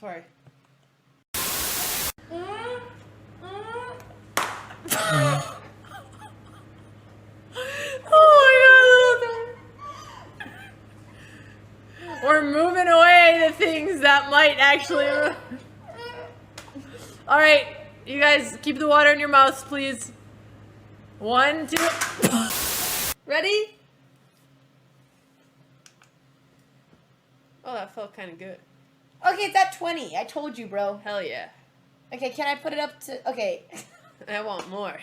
Sorry. Oh my god! We're moving away the things that might actually. All right, you guys keep the water in your mouths, please. 1, 2. Ready? Oh, that felt kind of good. Okay, it's at 20. I told you, bro. Hell yeah. Okay, can I put it up to... Okay. I want more.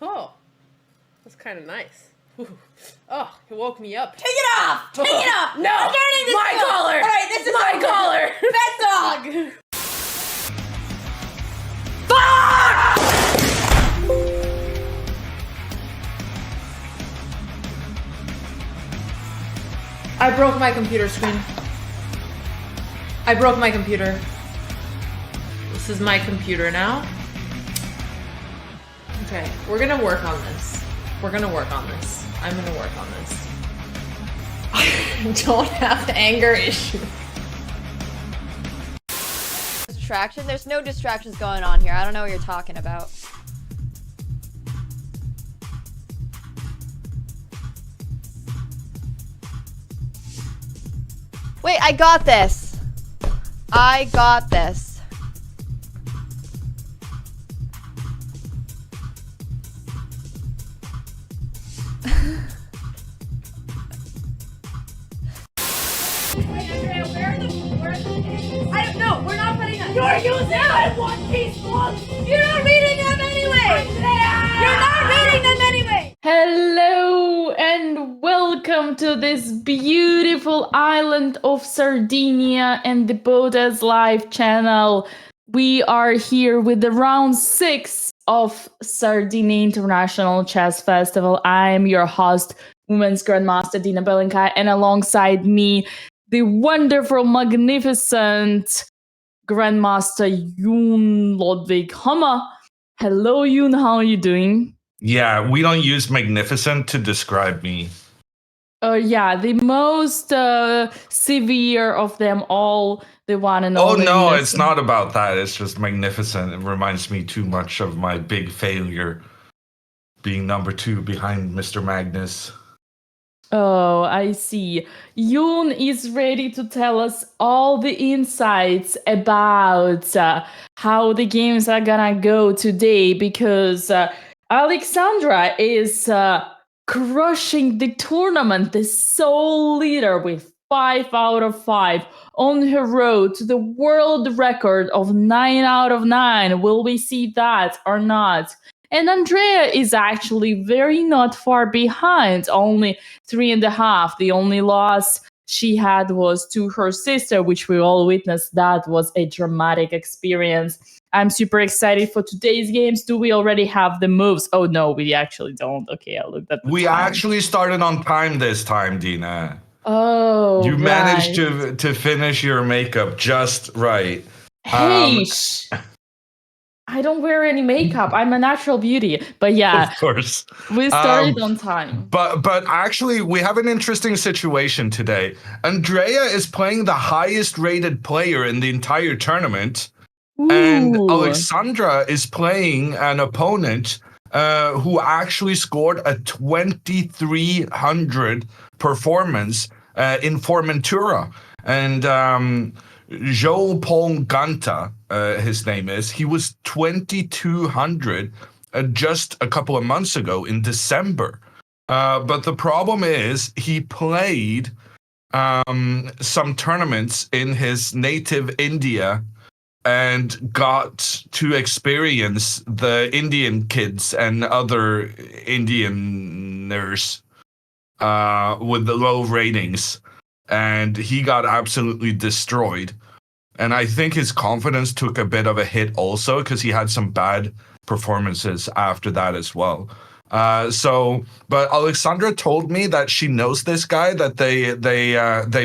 Oh, that's kind of nice. Oh, it woke me up. Take it off! Take it off! No! I'm turning this My off. collar! Alright, this is my collar! Pet dog! I broke my computer screen. I broke my computer. This is my computer now. Okay, we're gonna work on this. We're gonna work on this. I'm gonna work on this. I don't have anger issues. Distraction? There's no distractions going on here. I don't know what you're talking about. Wait, I got this. I got this. I don't know. We're not putting them. You're using them in one piece books. You're not reading them anyway. You're not reading them anyway. Hello and welcome to this beautiful island of Sardinia and the BotezLive channel. We are here with the round 6 of Sardinia International Chess Festival. I am your host, Women's Grandmaster Dina Belenkai, and alongside me, the wonderful, magnificent Grandmaster Yoon Lodvig Hammer. Hello, Yoon. How are you doing? Yeah, we don't use magnificent to describe me. Yeah, the most severe of them all, the one and Oh only. no, it's not about that. It's just magnificent. It reminds me too much of my big failure, being number 2 behind Mr. Magnus. Oh, I see. Yoon is ready to tell us all the insights about how the games are gonna go today, because Alexandra is crushing the tournament, the sole leader with 5 out of 5 on her road to the world record of 9 out of 9. Will we see that or not? And Andrea is actually very not far behind, only 3.5. The only loss she had was to her sister, which we all witnessed. That was a dramatic experience. I'm super excited for today's games. Do we already have the moves? Oh no, we actually don't. Okay, I looked at the We time. actually started on time this time, Dina. Oh, You managed right. to finish your makeup just right. Hey, I don't wear any makeup. I'm a natural beauty. But yeah, Of course. we started on time. But actually, we have an interesting situation today. Andrea is playing the highest rated player in the entire tournament. And Ooh. Alexandra is playing an opponent who actually scored a 2300 performance in Formentura. And Joe Paul Ganta, his name is, he was 2200 just a couple of months ago in December. But the problem is he played some tournaments in his native India and got to experience the Indian kids and other Indianers with the low ratings. And he got absolutely destroyed. And I think his confidence took a bit of a hit also, because he had some bad performances after that as well. But Alexandra told me that she knows this guy, that they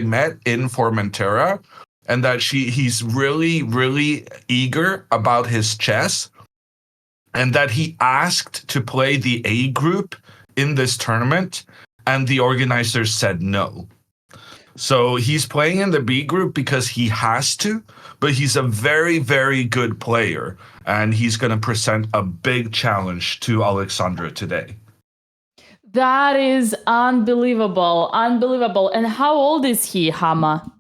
met in Formentera, and that he's really, really eager about his chess, and that he asked to play the A group in this tournament, and the organizers said no. So he's playing in the B group because he has to, but he's a very, very good player, and he's going to present a big challenge to Alexandra today. That is unbelievable. Unbelievable. And how old is he, Hama?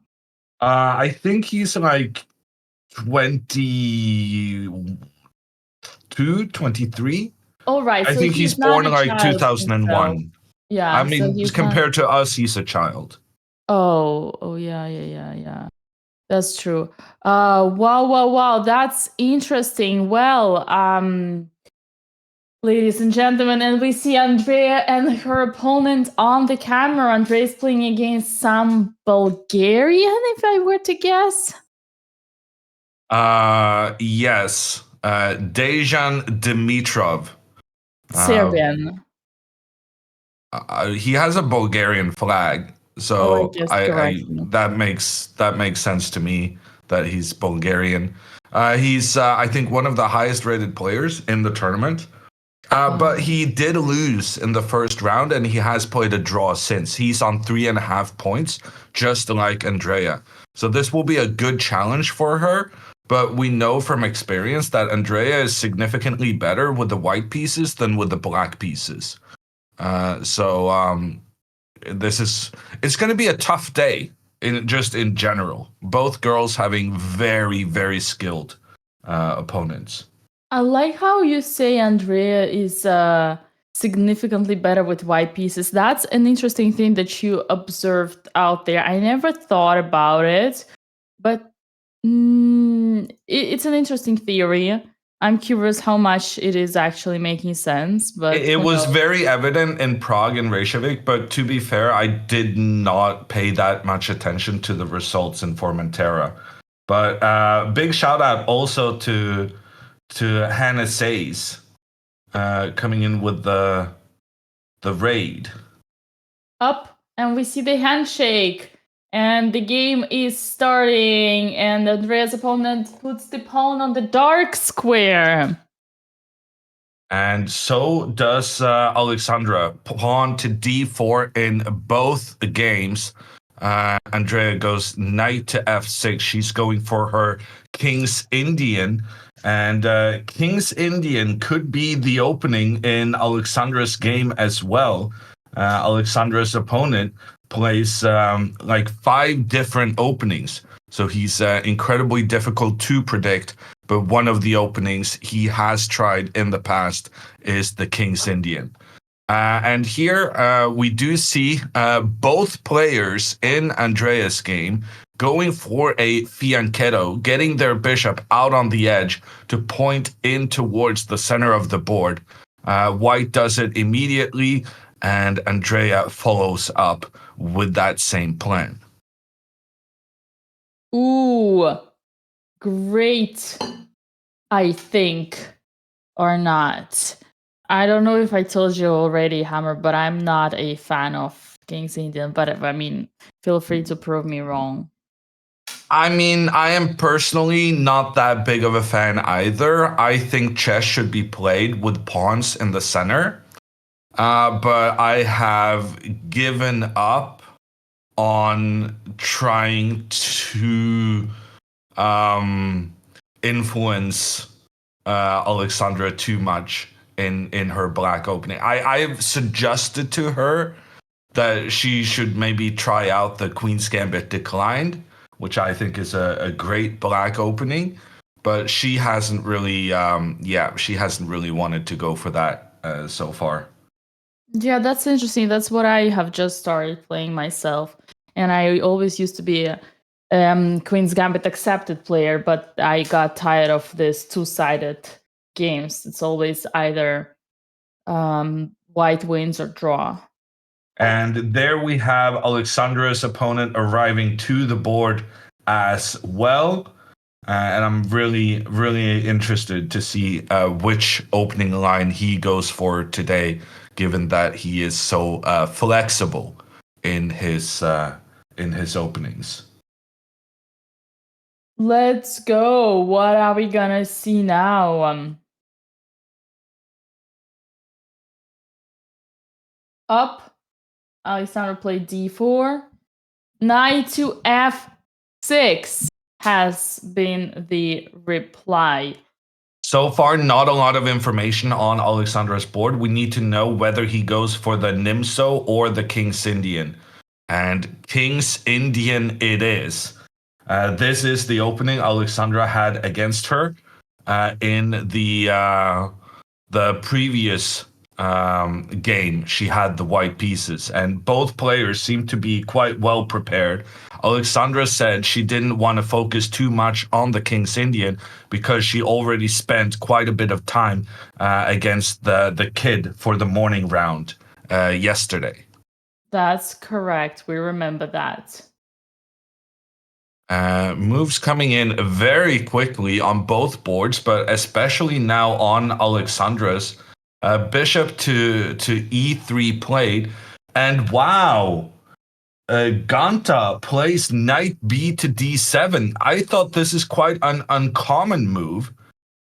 I think he's like 22, 23. All right. I So think he's not born a like child himself. 2001. Yeah. I so mean, he's compared to us, he's a child. Oh, yeah. That's true. Wow. That's interesting. Well, ladies and gentlemen, and we see Andrea and her opponent on the camera. Andrea is playing against some Bulgarian, if I were to guess. Yes. Dejan Dimitrov. Serbian. He has a Bulgarian flag, so guess I correctly. that makes sense to me that he's Bulgarian. He's I think one of the highest rated players in the tournament. But he did lose in the first round, and he has played a draw since. He's on 3.5 points, just like Andrea. So this will be a good challenge for her. But we know from experience that Andrea is significantly better with the white pieces than with the black pieces. It's going to be a tough day in general. Both girls having very, very skilled opponents. I like how you say Andrea is significantly better with white pieces. That's an interesting thing that you observed out there. I never thought about it, but it's an interesting theory. I'm curious how much it is actually making sense. But It was very evident in Prague and Reykjavik, but to be fair, I did not pay that much attention to the results in Formentera. But big shout out also to Hannah Says coming in with the raid. Up, and we see the handshake. And the game is starting, and Andrea's opponent puts the pawn on the dark square. And so does Alexandra. Pawn to d4 in both games. Andrea goes knight to f6. She's going for her King's Indian. And King's Indian could be the opening in Alexandra's game as well. Alexandra's opponent plays like 5 different openings. So he's incredibly difficult to predict. But one of the openings he has tried in the past is the King's Indian. And here we do see both players in Andrea's game going for a fianchetto, getting their bishop out on the edge to point in towards the center of the board. White does it immediately, and Andrea follows up with that same plan. Ooh, great, I think, or not. I don't know if I told you already, Hammer, but I'm not a fan of King's Indian, but I mean, feel free to prove me wrong. I mean, I am personally not that big of a fan either. I think chess should be played with pawns in the center. But I have given up on trying to influence Alexandra too much in her black opening. I've suggested to her that she should maybe try out the Queen's Gambit Declined, which I think is a great black opening, but she hasn't really she hasn't really wanted to go for that so far. Yeah, that's interesting. That's what I have just started playing myself. And I always used to be a Queen's Gambit accepted player, but I got tired of this two-sided games. It's always either white wins or draw. And there we have Alexandra's opponent arriving to the board as well. And I'm really, really interested to see which opening line he goes for today, given that he is so flexible in his openings. Let's go. What are we gonna see now? Up. Alexandra played d4. Knight to f6 has been the reply. So far, not a lot of information on Alexandra's board. We need to know whether he goes for the Nimso or the King's Indian. And King's Indian it is. This is the opening Alexandra had against her in the previous game. She had the white pieces, and both players seemed to be quite well prepared. Alexandra said she didn't want to focus too much on the King's Indian because she already spent quite a bit of time against the kid for the morning round yesterday. That's correct. We remember that. Moves coming in very quickly on both boards, but especially now on Alexandra's. Bishop to e3 played, and wow, Ganta plays knight b to d7. I thought this is quite an uncommon move,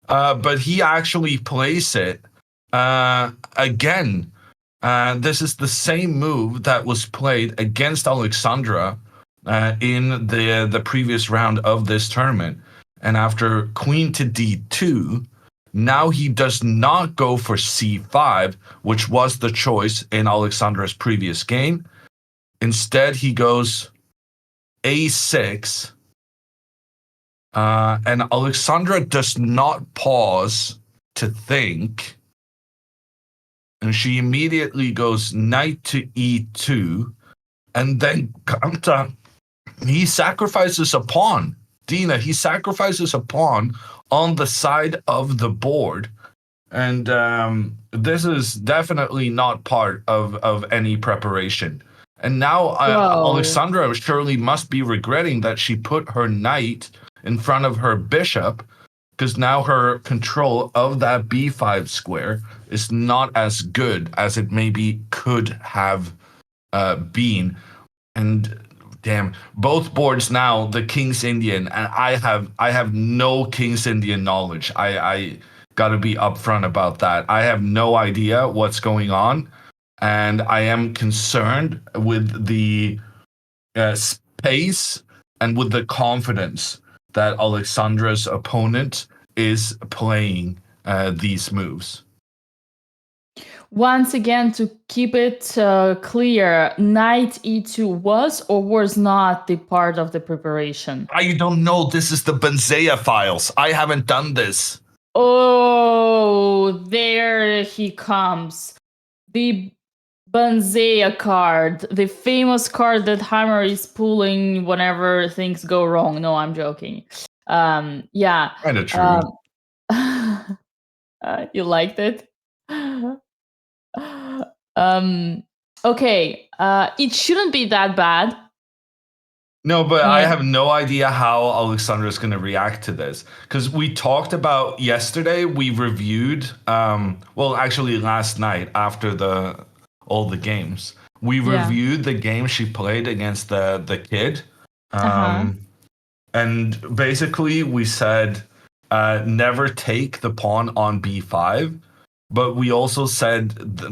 but he actually plays it again. This is the same move that was played against Alexandra in the previous round of this tournament. And after queen to d2, now he does not go for c5, which was the choice in Alexandra's previous game. Instead, he goes a6. And Alexandra does not pause to think. And she immediately goes knight to e2. And then Ganta, he sacrifices a pawn. Dina, he sacrifices a pawn on the side of the board. And this is definitely not part of any preparation. And now Alexandra surely must be regretting that she put her knight in front of her bishop, because now her control of that b5 square is not as good as it maybe could have been. And damn, both boards now, the King's Indian, and I have no King's Indian knowledge. I gotta be upfront about that. I have no idea what's going on, and I am concerned with the space and with the confidence that Alexandra's opponent is playing these moves. Once again, to keep it clear, knight e2 was or was not the part of the preparation? I don't know. This is the Benzea files. I haven't done this. Oh, there he comes. The Benzea card, the famous card that Hammer is pulling whenever things go wrong. No, I'm joking. Yeah. Kind of true. You liked it? Okay. It shouldn't be that bad. No, but I have no idea how Alexandra is going to react to this, because we talked about yesterday. We reviewed, well, actually last night after all the games, we reviewed the game she played against the kid, and basically we said never take the pawn on b5. But we also said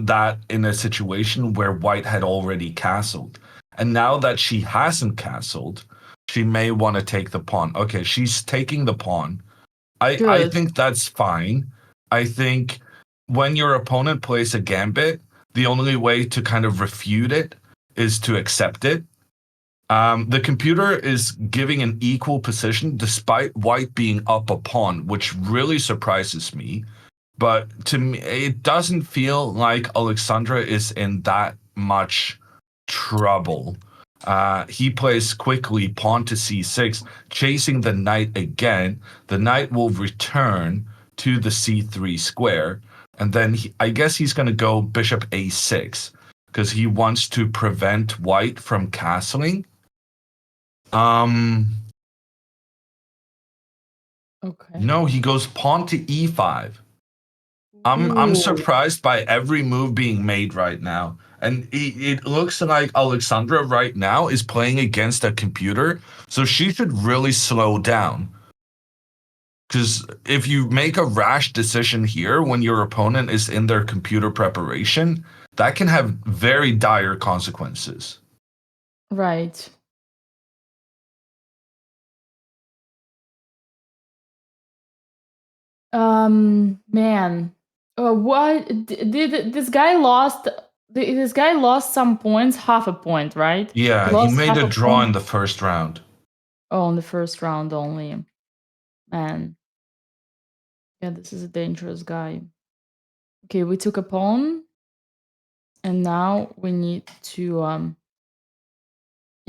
that in a situation where white had already castled. And now that she hasn't castled, she may want to take the pawn. Okay, she's taking the pawn. I think that's fine. I think when your opponent plays a gambit, the only way to kind of refute it is to accept it. The computer is giving an equal position despite white being up a pawn, which really surprises me. But to me, it doesn't feel like Alexandra is in that much trouble. He plays quickly pawn to c6, chasing the knight again. The knight will return to the c3 square. And then I guess he's going to go bishop a6 because he wants to prevent white from castling. Okay. No, he goes pawn to e5. I'm surprised by every move being made right now. And it looks like Alexandra right now is playing against a computer, so she should really slow down. Because if you make a rash decision here when your opponent is in their computer preparation, that can have very dire consequences. Right. Man. What did this guy lost? This guy lost some points, half a point, right? Yeah, he Lost made half a draw point. in the first round. Oh, in the first round only. Man. Yeah, this is a dangerous guy. Okay, we took a pawn. And now we need to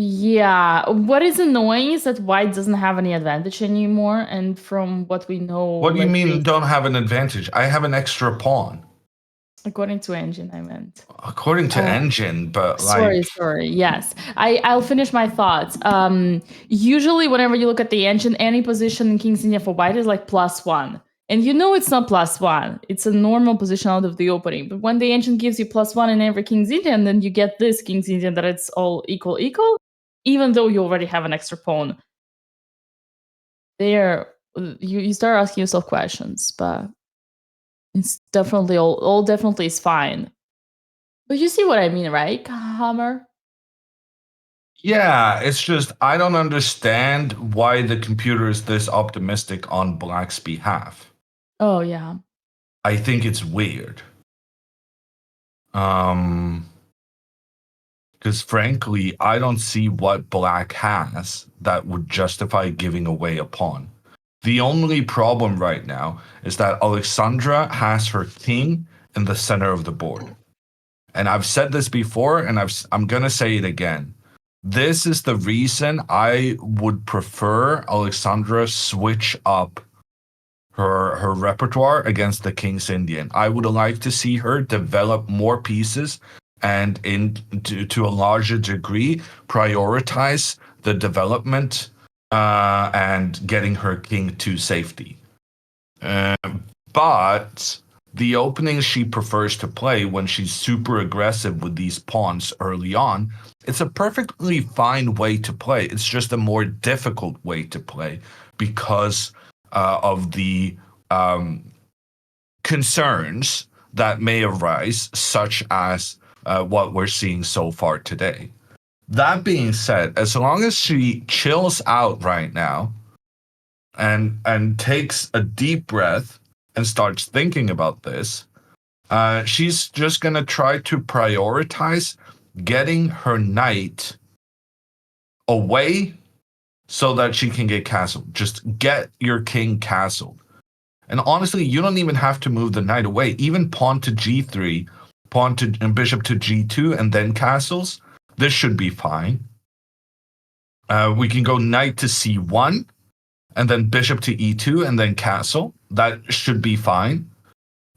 yeah, what is annoying is that white doesn't have any advantage anymore, and from what we know, What do you like, mean don't have an advantage? I have an extra pawn. according to engine, I meant. According to engine, but like Sorry. Yes, I'll finish my thoughts. Usually, whenever you look at the engine, any position in King's Indian for white is like +1, and you know it's not +1. It's a normal position out of the opening. But when the engine gives you +1 in every King's Indian, then you get this King's Indian that it's all equal, even though you already have an extra pawn. There, you start asking yourself questions, but it's definitely all definitely is fine. But you see what I mean, right, Hammer? yeah, it's just I don't understand why the computer is this optimistic on black's behalf. Oh yeah. I think it's weird. Because frankly, I don't see what black has that would justify giving away a pawn. The only problem right now is that Alexandra has her king in the center of the board. And I've said this before, and I'm going to say it again. This is the reason I would prefer Alexandra switch up her repertoire against the King's Indian. I would like to see her develop more pieces and to a larger degree prioritize the development and getting her king to safety. But the openings she prefers to play when she's super aggressive with these pawns early on, it's a perfectly fine way to play. It's just a more difficult way to play because of the concerns that may arise, such as what we're seeing so far today. That being said, as long as she chills out right now and takes a deep breath and starts thinking about this, she's just going to try to prioritize getting her knight away so that she can get castled. Just get your king castled. And honestly, you don't even have to move the knight away. Even pawn to g3, pawn to and bishop to g2, and then castles. This should be fine. We can go knight to c1, and then bishop to e2, and then castle. That should be fine.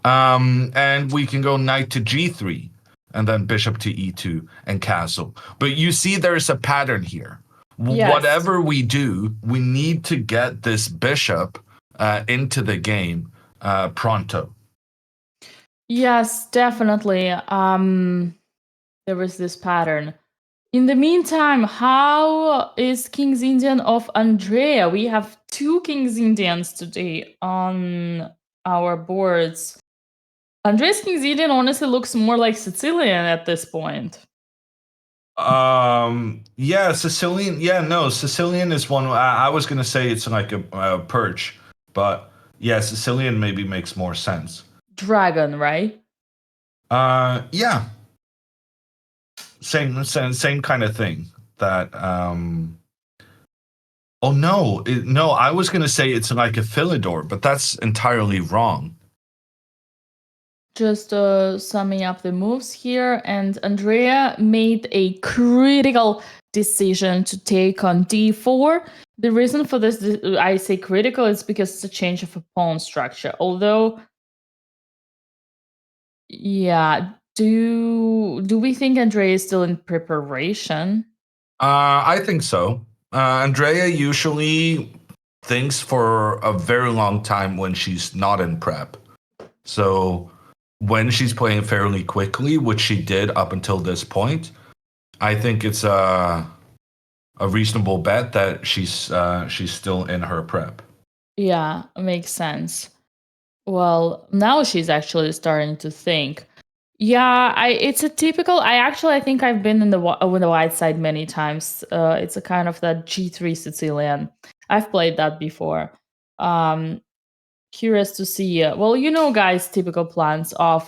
And we can go knight to g3, and then bishop to e2, and castle. But you see there's a pattern here. Yes. Whatever we do, we need to get this bishop into the game pronto. Yes, definitely. There was this pattern. In the meantime, how is King's Indian of Andrea? We have 2 King's Indians today on our boards. Andrea's King's Indian honestly looks more like Sicilian at this point. Yeah, Sicilian. Yeah, no, Sicilian is one. I was gonna say it's like a perch, but yeah, Sicilian maybe makes more sense. Dragon, right? Yeah. Same kind of thing. That oh no, no, I was gonna say it's like a Philidor, but that's entirely wrong. Just summing up the moves here, and Andrea made a critical decision to take on d4. The reason for this, I say critical, is because it's a change of a pawn structure. Although, yeah, do we think Andrea is still in preparation? I think so. Andrea usually thinks for a very long time when she's not in prep. So when she's playing fairly quickly, which she did up until this point, I think it's a reasonable bet that she's still in her prep. Yeah, makes sense. Well, now she's actually starting to think. Yeah, it's a typical. I think I've been in the with the white side many times. It's a kind of that G3 Sicilian. I've played that before. Curious to see. Well, guys, typical plans of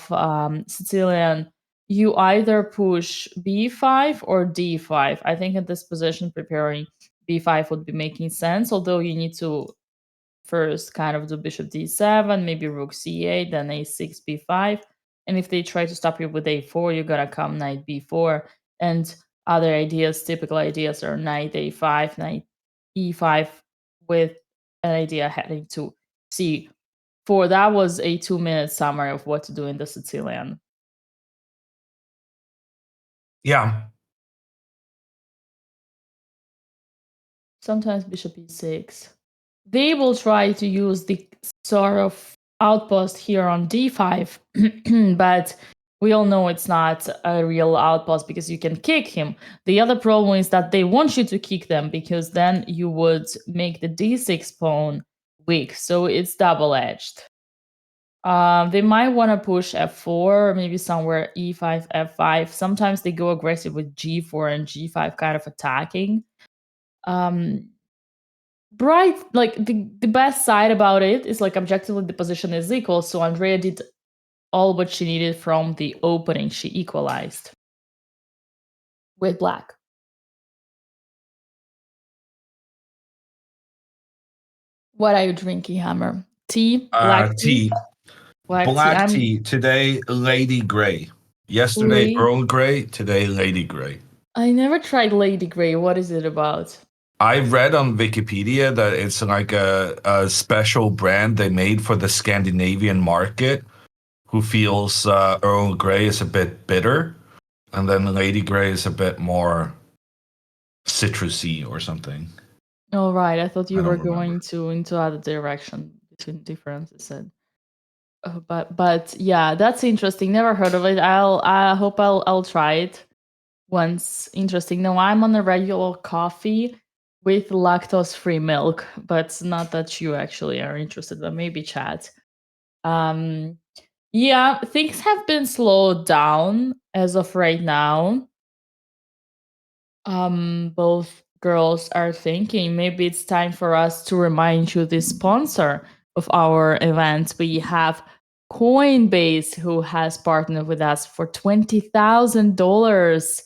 Sicilian. You either push b5 or d5. I think at this position, preparing b5 would be making sense. Although you need to first kind of do bishop d7, maybe rook c8, then a6, b5. And if they try to stop you with a4, you gotta come knight b4. And other ideas, typical ideas, are knight a5, knight e5, with an idea heading to c4. That was a 2-minute summary of what to do in the Sicilian. Yeah. Sometimes bishop e6. They will try to use the sort of outpost here on d5, but we all know it's not a real outpost because you can kick him. The other problem is that they want you to kick them because then you would make the d6 pawn weak, so it's double-edged. They might want to push f4, maybe somewhere e5, f5. Sometimes they go aggressive with g4 and g5 kind of attacking. Bright, like the best side about it is like objectively the position is equal, so Andrea did all what she needed from the opening. She equalized with black. What are you drinking, Hammer? Tea? Black tea? Tea. Black Black tea. tea. Today, Lady Grey. Yesterday, Earl Grey. Today, Lady Grey. I never tried Lady Grey. What is it about? I read on Wikipedia that it's like a special brand they made for the Scandinavian market, who feels Earl Grey is a bit bitter, and then Lady Grey is a bit more citrusy or something. All right, I thought you I don't were remember. going into other direction between differences. And but yeah, that's interesting. Never heard of it. I hope I'll try it once. Interesting. No, I'm on a regular coffee with lactose-free milk, but not that you actually are interested, but maybe chat. Yeah, things have been slowed down as of right now. Both girls are thinking maybe it's time for us to remind you the sponsor of our event. We have Coinbase, who has partnered with us for $20,000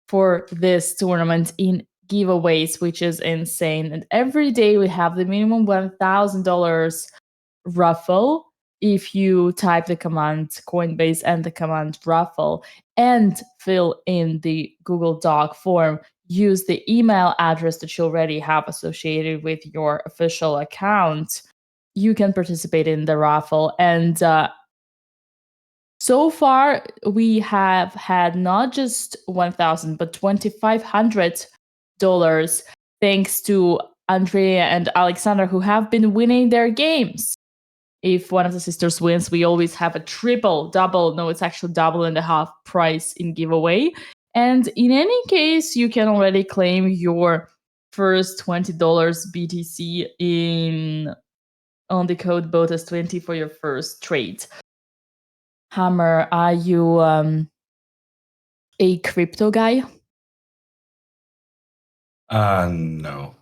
for this tournament in giveaways, which is insane. And every day we have the minimum $1,000 raffle if you type the command Coinbase and the command raffle and fill in the Google Doc form. Use the email address that you already have associated with your official account. You can participate in the raffle. And so far, we have had not just $1,000, but $2,500 thanks to Andrea and Alexandra, who have been winning their games. If one of the sisters wins, we always have a it's actually double and a half price in giveaway. And in any case, you can already claim your first $20 BTC on the code BOTEZ20 for your first trade. Hammer, are you a crypto guy? No.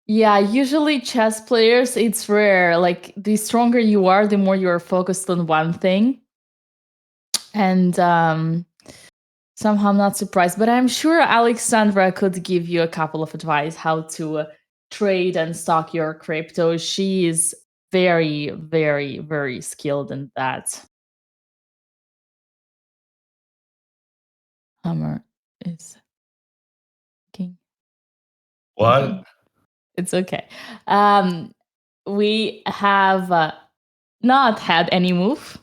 Yeah, usually chess players, it's rare. Like, the stronger you are, the more you're focused on one thing. And somehow I'm not surprised. But I'm sure Alexandra could give you a couple of advice how to trade and stock your crypto. She is very, very, very skilled in that. Hammer is king. What? It's okay. We have not had any move.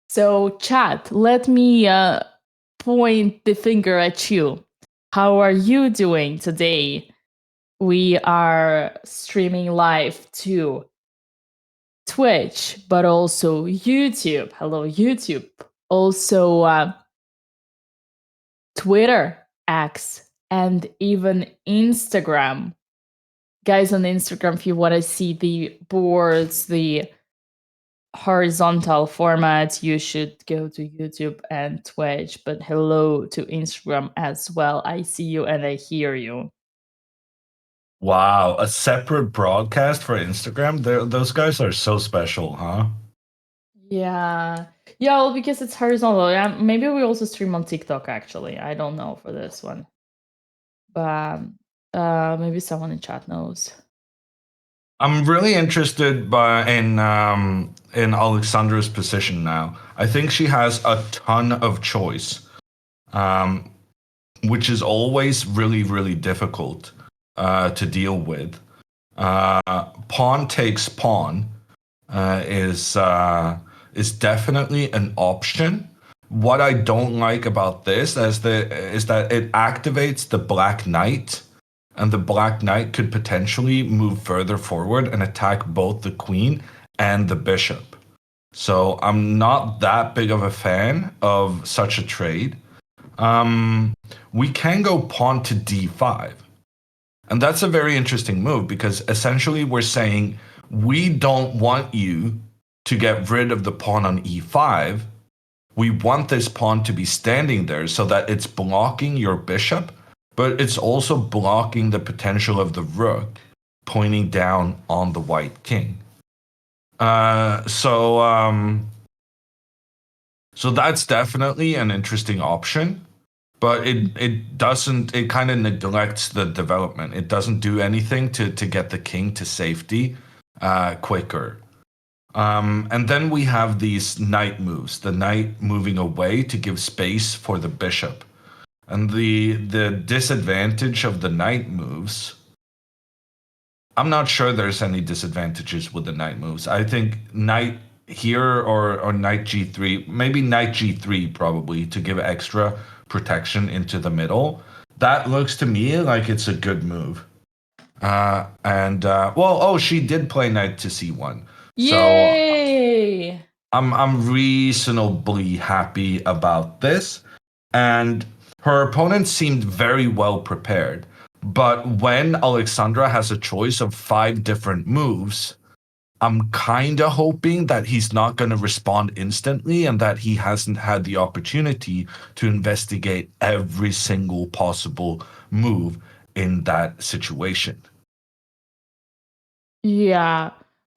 So, chat, let me point the finger at you. How are you doing today? We are streaming live to Twitch, but also YouTube. Hello, YouTube. Also, Twitter, X, and even Instagram. Guys, on Instagram, if you want to see the boards, the horizontal format, you should go to YouTube and Twitch. But hello to Instagram as well. I see you and I hear you. Wow, a separate broadcast for Instagram? Those guys are so special, huh? Yeah. Yeah, well, because it's horizontal. Yeah, maybe we also stream on TikTok, actually. I don't know for this one. But maybe someone in chat knows. I'm really interested in Alexandra's position now. I think she has a ton of choice, which is always really, really difficult to deal with. Pawn takes pawn is definitely an option. What I don't like about this is that it activates the Black Knight, and the Black Knight could potentially move further forward and attack both the Queen and the Bishop. So I'm not that big of a fan of such a trade. We can go pawn to d5. And that's a very interesting move because essentially we're saying we don't want you to get rid of the pawn on e5. We want this pawn to be standing there so that it's blocking your bishop, but it's also blocking the potential of the rook pointing down on the white king. So that's definitely an interesting option, but it kind of neglects the development. It doesn't do anything to get the king to safety quicker. And then we have these knight moves, the knight moving away to give space for the bishop. And the disadvantage of the knight moves, I'm not sure there's any disadvantages with the knight moves. I think knight here or knight g3, maybe knight g3 probably to give extra protection into the middle. That looks to me like it's a good move. She did play knight to c1. Yay! So I'm reasonably happy about this. And her opponent seemed very well prepared. But when Alexandra has a choice of 5 different moves, I'm kind of hoping that he's not going to respond instantly and that he hasn't had the opportunity to investigate every single possible move in that situation. Yeah.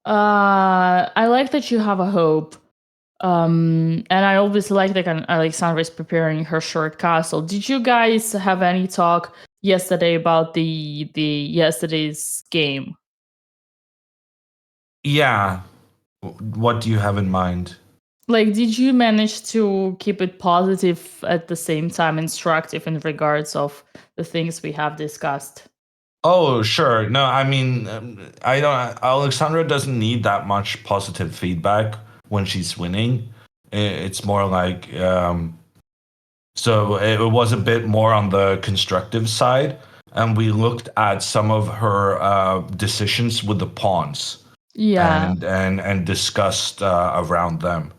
I like that you have a hope. And I always like that Alexandra is preparing her short castle. Did you guys have any talk yesterday about the yesterday's game? Yeah. What do you have in mind? Like, did you manage to keep it positive at the same time instructive in regards of the things we have discussed? Oh, sure. No, I mean, I don't. Alexandra doesn't need that much positive feedback when she's winning. It's more like, so it was a bit more on the constructive side, and we looked at some of her decisions with the pawns. Yeah. And discussed around them.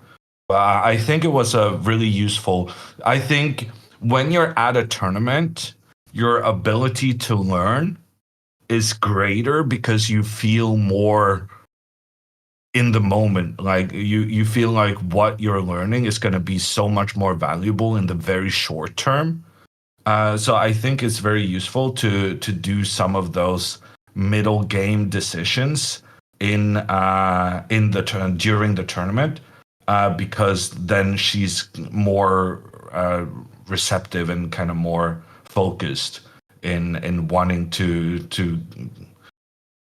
I think it was a really useful. I think when you're at a tournament, your ability to learn is greater because you feel more in the moment. Like you feel like what you're learning is going to be so much more valuable in the very short term. So I think it's very useful to do some of those middle game decisions in the during the tournament, because then she's more receptive and kind of more focused in wanting to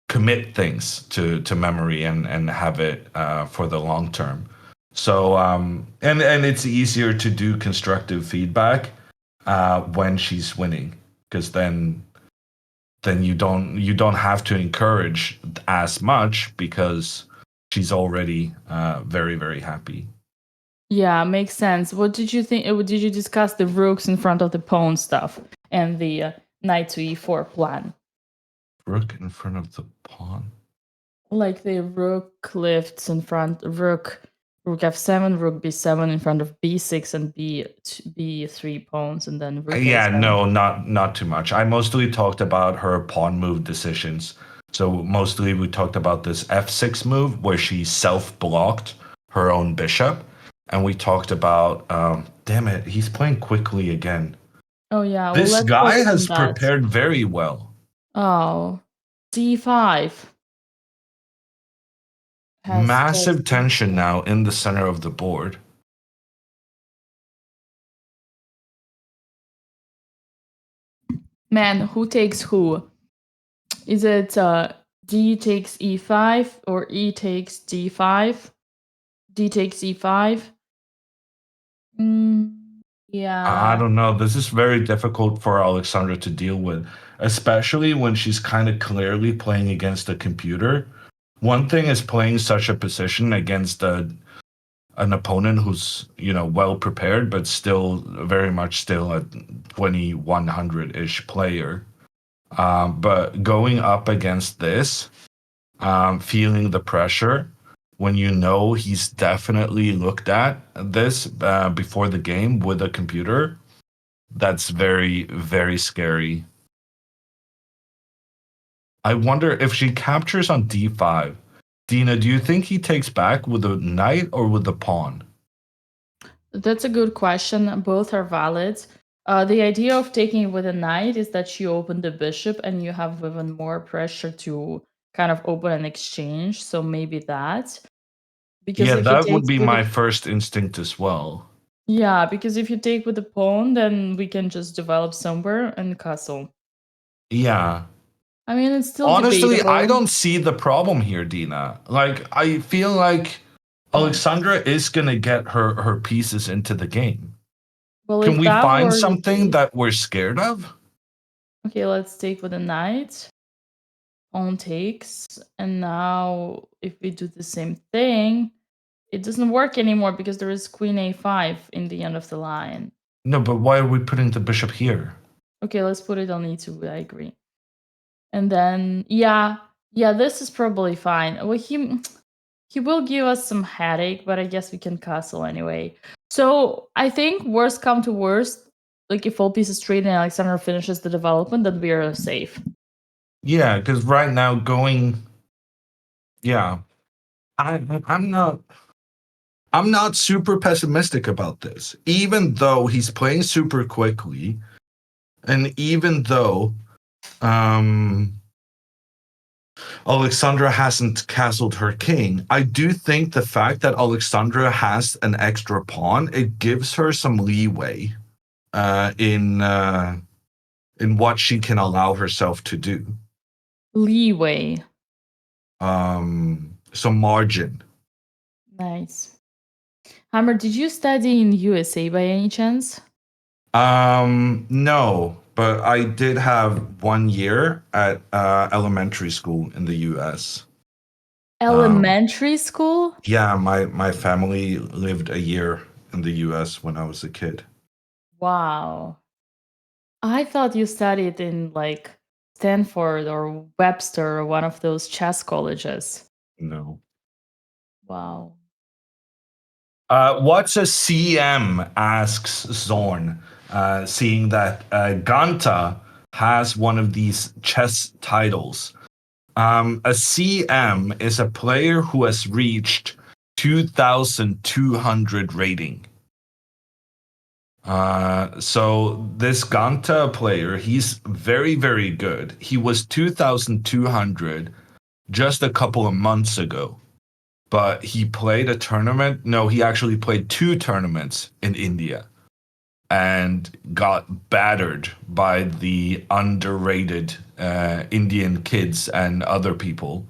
commit things to memory and have it for the long term. So and it's easier to do constructive feedback when she's winning, because then you don't have to encourage as much because she's already very, very happy. Yeah, makes sense. What did you think? Did you discuss the rooks in front of the pawn stuff and the knight to e4 plan? Rook in front of the pawn? Like the rook lifts in front, rook f7, rook b7 in front of b6 and b3 pawns, and then rook Yeah, a7. no, not too much. I mostly talked about her pawn move decisions. So mostly we talked about this f6 move where she self-blocked her own bishop, and we talked about. Damn it, he's playing quickly again. Oh yeah, well, This let's guy focus on has that. prepared very well. Oh, d5. Has Massive just- tension now in the center of the board. Man, who takes who? Is it d takes e5 or e takes d5? D takes e5? I Yeah. don't know. This is very difficult for Alexandra to deal with, especially when she's kind of clearly playing against a computer. One thing is playing such a position against an opponent who's, well prepared, but still very much still a 2100-ish player. But going up against this, feeling the pressure when you know he's definitely looked at this before the game with a computer, that's very, very scary. I wonder if she captures on d5. Dina, do you think he takes back with the knight or with the pawn? That's a good question. Both are valid. The idea of taking it with a knight is that you open the bishop and you have even more pressure to kind of open an exchange. So maybe that. Because Yeah, if you that would take be with my the, first instinct as well. yeah, because if you take with the pawn, then we can just develop somewhere and castle. Yeah. I mean, it's still Honestly, I debatable. don't see the problem here, Dina. Like, I feel like Alexandra is going to get her pieces into the game. Well, Can if we that find were the something case, that we're scared of? okay, let's take with a knight. Pawn takes, and now if we do the same thing, it doesn't work anymore because there is queen a5 in the end of the line. No, but why are we putting the bishop here? Okay, let's put it on e2. I agree. And then yeah, this is probably fine. Well, he will give us some headache, but I guess we can castle anyway. So I think worst come to worst, like if all pieces trade and Alexander finishes the development, then we are safe. Yeah, because right now going, yeah, I'm not super pessimistic about this. Even though he's playing super quickly, and even though Alexandra hasn't castled her king, I do think the fact that Alexandra has an extra pawn, it gives her some leeway in what she can allow herself to do. Leeway. Some margin. Nice. Hammer, did you study in USA by any chance? No, but I did have 1 year at elementary school in the US. Elementary school? Yeah, my family lived a year in the US when I was a kid. Wow. I thought you studied in like Stanford or Webster or one of those chess colleges. No. Wow. What's a CM? Asks Zorn, seeing that Ganta has one of these chess titles. A CM is a player who has reached 2,200 rating. So this Ganta player, he's very, very good. He was 2,200 just a couple of months ago. But he played a tournament. No, he actually played 2 tournaments in India and got battered by the underrated Indian kids and other people,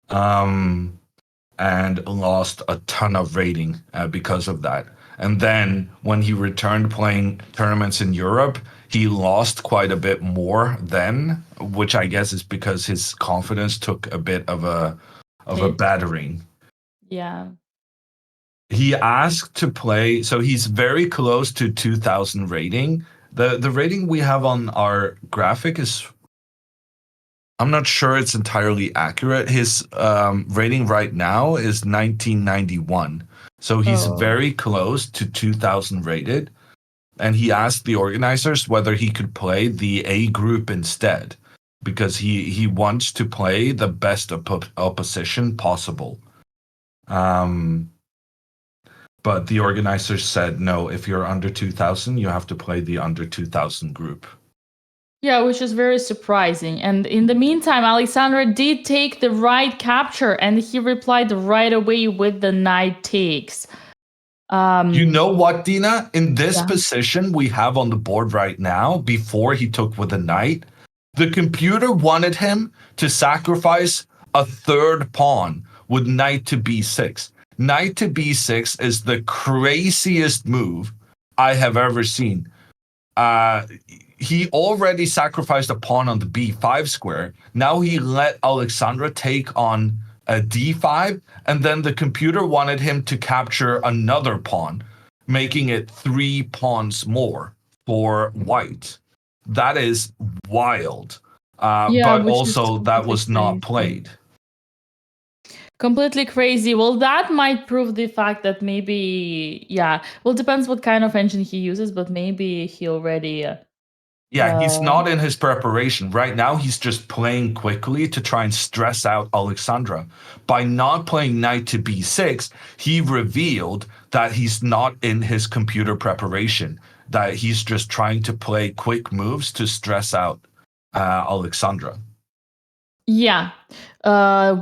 and lost a ton of rating because of that. And then when he returned playing tournaments in Europe, he lost quite a bit more then, which I guess is because his confidence took a bit of a Hit. battering. Yeah. He asked to play, so he's very close to 2,000 rating. The rating we have on our graphic is, I'm not sure it's entirely accurate. His rating right now is 1991. So he's very close to 2,000 rated. And he asked the organizers whether he could play the A group instead, because he wants to play the best opposition possible. But the organizers said, no, if you're under 2000, you have to play the under 2000 group. Yeah, which is very surprising. And in the meantime, Alexandra did take the right capture, and he replied right away with the knight takes. You know what, Dina? In this Yeah. position we have on the board right now, before he took with the knight, the computer wanted him to sacrifice a third pawn with knight to b6. Knight to b6 is the craziest move I have ever seen. He already sacrificed a pawn on the b5 square. Now he let Alexandra take on a d5, and then the computer wanted him to capture another pawn, making it 3 pawns more for white. That is wild. But which also is that was not crazy. played. Completely crazy. Well, that might prove the fact that maybe, well, depends what kind of engine he uses, but maybe he already. Yeah, he's not in his preparation. Right now, he's just playing quickly to try and stress out Alexandra. By not playing knight to b6, he revealed that he's not in his computer preparation, that he's just trying to play quick moves to stress out Alexandra. Yeah,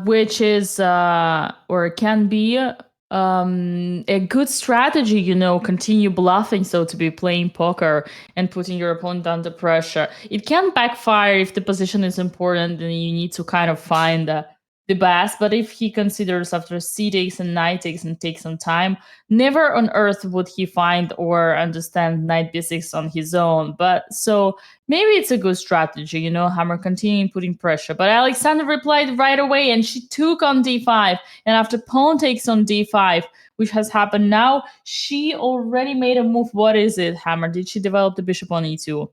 which is, or can be a good strategy, continue bluffing, so to be playing poker and putting your opponent under pressure. It can backfire if the position is important and you need to kind of find the best. But if he considers after c takes and knight takes and takes some time, never on earth would he find or understand knight b6 on his own. But so maybe it's a good strategy, Hammer continuing putting pressure. But Alexandra replied right away, and she took on d5. And after pawn takes on d5, which has happened now, she already made a move. What is it, Hammer? Did she develop the bishop on e2?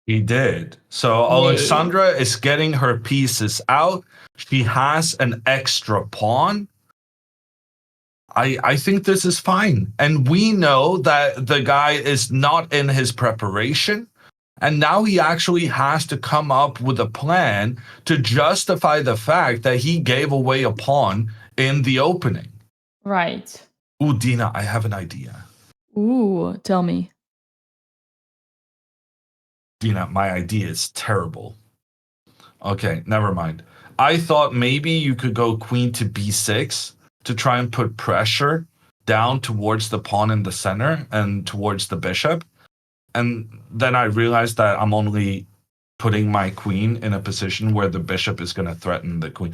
He did. So Yay. Alexandra is getting her pieces out. She has an extra pawn. I think this is fine. And we know that the guy is not in his preparation. And now he actually has to come up with a plan to justify the fact that he gave away a pawn in the opening. Right. Ooh, Dina, I have an idea. Ooh, tell me. Dina, my idea is terrible. Okay, never mind. I thought maybe you could go queen to b6 to try and put pressure down towards the pawn in the center and towards the bishop. And then I realized that I'm only putting my queen in a position where the bishop is going to threaten the queen.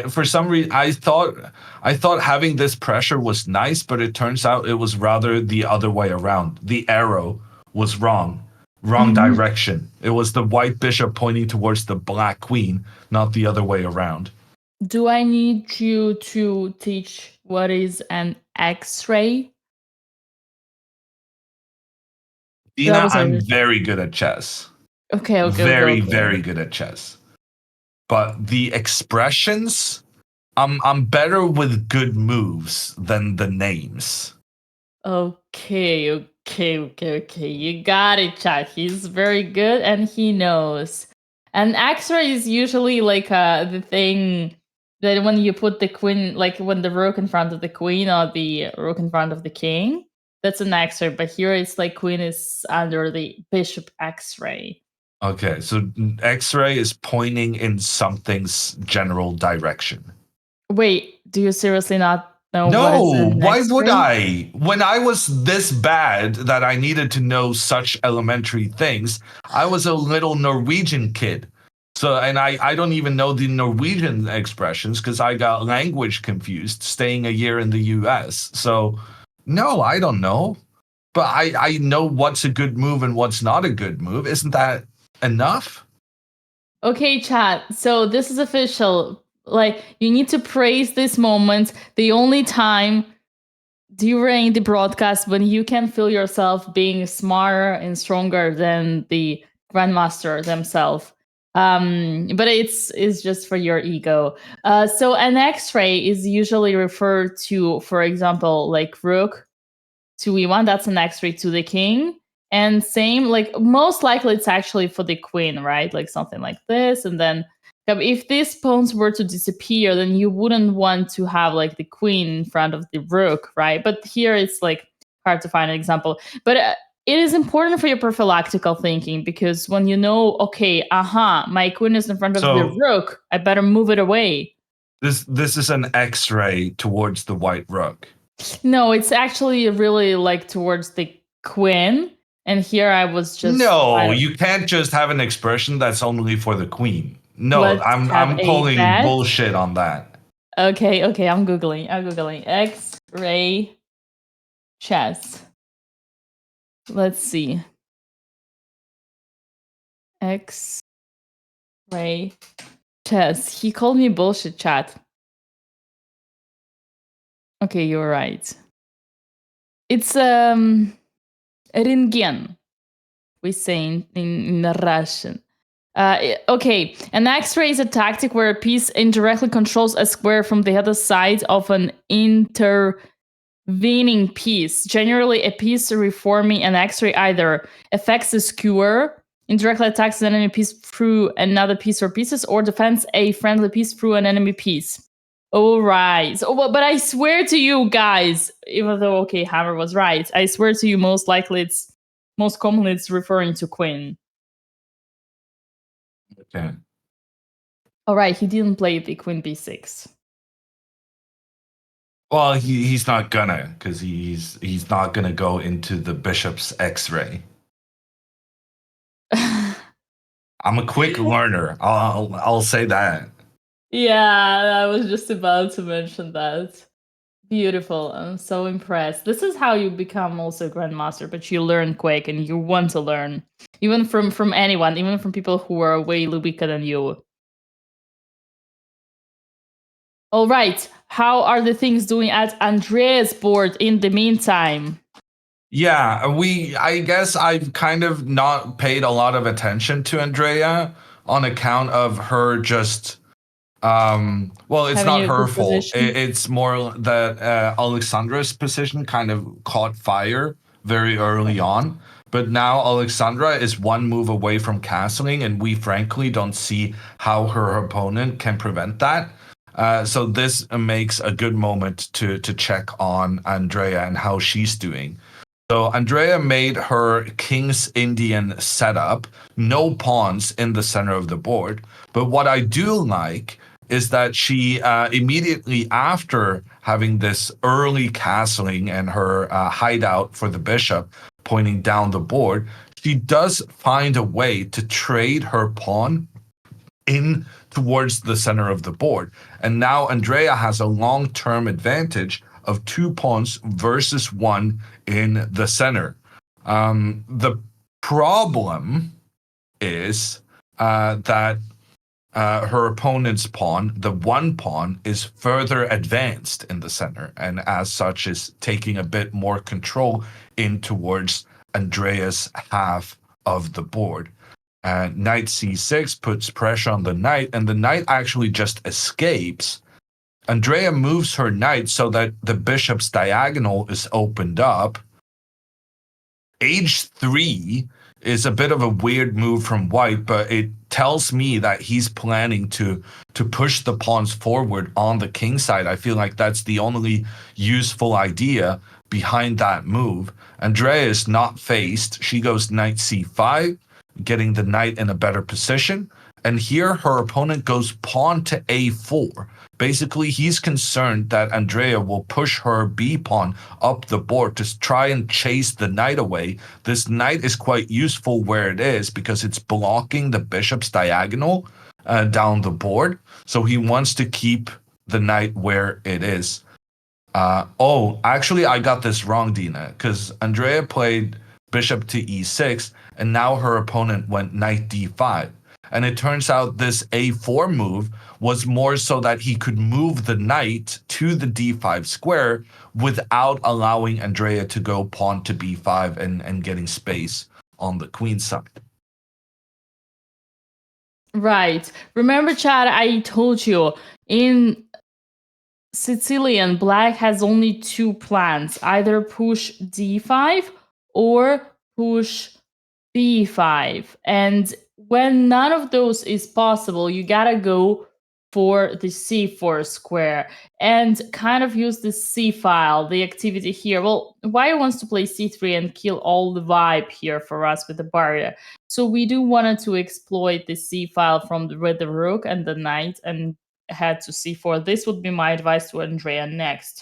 For some reason, I thought having this pressure was nice, but it turns out it was rather the other way around. The arrow was wrong direction. It was the white bishop pointing towards the black queen, not the other way around. Do I need you to teach what is an X-ray? Dina, I'm very good at chess. Okay. Very good at chess. But the expressions, I'm better with good moves than the names. Okay. You got it, chat. He's very good and he knows. And X-ray is usually like the thing that when you put the queen, like when the rook in front of the queen or the rook in front of the king, that's an X-ray. But here it's like queen is under the bishop X-ray. Okay, so X-ray is pointing in something's general direction. Wait, do you seriously not know? No, why would I? When I was this bad that I needed to know such elementary things, I was a little Norwegian kid. So, and I don't even know the Norwegian expressions because I got language confused staying a year in the US. So, no, I don't know. But I know what's a good move and what's not a good move. Isn't that enough? Okay, chat. So this is official. Like, you need to praise this moment. The only time during the broadcast when you can feel yourself being smarter and stronger than the grandmaster themselves. But it's just for your ego. So an X-ray is usually referred to, for example, like rook to e1. That's an X-ray to the king. And same, like most likely it's actually for the queen, right? Like something like this. And then if these pawns were to disappear, then you wouldn't want to have like the queen in front of the rook, right? But here it's like hard to find an example. But it is important for your prophylactical thinking, because when you know, okay, my queen is in front of the rook, I better move it away. This is an X-ray towards the white rook. No, it's actually really like towards the queen. And here I was just No, you can't just have an expression that's only for the queen. No, I'm calling bullshit on that. Okay, I'm googling. X-ray chess. Let's see. X-ray chess. He called me bullshit, chat. Okay, you're right. It's Rentgen, we say in Russian. Okay, an X-ray is a tactic where a piece indirectly controls a square from the other side of an intervening piece. Generally, a piece reforming an X-ray either affects the skewer, indirectly attacks an enemy piece through another piece or pieces, or defends a friendly piece through an enemy piece. All right. So, but I swear to you guys, even though, okay, Hammer was right, I swear to you, most commonly it's referring to queen. Okay. All right, he didn't play the queen b6. Well, he's not gonna, because he's not gonna go into the bishop's X-ray. I'm a quick learner. I'll say that. Yeah, I was just about to mention that. Beautiful. I'm so impressed. This is how you become also a grandmaster, but you learn quick and you want to learn. Even from anyone, even from people who are way weaker than you. All right. How are the things doing at Andrea's board in the meantime? Yeah, I guess I've kind of not paid a lot of attention to Andrea on account of her just well, it's not her fault. It's more that Alexandra's position kind of caught fire very early on. But now Alexandra is one move away from castling, and we frankly don't see how her opponent can prevent that. So this makes a good moment to check on Andrea and how she's doing. So Andrea made her King's Indian setup, no pawns in the center of the board. But what I do like is that she immediately after having this early castling and her hideout for the bishop pointing down the board, she does find a way to trade her pawn in towards the center of the board. And now Andrea has a long-term advantage of 2 pawns versus 1 in the center. The problem is that her opponent's pawn, the 1 pawn, is further advanced in the center, and as such is taking a bit more control in towards Andrea's half of the board. Knight c6 puts pressure on the knight, and the knight actually just escapes. Andrea moves her knight so that the bishop's diagonal is opened up. H3 is a bit of a weird move from white, but it tells me that he's planning to push the pawns forward on the king side. I feel like that's the only useful idea behind that move. Andrea is not faced. She goes knight c5, getting the knight in a better position. And here her opponent goes pawn to a4. Basically, he's concerned that Andrea will push her b-pawn up the board to try and chase the knight away. This knight is quite useful where it is because it's blocking the bishop's diagonal down the board. So he wants to keep the knight where it is. Oh, actually, I got this wrong, Dina, because Andrea played bishop to e6, and now her opponent went knight d5. And it turns out this a4 move was more so that he could move the knight to the d5 square without allowing Andrea to go pawn to b5 and getting space on the queen side. Right. Remember, Chad, I told you, in Sicilian, black has only 2 plans. Either push d5 or push b5. And when none of those is possible, you gotta go for the c4 square and kind of use the c file, the activity here. Well, Wire wants to play c3 and kill all the vibe here for us with the barrier. So we do wanted to exploit the c file from with the rook and the knight and head to c4. This would be my advice to Andrea next.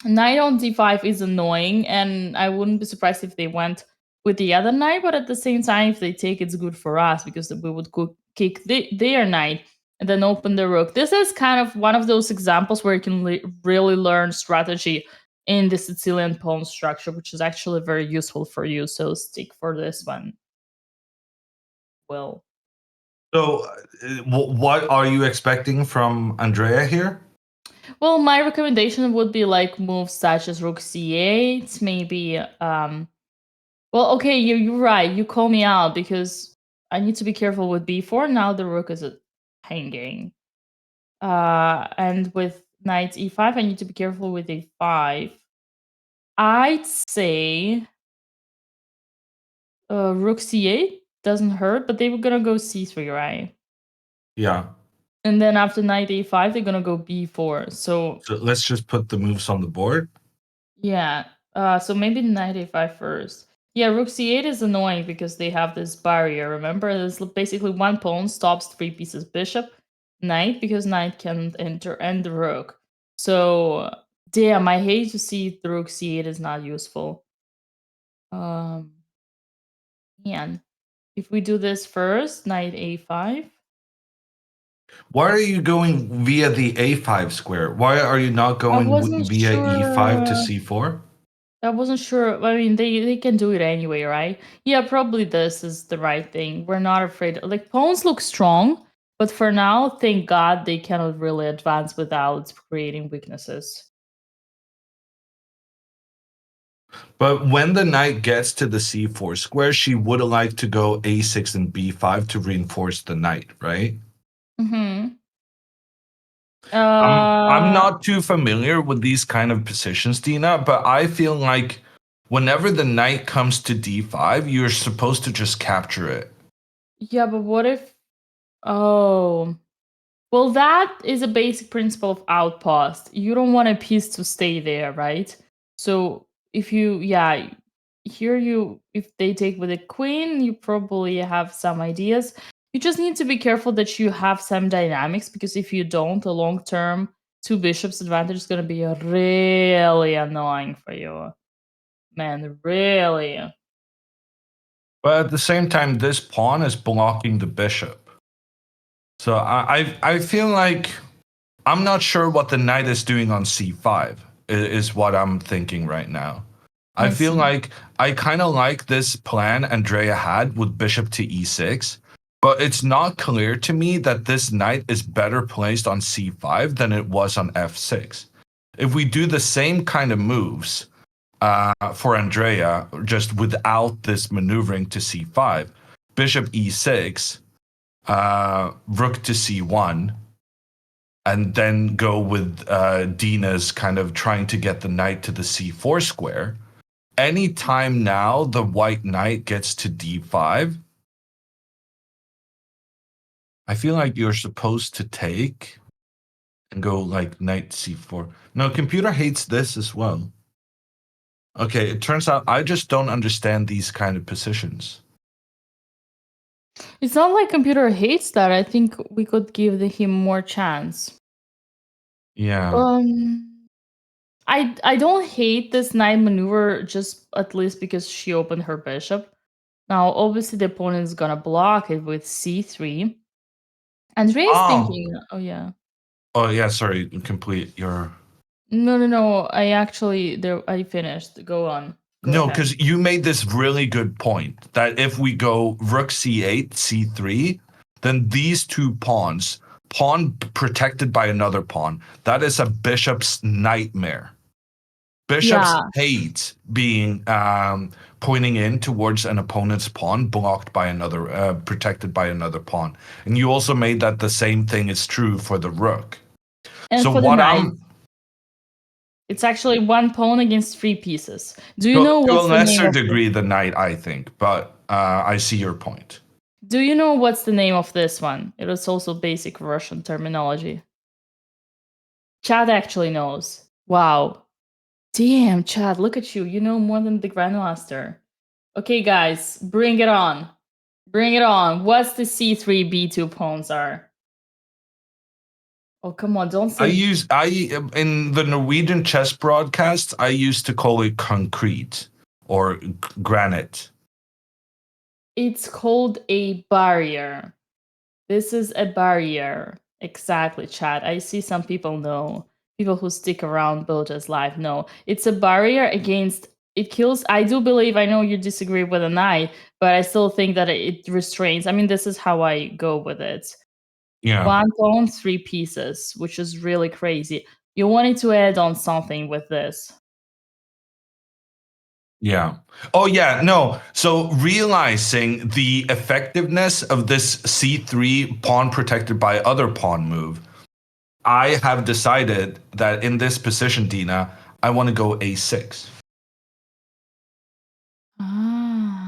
Knight on d5 is annoying, and I wouldn't be surprised if they went with the other knight, but at the same time, if they take, it's good for us because we would kick their knight and then open the rook. This is kind of one of those examples where you can really learn strategy in the Sicilian pawn structure, which is actually very useful for you. So stick for this one. Well. So, what are you expecting from Andrea here? Well, my recommendation would be like moves such as rook c8, maybe. Well, okay, you're right. You call me out because I need to be careful with b4. Now the rook is hanging. And with knight e5, I need to be careful with a5. I'd say rook c8 doesn't hurt, but they were gonna go c3, right? Yeah. And then after knight a5, they're gonna go b4. So let's just put the moves on the board. yeah. So maybe knight a5 first. Yeah, rook c8 is annoying because they have this barrier. Remember, there's basically one pawn stops 3 pieces bishop, knight, because knight can't enter, and the rook. So damn, I hate to see the rook c8 is not useful. Man, if we do this first, knight a5. Why are you going via the a5 square? Why are you not going via e5 to c4? I wasn't sure. I mean, they can do it anyway, right? Yeah, probably this is the right thing. We're not afraid. Like, pawns look strong, but for now, thank God they cannot really advance without creating weaknesses. But when the knight gets to the c4 square, she would like to go a6 and b5 to reinforce the knight, right? Mm-hmm. I'm not too familiar with these kind of positions, Dina, but I feel like whenever the knight comes to d5, you're supposed to just capture it. Yeah, but what if... Oh... Well, that is a basic principle of outpost. You don't want a piece to stay there, right? So if you, if they take with a queen, you probably have some ideas. You just need to be careful that you have some dynamics, because if you don't, the long term 2 bishops advantage is going to be really annoying for you. Man, really. But at the same time, this pawn is blocking the bishop. So I feel like I'm not sure what the knight is doing on c5 is what I'm thinking right now. I feel like I kind of like this plan Andrea had with bishop to e6, but it's not clear to me that this knight is better placed on c5 than it was on f6. If we do the same kind of moves for Andrea, just without this maneuvering to c5, bishop e6, rook to c1, and then go with Dina's kind of trying to get the knight to the c4 square. Anytime now the white knight gets to d5, I feel like you're supposed to take and go like knight c4. No, computer hates this as well. Okay, it turns out I just don't understand these kind of positions. It's not like computer hates that. I think we could give him more chance. Yeah. I don't hate this knight maneuver, just at least because she opened her bishop. Now, obviously, the opponent is gonna block it with c3. Andrea's thinking, oh yeah. Oh yeah, sorry, complete your... No. I finished. Go on. No, because you made this really good point that if we go rook c8, c3, then these 2 pawns, pawn protected by another pawn, that is a bishop's nightmare. Bishops hate being pointing in towards an opponent's pawn blocked by another, protected by another pawn. And you also made that the same thing is true for the rook. And so for what the knight, it's actually 1 pawn against 3 pieces. Do you know what's to a the name lesser of degree the knight, I think, but I see your point. Do you know what's the name of this one? It is also basic Russian terminology. Chad actually knows. Wow. Damn, Chad, look at you. You know more than the Grandmaster. Okay, guys, bring it on. Bring it on. What's the C3 B2 pawns are? Oh, come on, don't say in the Norwegian chess broadcasts, I used to call it concrete or granite. it's called a barrier. This is a barrier. Exactly, Chad. I see some people know. People who stick around BotezLive know. It's a barrier against it kills. I do believe, I know you disagree with a knight, but I still think that it restrains. I mean, this is how I go with it. Yeah. One pawn, 3 pieces, which is really crazy. You wanted to add on something with this. Yeah. Oh, yeah. No. So realizing the effectiveness of this C3 pawn protected by other pawn move, I have decided that in this position, Dina, I want to go A6.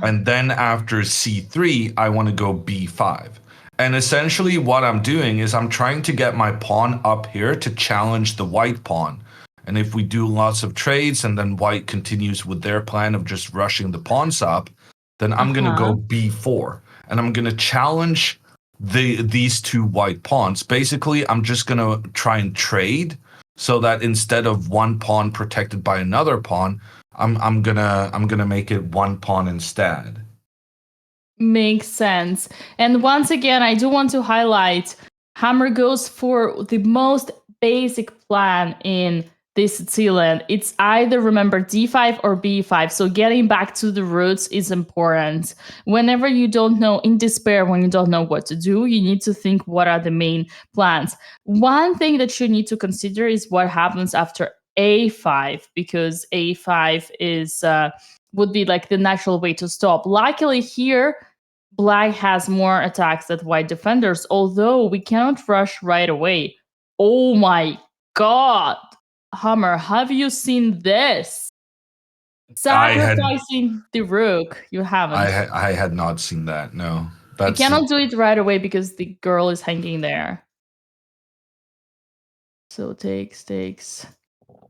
And then after C3, I want to go B5. And essentially what I'm doing is I'm trying to get my pawn up here to challenge the white pawn. And if we do lots of trades and then white continues with their plan of just rushing the pawns up, then I'm going to go B4. And I'm going to challenge these two white pawns. Basically, I'm just going to try and trade so that instead of one pawn protected by another pawn, I'm gonna make it one pawn instead. Makes sense. And once again, I do want to highlight Hammer goes for the most basic plan in this Sealand. It's either remember D5 or B5. So getting back to the roots is important. Whenever you don't know, in despair, when you don't know what to do, you need to think what are the main plans. One thing that you need to consider is what happens after A5, because A5 is would be like the natural way to stop. Luckily here, Black has more attacks than white defenders, although we cannot rush right away. Oh my god! Hammer, have you seen this? Sacrificing the rook. You haven't. I had not seen that. No, you cannot do it right away because the girl is hanging there. So takes,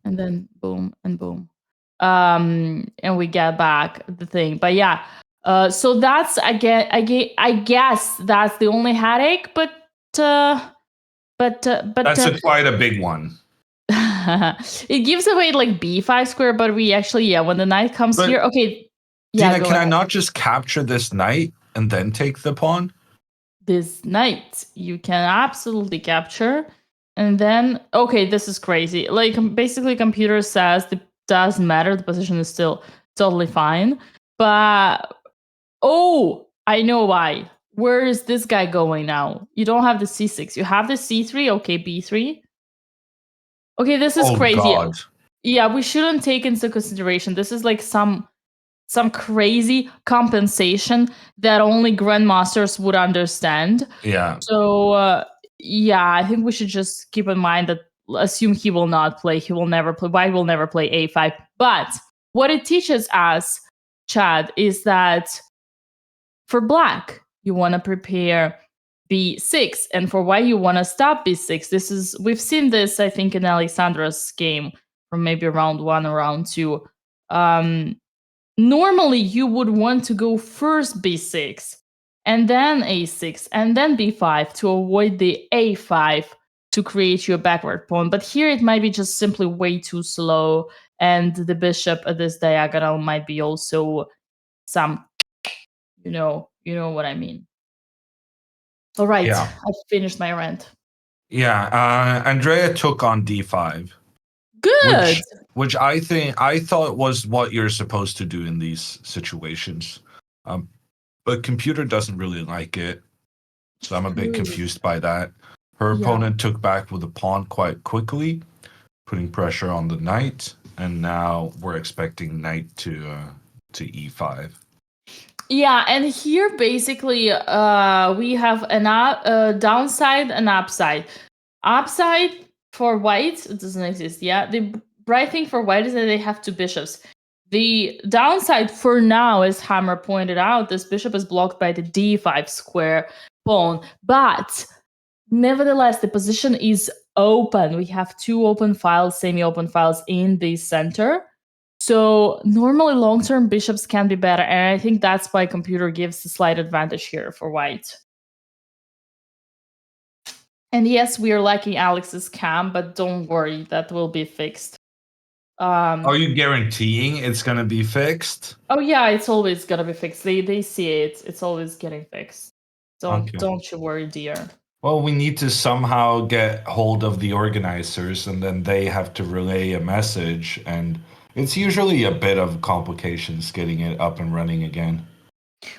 and then boom and boom. And we get back the thing. But yeah, so that's I guess that's the only headache. But that's quite a big one. It gives away like B5 square, but we actually when the knight comes here, okay. Yeah, Dina, can I not just capture this knight and then take the pawn? This knight you can absolutely capture, and then okay, this is crazy. Like basically, computer says it doesn't matter. The position is still totally fine, but oh, I know why. Where is this guy going now? You don't have the C6. You have the C3. Okay, B3. Okay, this is crazy. God. Yeah, we shouldn't take into consideration. This is like some crazy compensation that only grandmasters would understand. Yeah. So yeah, I think we should just keep in mind that assume he will not play. He will never play. White will never play A5. But what it teaches us, Chad, is that for Black, you want to prepare B6, and for white you want to stop B6. We've seen this, I think, in Alexandra's game from maybe round 1 or round 2. Normally you would want to go first B6 and then A6 and then B5 to avoid the A5 to create your backward pawn. But here it might be just simply way too slow, and the bishop at this diagonal might be also some, you know what I mean. All right, yeah. I've finished my rant. Yeah, Andrea took on D5. Good. Which I thought was what you're supposed to do in these situations. But computer doesn't really like it. So I'm a bit confused by that. Her opponent took back with a pawn quite quickly, putting pressure on the knight, and now we're expecting knight to E5. Yeah, and here basically we have a downside and upside. Upside for white, it doesn't exist. Yeah, the bright thing for white is that they have 2 bishops. The downside for now, as Hammer pointed out, this bishop is blocked by the d5 square pawn. But nevertheless, the position is open. We have 2 open files, semi-open files in the center. So normally long-term bishops can be better. And I think that's why computer gives a slight advantage here for white. And yes, we are lacking Alex's cam, but don't worry, that will be fixed. Are you guaranteeing it's going to be fixed? Oh yeah, it's always gonna be fixed. They see it. It's always getting fixed. Okay. Don't you worry, dear. Well, we need to somehow get hold of the organizers, and then they have to relay a message, and it's usually a bit of complications getting it up and running again.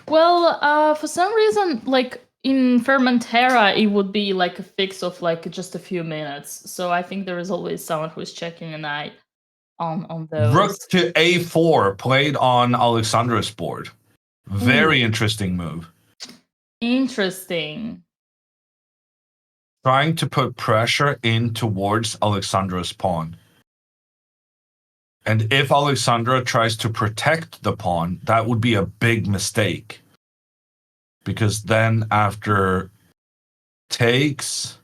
Well, for some reason, like in Fermentera, it would be like a fix of like just a few minutes. So I think there is always someone who's checking an eye on those. Rook to a4 played on Alexandra's board. Very interesting move. Interesting. Trying to put pressure in towards Alexandra's pawn. And if Alexandra tries to protect the pawn, that would be a big mistake. Because then after takes,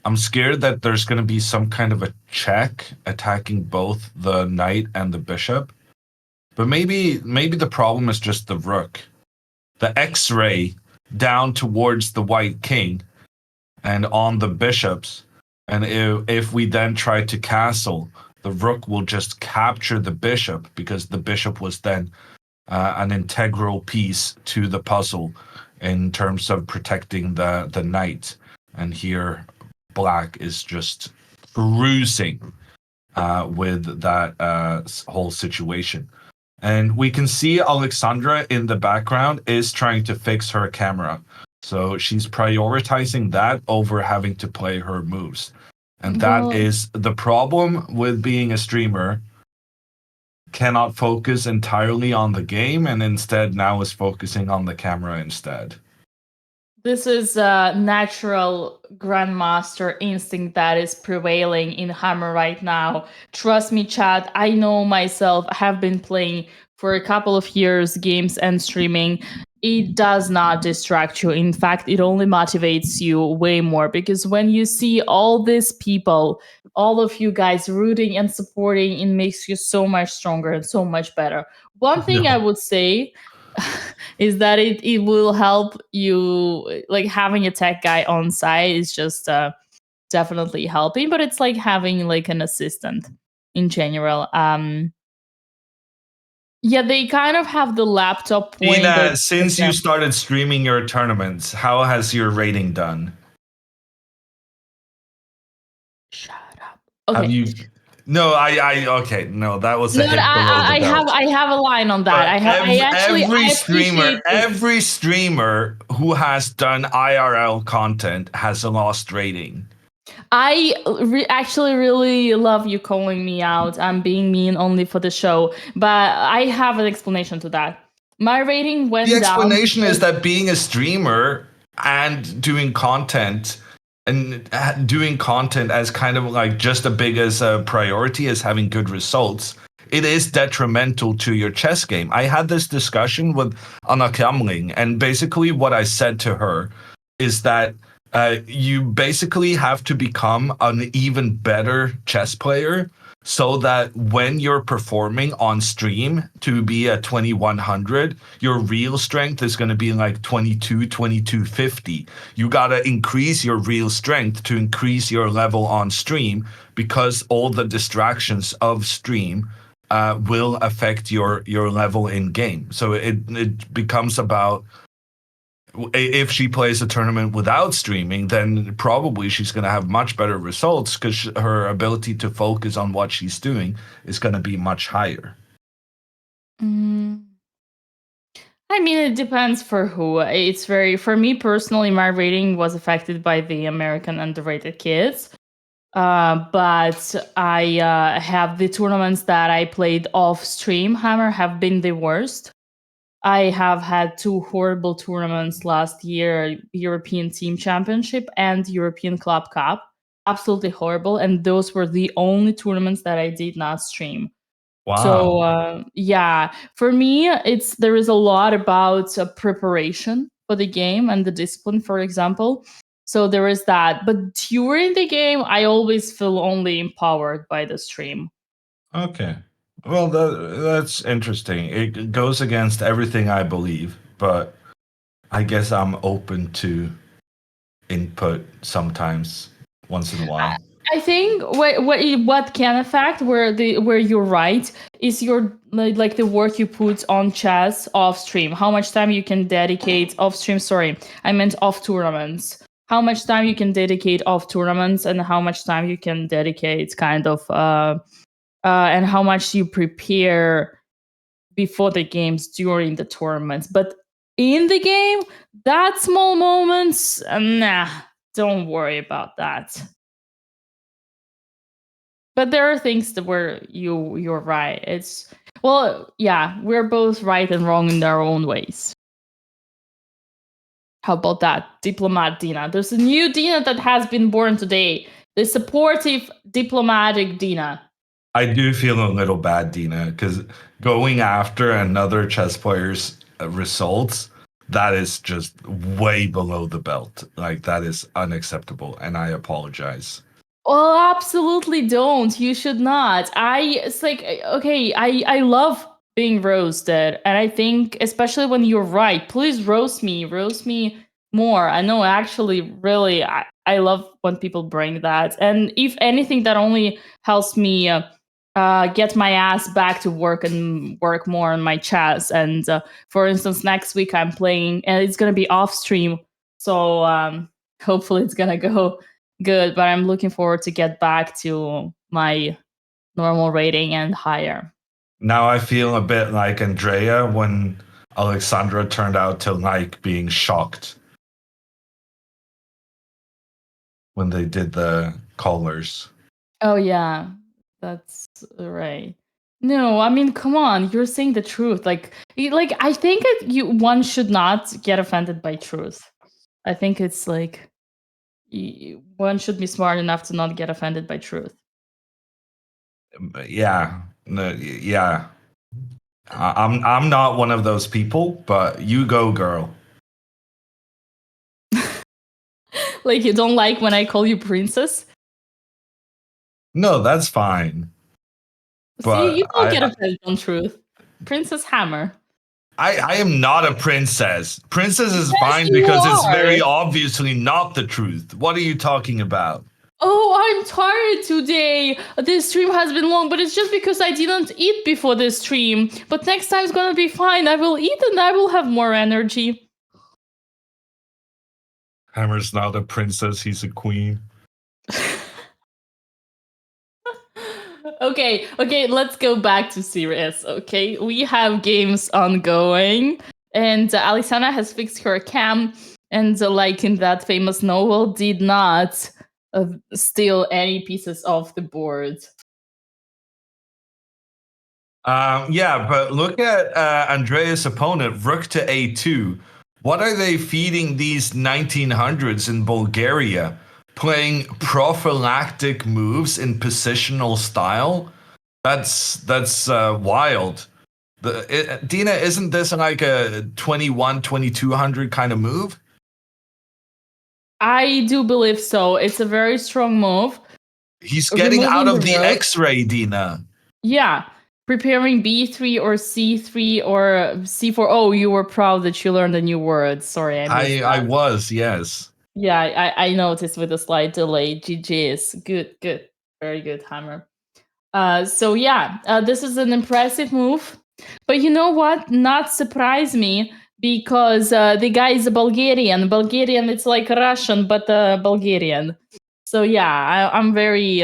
I'm scared that there's going to be some kind of a check attacking both the knight and the bishop. But maybe the problem is just the rook. The X-ray down towards the white king and on the bishops. And if we then try to castle, the rook will just capture the bishop because the bishop was then an integral piece to the puzzle in terms of protecting the knight. And here, black is just cruising with that whole situation. And we can see Alexandra in the background is trying to fix her camera. So she's prioritizing that over having to play her moves. And that is the problem with being a streamer. Cannot focus entirely on the game and instead now is focusing on the camera instead. This is a natural grandmaster instinct that is prevailing in Hammer right now. Trust me, chat, I know myself. I have been playing for a couple of years games and streaming. It does not distract you. In fact, it only motivates you way more because when you see all these people, all of you guys rooting and supporting, it makes you so much stronger and so much better. One thing I would say is that it will help you, like having a tech guy on site is just definitely helping, but it's like having like an assistant in general. Yeah, they kind of have the laptop point. Ina, since you started streaming your tournaments, how has your rating done? Shut up. Okay. Have you? No, okay. No, that was a hit below I the belt. I have a line on that. Every streamer who has done IRL content has a lost rating. I actually really love you calling me out. I'm being mean only for the show, but I have an explanation to that. My rating went down. The explanation is that being a streamer and doing content as kind of like just as big as a priority as having good results, it is detrimental to your chess game. I had this discussion with Anna Kamling, and basically what I said to her is that you basically have to become an even better chess player so that when you're performing on stream to be at 2100, your real strength is going to be like 2250. You got to increase your real strength to increase your level on stream because all the distractions of stream will affect your level in game. So it becomes about, if she plays a tournament without streaming, then probably she's going to have much better results because her ability to focus on what she's doing is going to be much higher. I mean, it depends for who. It's for me personally, my rating was affected by the American underrated kids. But I have the tournaments that I played off stream, Hammer, have been the worst. I have had 2 horrible tournaments last year, European Team Championship and European Club Cup. absolutely horrible, and those were the only tournaments that I did not stream. Wow. So yeah, for me, there is a lot about preparation for the game and the discipline, for example. So there is that. But during the game, I always feel only empowered by the stream. Okay. Well, that's interesting. It goes against everything I believe, but I guess I'm open to input sometimes, once in a while. I think what can affect where you're right is your like the work you put on chess off stream. How much time you can dedicate off stream? Sorry, I meant off tournaments. How much time you can dedicate off tournaments, and how much time you can dedicate kind of and how much you prepare before the games during the tournaments. But in the game, that small moments, nah, don't worry about that. But there are things that where you're right. Yeah, we're both right and wrong in our own ways. How about that? Diplomat Dina. There's a new Dina that has been born today. The supportive, diplomatic Dina. I do feel a little bad, Dina, because going after another chess player's results, that is just way below the belt. Like, that is unacceptable, and I apologize. Well, absolutely don't. You should not. It's like, okay, I love being roasted. And I think, especially when you're right, please roast me more. I know, actually, really, I love when people bring that. And if anything, that only helps me get my ass back to work and work more on my chess. And for instance, next week I'm playing, and it's going to be off stream. So hopefully it's going to go good, but I'm looking forward to get back to my normal rating and higher. Now I feel a bit like Andrea when Alexandra turned out to like being shocked when they did the colors. Oh yeah, that's right. No, I mean, come on, you're saying the truth. Like I think one should not get offended by truth. I think it's like one should be smart enough to not get offended by truth. Yeah, yeah. I'm not one of those people, but you go, girl. Like, you don't like when I call you princess? No, that's fine. But see, you don't get offended on truth. Princess Hammer. I am not a princess. Princess is fine because it's very obviously not the truth. What are you talking about? Oh, I'm tired today. This stream has been long, but it's just because I didn't eat before this stream. But next time's gonna be fine. I will eat and I will have more energy. Hammer's not a princess, he's a queen. Okay, let's go back to serious, okay? We have games ongoing, and Alexandra has fixed her cam, and like in that famous novel, did not steal any pieces off the board. Yeah, but look at Andrea's opponent, Rook to A2. What are they feeding these 1900s in Bulgaria? Playing prophylactic moves in positional style? That's wild. Dina, isn't this like a 2200 kind of move? I do believe so. It's a very strong move. He's getting out of the X-ray, Dina. Yeah. Preparing B3 or C3 or C4. Oh, you were proud that you learned a new word. Sorry, I was, yes. Yeah, I noticed with a slight delay. GG's. Good. Very good, Hammer. So yeah, this is an impressive move. But you know what? Not surprise me, because the guy is a Bulgarian. Bulgarian, it's like Russian, but Bulgarian. So yeah, I'm very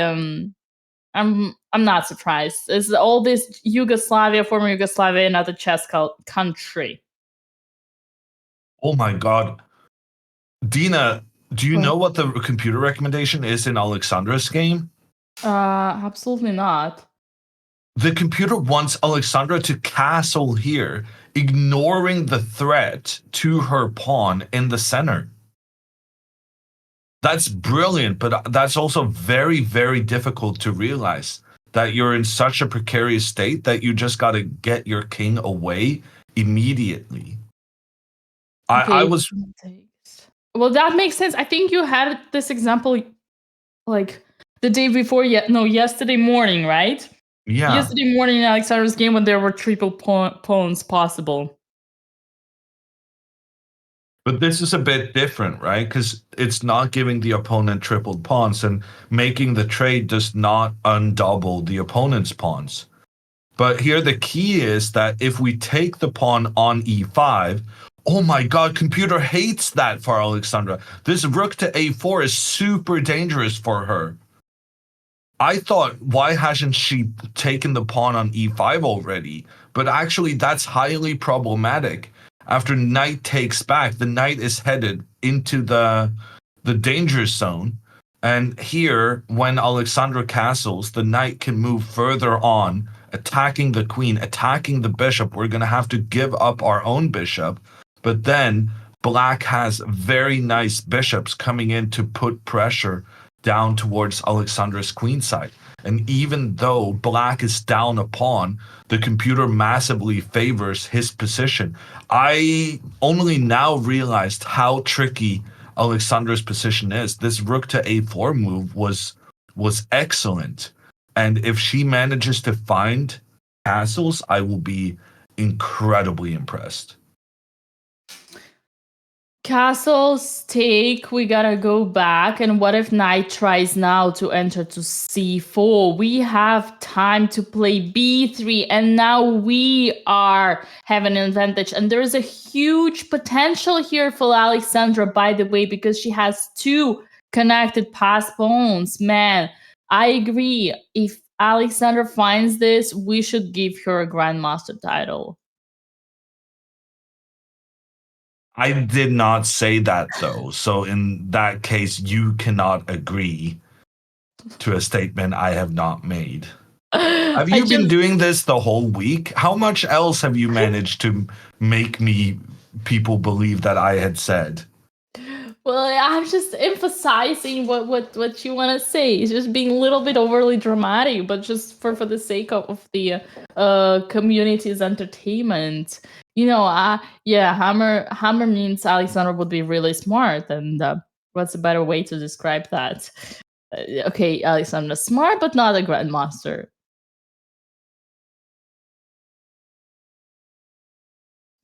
I'm not surprised. It's all this former Yugoslavia, another chess country. Oh my god. Dina, do you know what the computer recommendation is in Alexandra's game? Absolutely not. The computer wants Alexandra to castle here, ignoring the threat to her pawn in the center. That's brilliant, but that's also very, very difficult to realize that you're in such a precarious state that you just got to get your king away immediately. I Okay. was, Well, that makes sense. I think you had this example like the day before, yesterday morning, right? yeah. Yesterday morning in Alexander's game when there were triple pawns possible. But this is a bit different, right? Because it's not giving the opponent tripled pawns, and making the trade does not undouble the opponent's pawns. But here the key is that if we take the pawn on e5, oh my god, computer hates that for Alexandra. This rook to a4 is super dangerous for her. I thought, why hasn't she taken the pawn on e5 already? But actually, that's highly problematic. After knight takes back, the knight is headed into the danger zone. And here, when Alexandra castles, the knight can move further on, attacking the queen, attacking the bishop. We're going to have to give up our own bishop. But then black has very nice bishops coming in to put pressure down towards Alexandra's queen side. And even though black is down a pawn, the computer massively favors his position. I only now realized how tricky Alexandra's position is. This rook to a4 move was excellent. And if she manages to find castles, I will be incredibly impressed. Castles take, we gotta go back. And what if knight tries now to enter to c4? We have time to play b3, and now we are having an advantage. And there's a huge potential here for Alexandra, by the way, because she has 2 connected pass pawns. Man, I agree. If Alexandra finds this, we should give her a grandmaster title. I did not say that though. So in that case, you cannot agree to a statement I have not made. Have you been doing this the whole week? How much else have you managed to make people believe that I had said? Well, I'm just emphasizing what you want to say. It's just being a little bit overly dramatic, but just for the sake of the community's entertainment. Hammer means Alexandra would be really smart, and what's a better way to describe that? Okay, Alexandra's smart, but not a grandmaster.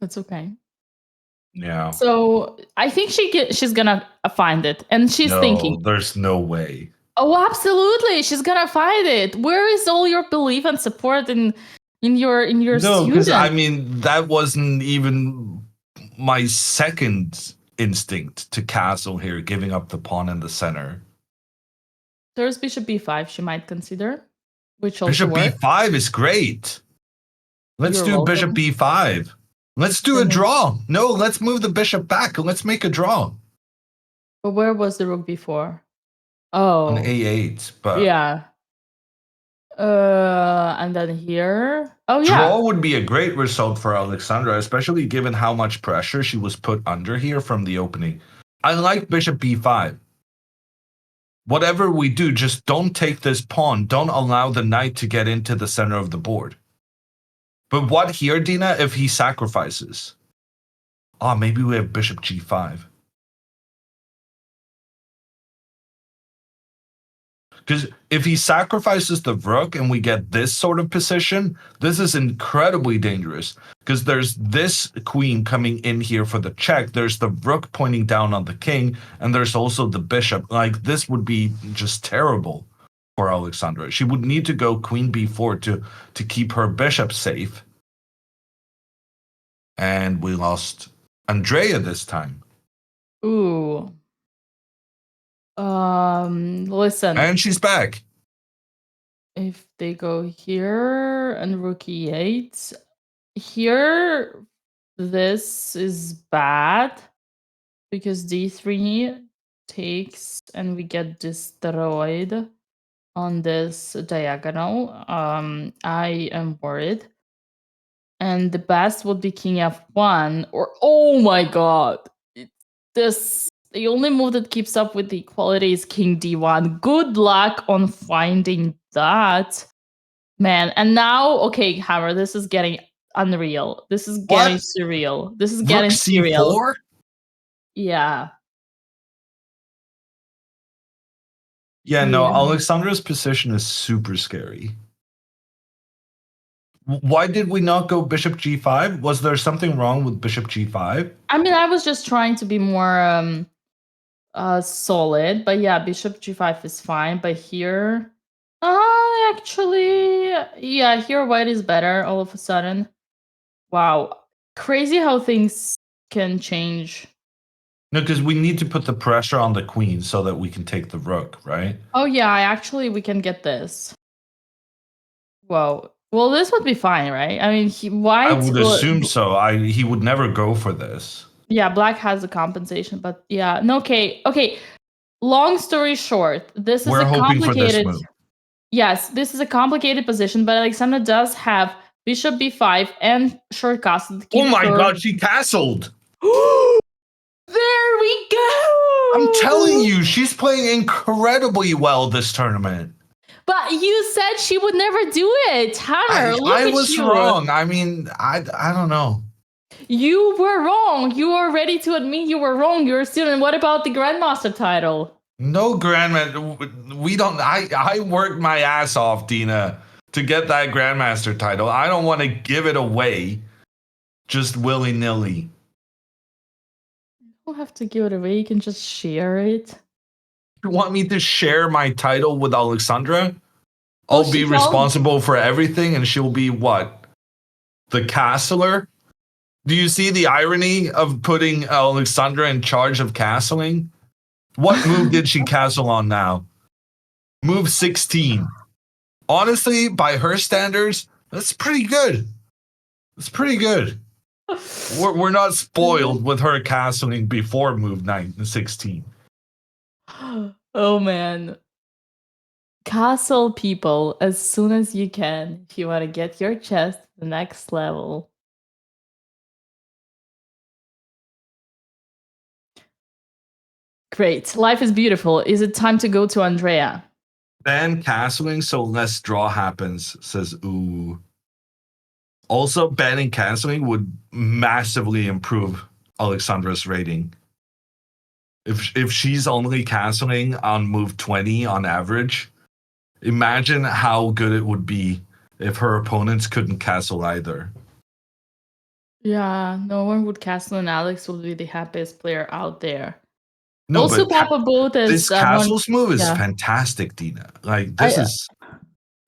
That's okay. Yeah. So I think she's gonna find it, and she's thinking, there's no way. Oh, absolutely, she's gonna find it. Where is all your belief and support in your No, student? because I mean that wasn't even my second instinct to castle here, giving up the pawn in the center. There's bishop b5 she might consider, which also Bishop works. b5 is great. Let's You're do welcome. bishop b5. Let's do a draw. No, let's move the bishop back and let's make a draw. But where was the rook before? Oh, On a8, but yeah. And then here. Oh yeah. Draw would be a great result for Alexandra, especially given how much pressure she was put under here from the opening. I like bishop b5. Whatever we do, just don't take this pawn. Don't allow the knight to get into the center of the board. But what here, Dina, if he sacrifices? Maybe we have bishop g5. Because if he sacrifices the rook and we get this sort of position, this is incredibly dangerous. Because there's this queen coming in here for the check. There's the rook pointing down on the king. And there's also the bishop. Like, this would be just terrible for Alexandra. She would need to go queen b4 to keep her bishop safe. And we lost Andrea this time. Ooh. Listen. And she's back. If they go here and rook e8, here, this is bad because d3 takes and we get destroyed on this diagonal. I am worried. And the best would be king f1 or, oh my god, this The only move that keeps up with the equality is King D1. Good luck on finding that. Man, and now, okay, Hammer, this is getting unreal. This is getting What? surreal. This is Rook getting surreal. C4? Yeah. Yeah, no, Yeah. Alexandra's position is super scary. Why did we not go bishop g5? Was there something wrong with bishop g5? I mean, I was just trying to be more solid, but yeah, bishop g5 is fine. But here, actually, yeah, here white is better all of a sudden. Wow, crazy how things can change. No, because we need to put the pressure on the queen so that we can take the rook, right? Oh yeah, actually, we can get this. Whoa. Well, this would be fine, right? I mean, white. I would assume so. He would never go for this. Yeah, black has the compensation, but yeah, no. Okay. Long story short, this is We're a hoping for this complicated. move. Yes, this is a complicated position, but Alexandra does have bishop b5 and short castle to keep Oh my her. god, she castled! There we go! I'm telling you, she's playing incredibly well this tournament. But you said she would never do it, Hammer. Look I at was you. wrong. I mean, I don't know. You were wrong. You are ready to admit you were wrong. You're a student. What about the grandmaster title? No, Grandmaster. We don't. I worked my ass off, Dina, to get that Grandmaster title. I don't want to give it away just willy nilly. You don't have to give it away. You can just share it. You want me to share my title with Alexandra? I'll be she told- responsible for everything, and she'll be what? The castler? Do you see the irony of putting Alexandra in charge of castling? What move did she castle on now? Move 16. Honestly, by her standards, that's pretty good. It's pretty good. We're not spoiled with her castling before move 16. Oh man. Castle people as soon as you can if you want to get your chess to the next level. Great. Life is beautiful. Is it time to go to Andrea? Ban castling so less draw happens, says ooh. Also, banning castling would massively improve Alexandra's rating. If she's only castling on move 20 on average, imagine how good it would be if her opponents couldn't castle either. Yeah, no one would castle, and Alex will be the happiest player out there. No, Also, but Papa Boat is this castles move is yeah. fantastic, Dina. Like, this is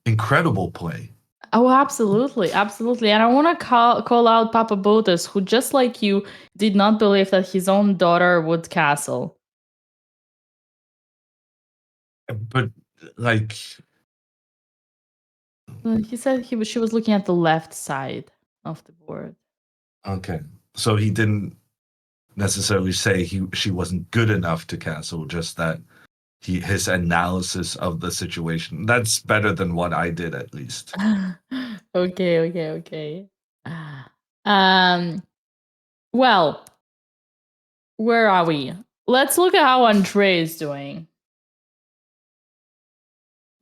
incredible play. Oh, absolutely, absolutely. And I want to call out Papa Botas, who, just like you, did not believe that his own daughter would castle. But, like... He said she was looking at the left side of the board. Okay. So he didn't necessarily say she wasn't good enough to castle, just that his analysis of the situation. That's better than what I did, at least. Okay. Well, where are we? Let's look at how Andre is doing.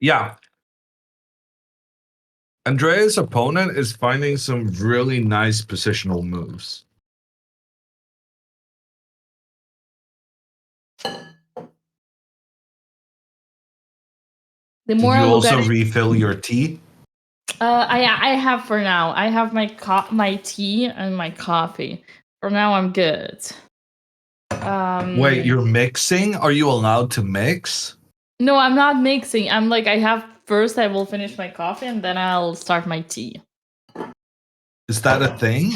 Yeah. Andrea's opponent is finding some really nice positional moves. The Did more you I look also at it, refill your tea? I have for now. I have my tea and my coffee. For now, I'm good. Wait, you're mixing? Are you allowed to mix? No, I'm not mixing. I'm like, first I will finish my coffee and then I'll start my tea. Is that a thing?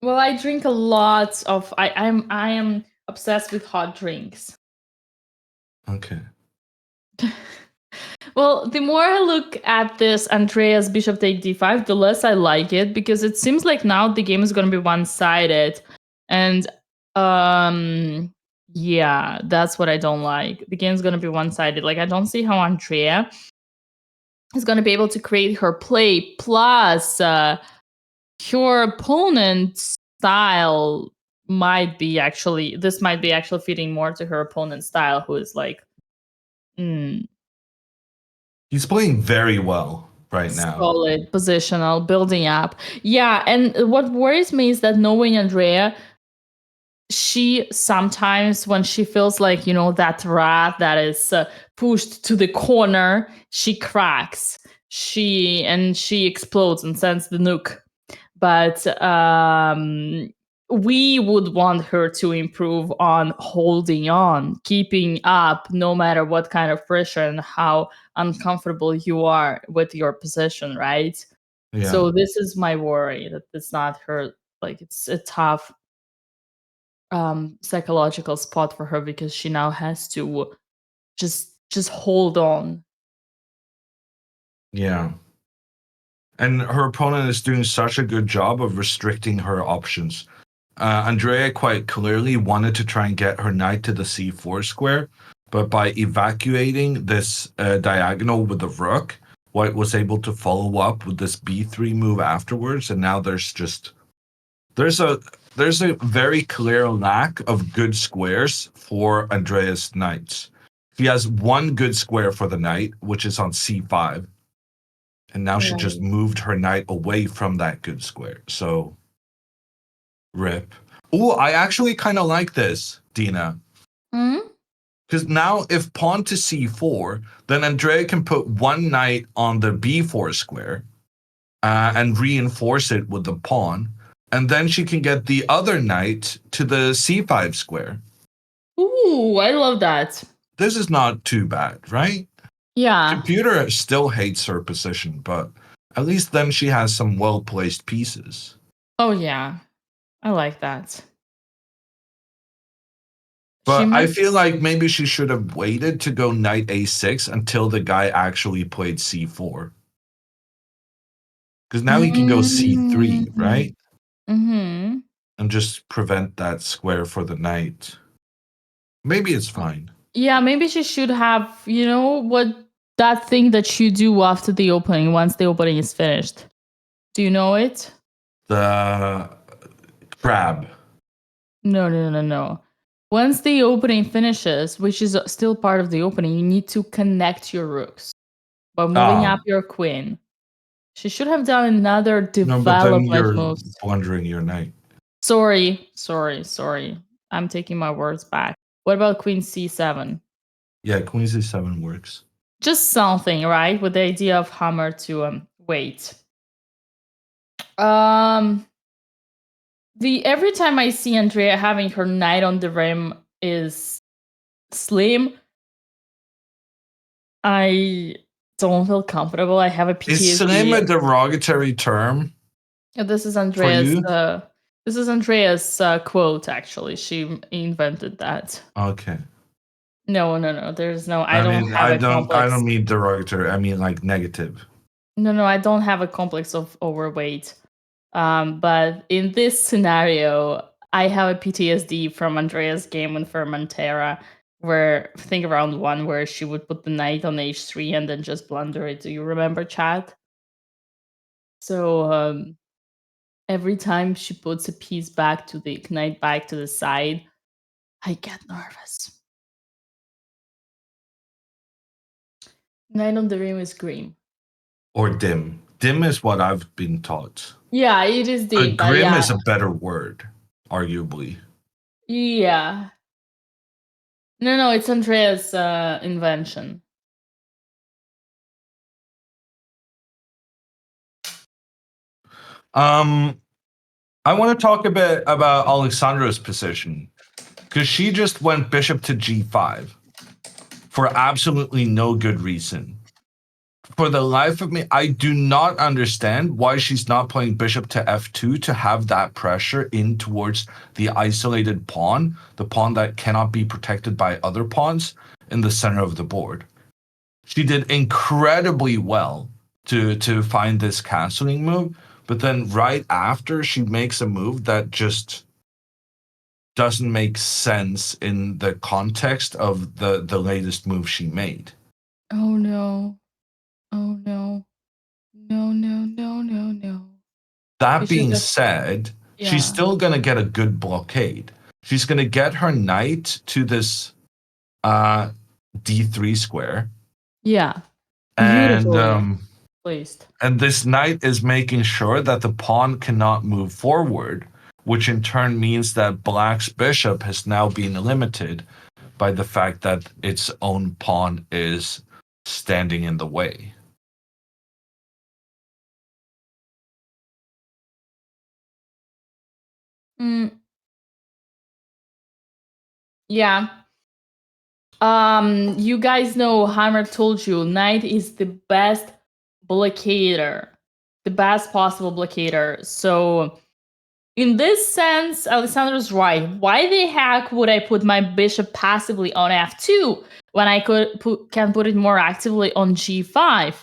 Well, I drink a lot of. I am obsessed with hot drinks. Okay. Well, the more I look at this Andreas bishop take d5, the less I like it, because it seems like now the game is going to be one-sided. And yeah, that's what I don't like. The game is going to be one-sided. Like, I don't see how Andrea is going to be able to create her play, plus your opponent's style might be actually fitting more to her opponent's style, who is like He's playing very well right now. solid, positional, building up. Yeah, and what worries me is that knowing Andrea, she sometimes, when she feels like, that rat that is pushed to the corner, she cracks. She explodes and sends the nuke. But we would want her to improve on holding on, keeping up, no matter what kind of pressure and how uncomfortable you are with your position, right? Yeah. So this is my worry, that it's not her, like, it's a tough psychological spot for her, because she now has to just hold on. Yeah. And her opponent is doing such a good job of restricting her options. Andrea quite clearly wanted to try and get her knight to the c4 square, but by evacuating this diagonal with the rook, White was able to follow up with this b3 move afterwards, and now there's a very clear lack of good squares for Andrea's knights. He has one good square for the knight, which is on c5. And now she just moved her knight away from that good square. So, rip. Oh, I actually kind of like this, Dina. Because now if pawn to c4, then Andrea can put one knight on the b4 square and reinforce it with the pawn. And then she can get the other knight to the c5 square. Ooh, I love that. This is not too bad, right? Yeah. Computer still hates her position, but at least then she has some well-placed pieces. Oh, yeah. I like that. But I feel like maybe she should have waited to go knight a6 until the guy actually played c4. Because now he can go c3, right? Mm-hmm. And just prevent that square for the knight. Maybe it's fine. Yeah, maybe she should have, what that thing that you do after the opening, once the opening is finished. Do you know it? The crab. No. Once the opening finishes, which is still part of the opening, you need to connect your rooks by moving up your queen. She should have done another development No, but then you're move. blundering your knight. Sorry. I'm taking my words back. What about queen c7? Yeah, queen c7 works. Just something, right? With the idea of hammer to wait. Every time I see Andrea having her knight on the rim is slim, I don't feel comfortable. I have a PTSD. Is slim a derogatory term? This is Andrea's. This is Andrea's quote. Actually, she invented that. Okay. No. There's no. I don't mean derogatory. I mean like negative. No. I don't have a complex of overweight. But in this scenario, I have a PTSD from Andrea's game in Fermentera, where I think round 1, where she would put the knight on h3 and then just blunder it. Do you remember, chat? So every time she puts a piece back to the knight back to the side, I get nervous. Knight on the rim is green. Or dim. Dim is what I've been taught. Yeah, it is dim. Grim is a better word, arguably. Yeah. No, it's Andrea's invention. I want to talk a bit about Alexandra's position, because she just went bishop to g5 for absolutely no good reason. For the life of me, I do not understand why she's not playing bishop to f2 to have that pressure in towards the isolated pawn, the pawn that cannot be protected by other pawns in the center of the board. She did incredibly well to find this castling move, but then right after, she makes a move that just doesn't make sense in the context of the latest move she made. Oh no. No. That being said, she's still going to get a good blockade. She's going to get her knight to this d3 square. Yeah. And Beautifully placed. and this knight is making sure that the pawn cannot move forward, which in turn means that black's bishop has now been limited by the fact that its own pawn is standing in the way. Yeah. You guys know Hammer told you knight is the best blockader, the best possible blockader. So in this sense, Alessandra's right. Why the heck would I put my bishop passively on f2 when I can put it more actively on g5?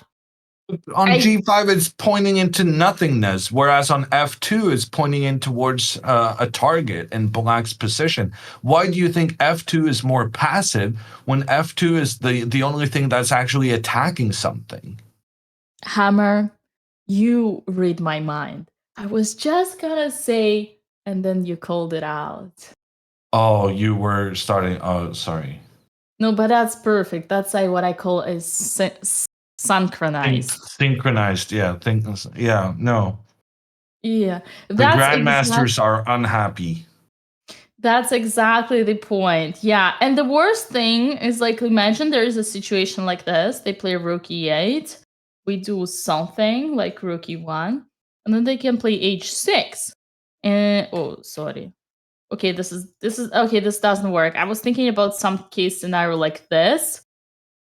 On g5, it's pointing into nothingness, whereas on f2, it's pointing in towards a target in black's position. Why do you think f2 is more passive when f2 is the only thing that's actually attacking something? Hammer, you read my mind. I was just gonna say, and then you called it out. Oh, you were starting. Oh, sorry. No, but that's perfect. That's what I call a synchronized. Synchronized, yeah. Yeah, no. Yeah. The grandmasters are unhappy. That's exactly the point. Yeah. And the worst thing is, like, imagine there is a situation like this. They play rook e8. We do something like rook e1. And then they can play h6. And sorry. Okay, this doesn't work. I was thinking about some case scenario like this.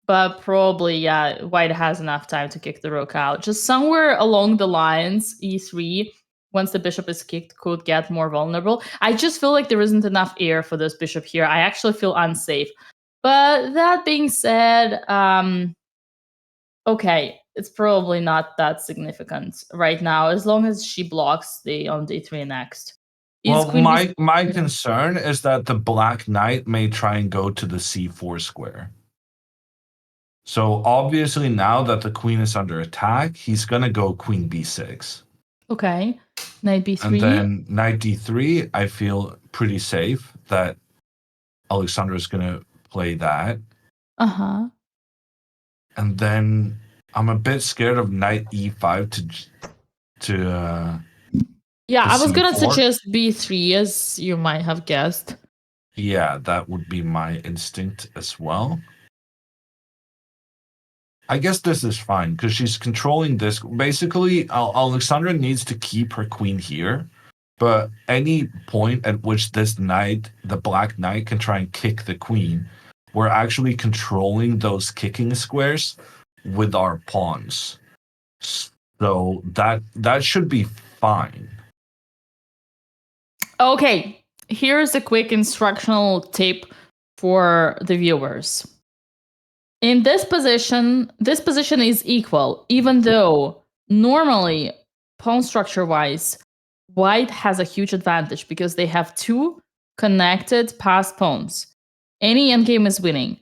But probably, yeah, white has enough time to kick the rook out. Just somewhere along the lines, e3, once the bishop is kicked, could get more vulnerable. I just feel like there isn't enough air for this bishop here. I actually feel unsafe. But that being said, okay, it's probably not that significant right now, as long as she blocks the on d3 next. Well, my concern is that the black knight may try and go to the c4 square. So obviously now that the queen is under attack, he's going to go queen b6. Okay. Knight b3. And then knight d3, I feel pretty safe that Alexandra is going to play that. Uh-huh. And then I'm a bit scared of knight e5 yeah, I was going to c4. suggest b3, as you might have guessed. Yeah, that would be my instinct as well. I guess this is fine because she's controlling this. Basically, Alexandra needs to keep her queen here, but any point at which this knight, the black knight, can try and kick the queen, we're actually controlling those kicking squares with our pawns. So that should be fine. Okay, here's a quick instructional tip for the viewers. In this position is equal, even though normally, pawn structure-wise, white has a huge advantage because they have two connected passed pawns. Any endgame is winning.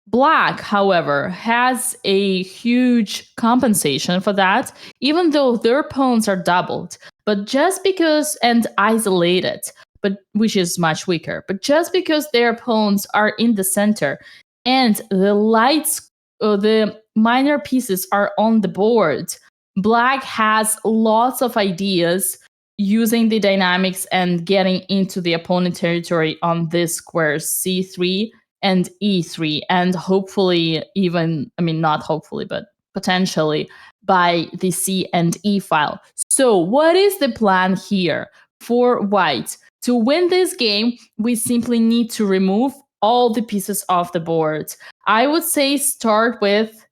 Black, however, has a huge compensation for that, even though their pawns are doubled. But just because, and isolated, but which is much weaker, but just because their pawns are in the center, and the minor pieces are on the board, black has lots of ideas using the dynamics and getting into the opponent territory on this squares c3 and e3, and hopefully not hopefully, but potentially by the c and e file. So what is the plan here for white? To win this game, we simply need to remove all the pieces off the board. I would say start with...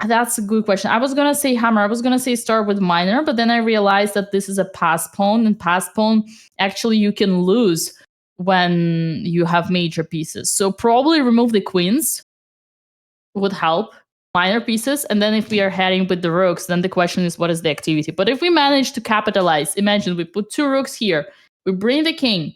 That's a good question. I was going to say hammer. I was going to say start with minor, but then I realized that this is a pass pawn, and pass pawn, actually, you can lose when you have major pieces. So probably remove the queens would help, minor pieces, and then if we are heading with the rooks, then the question is what is the activity? But if we manage to capitalize, imagine we put two rooks here, we bring the king.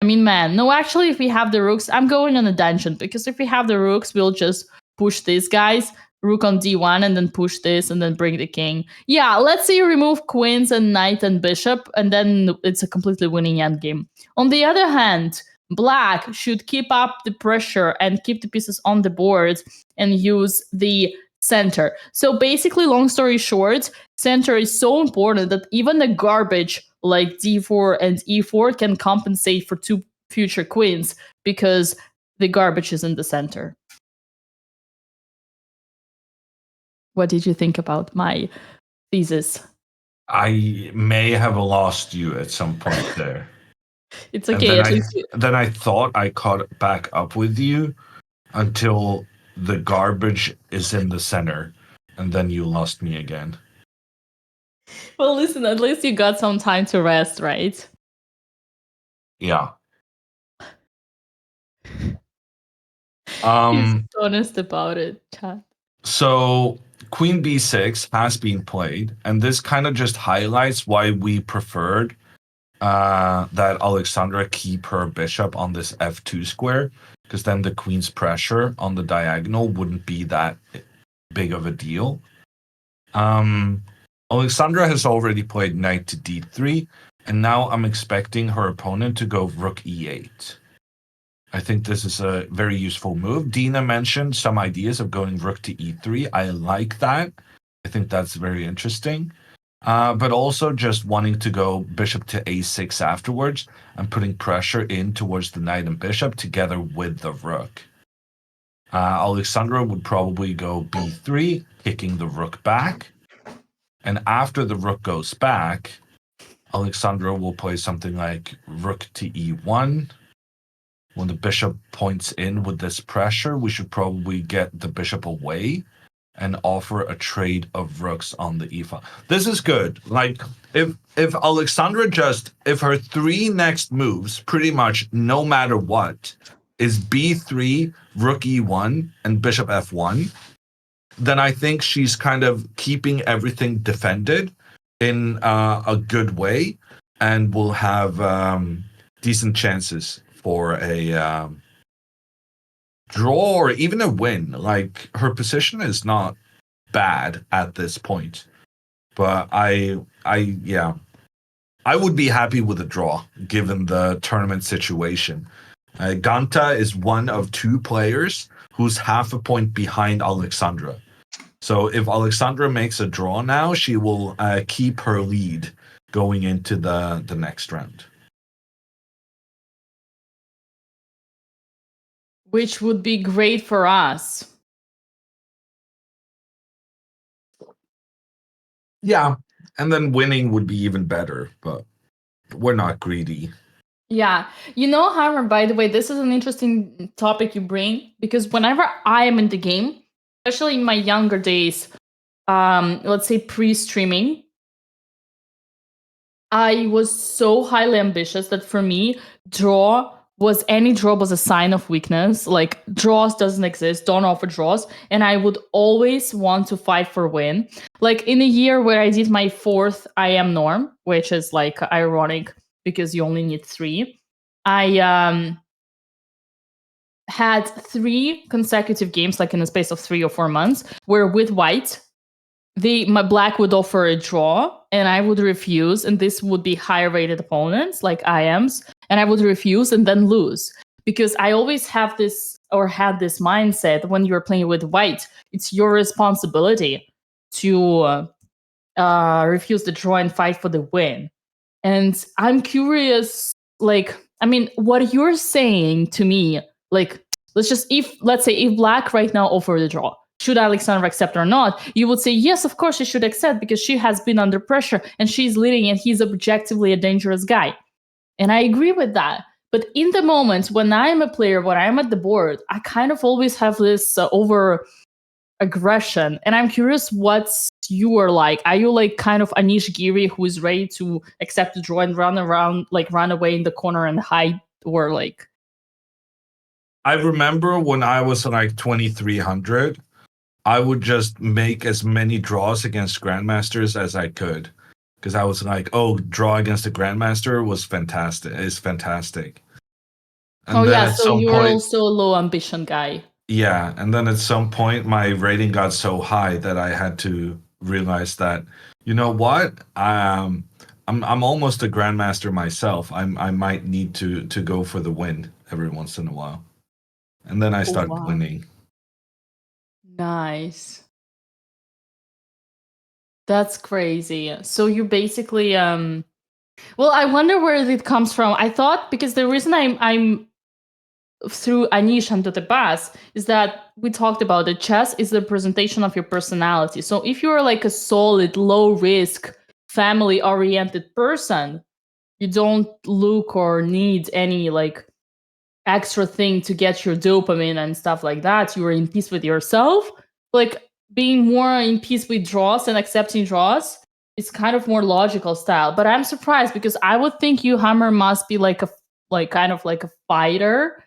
Actually, if we have the rooks, I'm going on a dungeon, because if we have the rooks, we'll just push these guys, rook on d1 and then push this and then bring the king. Yeah, let's say you remove queens and knight and bishop, and then it's a completely winning endgame. On the other hand, black should keep up the pressure and keep the pieces on the board and use the center. So basically, long story short, center is so important that even the garbage like d4 and e4 can compensate for 2 future queens because the garbage is in the center. What did you think about my thesis? I may have lost you at some point there. It's And okay. then I thought I caught back up with you until the garbage is in the center, and then you lost me again. Well, listen, at least you got some time to rest, right? Yeah. He's honest about it, chat. So Queen B6 has been played, and this kind of just highlights why we preferred that Alexandra keep her bishop on this f2 square, because then the queen's pressure on the diagonal wouldn't be that big of a deal. Alexandra has already played knight to d3, and now I'm expecting her opponent to go rook e8. I think this is a very useful move. Dina mentioned some ideas of going rook to e3. I like that. I think that's very interesting. But also just wanting to go bishop to a6 afterwards and putting pressure in towards the knight and bishop together with the rook. Alexandra would probably go b3, kicking the rook back. And after the rook goes back, Alexandra will play something like rook to e1. When the bishop points in with this pressure, we should probably get the bishop away and offer a trade of rooks on the e-file. This is good. Like, if Alexandra if her 3 next moves, pretty much no matter what, is b3, rook e1, and bishop f1, then I think she's kind of keeping everything defended in a good way and will have decent chances for a draw or even a win. Like, her position is not bad at this point, but I would be happy with a draw given the tournament situation. Ganta is one of 2 players who's half a point behind Alexandra. So if Alexandra makes a draw now, she will keep her lead going into the next round. Which would be great for us. Yeah, and then winning would be even better, but we're not greedy. Yeah. You know, Hammer, by the way, this is an interesting topic you bring, because whenever I am in the game, especially in my younger days, let's say pre-streaming, I was so highly ambitious that for me, any draw was a sign of weakness. Like, draws doesn't exist, don't offer draws. And I would always want to fight for win. Like, in a year where I did my 4th IM norm, which is like ironic because you only need 3, I had 3 consecutive games, like in a space of 3 or 4 months, where with white, my black would offer a draw and I would refuse, and this would be higher rated opponents like IMs, and I would refuse and then lose, because I always have this, or had this mindset, when you're playing with white, it's your responsibility to refuse the draw and fight for the win. And I'm curious, like, I mean, what you're saying to me, like, let's say if black right now offer the draw, should Alexandra accept or not? You would say, yes, of course she should accept, because she has been under pressure and she's leading and he's objectively a dangerous guy. And I agree with that. But in the moment when I'm a player, when I'm at the board, I kind of always have this over aggression. And I'm curious what you are like. Are you like kind of Anish Giri, who is ready to accept the draw and run around, like run away in the corner and hide, or like? I remember when I was like 2300, I would just make as many draws against grandmasters as I could, because I was like, oh, draw against a grandmaster is fantastic. And oh yeah, so you're also a low ambition guy. Yeah, and then at some point my rating got so high that I had to realize that, you know what? I'm almost a grandmaster myself. I might need to go for the win every once in a while. And then I Oh, started wow. winning. Nice. That's crazy. So you basically well, I wonder where it comes from. I thought because the reason I'm through Anish under the bus is that we talked about the chess is the presentation of your personality. So if you're like a solid, low risk, family oriented person, you don't look or need any like extra thing to get your dopamine and stuff like that. You are in peace with yourself. Like being more in peace with draws and accepting draws is kind of more logical style. But I'm surprised because I would think you Hammer must be like a like kind of like a fighter.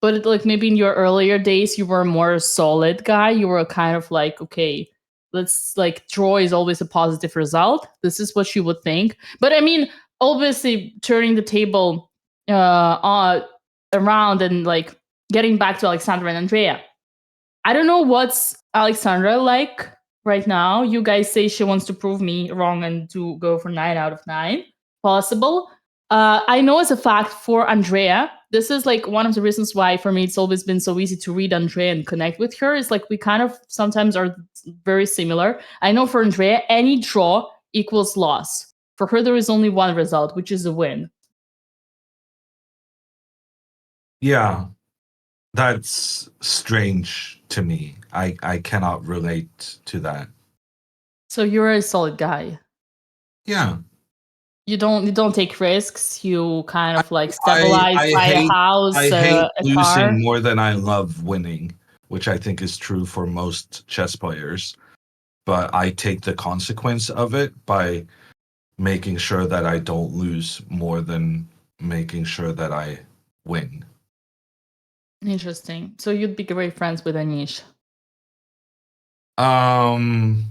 But like maybe in your earlier days you were a more solid guy. You were kind of like, okay, let's like draw is always a positive result. This is what you would think. But I mean, obviously turning the table around and like getting back to Alexandra and Andrea. I don't know what's Alexandra like right now. You guys say she wants to prove me wrong and to go for 9 out of 9. Possible. I know as a fact for Andrea, this is like one of the reasons why for me it's always been so easy to read Andrea and connect with her. Is like we kind of sometimes are very similar. I know for Andrea, any draw equals loss. For her, there is only one result, which is a win. Yeah, that's strange to me. I cannot relate to that. So you're a solid guy. Yeah. You don't take risks. You kind of like I stabilize, I buy a hate house, I hate a car. losing more than I love winning, which I think is true for most chess players. But I take the consequence of it by making sure that I don't lose more than making sure that I win. Interesting. So you'd be great friends with Anish. Um,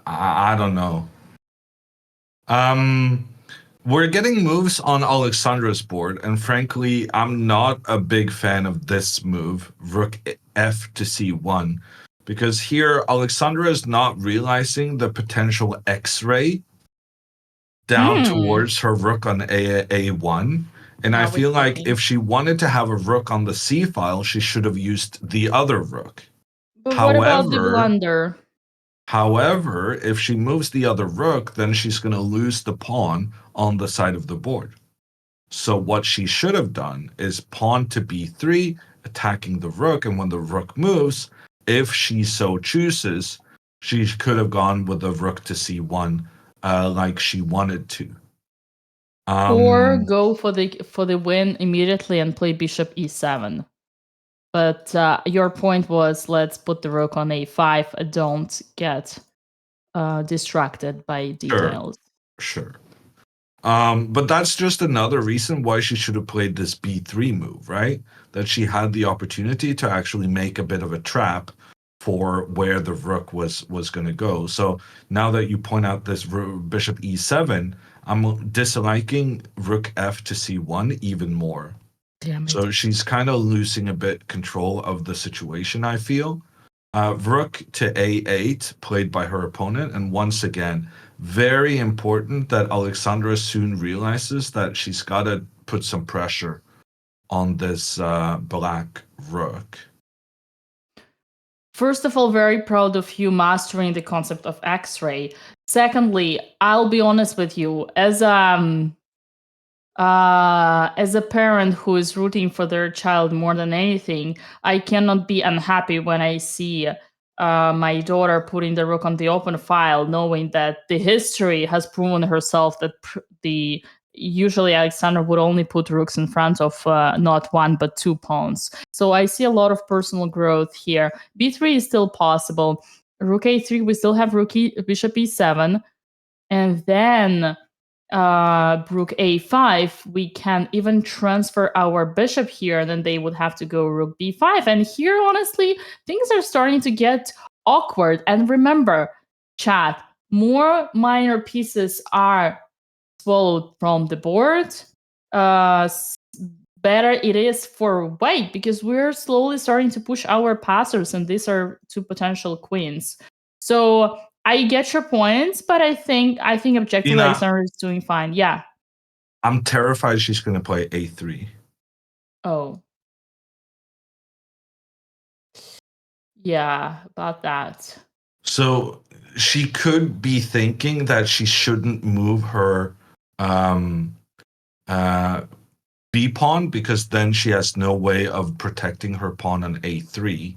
I don't know. Um, we're getting moves on Alexandra's board, and frankly, I'm not a big fan of this move, Rook F to C1, because here Alexandra is not realizing the potential X-ray down towards her rook on A1. And I Now we're feel like talking. if she wanted to have a rook on the C file, she should have used the other rook. But what about the However, blunder? However, if she moves the other rook, then she's going to lose the pawn on the side of the board. So what she should have done is pawn to b3, attacking the rook, and when the rook moves, if she so chooses, she could have gone with the rook to c1 like she wanted to. Or Um, go for the win immediately and play bishop e7. But your point was let's put the rook on a5. Don't get distracted by sure, details. sure. But that's just another reason why she should have played this b3 move, right? That she had the opportunity to actually make a bit of a trap for where the rook was going to go. So now that you point out this bishop e7, I'm disliking rook f to c1 even more. Damn it. So she's kind of losing a bit control of the situation, I feel. Rook to a8 played by her opponent, and once again, very important that Alexandra soon realizes that she's got to put some pressure on this black rook. First of all, very proud of you mastering the concept of X-ray. Secondly, I'll be honest with you, as a parent who is rooting for their child more than anything, I cannot be unhappy when I see my daughter putting the rook on the open file, knowing that the history has proven herself that the usually Alexandra would only put rooks in front of not one but two pawns. So I see a lot of personal growth here. B3 is still possible. Rook A3, we still have bishop E7, and then rook a5, we can even transfer our bishop here, and then they would have to go rook b5. And here, honestly, things are starting to get awkward. And remember, chat, more minor pieces are swallowed from the board, better it is for white, because we're slowly starting to push our passers, and these are two potential queens. So I get your points, but I think objectively Tina, Alexander is doing fine. Yeah. I'm terrified she's going to play a3. Oh. Yeah, about that. So she could be thinking that she shouldn't move her b pawn, because then she has no way of protecting her pawn on a3.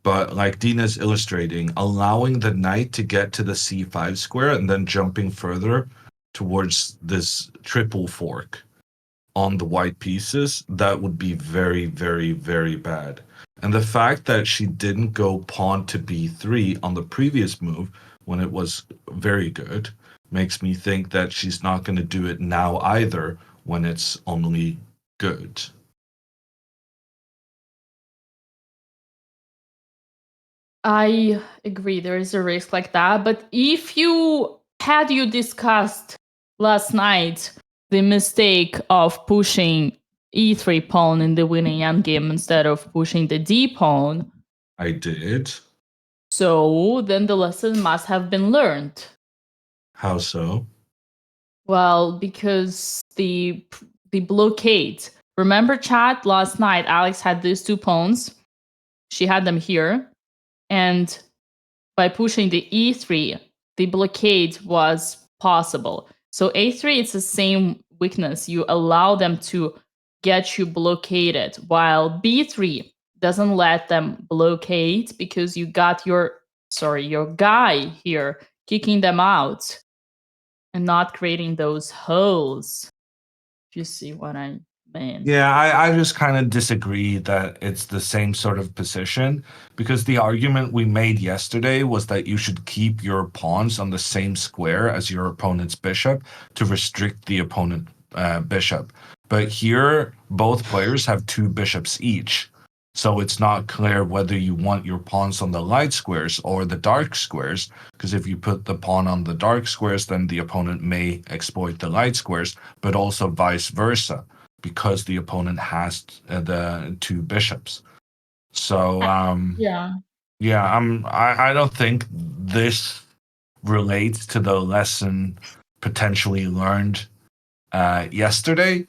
But like Dina's illustrating, allowing the knight to get to the c5 square and then jumping further towards this triple fork on the white pieces, that would be very, very, very bad. And the fact that she didn't go pawn to b3 on the previous move when it was very good makes me think that she's not going to do it now either when it's only good. I agree, there is a risk like that. But if you discussed last night the mistake of pushing e3 pawn in the winning endgame instead of pushing the d pawn, I did. so then the lesson must have been learned. How so? Well, because the blockade. Remember, chat, last night Alex had these two pawns. She had them here. And by pushing the e3, the blockade was possible. So a3, it's the same weakness. You allow them to get you blockaded, while b3 doesn't let them blockade because you got your guy here kicking them out and not creating those holes. If you see what I mean. Yeah, I just kind of disagree that it's the same sort of position, because the argument we made yesterday was that you should keep your pawns on the same square as your opponent's bishop to restrict the opponent bishop. But here, both players have two bishops each. So it's not clear whether you want your pawns on the light squares or the dark squares, because if you put the pawn on the dark squares, then the opponent may exploit the light squares, but also vice versa, because the opponent has the two bishops. So I don't think this relates to the lesson potentially learned yesterday.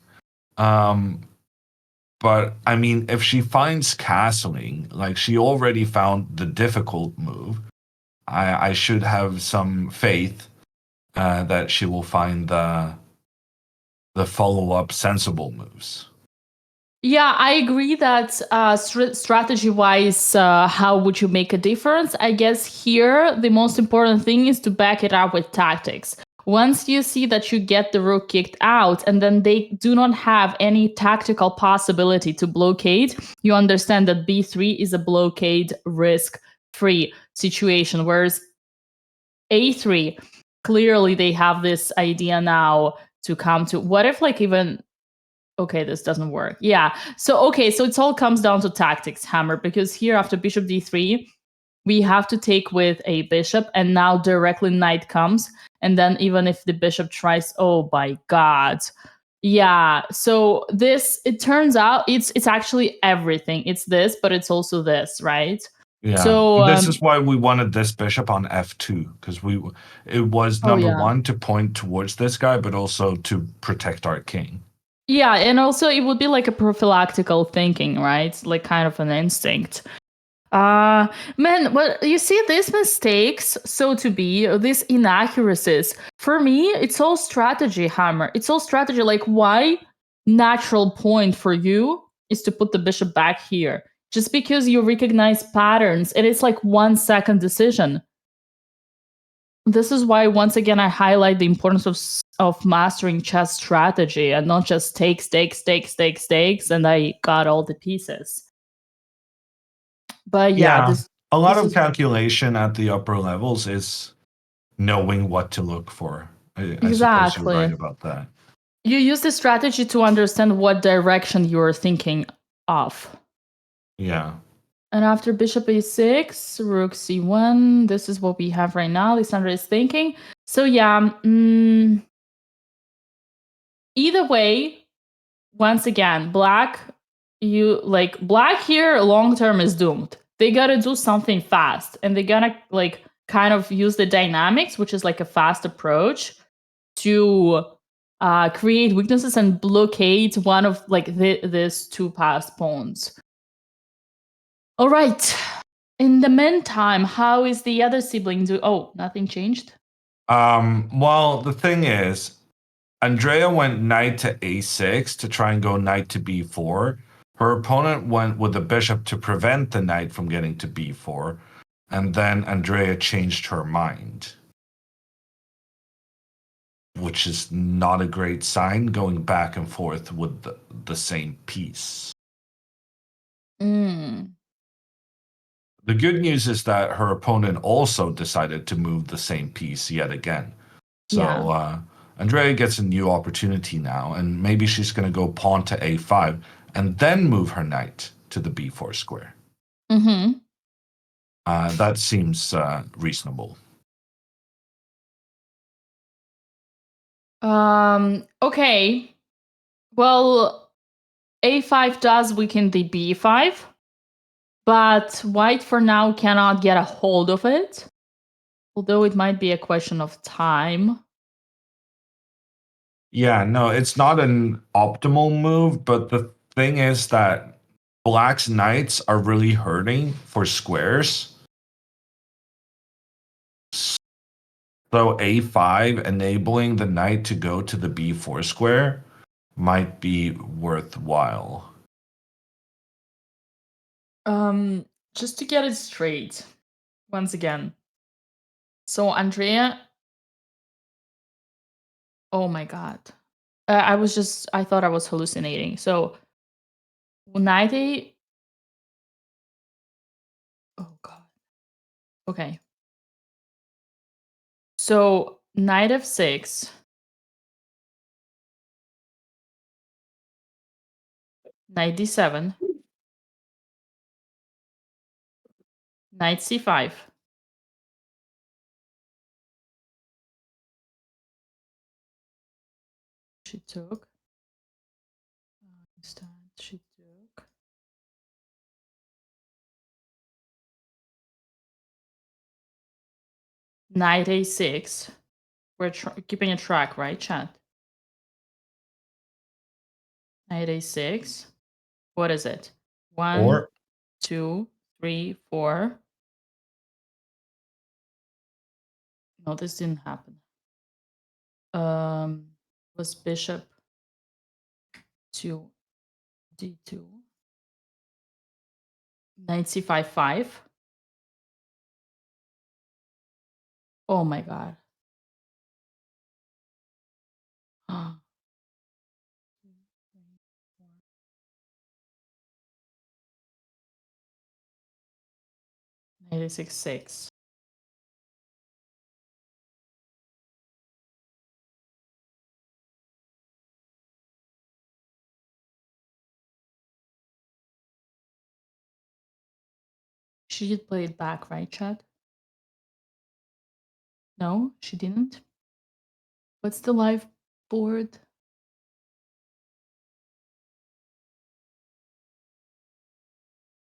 But I mean, if she finds castling, like she already found the difficult move, I should have some faith that she will find the follow-up sensible moves. Yeah, I agree that strategy-wise, how would you make a difference? I guess here the most important thing is to back it up with tactics. Once you see that you get the rook kicked out and then they do not have any tactical possibility to blockade, you understand that b3 is a blockade risk-free situation, whereas a3, clearly they have this idea now to come to, what if like even, okay, this doesn't work. Yeah, so it all comes down to tactics, Hammer, because here after bishop d3, we have to take with a bishop, and now directly knight comes, and then even if the bishop tries, oh my god. Yeah, so this, it turns out it's actually everything. It's this, but it's also this, right? Yeah. So this is why we wanted this bishop on f2, because it was number one to point towards this guy, but also to protect our king. Yeah, and also it would be like a prophylactical thinking, right? Like kind of an instinct. Man, well, you see these mistakes, so to be, these inaccuracies, for me, it's all strategy, Hammer. It's all strategy. Like, why natural point for you is to put the bishop back here? Just because you recognize patterns, it is like 1 second decision. This is why, once again, I highlight the importance of mastering chess strategy and not just takes, and I got all the pieces. But yeah, a lot of calculation at the upper levels is knowing what to look for. I suppose you're right about that. You use the strategy to understand what direction you're thinking of. Yeah. And after bishop a6, rook c1, this is what we have right now. Lysandra is thinking. So yeah, either way, once again, black here long term is doomed. They gotta do something fast, and they gotta like kind of use the dynamics, which is like a fast approach, to create weaknesses and blockade one of like these two passed pawns. All right. In the meantime, how is the other sibling doing? Oh, nothing changed. Well, the thing is, Andrea went knight to a6 to try and go knight to b4. Her opponent went with the bishop to prevent the knight from getting to b4. And then Andrea changed her mind, which is not a great sign, going back and forth with the same piece. Mm. The good news is that her opponent also decided to move the same piece yet again. So Andrea gets a new opportunity now, and maybe she's going to go pawn to a5 and then move her knight to the b4 square. Mm-hmm. That seems reasonable. Okay. Well, a5 does weaken the b5, but white for now cannot get a hold of it, although it might be a question of time. Yeah, no, it's not an optimal move, but the thing is that black's knights are really hurting for squares. So a5 enabling the knight to go to the b4 square might be worthwhile. Just to get it straight, once again. So Andrea, oh my god, I thought I was hallucinating. So knight a, oh god, okay. So knight f6, knight d7, knight c5. She took. Instead, she took. Knight a6. We're keeping a track, right, chat? Knight a6. What is it? 1, 2, 3, 4. No, this didn't happen. Was bishop to d2. Knight c5, 5. Oh my god. Knight a6, 6. She did play it back, right, chat? No, she didn't. What's the live board?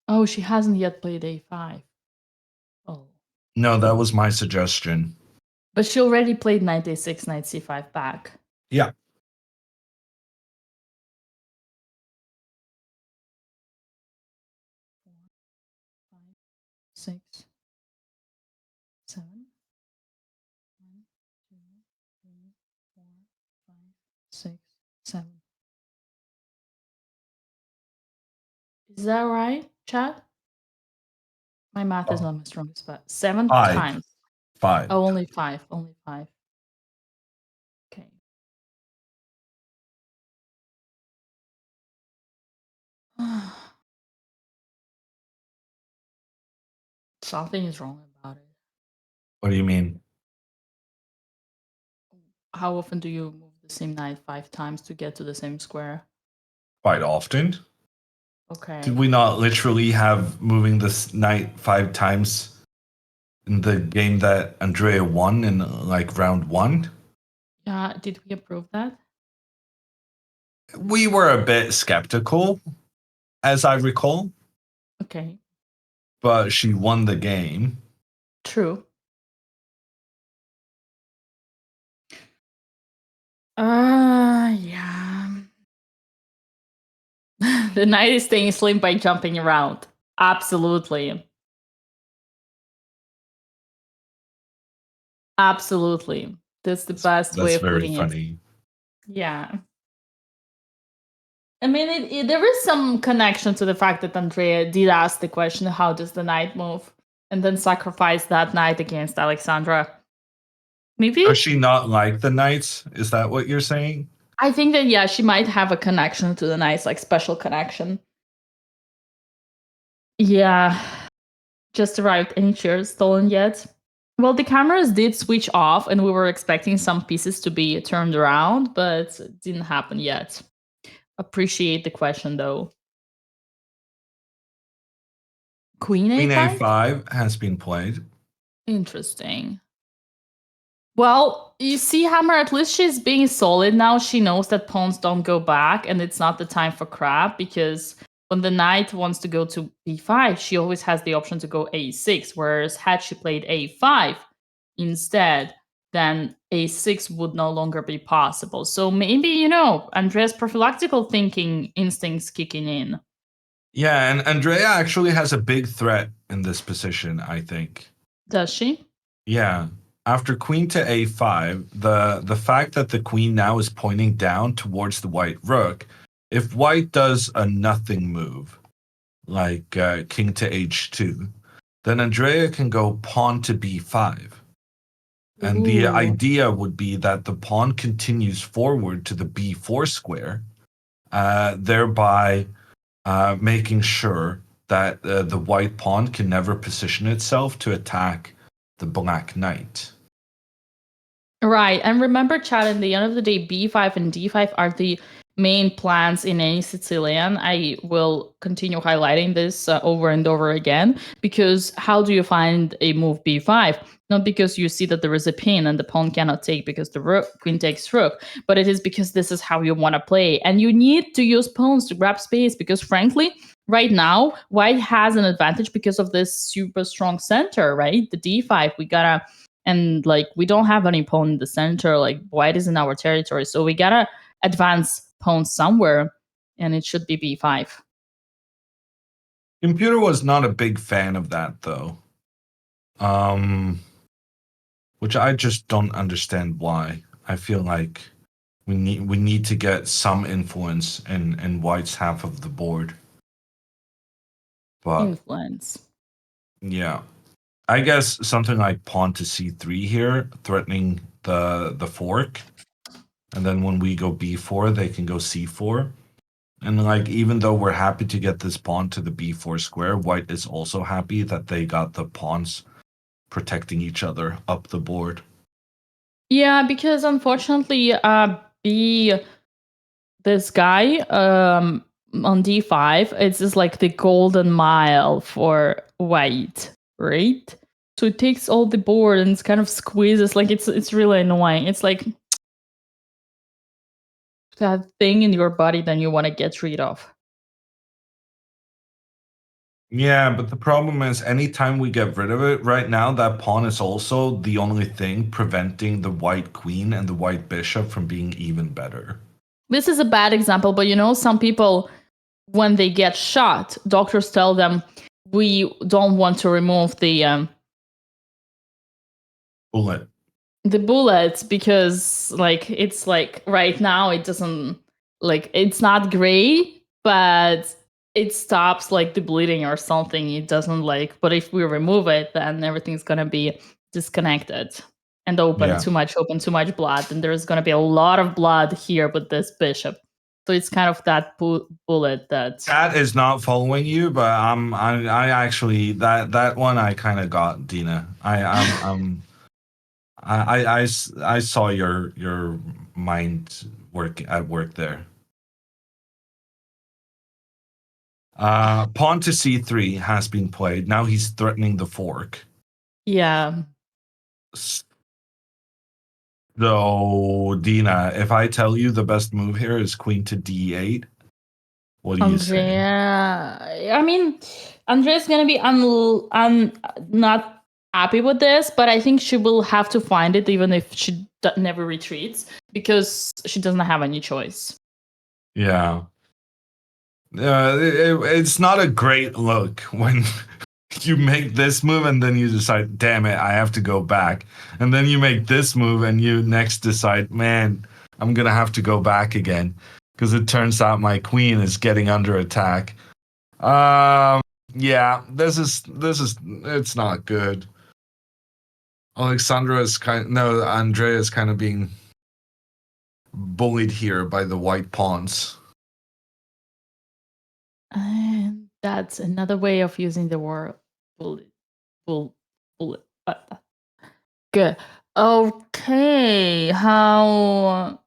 Oh, she hasn't yet played a5. Oh. No, that was my suggestion. But she already played knight a6, knight c5 back. Yeah. Six, 7. 1, 2, 3, 4, 5, 6, 7. Is that right, chat? My math is not my strongest, but 7 5. times. 5. Oh, only 5. Only 5. Okay. Something is wrong about it. What do you mean? How often do you move the same knight 5 times to get to the same square? Quite often. Okay. Did we not literally have moving this knight 5 times in the game that Andrea won in like round 1? Yeah, did we approve that? We were a bit skeptical, as I recall, Okay, but she won the game. true. Yeah. The knight is staying slim by jumping around. Absolutely. Absolutely. That's the best way That's of very putting it. funny. Yeah. I mean, there is some connection to the fact that Andrea did ask the question, how does the knight move? And then sacrifice that knight against Alexandra. Maybe? Does she not like the knights? Is that what you're saying? I think that, yeah, she might have a connection to the knights, like special connection. Yeah. Just arrived. Any chairs stolen yet? Well, the cameras did switch off, and we were expecting some pieces to be turned around, but it didn't happen yet. Appreciate the question, though. Queen Queen A5? A5 has been played. Interesting. Well, you see, Hammer, at least she's being solid now. She knows that pawns don't go back, and it's not the time for crap, because when the knight wants to go to b5, she always has the option to go a6, whereas had she played a5 instead, then a6 would no longer be possible. So maybe, Andrea's prophylactical thinking instincts kicking in. Yeah, and Andrea actually has a big threat in this position, I think. Does she? Yeah. After queen to a5, the fact that the queen now is pointing down towards the white rook, if white does a nothing move, like king to h2, then Andrea can go pawn to b5. And the Ooh. idea would be that the pawn continues forward to the b4 square, thereby making sure that the white pawn can never position itself to attack the black knight. Right. And remember, chat, at the end of the day, b5 and d5 are the main plans in any Sicilian. I will continue highlighting this over and over again, because how do you find a move b5? Not because you see that there is a pin and the pawn cannot take because the queen takes rook, but it is because this is how you want to play. And you need to use pawns to grab space, because frankly, right now, white has an advantage because of this super strong center, right? The d5, and like we don't have any pawn in the center, like white is in our territory, so we gotta advance pawn somewhere, and it should be b5. Computer was not a big fan of that though, which I just don't understand why. I feel like we need to get some influence in white's half of the board, but Influence. yeah, I guess something like pawn to c3 here, threatening the fork, and then when we go b4, they can go c4. And like, even though we're happy to get this pawn to the b4 square, white is also happy that they got the pawns protecting each other up the board. Yeah, because unfortunately, this guy on d5, it's just like the golden mile for white, right? So it takes all the board and it's kind of squeezes, like it's really annoying. It's like that thing in your body that you want to get rid of. Yeah, but the problem is anytime we get rid of it, right now that pawn is also the only thing preventing the white queen and the white bishop from being even better. This is a bad example, but some people, when they get shot, doctors tell them, we don't want to remove the Bullet. the bullets, because like it's like right now it doesn't, like it's not gray, but it stops like the bleeding or something. It doesn't like, but if we remove it, then everything's gonna be disconnected and open, Yeah. too much blood, and there's gonna be a lot of blood here with this bishop. So it's kind of that bullet that That is not following you, but I actually that one I kind of got, Dina. I saw your mind at work there. Pawn to c3 has been played. Now he's threatening the fork. yeah. So, Dina, if I tell you the best move here is queen to d8, what do you say? Andrea, I mean, Andrea's gonna be not happy with this, but I think she will have to find it even if she never retreats because she doesn't have any choice. Yeah. It's not a great look when you make this move and then you decide, damn it, I have to go back. And then you make this move and you next decide, man, I'm going to have to go back again. Because it turns out my queen is getting under attack. Yeah, it's not good. Andrea is kind of being bullied here by the white pawns. And that's another way of using the word bullet. Good. Okay. How?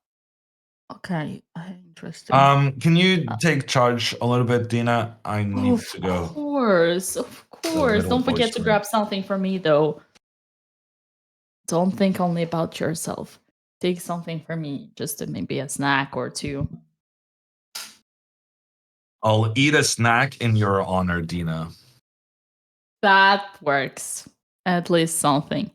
Okay. Interesting. Can you take charge a little bit, Dina? I need to go. Of course. Don't forget to grab something for me, though. Don't think only about yourself. Take something for me, just maybe a snack or two. I'll eat a snack in your honor, Dina. That works. At least something.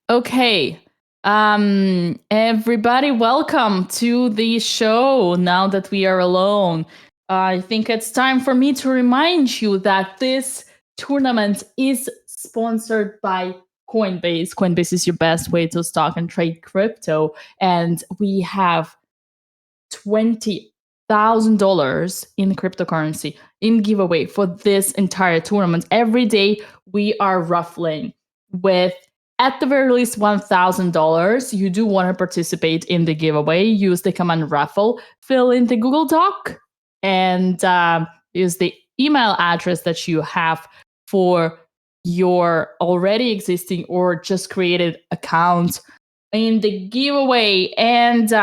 Okay. Everybody, welcome to the show. Now that we are alone, I think it's time for me to remind you that this tournament is sponsored by Coinbase. Coinbase is your best way to stock and trade crypto, and we have $20,000 in cryptocurrency in giveaway for this entire tournament. Every day we are ruffling with at the very least $1,000. You do want to participate in the giveaway. Use the command raffle, fill in the Google Doc, and use the email address that you have for your already existing or just created account in the giveaway. And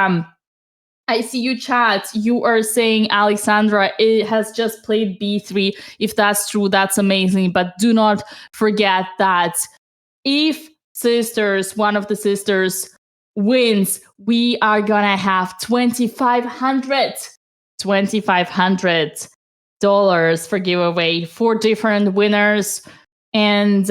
I see you chat. You are saying Alexandra it has just played B3. If that's true, that's amazing. But do not forget that if one of the sisters wins, we are gonna have $2,500 for giveaway for different winners. And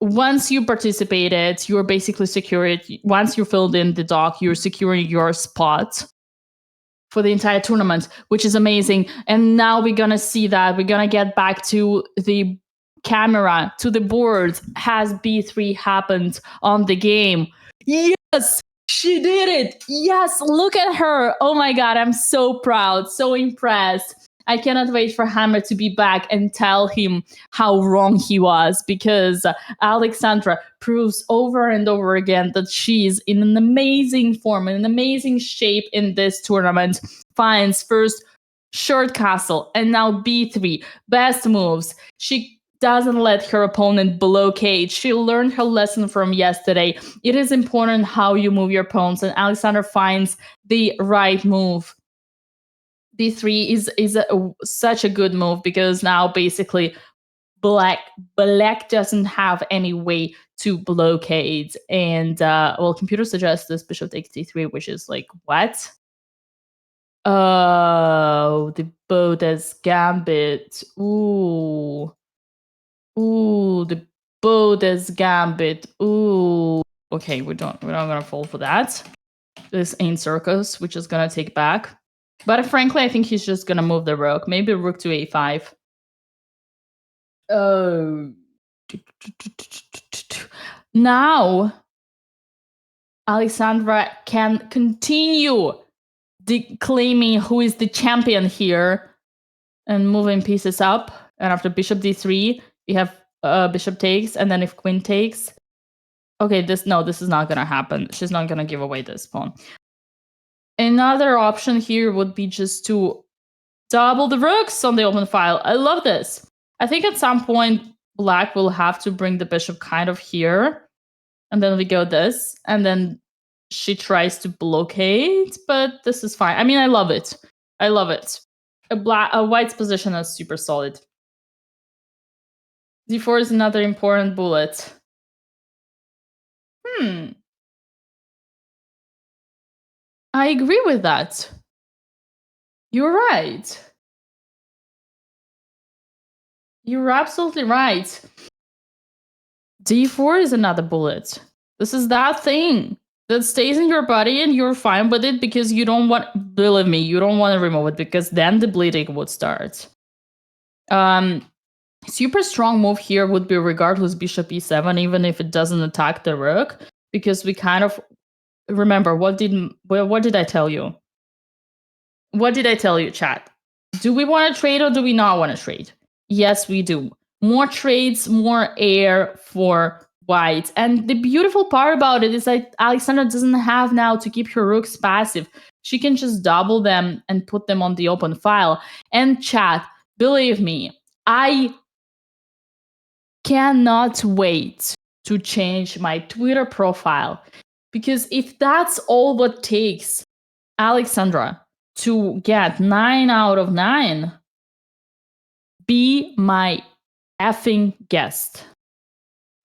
once you participated, you're basically secured. Once you filled in the doc, you're securing your spot for the entire tournament, which is amazing. And now we're gonna see that. We're gonna get back to the camera, to the board. Has B3 happened on the game? Yes, she did it. Yes, look at her. Oh my God, I'm so proud, so impressed. I cannot wait for Hammer to be back and tell him how wrong he was, because Alexandra proves over and over again that she's in an amazing form, in an amazing shape in this tournament. Finds first short castle and now B3. Best moves. She doesn't let her opponent blockade. She learned her lesson from yesterday. It is important how you move your pawns, and Alexandra finds the right move. D3 is such a good move because now basically black doesn't have any way to blockade. And computer suggests this bishop takes D3, which is like, what? Oh, the Botez gambit. Ooh, the Botez gambit. Ooh. Okay, we're not gonna fall for that. This ain't circus, which is gonna take back. But frankly, I think he's just gonna move the rook. Maybe rook to a5. Oh. Now, Alexandra can continue claiming who is the champion here and moving pieces up. And after bishop d3, you have bishop takes, and then if queen takes. Okay, this is not gonna happen. She's not gonna give away this pawn. Another option here would be just to double the rooks on the open file. I love this. I think at some point, black will have to bring the bishop kind of here. And then we go this. And then she tries to blockade, but this is fine. I mean, I love it. I love it. A white's position is super solid. D4 is another important bullet. I agree with that. You're right. You're absolutely right. D4 is another bullet. This is that thing that stays in your body and you're fine with it because you don't want, believe me, you don't want to remove it because then the bleeding would start. Super strong move here would be regardless bishop e7, even if it doesn't attack the rook, because we kind of remember what did I tell you? What did I tell you, chat? Do we want to trade or do we not want to trade? Yes, we do. More trades, more air for white. And the beautiful part about it is that Alexandra doesn't have now to keep her rooks passive. She can just double them and put them on the open file. And chat, believe me, I cannot wait to change my Twitter profile, because if that's all what takes Alexandra to get 9 out of 9, be my effing guest.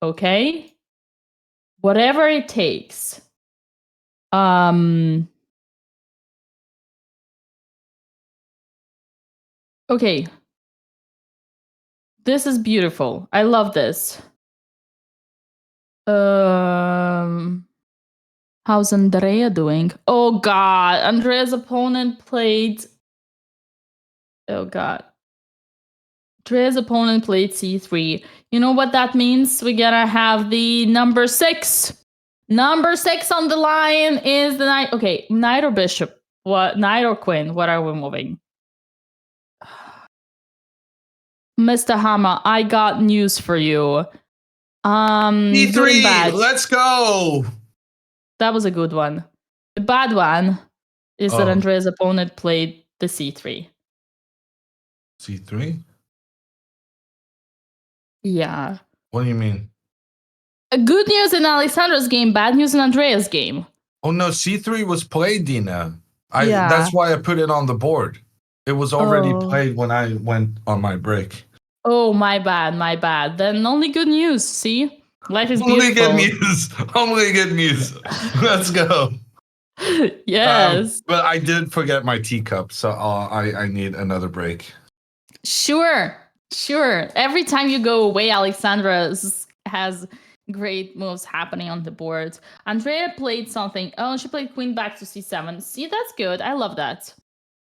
Okay? Whatever it takes. Okay. This is beautiful. I love this. How's Andrea doing? Oh god, Andrea's opponent played. Oh god. Andrea's opponent played c3. You know what that means? We're gonna have the number 6. Number 6 on the line is the knight. Okay, knight or bishop? What? Knight or queen? What are we moving? Mr. Hama, I got news for you. E3, good and bad. let's go. That was a good one. The bad one is that Oh. Andrea's opponent played the c3. C3? Yeah. What do you mean? Good news in Alexandra's game, bad news in Andrea's game. Oh no, C3 was played, Dina. Yeah. That's why I put it on the board. It was already Oh. played when I went on my break. Oh, my bad, my bad. Then only good news, see? Life is Only beautiful. good news. Only good news. Let's go. Yes. But I did forget my teacup, so I need another break. Sure. Every time you go away, Alexandra has great moves happening on the board. Andrea played something. Oh, she played queen back to c7. See, that's good. I love that.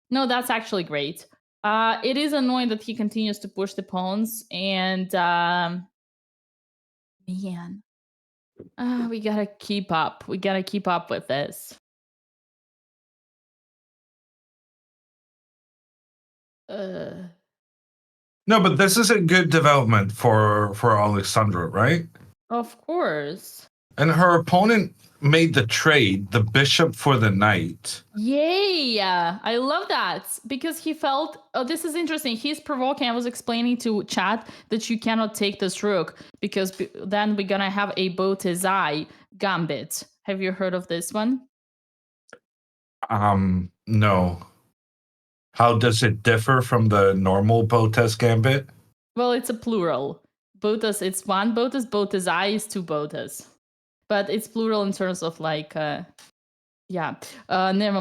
No, that's actually great. It is annoying that he continues to push the pawns, and man, we gotta keep up. We gotta keep up with this. No, but this is a good development for Alexandra, right? Of course. And her opponent made the trade, the bishop for the knight. Yay! I love that, because he felt, oh, this is interesting. He's provoking. I was explaining to chat that you cannot take this rook because then we're gonna have a BotezLive gambit. Have you heard of this one? No. How does it differ from the normal Botez gambit? Well, it's a plural. Botez, it's one Botez. BotezLive is 2 Botez. But it's plural in terms of like, never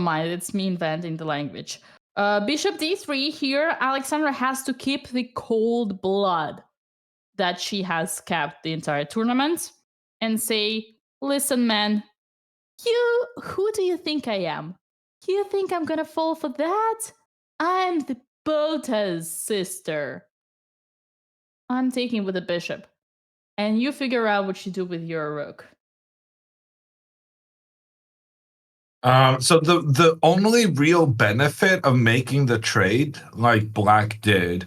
mind. It's me inventing the language. Bishop d3 here. Alexandra has to keep the cold blood that she has kept the entire tournament and say, listen, man, who do you think I am? You think I'm gonna fall for that? I'm the Botez sister. I'm taking with the bishop. And you figure out what you do with your rook. So the only real benefit of making the trade, like Black did,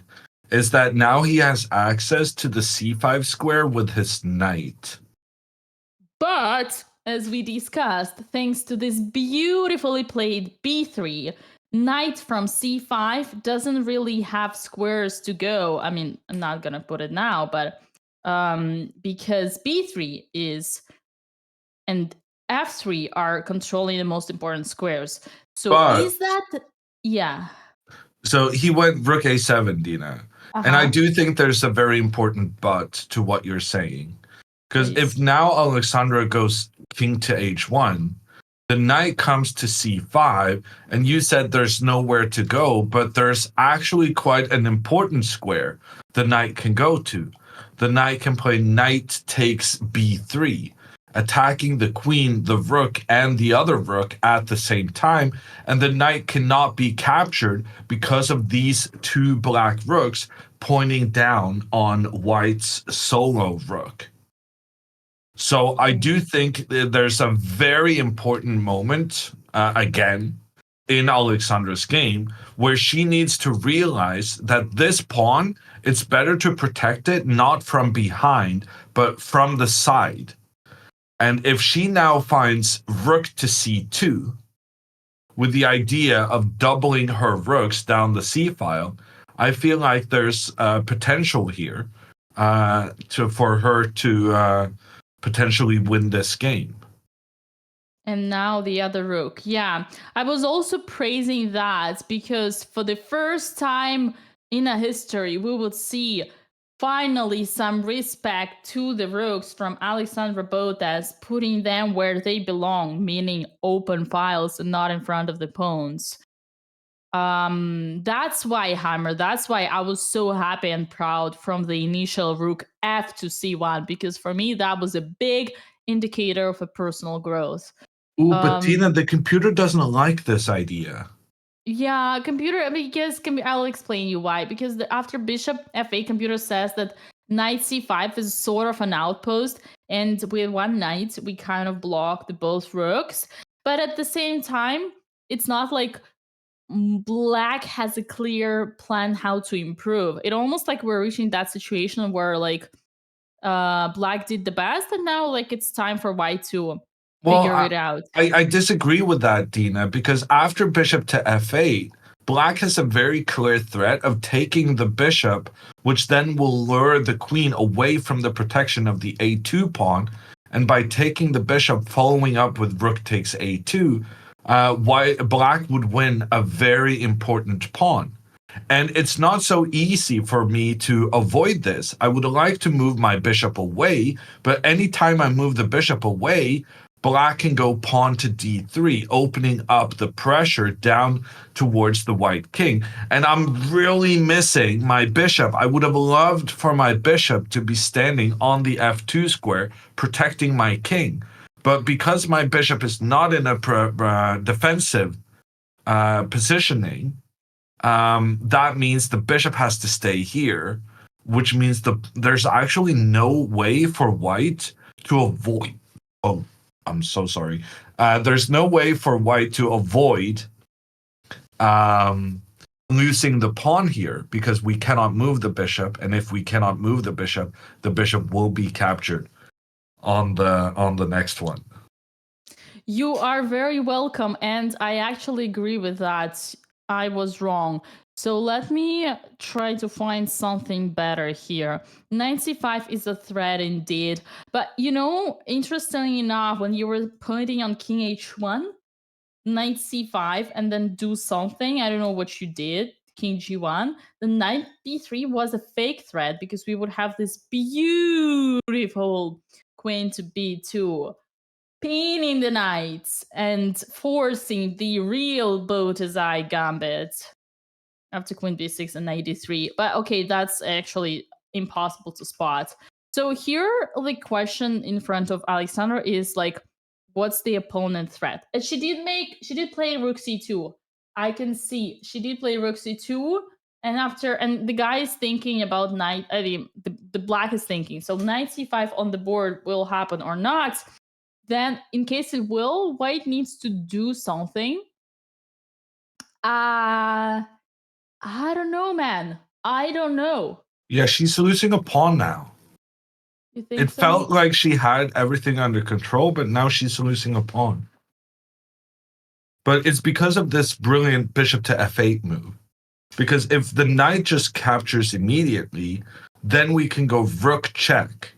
is that now he has access to the c5 square with his knight. But, as we discussed, thanks to this beautifully played b3, knight from c5 doesn't really have squares to go. I mean, I'm not gonna put it now, but because b3 is and f3 are controlling the most important squares. So is that, yeah. So he went rook a7, Dina. And I do think there's a very important but to what you're saying. Because if now Alexandra goes king to h1, The knight comes to c5, and you said there's nowhere to go, but there's actually quite an important square the knight can go to. The knight can play knight takes b3, attacking the queen, the rook, and the other rook at the same time, and the knight cannot be captured because of these two black rooks pointing down on white's solo rook. So I do think there's a very important moment, again, in Alexandra's game, where she needs to realize that this pawn, it's better to protect it not from behind, but from the side. And if she now finds rook to c2, with the idea of doubling her rooks down the c-file, I feel like there's potential here for her to potentially win this game. And now the other rook. Yeah, I was also praising that because for the first time in a history, we would see finally some respect to the rooks from Alexandra Botez, putting them where they belong, meaning open files and not in front of the pawns. That's why, Hammer, that's why I was so happy and proud from the initial rook f to c1, because for me that was a big indicator of a personal growth. Ooh, but Tina, the computer doesn't like this idea. Yeah, computer, because I'll explain you why. Because after bishop f8, computer says that knight c5 is sort of an outpost, and with one knight, we kind of blocked both rooks. But at the same time, it's not like black has a clear plan how to improve. It almost like we're reaching that situation where like black did the best, and now like it's time for white to figure it out. I disagree with that, Dina, because after bishop to f8, black has a very clear threat of taking the bishop, which then will lure the queen away from the protection of the a2 pawn. And by taking the bishop, following up with rook takes a2, black would win a very important pawn. And it's not so easy for me to avoid this. I would like to move my bishop away, but anytime I move the bishop away, black can go pawn to d3, opening up the pressure down towards the white king. And I'm really missing my bishop. I would have loved for my bishop to be standing on the f2 square, protecting my king. But because my bishop is not in a defensive positioning, that means the bishop has to stay here, which means there's actually no way for white to avoid. Oh, I'm so sorry. There's no way for white to avoid losing the pawn here, because we cannot move the bishop, and if we cannot move the bishop will be captured on the next one. You are very welcome, and I actually agree with that. I was wrong. So let me try to find something better here. Knight c5 is a threat indeed. But you know, interestingly enough, when you were pointing on king h1, knight c5, and then do something, I don't know what you did, king g1, the knight b3 was a fake threat because we would have this beautiful queen to b2, pinning the knights and forcing the real BotezLive gambit after queen b6 and knight d3. But okay, that's actually impossible to spot. So here, the question in front of Alexandra is like, what's the opponent threat? And she did play rook c2. I can see she did play rook c2, and the guy is thinking about knight. I mean, the black is thinking. So knight c5 on the board will happen or not. Then, in case it will, white needs to do something. I don't know, man. I don't know. Yeah, she's losing a pawn now. You think It so? felt like she had everything under control, but now she's losing a pawn. But it's because of this brilliant bishop to f8 move. Because if the knight just captures immediately, then we can go rook check.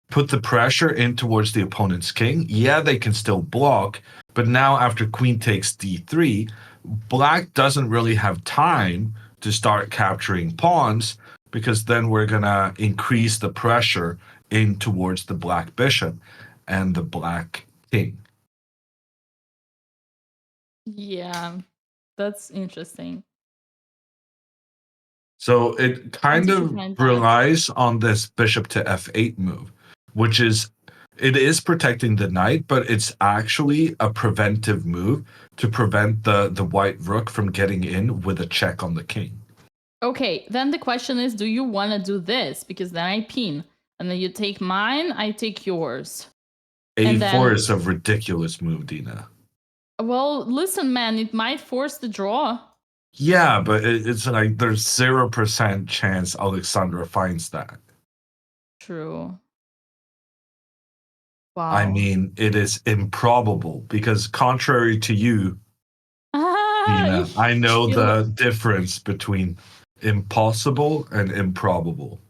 Put the pressure in towards the opponent's king. Yeah, they can still block, but now after queen takes d3, black doesn't really have time to start capturing pawns, because then we're gonna increase the pressure in towards the black bishop and the black king. Yeah, that's interesting. So it How kind did you of find that? relies on this bishop to f8 move, which is it is protecting the knight, but it's actually a preventive move to prevent the white rook from getting in with a check on the king. Okay, then the question is, do you want to do this? Because then I pin, and then you take mine, I take yours. And A4 then- is a ridiculous move, Dina. Well, listen, man, it might force the draw. Yeah, but it's like there's 0% chance Alexandra finds that. True. Wow. I mean, it is improbable because contrary to you, Dina, I know the difference between impossible and improbable.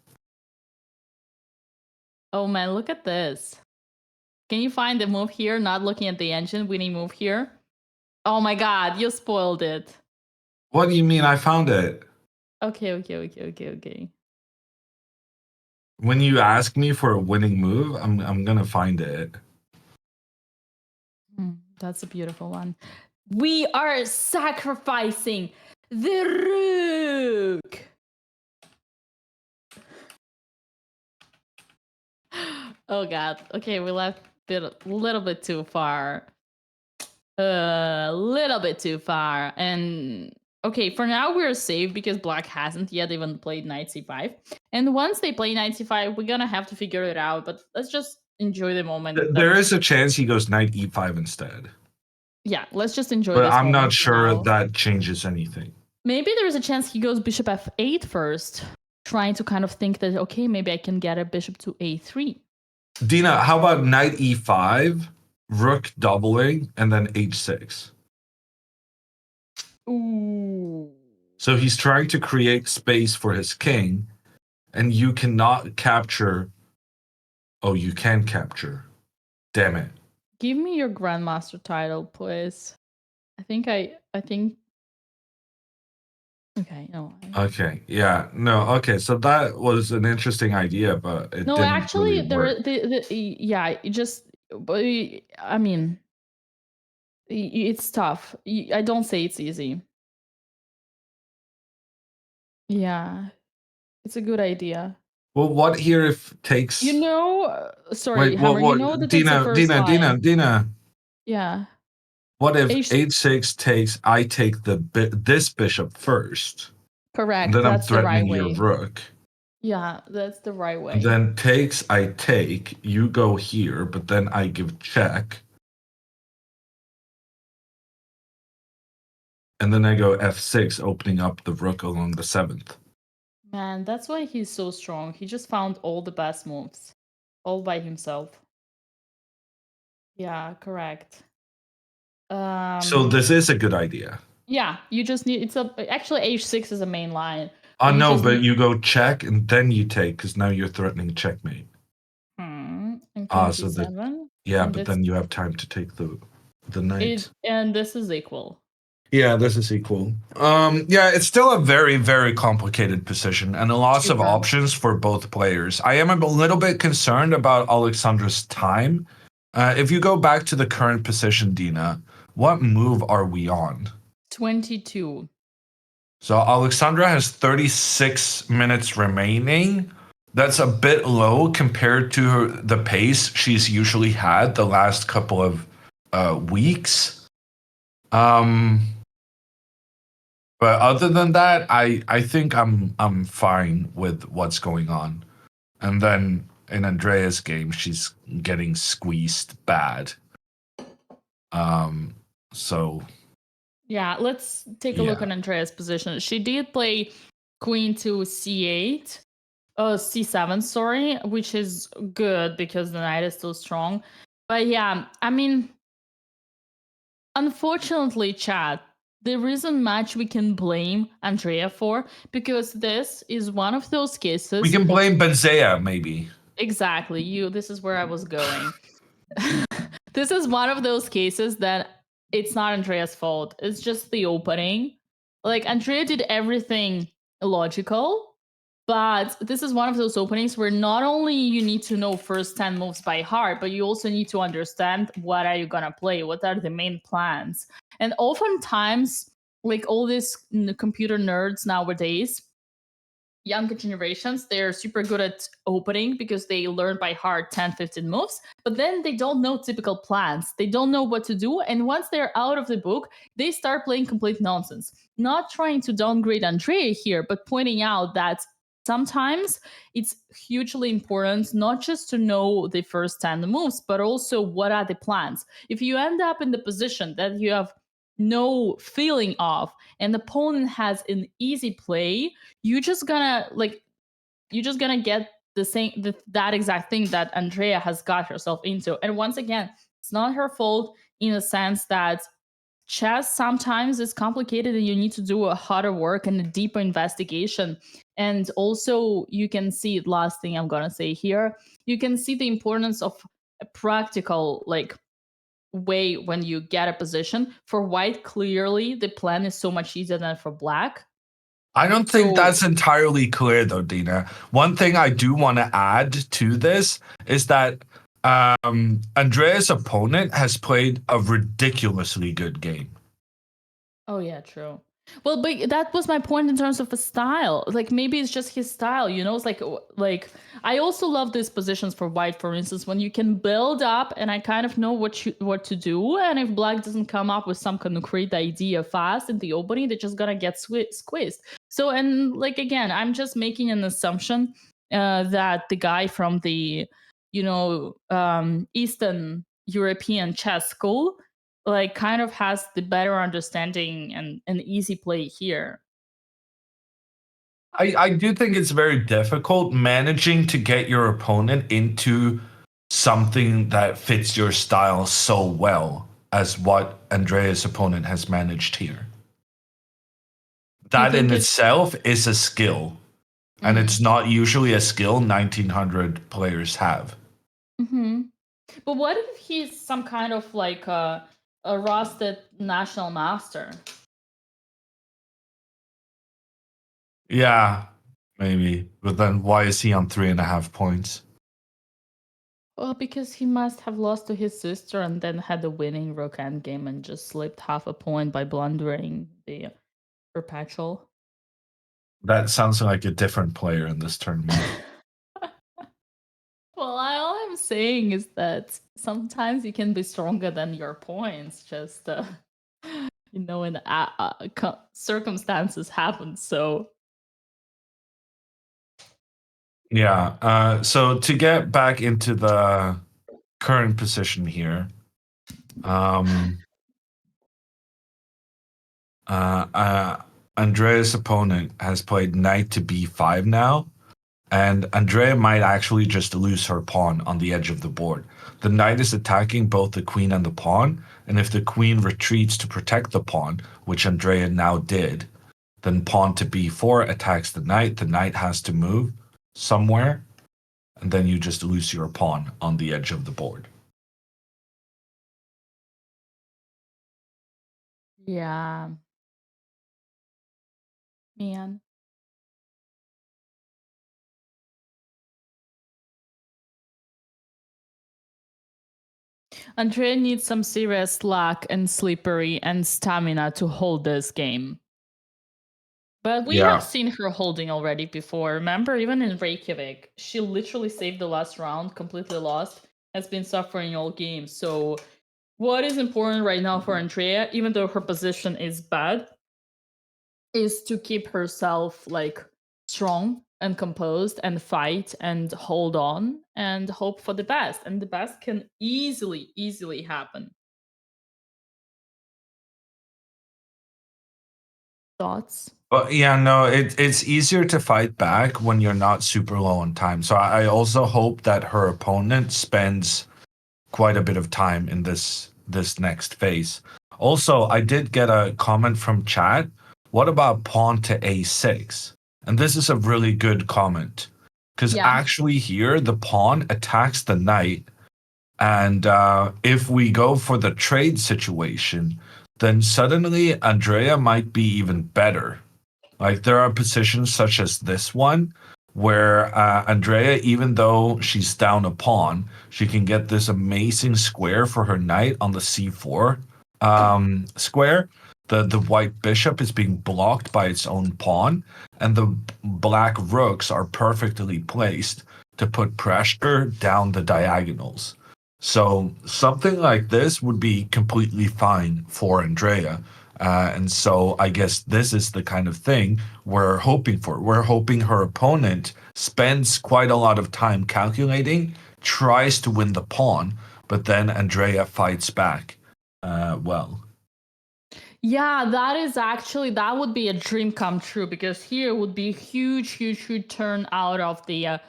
Oh man, look at this. Can you find the move here? Not looking at the engine, winning move here. Oh my god, you spoiled it. What do you mean I found it? Okay. When you ask me for a winning move, I'm gonna find it. That's a beautiful one. We are sacrificing the rook. Oh god. Okay, we left it a little bit too far. A little bit too far. And okay, for now we're safe because black hasn't yet even played knight c5. And once they play knight c5, we're gonna have to figure it out. But let's just enjoy the moment. There is a chance he goes knight e5 instead. Yeah, let's just enjoy But this I'm not moment for sure now. that changes anything. Maybe there's a chance he goes bishop f8 first, trying to kind of think that, okay, maybe I can get a bishop to a3. Dina, how about knight e5, rook doubling, and then h6? Ooh. So he's trying to create space for his king, and you cannot capture. Oh, you can capture. Damn it. Give me your grandmaster title, please. I think. Okay, no. Okay, yeah, no, okay. So that was an interesting idea, but it No, didn't actually, really work. yeah, it just. I mean, it's tough. I don't say it's easy. Yeah, it's a good idea. Well, what here if takes? You know, sorry, Wait, Hammer. what? You know that it's the first line. Dina. Yeah. What if H- h6 takes? I take this bishop first, Correct. and then I'm That's the right threatening your way. rook. Yeah, that's the right way. And then takes, I take. You go here, but then I give check. And then I go f6, opening up the rook along the 7th. Man, that's why he's so strong. He just found all the best moves, all by himself. Yeah, correct. So this is a good idea. Yeah, you just need. Actually h6 is a main line. Oh You no, just but need- you go check and then you take because now you're threatening checkmate. And king So c7. yeah, and but then you have time to take the knight. And this is equal. Yeah, this is equal. Yeah, it's still a very, very complicated position and lots of Super. options for both players. I am a little bit concerned about Alexandra's time. If you go back to the current position, Dina, what move are we on? 22. So Alexandra has 36 minutes remaining. That's a bit low compared to the pace she's usually had the last couple of weeks. But other than that, I think I'm fine with what's going on. And then in Andrea's game, she's getting squeezed bad. So Yeah, let's take a look at Andrea's position. She did play queen to c8. C7, sorry, which is good because the knight is still strong. But yeah, I mean, unfortunately, chat, there isn't much we can blame Andrea for because this is one of those cases. We can blame Benzea, maybe. Exactly. This is where I was going. This is one of those cases that it's not Andrea's fault. It's just the opening. Like, Andrea did everything logical. But this is one of those openings where not only you need to know first 10 moves by heart, but you also need to understand what are you gonna play, what are the main plans. And oftentimes, like all these computer nerds nowadays, younger generations, they're super good at opening because they learn by heart 10, 15 moves, but then they don't know typical plans. They don't know what to do. And once they're out of the book, they start playing complete nonsense. Not trying to downgrade Andrea here, but pointing out that sometimes it's hugely important not just to know the first 10 moves, but also what are the plans. If you end up in the position that you have no feeling of and the opponent has an easy play, you're just gonna get that exact thing that Andrea has got herself into. And once again, it's not her fault in a sense that chess sometimes is complicated and you need to do a harder work and a deeper investigation. And also you can see, last thing I'm gonna say here, you can see the importance of a practical way when you get a position. For white, clearly the plan is so much easier than for black. I don't think that's entirely clear, though, Dina. One thing I do want to add to this is that Andrea's opponent has played a ridiculously good game. Oh yeah, true. Well, but that was my point in terms of a style. Like maybe it's just his style, you know? It's like I also love these positions for white, for instance, when you can build up and I kind of know what to do. And if black doesn't come up with some concrete idea fast in the opening, they're just gonna get squeezed. So, and like again, I'm just making an assumption that the guy from the, Eastern European chess school kind of has the better understanding and an easy play here. I do think it's very difficult managing to get your opponent into something that fits your style so well as what Andrea's opponent has managed here. That in itself is a skill, and it's not usually a skill 1900 players have. Mm-hmm. But what if he's some kind of a rusted national master? Yeah, maybe. But then why is he on 3.5 points? Well, because he must have lost to his sister and then had a winning rook endgame and just slipped half a point by blundering the perpetual. That sounds like a different player in this tournament. Well, all I'm saying is that sometimes you can be stronger than your points. Just in circumstances happen. So yeah. So to get back into the current position here, Andrea's opponent has played knight to b5 now, and Andrea might actually just lose her pawn on the edge of the board. The knight is attacking both the queen and the pawn, and if the queen retreats to protect the pawn, which Andrea now did, then pawn to b4 attacks the knight has to move somewhere, and then you just lose your pawn on the edge of the board. yeah. Man. Andrea needs some serious luck and slippery and stamina to hold this game. But we have seen her holding already before. Remember, even in Reykjavik, she literally saved the last round, completely lost, has been suffering all game. So what is important right now for Andrea, even though her position is bad, is to keep herself strong and composed and fight and hold on and hope for the best. And the best can easily happen. Thoughts? Well, yeah, no, it's easier to fight back when you're not super low on time. So I also hope that her opponent spends quite a bit of time in this next phase. Also, I did get a comment from chat. What about pawn to a6? And this is a really good comment, because actually here the pawn attacks the knight, and if we go for the trade situation, then suddenly Andrea might be even better. Like there are positions such as this one where Andrea, even though she's down a pawn, she can get this amazing square for her knight on the c4 square. The white bishop is being blocked by its own pawn, and the black rooks are perfectly placed to put pressure down the diagonals. So something like this would be completely fine for Andrea. And so I guess this is the kind of thing we're hoping for. We're hoping her opponent spends quite a lot of time calculating, tries to win the pawn, but then Andrea fights back well. Yeah, that would be a dream come true, because here would be huge turn out of the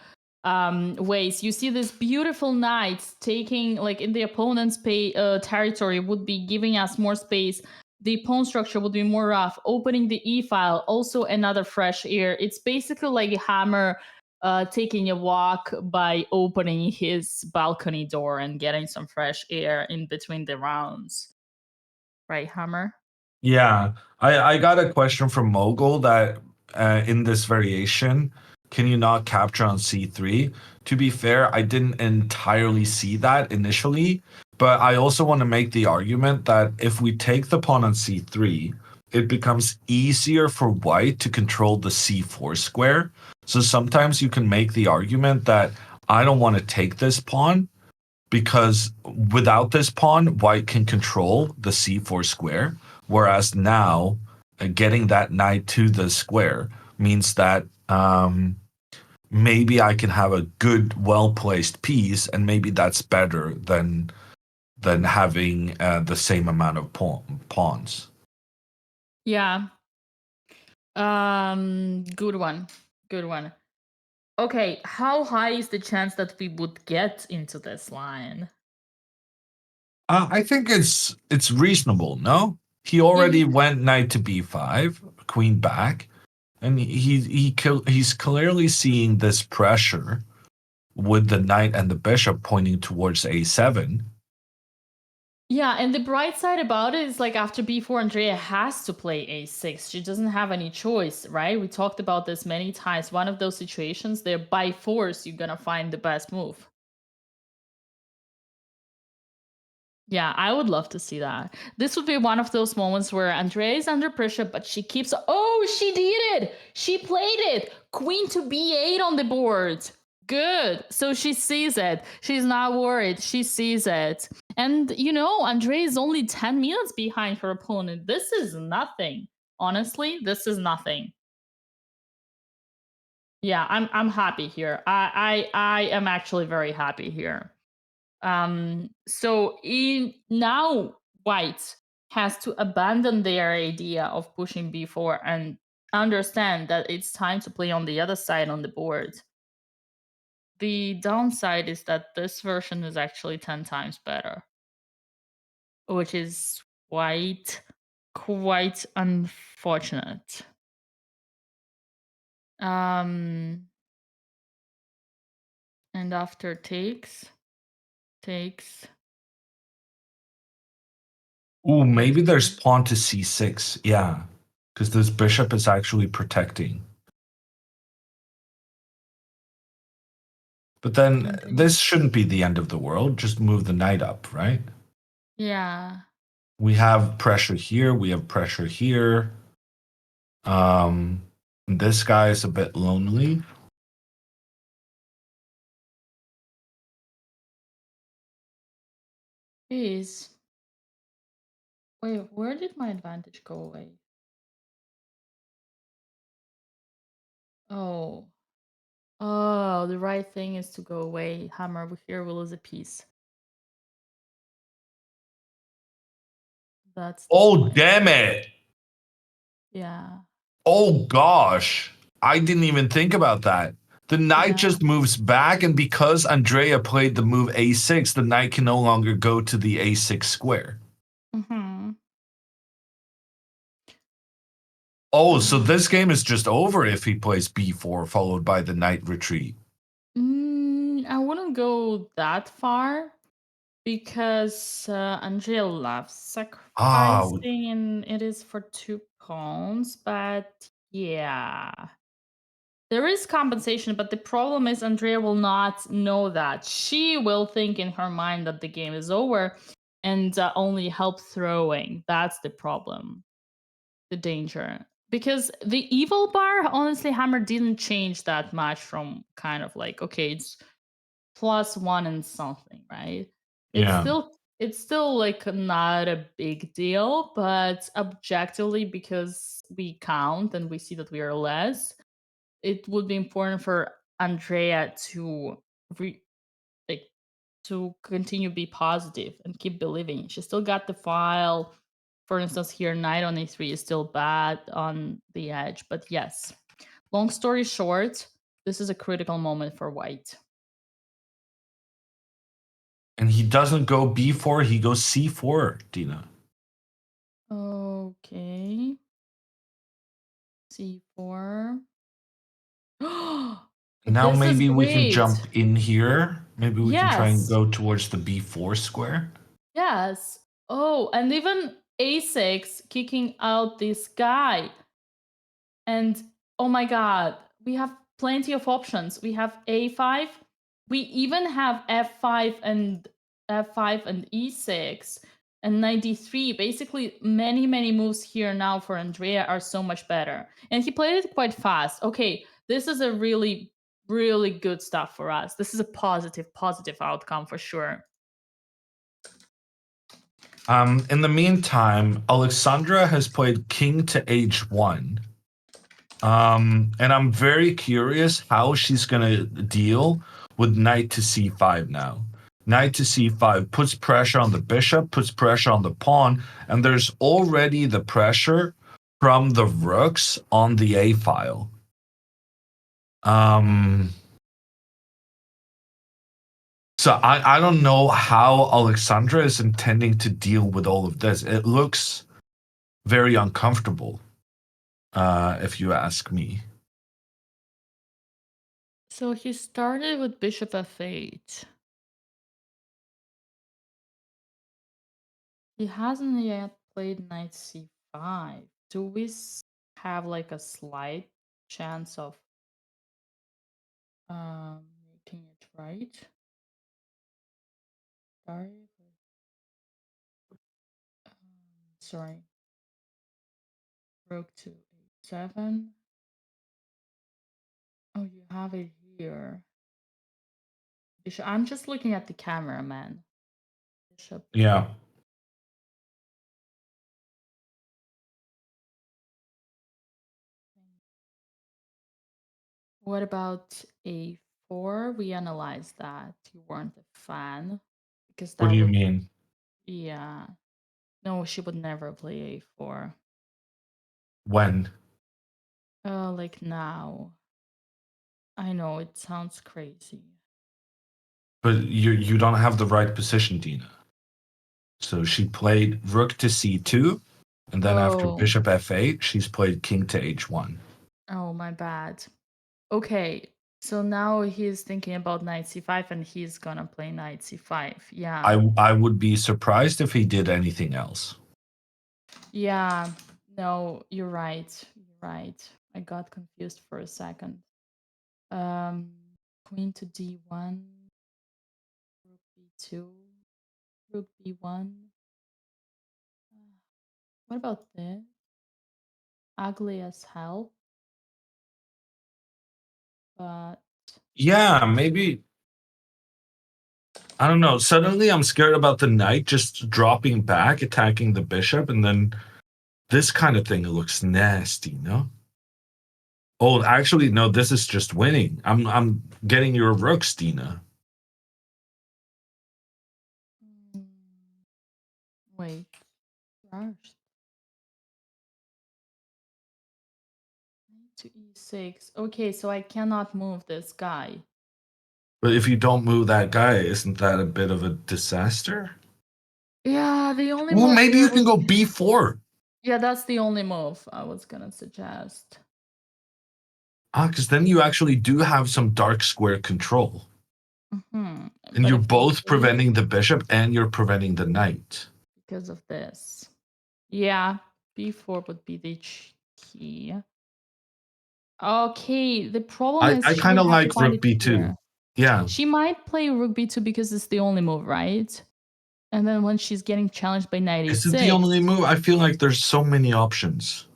ways. You see this beautiful knight taking, like, in the opponent's territory, would be giving us more space. The pawn structure would be more rough, opening the e-file, also another fresh air. It's basically like a Hammer taking a walk by opening his balcony door and getting some fresh air in between the rounds. Right, Hammer? Yeah, I got a question from Mogul that in this variation, can you not capture on c3? To be fair, I didn't entirely see that initially, but I also want to make the argument that if we take the pawn on c3, it becomes easier for white to control the c4 square. So sometimes you can make the argument that I don't want to take this pawn because without this pawn, white can control the c4 square. Whereas now, getting that knight to the square means that maybe I can have a good, well-placed piece, and maybe that's better than having the same amount of pawns. Yeah. Good one. Good one. Okay, how high is the chance that we would get into this line? I think it's reasonable. No, he already went knight to b5, queen back, and he's clearly seeing this pressure with the knight and the bishop pointing towards a7. Yeah, and the bright side about it is, like, after b4, Andrea has to play a6. She doesn't have any choice, right? We talked about this many times. One of those situations, there by force, you're gonna find the best move. Yeah, I would love to see that. This would be one of those moments where Andrea is under pressure, but she keeps. Oh, she did it! She played it! Queen to b8 on the board. Good. So she sees it. She's not worried. She sees it. And, Andrea is only 10 minutes behind her opponent. This is nothing. Honestly, this is nothing. Yeah, I'm happy here. I am actually very happy here. So now white has to abandon their idea of pushing b4 and understand that it's time to play on the other side on the board. The downside is that this version is actually 10 times better, which is quite unfortunate. And after takes. Ooh, maybe there's pawn to c6. Yeah, because this bishop is actually protecting. But then this shouldn't be the end of the world. Just move the knight up, right? Yeah. We have pressure here. We have pressure here. This guy is a bit lonely. Please. Wait, where did my advantage go away? Oh. Oh, the right thing is to go away. Hammer, here we lose a piece. That's Damn it. Yeah. Oh gosh. I didn't even think about that. The knight just moves back, and because Andrea played the move a6, the knight can no longer go to the a6 square. Mm-hmm. Oh, so this game is just over if he plays b4 followed by the knight retreat. I wouldn't go that far because Andrea loves sacrificing, and it is for 2 pawns, but yeah. There is compensation, but the problem is Andrea will not know that. She will think in her mind that the game is over and only help throwing. That's the problem, the danger. Because the evil bar, honestly, Hammer didn't change that much from kind of like, okay, it's +1 and something, right? Yeah. It's still like not a big deal, but objectively, because we count and we see that we are less, it would be important for Andrea to like to continue be positive and keep believing. She still got the file. For instance, here knight on a3 is still bad on the edge, but yes. Long story short, this is a critical moment for white. And he doesn't go b4, he goes c4, Dina. Okay. C4. Now This is maybe we can great. jump in here. Maybe we can try and Yes. go towards the b4 square. Yes. Oh, and even a6 kicking out this guy. And oh my god, we have plenty of options. We have a5. We even have f5 and e6 and knight d3. Basically, many moves here now for Andrea are so much better. And he played it quite fast. Okay, this is a really good stuff for us. This is a positive outcome for sure. In the meantime, Alexandra has played king to h1. And I'm very curious how she's gonna deal with knight to c5 now. Knight to c5 puts pressure on the bishop, puts pressure on the pawn, and there's already the pressure from the rooks on the a file. So I don't know how Alexandra is intending to deal with all of this. It looks very uncomfortable, if you ask me. So he started with bishop f8. He hasn't yet played knight c5. Do we have like a slight chance of making it right? Sorry. Rook to a7. Oh, you have it here. Bishop. I'm just looking at the camera, man. Bishop. Yeah. What about a4? We analyzed that. You weren't a fan. Because that What do you would, mean? yeah. No, she would never play a4. When? Like now. I know it sounds crazy. But you don't have the right position, Dina. So she played rook to c2, and then after bishop f8, she's played king to h1. Oh, my bad. Okay, so now he's thinking about knight c5 and he's gonna play knight c5. Yeah. I would be surprised if he did anything else. Yeah, no, you're right. You're right. I got confused for a second. Queen to d1, rook b2, rook b1. What about this? Ugly as hell. But Yeah, maybe. I don't know. Suddenly I'm scared about the knight just dropping back, attacking the bishop, and then this kind of thing looks nasty, no? Oh, actually, no, this is just winning. I'm getting your rooks, Dina. wait, rushed. Knight to e6. Okay, so I cannot move this guy. But if you don't move that guy, isn't that a bit of a disaster? Yeah, the only Well, move maybe here you can go b4. Yeah, that's the only move I was gonna suggest. Because then you actually do have some dark square control. And And you're both preventing the bishop and you're preventing the knight. because of this. Yeah, b4 would be the key. Okay, the problem is I she kind would of have to like find rook it b2. here. Yeah. She might play rook b2 because it's the only move, right? And then when she's getting challenged by knight Is it the a6, only move? I feel like there's so many options.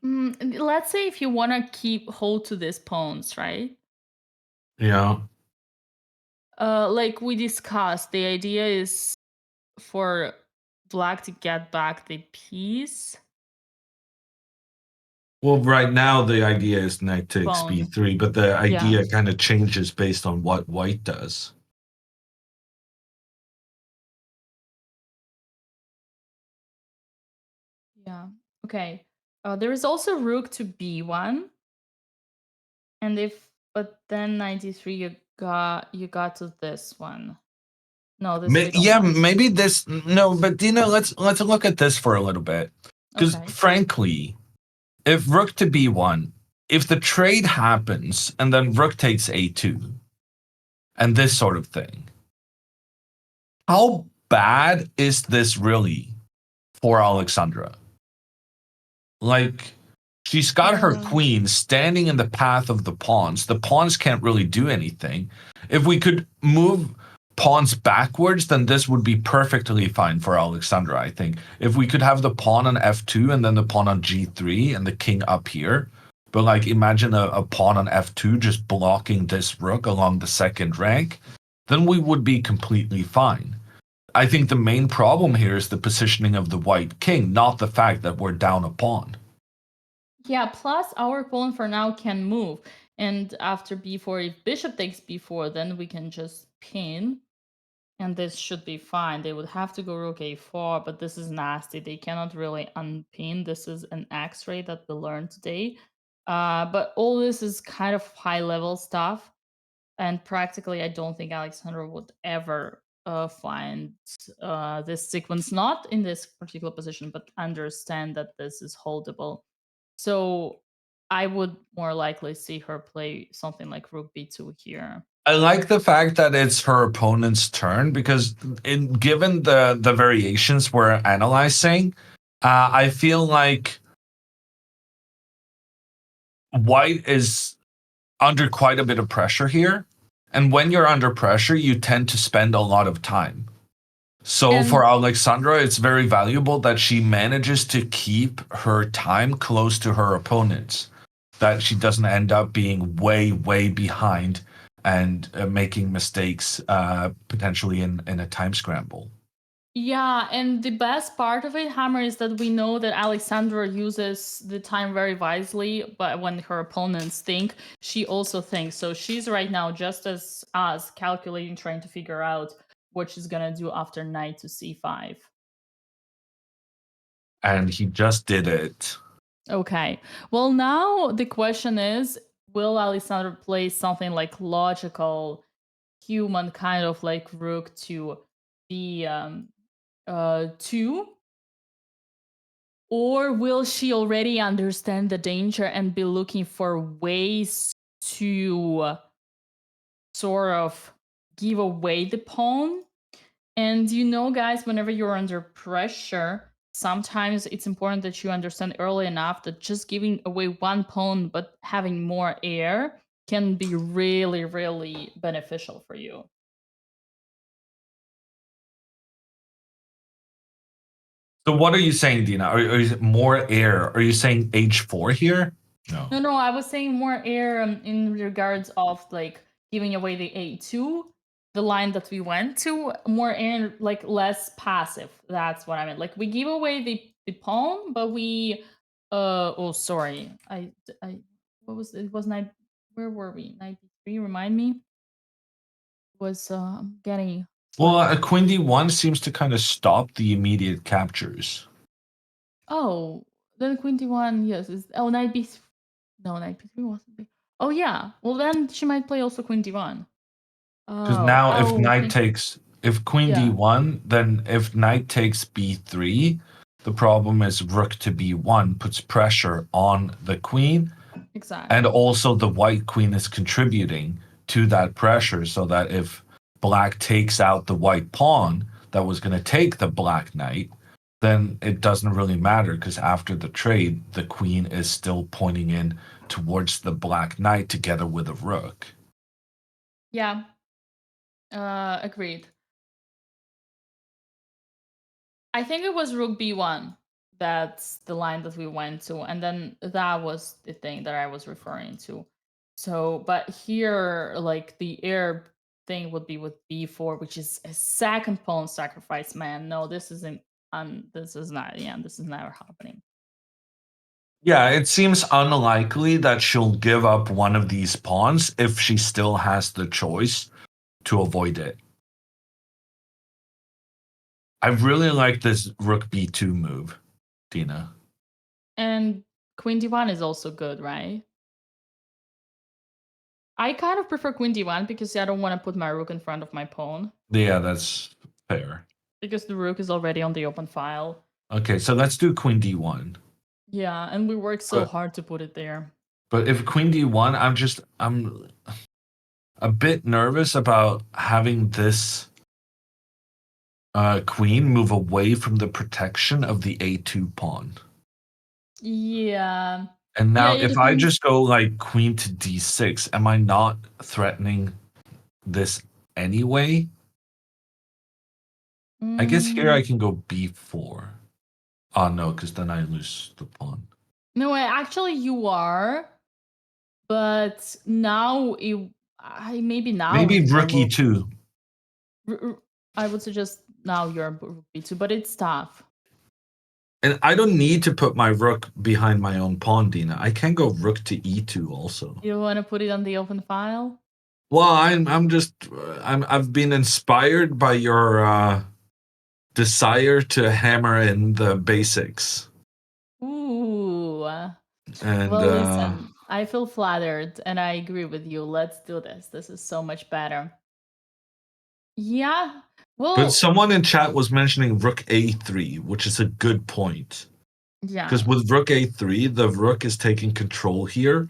let's say if you want to keep hold to these pawns, right? Yeah. Like we discussed, the idea is for black to get back the piece. Well, right now the idea is knight takes Pawn. b3, but the idea kind of changes based on what white does. Yeah. Okay. There is also rook to b1, and but then 93 you got to this one. No, this we don't want. Maybe this. No, but Dina, let's look at this for a little bit, because Okay. frankly, if rook to b1, if the trade happens and then rook takes a2, and this sort of thing, how bad is this really for Alexandra? Like, she's got her queen standing in the path of the pawns. The pawns can't really do anything. If we could move pawns backwards, then this would be perfectly fine for Alexandra, I think. If we could have the pawn on f2 and then the pawn on g3 and the king up here, but like imagine a pawn on f2 just blocking this rook along the second rank, then we would be completely fine. I think the main problem here is the positioning of the white king, not the fact that we're down a pawn. Yeah, plus our pawn for now can move. And after b4, if bishop takes b4, then we can just pin. And this should be fine. They would have to go rook a4, but this is nasty. They cannot really unpin. This is an x-ray that we learned today. But all this is kind of high-level stuff. And practically, I don't think Alexandra would ever find this sequence, not in this particular position, but understand that this is holdable. So I would more likely see her play something like rook b2 here. I like the fact that it's her opponent's turn, because given the variations we're analyzing, I feel like white is under quite a bit of pressure here. And when you're under pressure, you tend to spend a lot of time. So for Alexandra, it's very valuable that she manages to keep her time close to her opponents, that she doesn't end up being way, way behind and making mistakes potentially in a time scramble. Yeah, and the best part of it, Hammer, is that we know that Alexandra uses the time very wisely, but when her opponents think, she also thinks. So she's right now just as us calculating, trying to figure out what she's gonna do after knight to c5. And he just did it. Okay. Well, now the question is, will Alexandra play something like logical, human kind of like rook to b2? Or will she already understand the danger and be looking for ways to sort of give away the pawn? And you know, guys, whenever you're under pressure, sometimes it's important that you understand early enough that just giving away one pawn but having more air can be really, really beneficial for you. So what are you saying, Dina? Are is it more air? Are you saying h4 here? No, I was saying more air in regards of like giving away the a2, the line that we went to, more air, like less passive. That's what I meant. Like we give away the pawn, but we oh sorry. I what was it? Was knight, where were we? Knight b3, remind me. Was getting Well, a queen d1 seems to kind of stop the immediate captures. Oh, then queen d1, yes. Knight b3. No, knight b3 wasn't big. Oh yeah. Well, then she might play also queen d1. Because now if knight takes, if queen Yeah. d1, then if knight takes b3, the problem is rook to b1 puts pressure on the queen. Exactly. And also the white queen is contributing to that pressure, so that if black takes out the white pawn that was going to take the black knight, then it doesn't really matter because after the trade, the queen is still pointing in towards the black knight together with a rook. Yeah. Agreed. I think it was rook b1. That's the line that we went to, and then that was the thing that I was referring to. So, but here, like the heir thing would be with b4, which is a second pawn sacrifice. Man, no, this isn't. This is not. Yeah, this is never happening. Yeah, it seems unlikely that she'll give up one of these pawns if she still has the choice to avoid it. I really like this rook b2 move, Dina. And queen d1 is also good, right? I kind of prefer queen d1 because I don't want to put my rook in front of my pawn. Yeah, that's fair. Because the rook is already on the open file. Okay, so let's do queen d1. Yeah, and we worked so But- hard to put it there. But if queen d1, I'm a bit nervous about having this queen move away from the protection of the a2 pawn. Yeah. And now Yeah, it if I depends. just go like queen to d6, am I not threatening this anyway? I guess here I can go b4. Oh no, because then I lose the pawn. No, actually you are. But now maybe now Maybe it's a rook little- e2. I would suggest now you're rook b2, but it's tough. And I don't need to put my rook behind my own pawn, Dina. I can go rook to e2 also. You want to put it on the open file? Well, I've been inspired by your desire to hammer in the basics. Ooh. And Well, listen, I feel flattered and I agree with you. Let's do this. This is so much better. Yeah. Well, but someone in chat was mentioning rook a3, which is a good point. yeah. Because with rook a3, the rook is taking control here,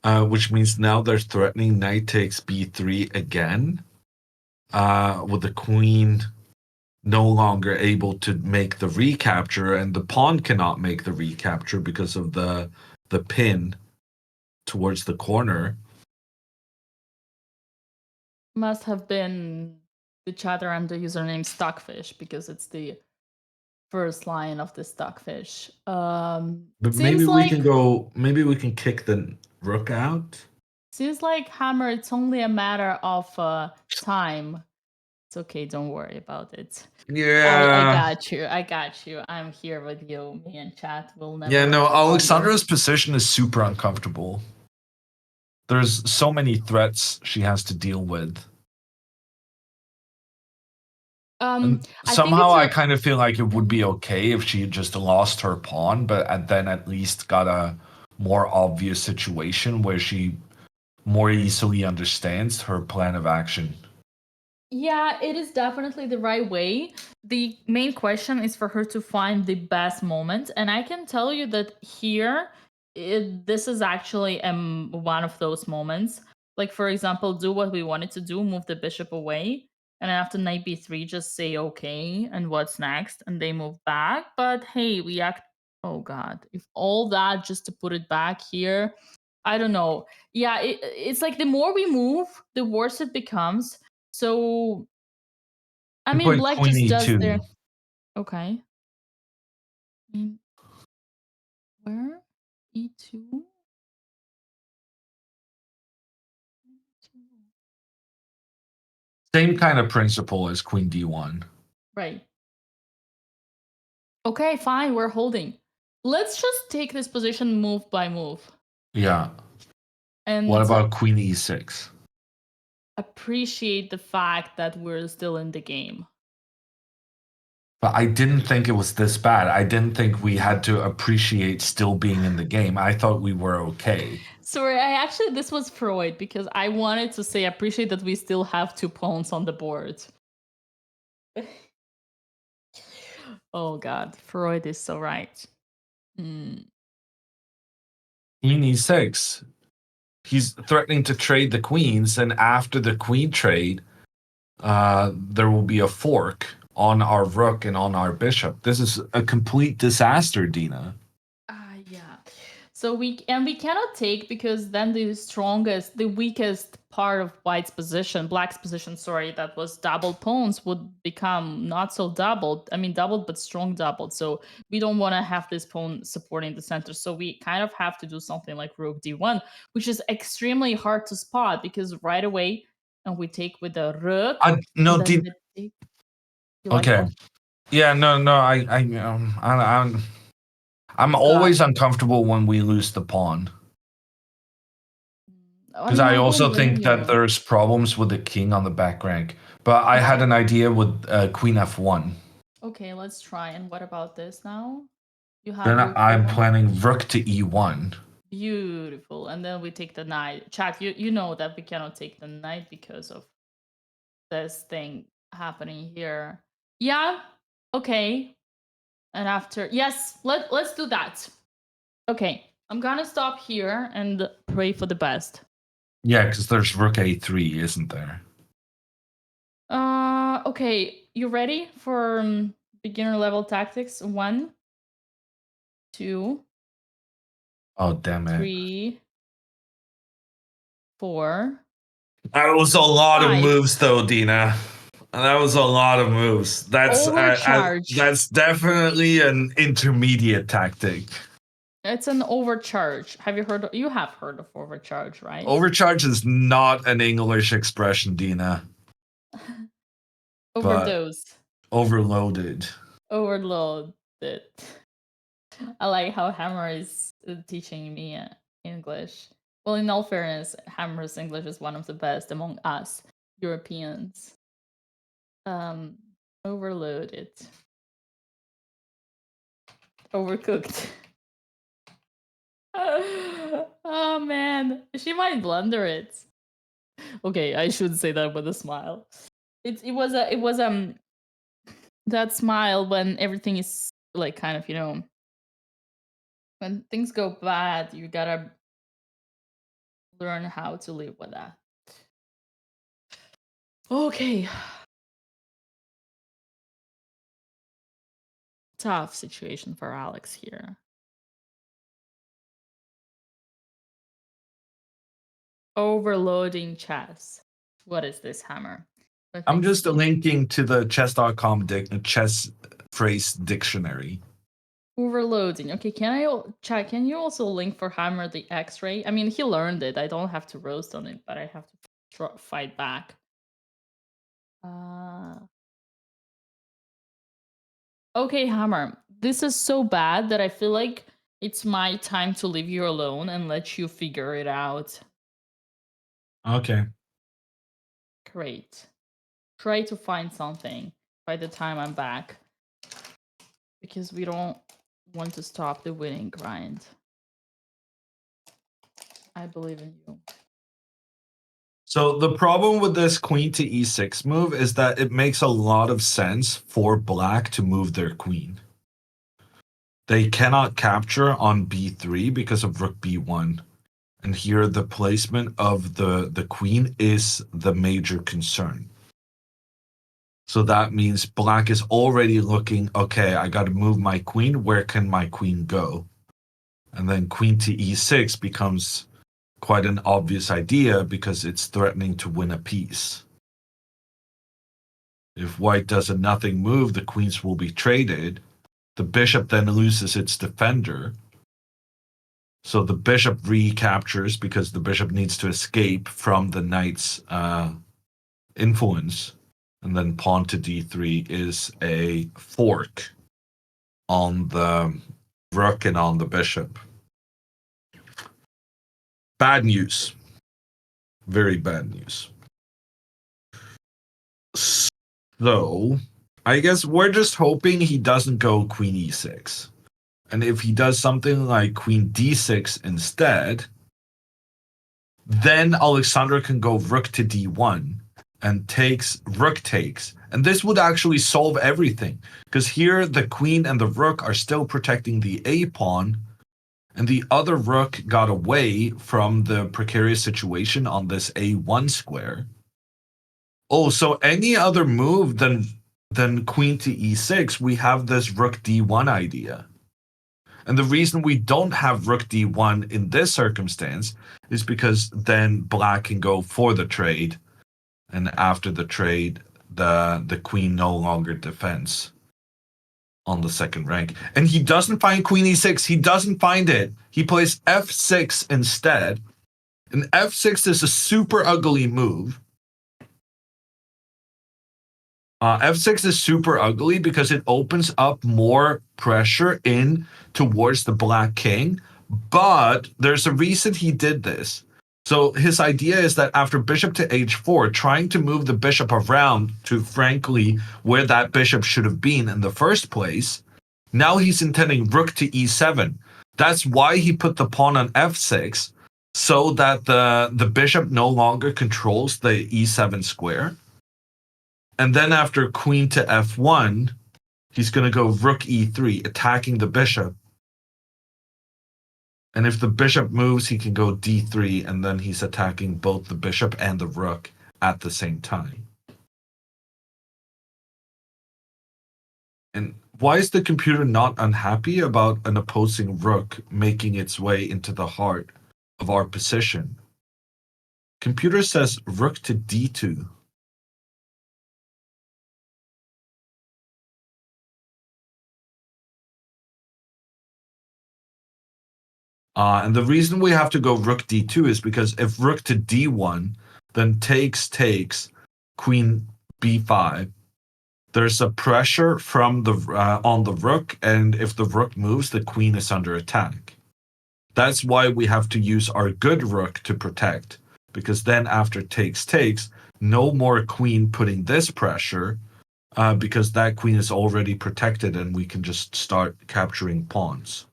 which means now they're threatening knight takes b3 again, with the queen no longer able to make the recapture, and the pawn cannot make the recapture because of the pin towards the corner. Must have been the chatter and the username Stockfish because it's the first line of the Stockfish. But Seems maybe like, maybe we can kick the rook out. Seems like Hammer, it's only a matter of time. It's okay, don't worry about it. Yeah. I got you. I'm here with you. Me and chat will never. Yeah, no, wander. Alexandra's position is super uncomfortable. There's so many threats she has to deal with. And somehow I kind of feel like it would be okay if she just lost her pawn, but then at least got a more obvious situation where she more easily understands her plan of action. Yeah, it is definitely the right way. The main question is for her to find the best moment. And I can tell you that here, this is actually one of those moments. Like, for example, do what we wanted to do, move the bishop away. And after knight b3, just say, okay, and what's next? And they move back. But hey, we act. Oh, God. If all that just to put it back here, I don't know. Yeah, it's like the more we move, the worse it becomes. So, I mean, black queen just does e2. their. Okay. Where? E2? Same kind of principle as queen d1. Right. Okay, fine, we're holding. Let's just take this position move by move. Yeah. And what about queen e6? Appreciate the fact that we're still in the game. But I didn't think it was this bad. I didn't think we had to appreciate still being in the game. I thought we were okay. Sorry, this was Freud because I wanted to say appreciate that we still have 2 pawns on the board. Oh God, Freud is so right. Queen e6. He's threatening to trade the queens, and after the queen trade, there will be a fork on our rook and on our bishop. This is a complete disaster, Dina. Yeah. So we cannot take, because then the weakest part of black's position, sorry, that was doubled pawns would become not so doubled. I mean doubled, but strong doubled. So we don't want to have this pawn supporting the center. So we kind of have to do something like rook d1, which is extremely hard to spot because right away, and we take with the rook. No, and then Dina. the take- you like Okay. that? Yeah, no, I'm always uncomfortable when we lose the pawn. Because I don't also blame think that you. there's problems with the king on the back rank. But I had an idea with queen f1. Okay, let's try. And what about this now? You have Then rook I'm e1. planning rook to e1. Beautiful. And then we take the knight. Chat, you know that we cannot take the knight because of this thing happening here. Yeah. Okay. And after, yes, let's do that. Okay. I'm gonna stop here and pray for the best. Yeah, because there's rook a3, isn't there? Okay. You ready for beginner level tactics? 1, 2, Oh, damn it. 3, 4. That was a lot of 5. moves, though, Dina. That was a lot of moves. Overcharge. That's definitely an intermediate tactic. It's an overcharge. You have heard of overcharge, right? Overcharge is not an English expression, Dina. Overdose. Overloaded. Overloaded. I like how Hammer is teaching me English. Well, in all fairness, Hammer's English is one of the best among us Europeans. Overloaded. Overcooked. Oh man, she might blunder it. Okay, I should say that with a smile. It was that smile when everything is like kind of, when things go bad, you gotta learn how to live with that. Okay. Tough situation for Alex here. Overloading chess. What is this, Hammer? I'm just linking to the chess.com chess phrase dictionary. Overloading. Okay, can you also link for Hammer the X-ray? I mean, he learned it. I don't have to roast on it, but I have to fight back. Okay, Hammer. This is so bad that I feel like it's my time to leave you alone and let you figure it out. Okay. Great. Try to find something by the time I'm back. Because we don't want to stop the winning grind. I believe in you. So the problem with this queen to e6 move is that it makes a lot of sense for black to move their queen. They cannot capture on b3 because of rook b1. And here the placement of the queen is the major concern. So that means black is already looking, okay, I got to move my queen. Where can my queen go? And then queen to e6 becomes quite an obvious idea because it's threatening to win a piece. If white does a nothing move, the queens will be traded. The bishop then loses its defender. So the bishop recaptures because the bishop needs to escape from the knight's influence. And then pawn to d3 is a fork on the rook and on the bishop. Bad news. Very bad news. So, I guess we're just hoping he doesn't go queen e6. And if he does something like queen d6 instead, then Alexandra can go rook to d1 and rook takes. And this would actually solve everything. Because here the queen and the rook are still protecting the a pawn. And the other rook got away from the precarious situation on this a1 square. Oh, so any other move than then queen to e6, we have this rook d1 idea. And the reason we don't have rook d1 in this circumstance is because then black can go for the trade, and after the trade, the queen no longer defends on the second rank. And he doesn't find queen e6. He doesn't find it. He plays f6 instead. And f6 is a super ugly move. F6 is super ugly because it opens up more pressure in towards the black king. But there's a reason he did this. So his idea is that after bishop to h4, trying to move the bishop around to, frankly, where that bishop should have been in the first place, now he's intending rook to e7. That's why he put the pawn on f6, so that the bishop no longer controls the e7 square. And then after queen to f1, he's going to go rook e3, attacking the bishop. And if the bishop moves, he can go d3, and then he's attacking both the bishop and the rook at the same time. And why is the computer not unhappy about an opposing rook making its way into the heart of our position? Computer says rook to d2. And the reason we have to go rook d2 is because if rook to d1, then takes, queen b5. There's a pressure from the on the rook, and if the rook moves, the queen is under attack. That's why we have to use our good rook to protect, because then after takes, no more queen putting this pressure, because that queen is already protected, and we can just start capturing pawns.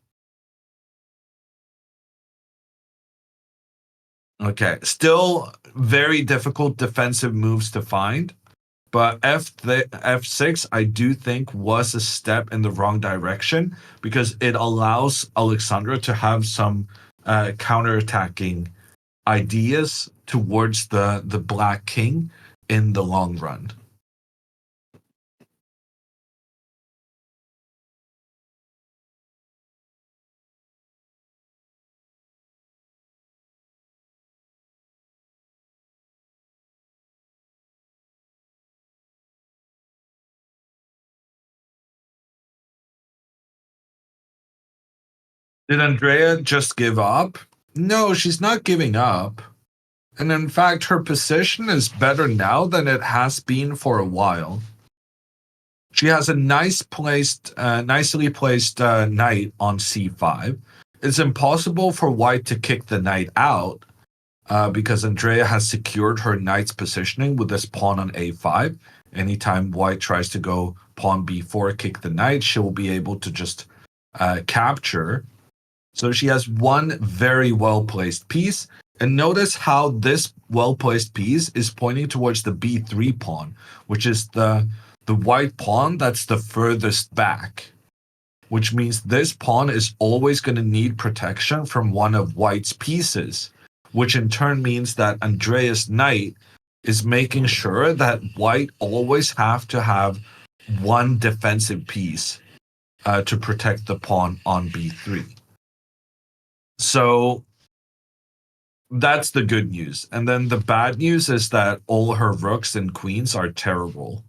Okay, still very difficult defensive moves to find, but f6 I do think was a step in the wrong direction because it allows Alexandra to have some counterattacking ideas towards the black king in the long run. Did Andrea just give up? No, she's not giving up. And in fact, her position is better now than it has been for a while. She has a nicely placed knight on c5. It's impossible for white to kick the knight out because Andrea has secured her knight's positioning with this pawn on a5. Anytime white tries to go pawn b4, kick the knight, she will be able to just capture. So she has one very well-placed piece. And notice how this well-placed piece is pointing towards the b3 pawn, which is the white pawn that's the furthest back, which means this pawn is always going to need protection from one of white's pieces, which in turn means that Andrea's knight is making sure that white always have to have one defensive piece to protect the pawn on b3. So that's the good news. And then the bad news is that all her rooks and queens are terrible.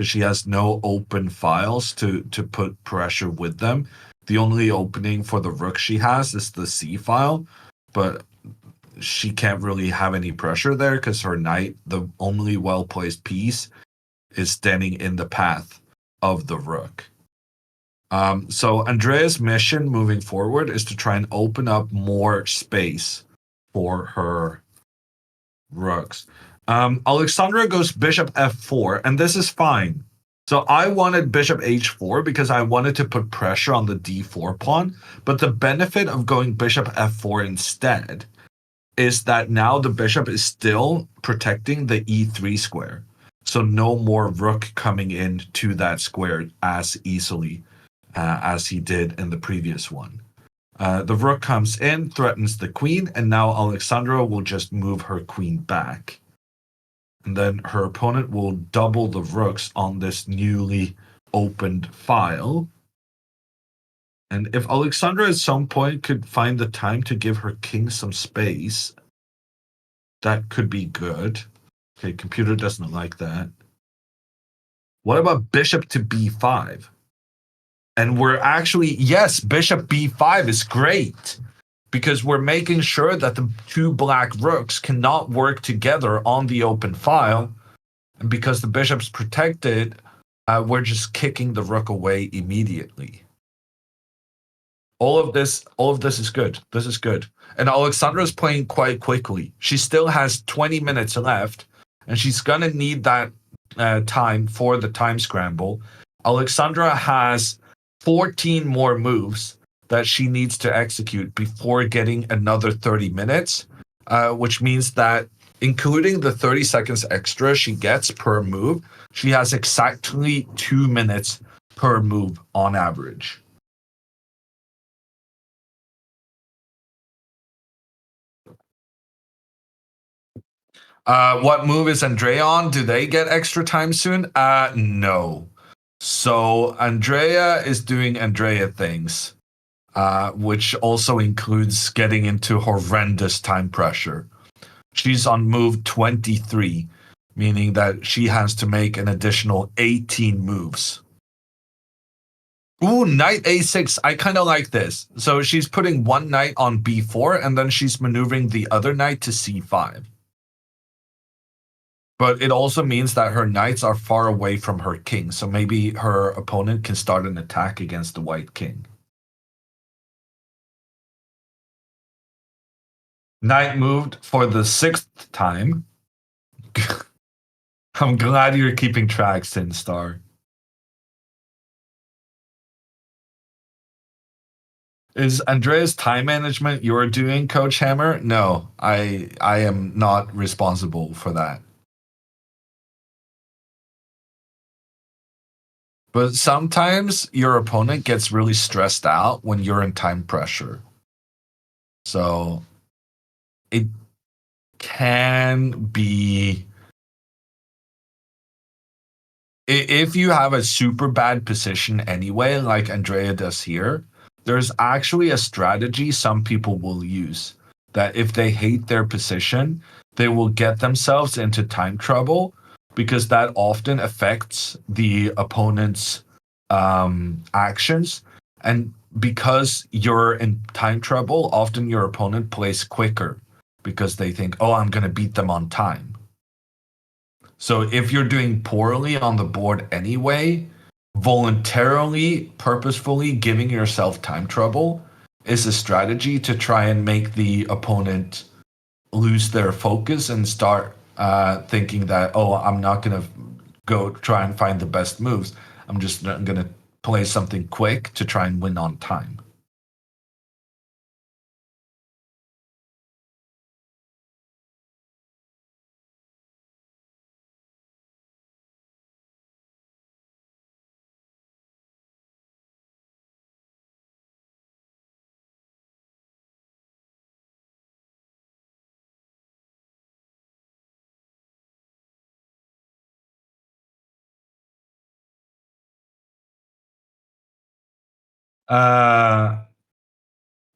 She has no open files to put pressure with them. The only opening for the rook she has is the c file, but she can't really have any pressure there because her knight, the only well-placed piece, is standing in the path of the rook. So Andrea's mission moving forward is to try and open up more space for her rooks. Alexandra goes bishop f4, and this is fine. So I wanted bishop h4 because I wanted to put pressure on the d4 pawn, but the benefit of going bishop f4 instead is that now the bishop is still protecting the e3 square. So no more rook coming in to that square as easily as he did in the previous one. The rook comes in, threatens the queen, and now Alexandra will just move her queen back. And then her opponent will double the rooks on this newly opened file. And if Alexandra at some point could find the time to give her king some space, that could be good. Okay, computer doesn't like that. What about bishop to b5? And we're actually, yes, bishop b5 is great because we're making sure that the two black rooks cannot work together on the open file. And because the bishop's protected, we're just kicking the rook away immediately. All of this is good. This is good. And Alexandra's playing quite quickly. She still has 20 minutes left, and she's gonna need that time for the time scramble. Alexandra has 14 more moves that she needs to execute before getting another 30 minutes, which means that including the 30 seconds extra she gets per move, she has exactly 2 minutes per move on average. What move is Andrea on? Do they get extra time soon? No. So Andrea is doing Andrea things, which also includes getting into horrendous time pressure. She's on move 23, meaning that she has to make an additional 18 moves. Ooh, knight a6. I kind of like this. So she's putting one knight on b4, and then she's maneuvering the other knight to c5. But it also means that her knights are far away from her king, so maybe her opponent can start an attack against the white king. Knight moved for the 6th time. I'm glad you're keeping track, Sinstar. Is Andrea's time management you're doing, Coach Hammer? No, I am not responsible for that. But sometimes your opponent gets really stressed out when you're in time pressure. So it can be, if you have a super bad position anyway, like Andrea does here, there's actually a strategy some people will use that if they hate their position, they will get themselves into time trouble because that often affects the opponent's actions. And because you're in time trouble, often your opponent plays quicker because they think, oh, I'm going to beat them on time. So if you're doing poorly on the board anyway, voluntarily, purposefully giving yourself time trouble is a strategy to try and make the opponent lose their focus and start thinking that, oh, I'm not going to go try and find the best moves. I'm just going to play something quick to try and win on time.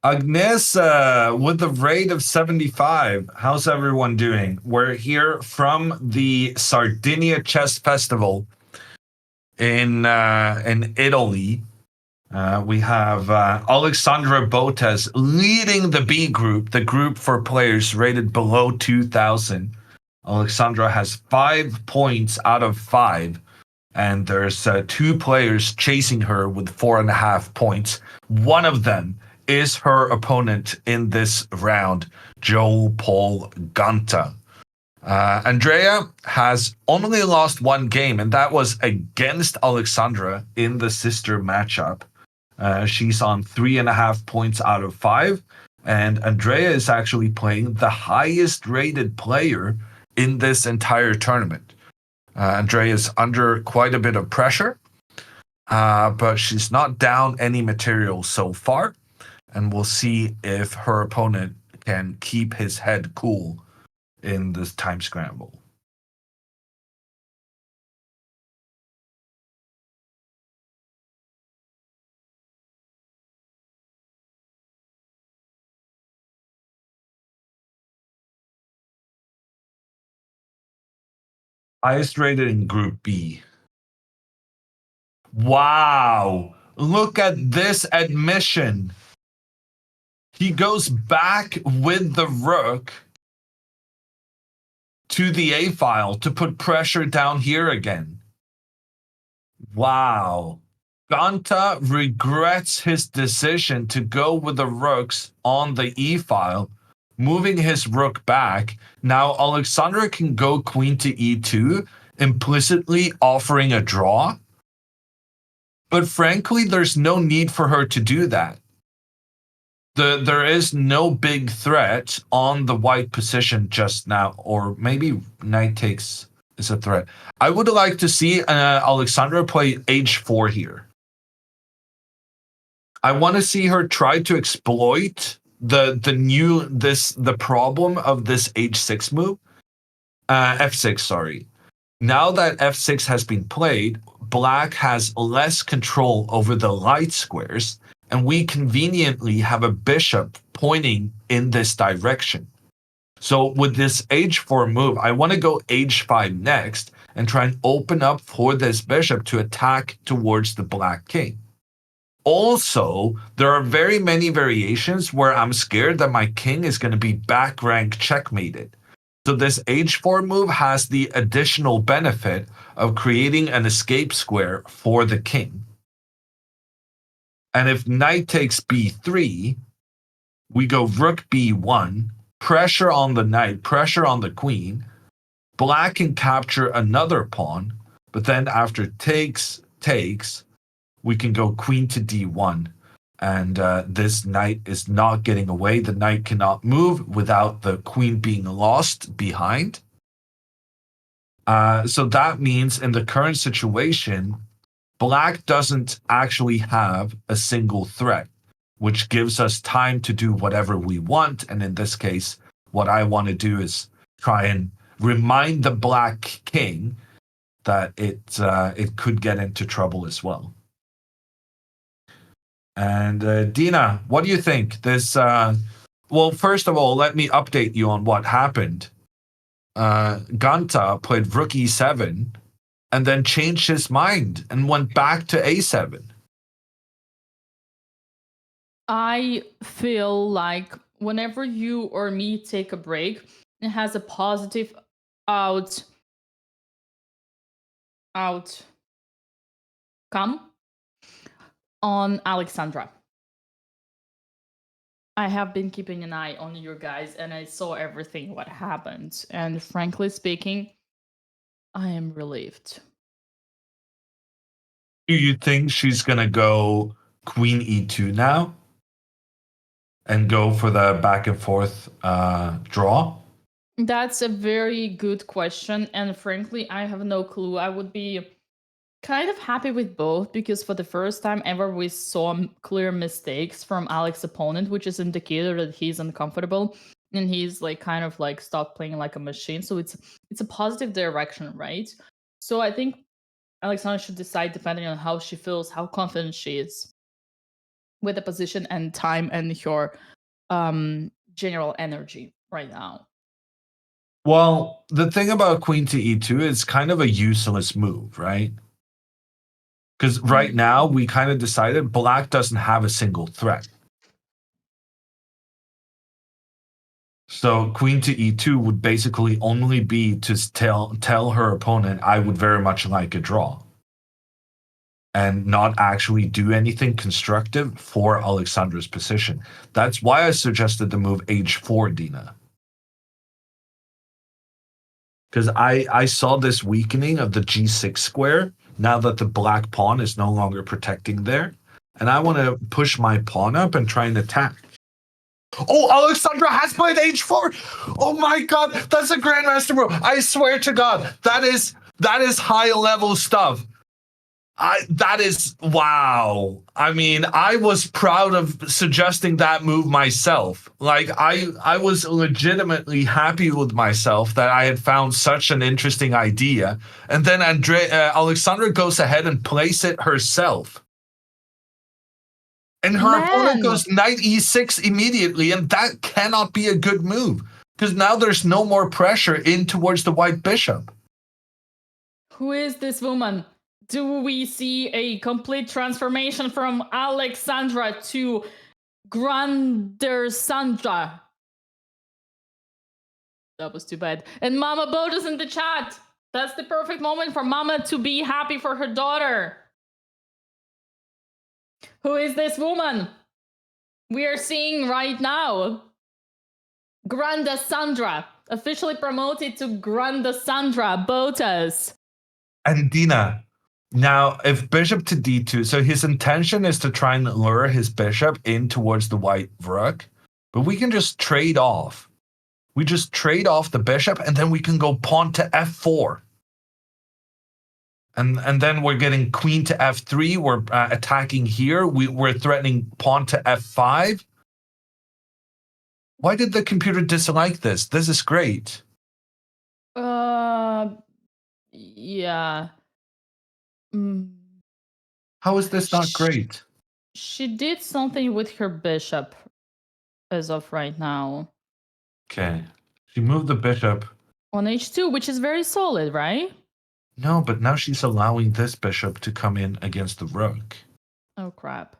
Agnes, with the rate of 75, how's everyone doing? We're here from the Sardinia Chess Festival in Italy. We have Alexandra Botez leading the B group, the group for players rated below 2,000. Alexandra has 5 points out of 5. And there's 2 players chasing her with 4.5 points. One of them is her opponent in this round, Joe Paul Ganta. Andrea has only lost 1 game, and that was against Alexandra in the sister matchup. She's on 3.5 points out of 5, and Andrea is actually playing the highest rated player in this entire tournament. Andrea is under quite a bit of pressure, but she's not down any material so far, and we'll see if her opponent can keep his head cool in this time scramble. Highest rated in Group B. Wow. Look at this admission. He goes back with the rook to the A file to put pressure down here again. Wow. Ganta regrets his decision to go with the rooks on the E file, moving his rook back. Now Alexandra can go queen to E2, implicitly offering a draw. But frankly, there's no need for her to do that. There is no big threat on the white position just now, or maybe knight takes is a threat. I would like to see Alexandra play h4 here. I want to see her try to exploit the problem of this h6 move, f6. Sorry. Now that f6 has been played, black has less control over the light squares, and we conveniently have a bishop pointing in this direction. So with this h4 move, I want to go h5 next and try and open up for this bishop to attack towards the black king. Also, there are very many variations where I'm scared that my king is going to be back rank checkmated. So this h4 move has the additional benefit of creating an escape square for the king. And if knight takes b3, we go rook b1, pressure on the knight, pressure on the queen. Black can capture another pawn, but then after takes, we can go queen to d1. And this knight is not getting away. The knight cannot move without the queen being lost behind. So that means in the current situation, black doesn't actually have a single threat, which gives us time to do whatever we want. And in this case, what I want to do is try and remind the black king that it could get into trouble as well. And Dina, what do you think? This well, first of all, let me update you on what happened. Ganta played rook e7 and then changed his mind and went back to a7. I feel like whenever you or me take a break, it has a positive outcome. On Alexandra. I have been keeping an eye on you guys and I saw everything what happened. And frankly speaking, I am relieved. Do you think she's going to go queen e2 now? And go for the back and forth draw? That's a very good question. And frankly, I have no clue. I would be kind of happy with both because for the first time ever we saw clear mistakes from Alex's opponent, which is indicator that he's uncomfortable and he's like kind of like stopped playing like a machine. So it's a positive direction, right? So I think Alexandra should decide depending on how she feels, how confident she is with the position and time and her general energy right now. Well, the thing about queen to e2 is kind of a useless move, right? Because right now we kind of decided black doesn't have a single threat. So queen to e2 would basically only be to tell her opponent, I would very much like a draw. And not actually do anything constructive for Alexandra's position. That's why I suggested the move h4, Dina. Because I saw this weakening of the g6 square now that the black pawn is no longer protecting there. And I want to push my pawn up and try and attack. Oh, Alexandra has played h4. Oh my God, that's a grandmaster move. I swear to God, that is high level stuff. That is, wow. I mean, I was proud of suggesting that move myself. Like, I was legitimately happy with myself that I had found such an interesting idea. And then Alexandra goes ahead and plays it herself. And her opponent goes knight e6 immediately, and that cannot be a good move. Because now there's no more pressure in towards the white bishop. Who is this woman? Do we see a complete transformation from Alexandra to Grander Sandra? That was too bad. And Mama Boat is in the chat. That's the perfect moment for Mama to be happy for her daughter. Who is this woman? We are seeing right now Granda Sandra, officially promoted to Granda Sandra Botez. And Dina, now if bishop to d2, so his intention is to try and lure his bishop in towards the white rook, but we can just trade off. We just trade off the bishop, and then we can go pawn to f4. And then we're getting queen to f3. We're attacking here. We're threatening pawn to f5. Why did the computer dislike this? This is great. Yeah. How is this not great? She did something with her bishop as of right now. Okay. She moved the bishop. On h2, which is very solid, right? No, but now she's allowing this bishop to come in against the rook. Oh, crap.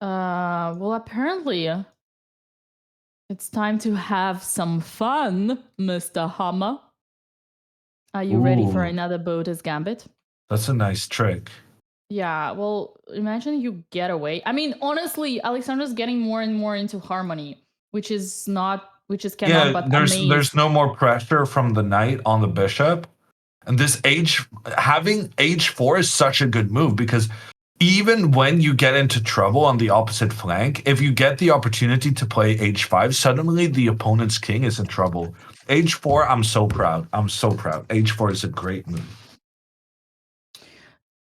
Well, apparently, it's time to have some fun, Mr. Hammer. Are you ready for Ooh. another Botez gambit? That's a nice trick. Yeah, well, imagine you get away. I mean, honestly, Alexandra's getting more and more into harmony, which is cannot but amaze. There's no more pressure from the knight on the bishop. And this having h4 is such a good move, because even when you get into trouble on the opposite flank, if you get the opportunity to play h5, suddenly the opponent's king is in trouble. h4, I'm so proud. I'm so proud. h4 is a great move.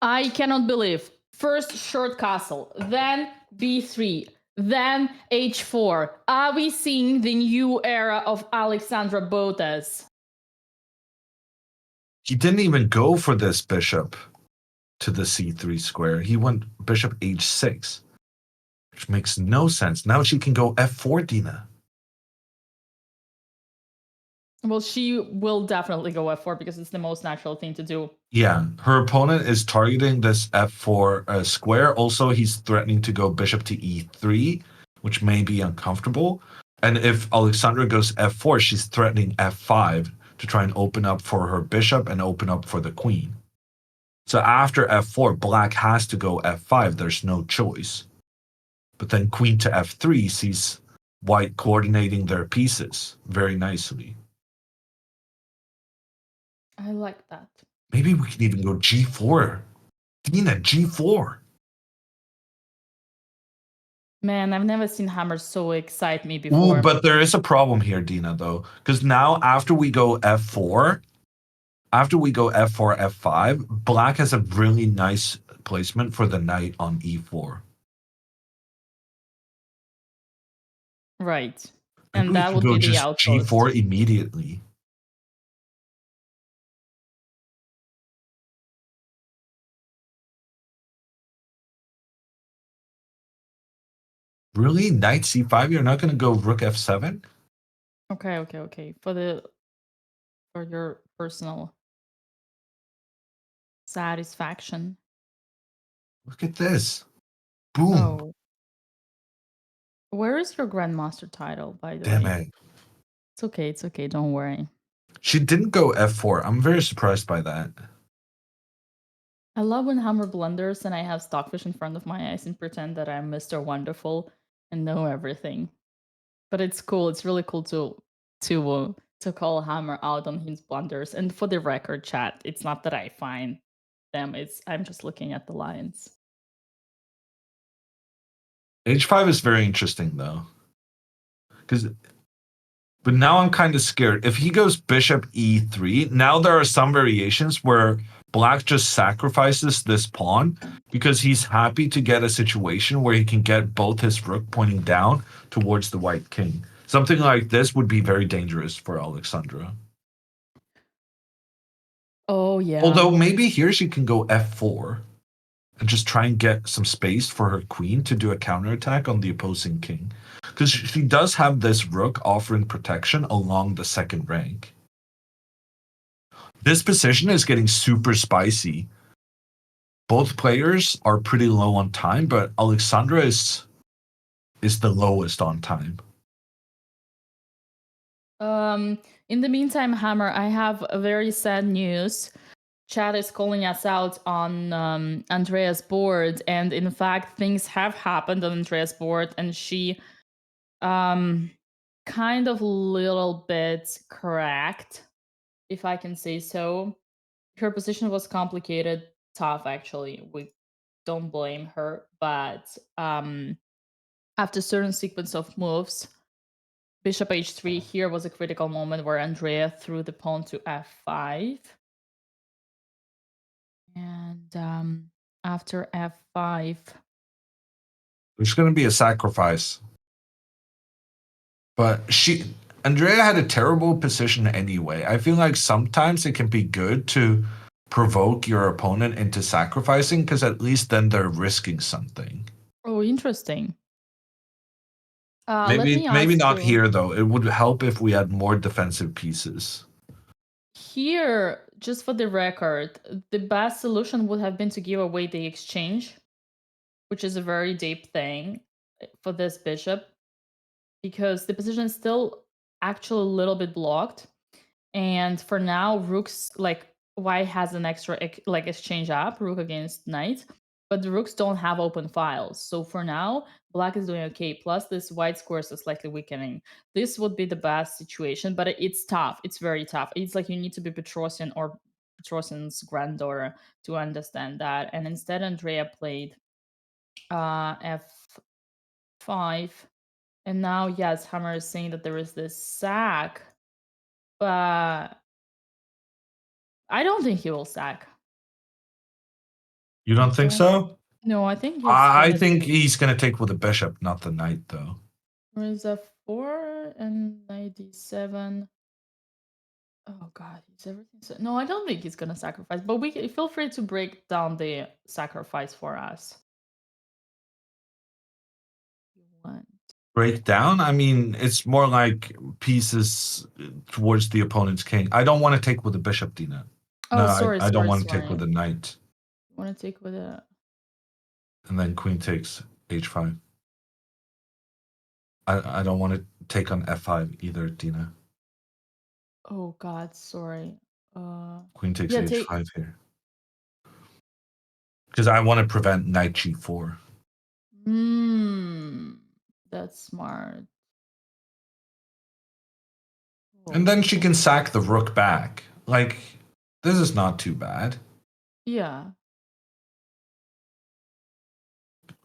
I cannot believe. First short castle, then b3, then h4. Are we seeing the new era of Alexandra Botez? He didn't even go for this bishop to the c3 square. He went bishop h6, which makes no sense. Now she can go f4, Dina. Well, she will definitely go f4 because it's the most natural thing to do. Yeah, her opponent is targeting this f4 square. Also, he's threatening to go bishop to e3, which may be uncomfortable. And if Alexandra goes f4, she's threatening f5 to try and open up for her bishop and open up for the queen. So after f4, black has to go f5. There's no choice. But then queen to f3 sees white coordinating their pieces very nicely. I like that. Maybe we can even go g4. Dina, g4. Man, I've never seen Hammer so excite me before. Ooh, but there is a problem here, Dina, though. Because now after we go f4, f5, black has a really nice placement for the knight on e4. Right. Maybe And that would be the outpost. g4 immediately. Really? Knight c5? You're not going to go rook f7? Okay. For your personal satisfaction. Look at this. Boom. Oh. Where is your grandmaster title, by the Damn way? it. It's okay, don't worry. She didn't go f4. I'm very surprised by that. I love when Hammer blunders and I have Stockfish in front of my eyes and pretend that I'm Mr. Wonderful and know everything. But it's cool. It's really cool to call Hammer out on his blunders. And for the record, chat, it's not that I find them. I'm just looking at the lines. h5 is very interesting, though. But now I'm kind of scared. If he goes bishop e3, now there are some variations where black just sacrifices this pawn because he's happy to get a situation where he can get both his rook pointing down towards the white king. Something like this would be very dangerous for Alexandra. Oh, yeah. Although maybe here she can go f4 and just try and get some space for her queen to do a counterattack on the opposing king. Because she does have this rook offering protection along the second rank. This position is getting super spicy. Both players are pretty low on time, but Alexandra is the lowest on time. In the meantime, Hammer, I have a very sad news. Chad is calling us out on Andrea's board, and in fact, things have happened on Andrea's board, and she kind of little bit correct, if I can say so. Her position was complicated, tough actually. We don't blame her, but after a certain sequence of moves, bishop h3 here was a critical moment where Andrea threw the pawn to f5. And after f5, There's going to be a sacrifice. But Andrea had a terrible position anyway. I feel like sometimes it can be good to provoke your opponent into sacrificing, because at least then they're risking something. oh, interesting. Maybe not here though. It would help if we had more defensive pieces. Here, just for the record, the best solution would have been to give away the exchange, which is a very deep thing for this bishop, because the position is still actually a little bit blocked. And for now, rooks, like, white has an extra like exchange up, rook against knight, but the rooks don't have open files. So for now, black is doing okay. Plus this white square is slightly weakening. This would be the best situation, but it's tough. It's very tough. It's like you need to be Petrosian or Petrosian's granddaughter to understand that. And instead, Andrea played f5. And now, yes, Hammer is saying that there is this sack, but I don't think he will sack. You don't think so? No, I think I think he's going to take with the bishop, not the knight, though. There is a 4 and knight d7. Oh god, he's everything. No, I don't think he's gonna sacrifice. But we feel free to break down the sacrifice for us. Break down? I mean, it's more like pieces towards the opponent's king. I don't want to take with the bishop, Dina. Oh, no, sorry, I don't want to take with the knight. Want to take with a... And then queen takes h5. I don't want to take on f5 either, Dina. Oh god, sorry. Queen takes h5 here. Because I want to prevent knight g4. That's smart. And then she can sack the rook back. Like, this is not too bad. Yeah.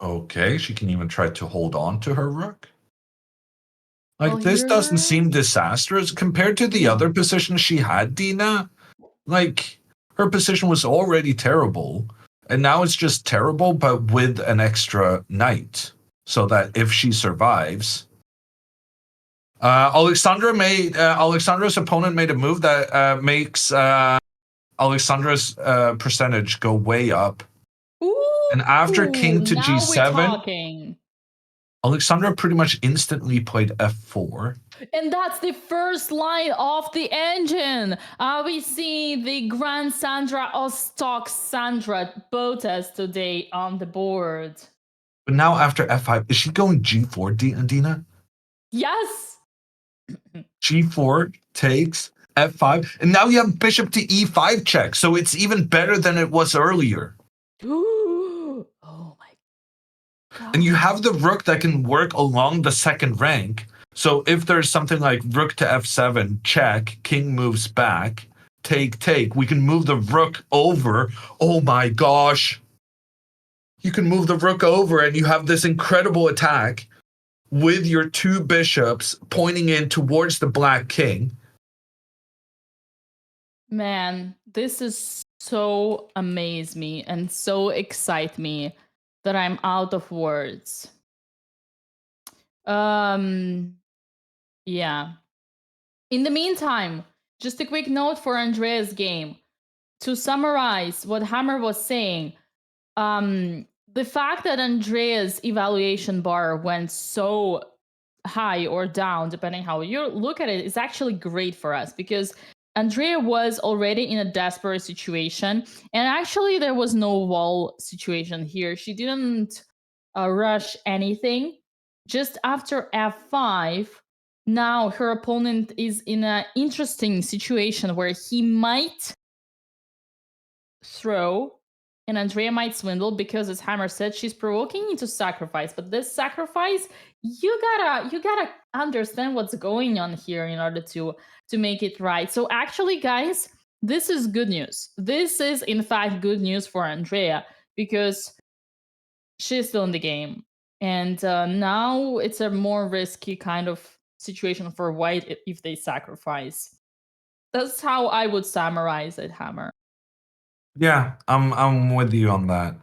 Okay, she can even try to hold on to her rook. Like, well, this doesn't seem disastrous compared to the other position she had, Dina. Like, her position was already terrible, and now it's just terrible, but with an extra knight, so that if she survives... Alexandra's opponent made a move that makes Alexandra's percentage go way up. Ooh, and after king to g7, Alexandra pretty much instantly played f4. And that's the first line of the engine. We see the Grand Sandra Ostock Sandra Botez today on the board. But now after f5, is she going g4, Dina? Yes. G4 takes f5, and now you have bishop to e5 check, so it's even better than it was earlier. Oh my god. And you have the rook that can work along the second rank. So if there's something like rook to f7, check, king moves back, take, we can move the rook over. Oh my gosh. You can move the rook over and you have this incredible attack with your two bishops pointing in towards the black king. Man, this is so amaze me and so excite me that I'm out of words. Yeah. In the meantime, just a quick note for Andrea's game. To summarize what Hammer was saying, the fact that Andrea's evaluation bar went so high or down, depending how you look at it, is actually great for us because Andrea was already in a desperate situation, and actually there was no wall situation here. She didn't rush anything. Just after f5, now her opponent is in an interesting situation where he might throw and Andrea might swindle because, as Hammer said, she's provoking into sacrifice. But this sacrifice, you gotta understand what's going on here in order to make it right. So actually, guys, this is good news. This is in fact good news for Andrea because she's still in the game, and now it's a more risky kind of situation for White if they sacrifice. That's how I would summarize it, Hammer. Yeah, I'm with you on that.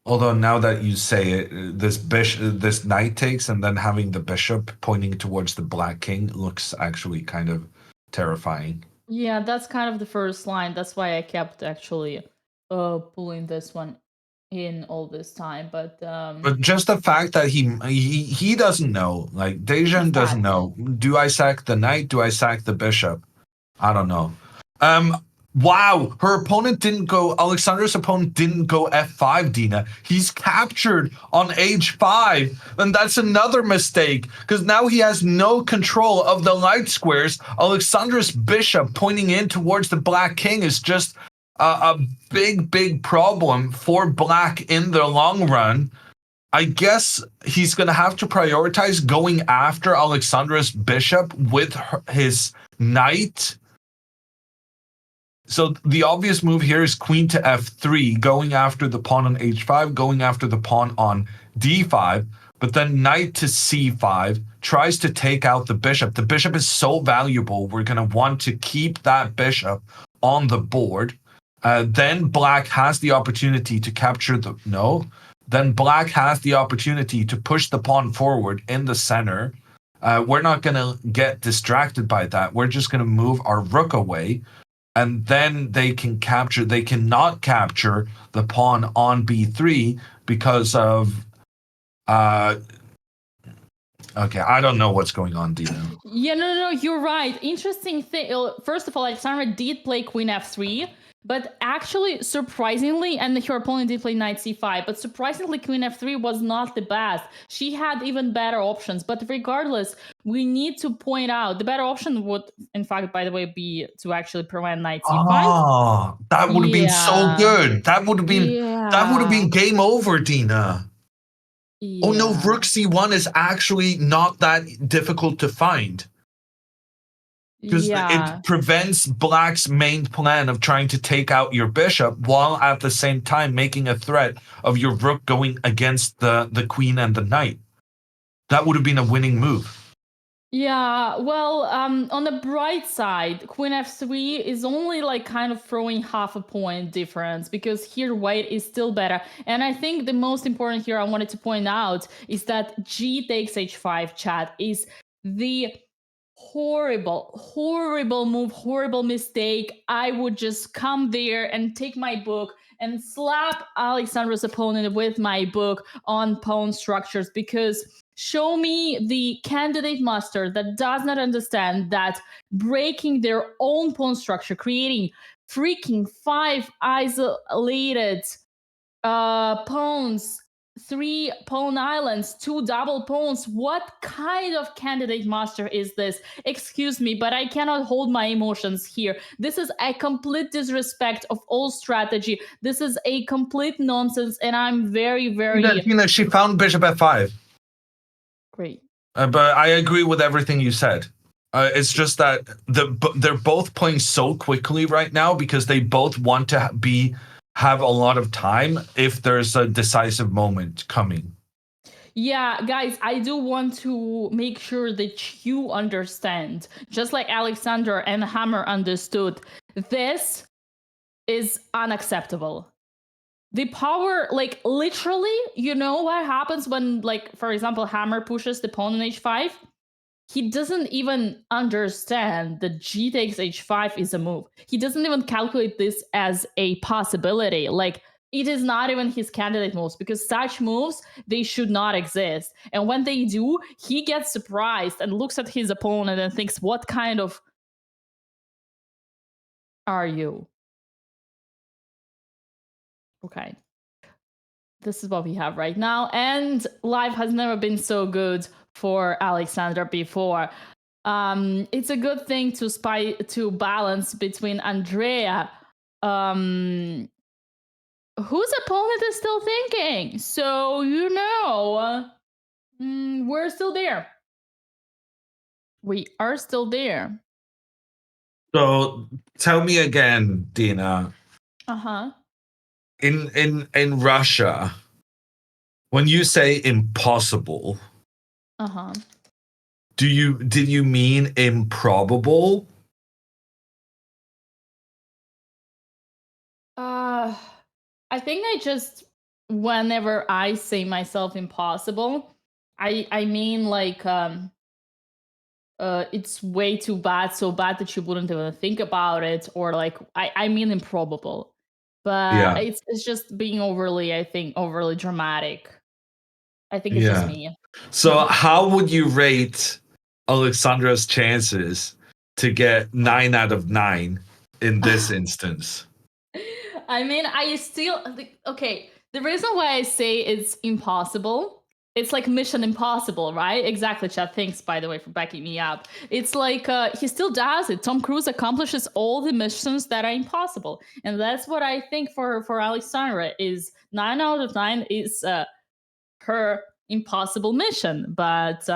Although now that you say it, this knight takes, and then having the bishop pointing towards the black king looks actually kind of terrifying. Yeah, that's kind of the first line. That's why I kept actually pulling this one in all this time. But just the fact that he doesn't know, like Dejan doesn't know. Do I sack the knight? Do I sack the bishop? I don't know. Wow, her opponent didn't go. Alexandra's opponent didn't go f5, Dina. He's captured on h5, and that's another mistake because now he has no control of the light squares. Alexandra's bishop pointing in towards the black king is just a big problem for black in the long run. I guess he's going to have to prioritize going after Alexandra's bishop with his knight. So the obvious move here is queen to f3, going after the pawn on h5, going after the pawn on d5, but then knight to c5, tries to take out the bishop. The bishop is so valuable, we're going to want to keep that bishop on the board. Then black has the opportunity to capture the... No. Then black has the opportunity to push the pawn forward in the center. We're not going to get distracted by that. We're just going to move our rook away. And then they cannot capture the pawn on b3 because of okay, I don't know what's going on, Dino. Yeah, no, you're right. Interesting thing. First of all, Alexandra did play queen f3, but actually, surprisingly, and her opponent did play knight c5, but surprisingly, queen f3 was not the best. She had even better options, but regardless, we need to point out the better option would, in fact, by the way, be to actually prevent knight c5. Oh, that would have been so good. That would have been game over, Dina. Yeah. Oh no, rook c1 is actually not that difficult to find. Because it prevents black's main plan of trying to take out your bishop while at the same time making a threat of your rook going against the queen and the knight. That would have been a winning move. Yeah, well, on the bright side, queen f3 is only like kind of throwing half a point difference because here white is still better. And I think the most important here I wanted to point out is that g takes h5, chat, is the horrible move, horrible mistake. I would just come there and take my book and slap Alexandra's opponent with my book on pawn structures, because show me the candidate master that does not understand that breaking their own pawn structure, creating freaking 5 isolated pawns, 3 pawn islands, 2 double pawns. What kind of candidate master is this? Excuse me, but I cannot hold my emotions here. This is a complete disrespect of all strategy. This is a complete nonsense, and I'm very... She found bishop f5. Great. But I agree with everything you said. It's just that they're both playing so quickly right now because they both want to have a lot of time if there's a decisive moment coming. Yeah, guys, I do want to make sure that you understand, just like Alexander and Hammer understood, this is unacceptable. The power, like, literally, you know what happens when, like, for example, Hammer pushes the pawn on h5? He doesn't even understand that g takes h5 is a move. He doesn't even calculate this as a possibility. Like, it is not even his candidate moves, because such moves, they should not exist. And when they do, he gets surprised and looks at his opponent and thinks, what kind of are you? Okay. This is what we have right now. And life has never been so good for Alexandra before. It's a good thing to balance between Andrea, whose opponent is still thinking. So, we're still there. We are still there. So tell me again, Dina. Uh-huh. In Russia, when you say impossible, Uh-huh. did you mean improbable? I think whenever I say myself impossible, I mean like it's way too bad, so bad that you wouldn't even think about it, or like I mean improbable. But Yeah. it's just being overly dramatic. I think it's just me. So how would you rate Alexandra's chances to get 9 out of 9 in this instance? I mean, okay. The reason why I say it's impossible, it's like Mission Impossible, right? Exactly, Chad. Thanks, by the way, for backing me up. It's like he still does it. Tom Cruise accomplishes all the missions that are impossible, and that's what I think for Alexandra is 9 out of 9 is her impossible mission. But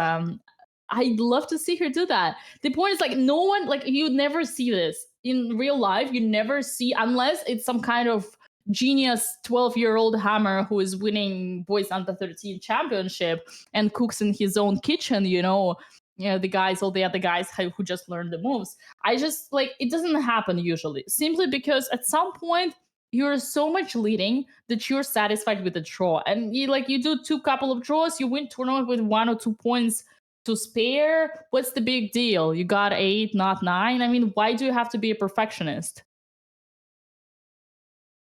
I'd love to see her do that. The point is, like, no one, like, you never see this in real life. You never see, unless it's some kind of genius 12-year-old hammer who is winning boys under 13 championship and cooks in his own kitchen, all the other guys who just learned the moves. I just, like, it doesn't happen usually, simply because at some point you're so much leading that you're satisfied with the draw, and you do two couple of draws, you win tournament with 1 or 2 points to spare. What's the big deal? You got 8, not 9. I mean, why do you have to be a perfectionist?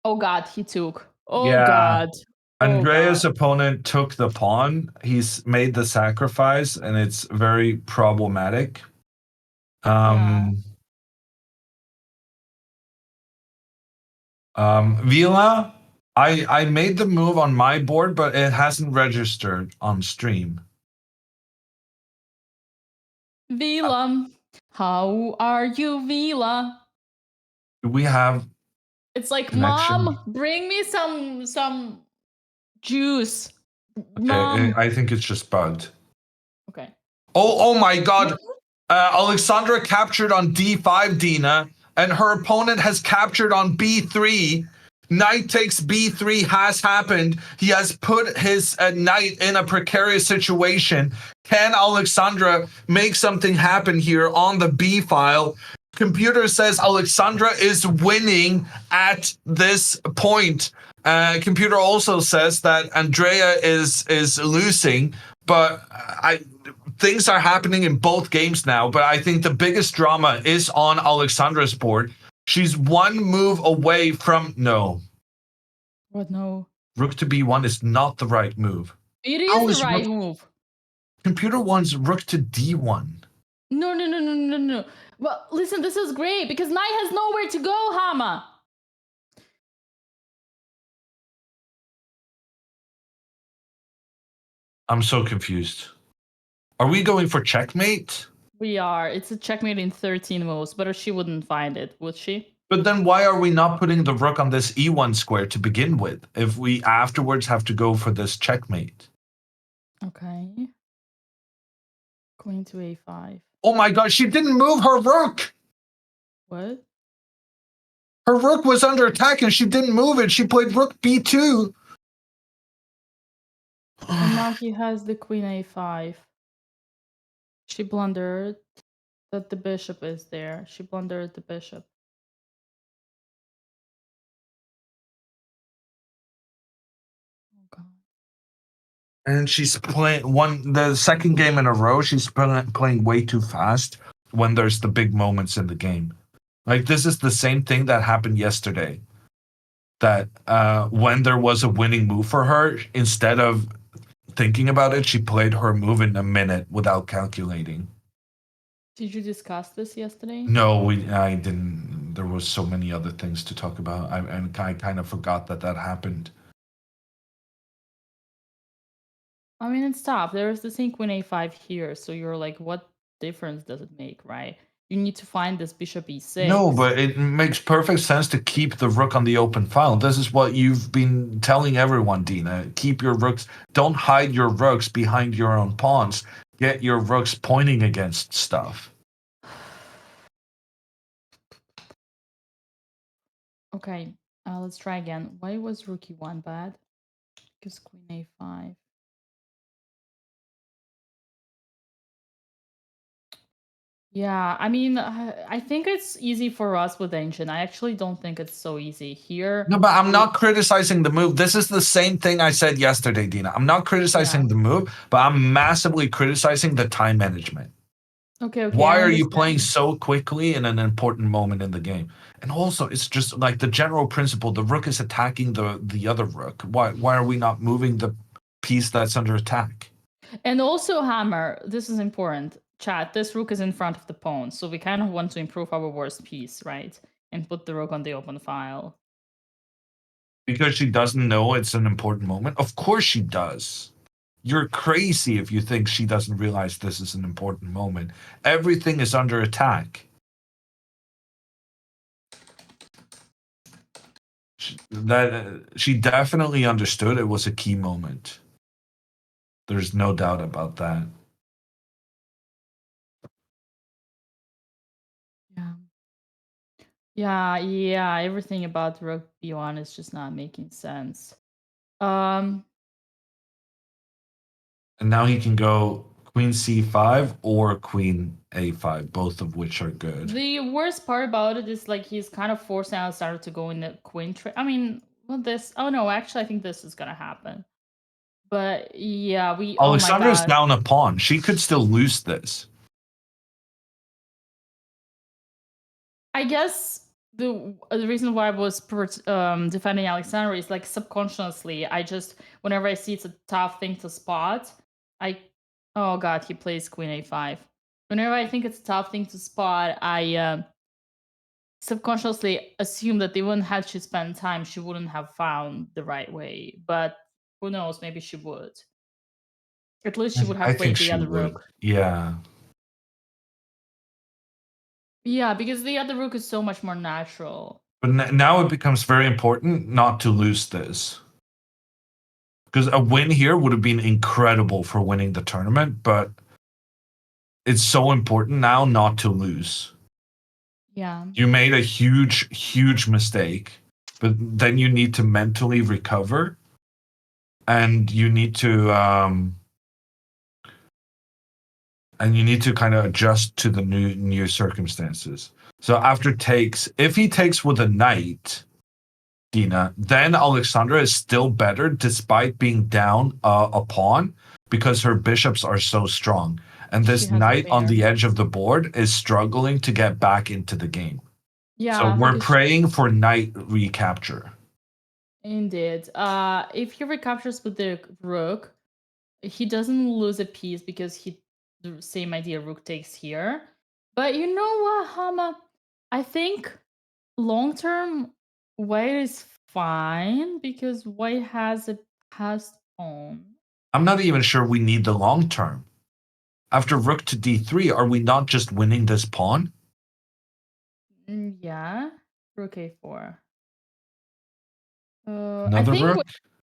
Oh God, he took. Oh Yeah. God. Andrea's opponent took the pawn. He's made the sacrifice, and it's very problematic. Vila, I made the move on my board, but it hasn't registered on stream. Vila, how are you, Vila? Do we have It's like, connection? Mom, bring me some juice. Okay, Mom. I think it's just bugged. Okay. Oh my God. Alexandra captured on D5, Dina, and her opponent has captured on B3. Knight takes B3 has happened. He has put his knight in a precarious situation. Can Alexandra make something happen here on the B file? Computer says Alexandra is winning at this point. Computer also says that Andrea is losing, but things are happening in both games now. But I think the biggest drama is on Alexandra's board. She's one move away from What? No. Rook to B1 is not the right move. It is the right move. Computer wants rook to D1. No. Well, listen, this is great because knight has nowhere to go, Hama. I'm so confused. Are we going for checkmate? We are. It's a checkmate in 13 moves, but she wouldn't find it, would she? But then why are we not putting the rook on this E1 square to begin with, if we afterwards have to go for this checkmate? Okay. Queen to A5. Oh my God, she didn't move her rook! What? Her rook was under attack and she didn't move it. She played rook B2. And now he has the queen A5. She blundered that the bishop is there. She blundered the bishop. Oh God. And she's playing the second game in a row. She's playing way too fast when there's the big moments in the game. Like, this is the same thing that happened yesterday. That when there was a winning move for her, instead of thinking about it, she played her move in a minute without calculating. Did you discuss this yesterday? No, I didn't. there was so many other things to talk about. I kind of forgot that happened. I mean, it's tough. There's the same queen a5 here, so you're like, what difference does it make, right? You need to find this bishop e6. No, but it makes perfect sense to keep the rook on the open file. This is what you've been telling everyone, Dina. Keep your rooks. Don't hide your rooks behind your own pawns. Get your rooks pointing against stuff. Okay, let's try again. Why was rook e1 bad? Because queen a5. Yeah, I mean, I think it's easy for us with ancient. I actually don't think it's so easy here. No, but I'm not criticizing the move. This is the same thing I said yesterday, Dina. I'm not criticizing the move, but I'm massively criticizing the time management. Okay, Why I are you playing understand. so quickly in an important moment in the game? And also, it's just like the general principle: the rook is attacking the other rook. Why are we not moving the piece that's under attack? And also, Hammer, this is important. Chat, this rook is in front of the pawn, so we kind of want to improve our worst piece, right? And put the rook on the open file. Because she doesn't know it's an important moment? Of course she does. You're crazy if you think she doesn't realize this is an important moment. Everything is under attack. She definitely understood it was a key moment. There's no doubt about that. Yeah, everything about rook b1 is just not making sense. And now he can go queen c5 or queen a5, both of which are good. The worst part about it is like he's kind of forcing Alexander to go in the queen trade. I mean, well, this. Oh no, actually, I think this is gonna happen. But yeah, Alexandra's oh my God. down a pawn. She could still lose this. I guess the reason why I was defending Alexander is like subconsciously, I just whenever I see it's a tough thing to spot, oh God, he plays queen a5. Whenever I think it's a tough thing to spot, I subconsciously assume that even had she spent time, she wouldn't have found the right way. But who knows? Maybe she would. At least she would have played the other rook. Yeah. Yeah, because the other rook is so much more natural. But now it becomes very important not to lose this. Because a win here would have been incredible for winning the tournament, but it's so important now not to lose. Yeah. You made a huge, huge mistake, but then you need to mentally recover, and you need to kind of adjust to the new circumstances. So after takes, if he takes with a knight, Dina, then Alexandra is still better despite being down a pawn because her bishops are so strong. And this knight on the edge of the board is struggling to get back into the game. Yeah. So we're praying for knight recapture. Indeed. If he recaptures with the rook, he doesn't lose a piece because the same idea rook takes here. But you know what, Hama? I think long term white is fine because white has a passed pawn. I'm not even sure we need the long term. After rook to d3, are we not just winning this pawn? Yeah, rook a4. Another rook?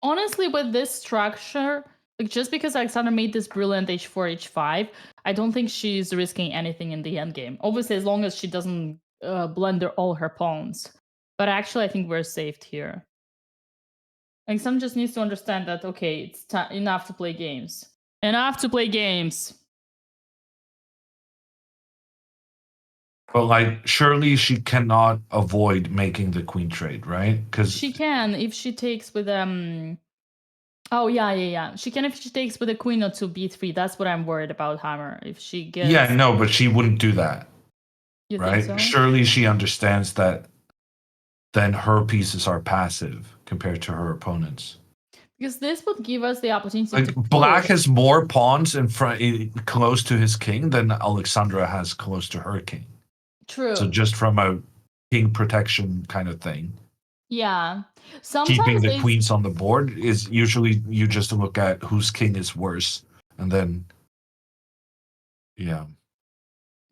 Honestly, with this structure, like just because Alexandra made this brilliant h4, h5, I don't think she's risking anything in the endgame. Obviously, as long as she doesn't blunder all her pawns. But actually, I think we're saved here. Alexandra just needs to understand that, okay, it's enough to play games. Enough to play games! But like, surely she cannot avoid making the queen trade, right? Because she can if she takes with Oh yeah. She can if she takes with a queen or to b3. That's what I'm worried about, Hammer. If she gets but she wouldn't do that. You right? think so? Surely she understands that then her pieces are passive compared to her opponents. Because this would give us the opportunity Like to Black push. has more pawns in front, close to his king than Alexandra has close to her king. True. So just from a king protection kind of thing. Yeah. Keeping Sometimes the it's queens on the board is usually you just look at whose king is worse, and then yeah.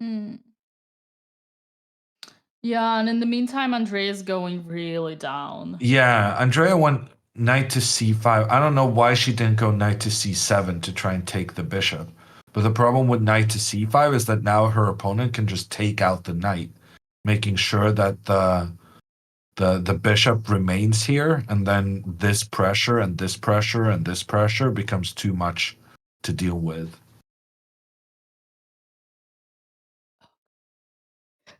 Hmm. Yeah, and in the meantime, Andrea's going really down. Yeah, Andrea went knight to c5. I don't know why she didn't go knight to c7 to try and take the bishop. But the problem with knight to c5 is that now her opponent can just take out the knight, making sure that the bishop remains here, and then this pressure and this pressure and this pressure becomes too much to deal with.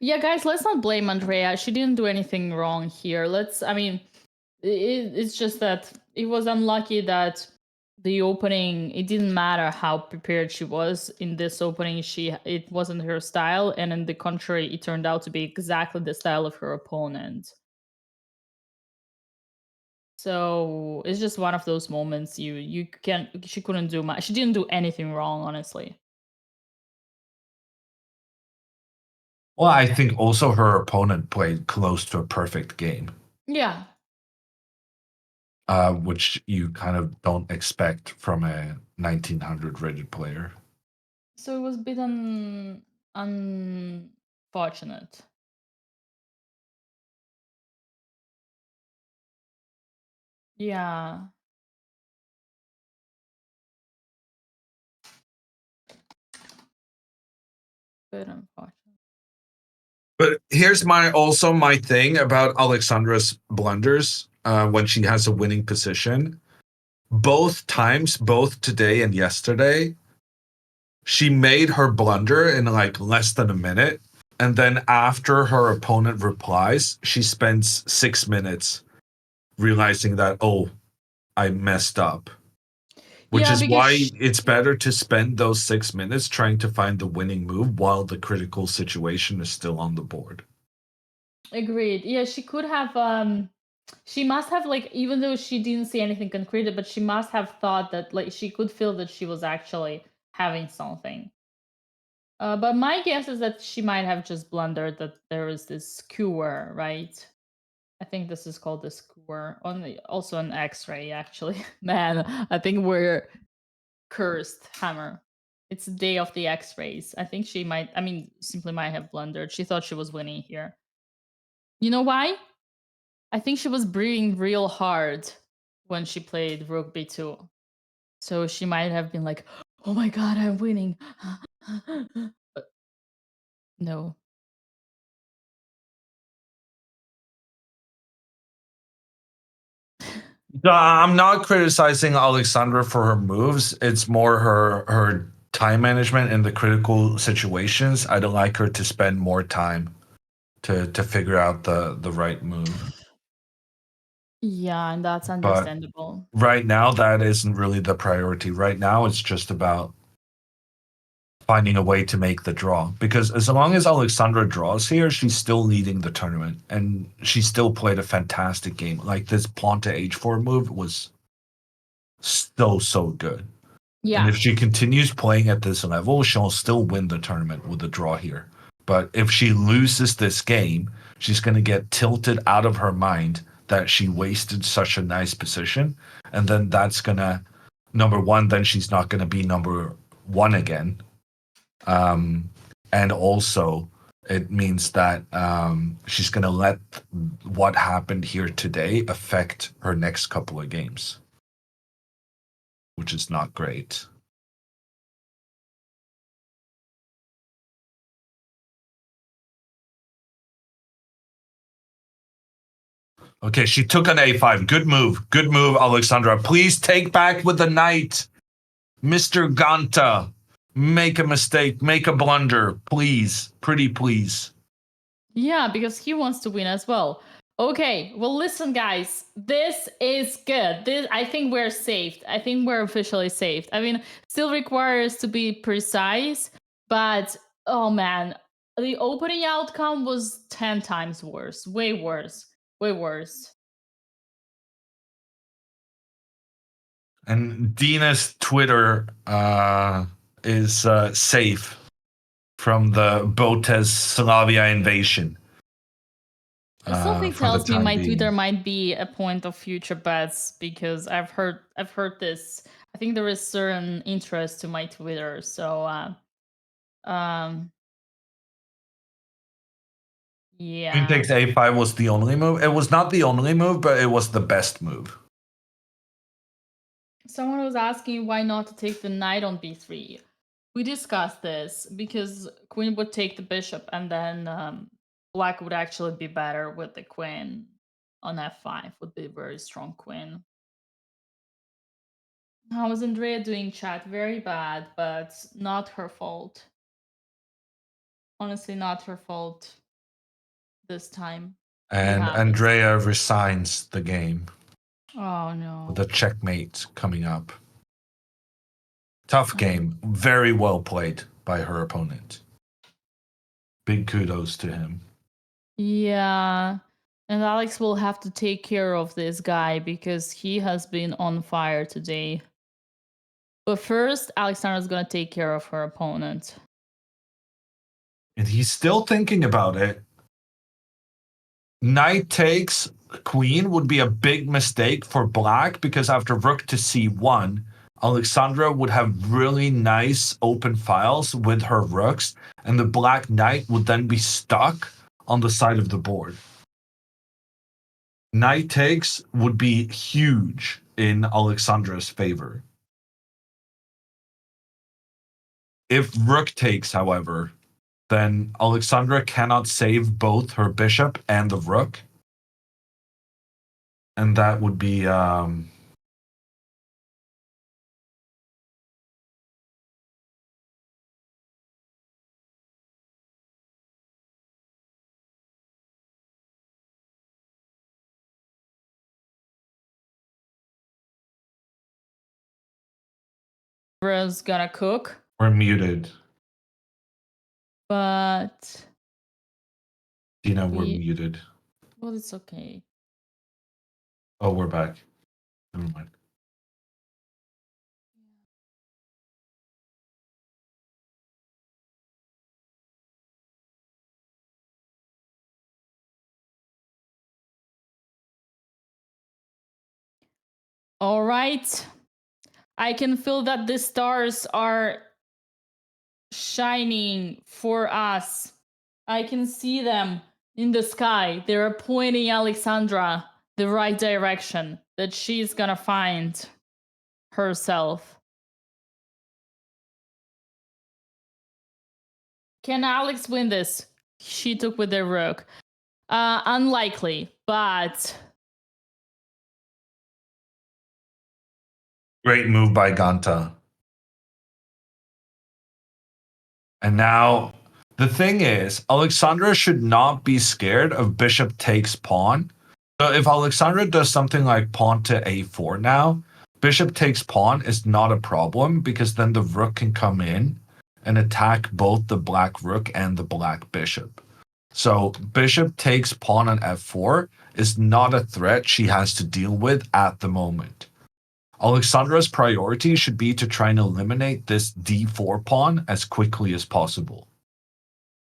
Yeah, guys, let's not blame Andrea. She didn't do anything wrong here. I mean, it's just that it was unlucky that the opening, it didn't matter how prepared she was in this opening, it wasn't her style, and in the contrary, it turned out to be exactly the style of her opponent. So it's just one of those moments she couldn't do much. She didn't do anything wrong, honestly. Well, I think also her opponent played close to a perfect game. Yeah. Which you kind of don't expect from a 1900 rated player. So it was a bit unfortunate. Yeah. Bit unfortunate. But here's my thing about Alexandra's blunders when she has a winning position. Both times, both today and yesterday, she made her blunder in like less than a minute. And then after her opponent replies, she spends 6 minutes realizing that, oh, I messed up. Which is why it's better to spend those 6 minutes trying to find the winning move while the critical situation is still on the board. Agreed. Yeah, she could have she must have, like, even though she didn't see anything concrete, but she must have thought that, like, she could feel that she was actually having something. But my guess is that she might have just blundered that there is this skewer, right? I think this is called the skewer. Also an X-ray, actually. Man, I think we're cursed, Hammer. It's the day of the X-rays. I think she might, simply might have blundered. She thought she was winning here. You know why? I think she was breathing real hard when she played Rook B2. So she might have been like, oh my god, I'm winning. But no. I'm not criticizing Alexandra for her moves. It's more her time management in the critical situations. I don't like her to spend more time to figure out the right move. Yeah, and that's But understandable. right now, that isn't really the priority. Right now, it's just about finding a way to make the draw. Because as long as Alexandra draws here, she's still leading the tournament, and she still played a fantastic game. Like this pawn to h4 move was so good. Yeah. And if she continues playing at this level, she'll still win the tournament with a draw here. But if she loses this game, she's going to get tilted out of her mind that she wasted such a nice position. And then that's going to, number one, then she's not going to be number one again. And also, it means that she's going to let what happened here today affect her next couple of games, which is not great. Okay, she took an a5. Good move. Good move, Alexandra. Please take back with the knight. Mr. Ganta, make a mistake. Make a blunder. Please. Pretty please. Yeah, because he wants to win as well. Okay, well, listen, guys. This is good. I think we're saved. I think we're officially saved. I mean, still requires to be precise, but oh man, the opening outcome was 10 times worse. Way worse. Way worse. And Dina's Twitter is safe from the BotezSlavia invasion. Something for the tells me time my being. Twitter might be a point of future bets because I've heard this. I think there is certain interest to my Twitter, so yeah. Queen takes a5 was the only move. It was not the only move, but it was the best move. Someone was asking why not to take the knight on b3. We discussed this because queen would take the bishop and then black would actually be better with the queen on f5, would be a very strong queen. How was Andrea doing, chat? Very bad, but not her fault. Honestly, not her fault this time. And Andrea resigns the game. Oh no. With a checkmate coming up. Tough game. Very well played by her opponent. Big kudos to him. Yeah. And Alex will have to take care of this guy because he has been on fire today. But first, Alexandra's gonna take care of her opponent. And he's still thinking about it. Knight takes queen would be a big mistake for black because after rook to c1, Alexandra would have really nice open files with her rooks, and the black knight would then be stuck on the side of the board. Knight takes would be huge in Alexandra's favor. If rook takes, however, then Alexandra cannot save both her bishop and the rook. And that would be Rose gonna cook. we're muted. But Dina, we're muted. well, it's okay. Oh, we're back. Never mind. All right. I can feel that the stars are shining for us. I can see them in the sky. They're pointing Alexandra the right direction that she's gonna find herself. Can Alex win this? She took with the rook. Unlikely, but Great move by Ganta. And now, the thing is, Alexandra should not be scared of bishop takes pawn. So if Alexandra does something like pawn to a4 now, bishop takes pawn is not a problem because then the rook can come in and attack both the black rook and the black bishop. So bishop takes pawn on f4 is not a threat she has to deal with at the moment. Alexandra's priority should be to try and eliminate this d4 pawn as quickly as possible.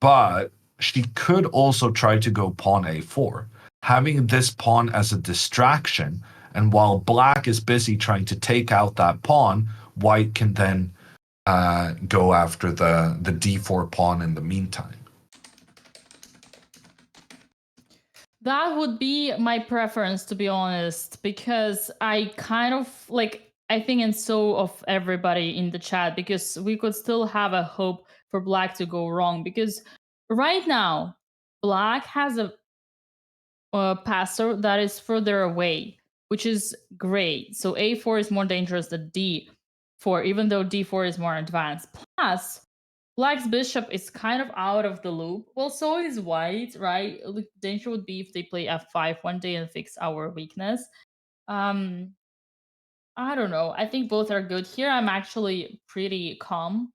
But she could also try to go pawn a4, having this pawn as a distraction, and while black is busy trying to take out that pawn, white can then go after the d4 pawn in the meantime. that would be my preference, to be honest, because I kind of like, I think, and so of everybody in the chat, because we could still have a hope for black to go wrong. Because right now, black has a passer that is further away, which is great. So a4 is more dangerous than d4, even though d4 is more advanced. Plus, black's bishop is kind of out of the loop. Well, so is white, right? The danger would be if they play f5 one day and fix our weakness. I don't know. I think both are good. Here, I'm actually pretty calm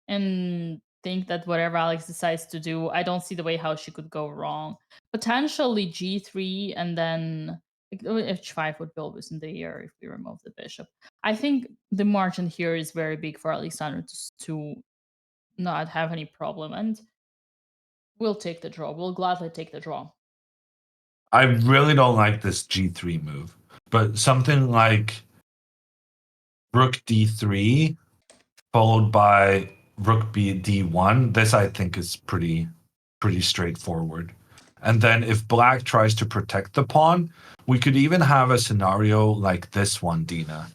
and think that whatever Alex decides to do, I don't see the way how she could go wrong. Potentially g3 and then h5 would be always in the air if we remove the bishop. I think the margin here is very big for Alexander to not have any problem, and we'll take the draw. We'll gladly take the draw. I really don't like this g3 move, but something like rook d3 followed by rook d1. This I think is pretty straightforward. And then if black tries to protect the pawn, we could even have a scenario like this one, Dina,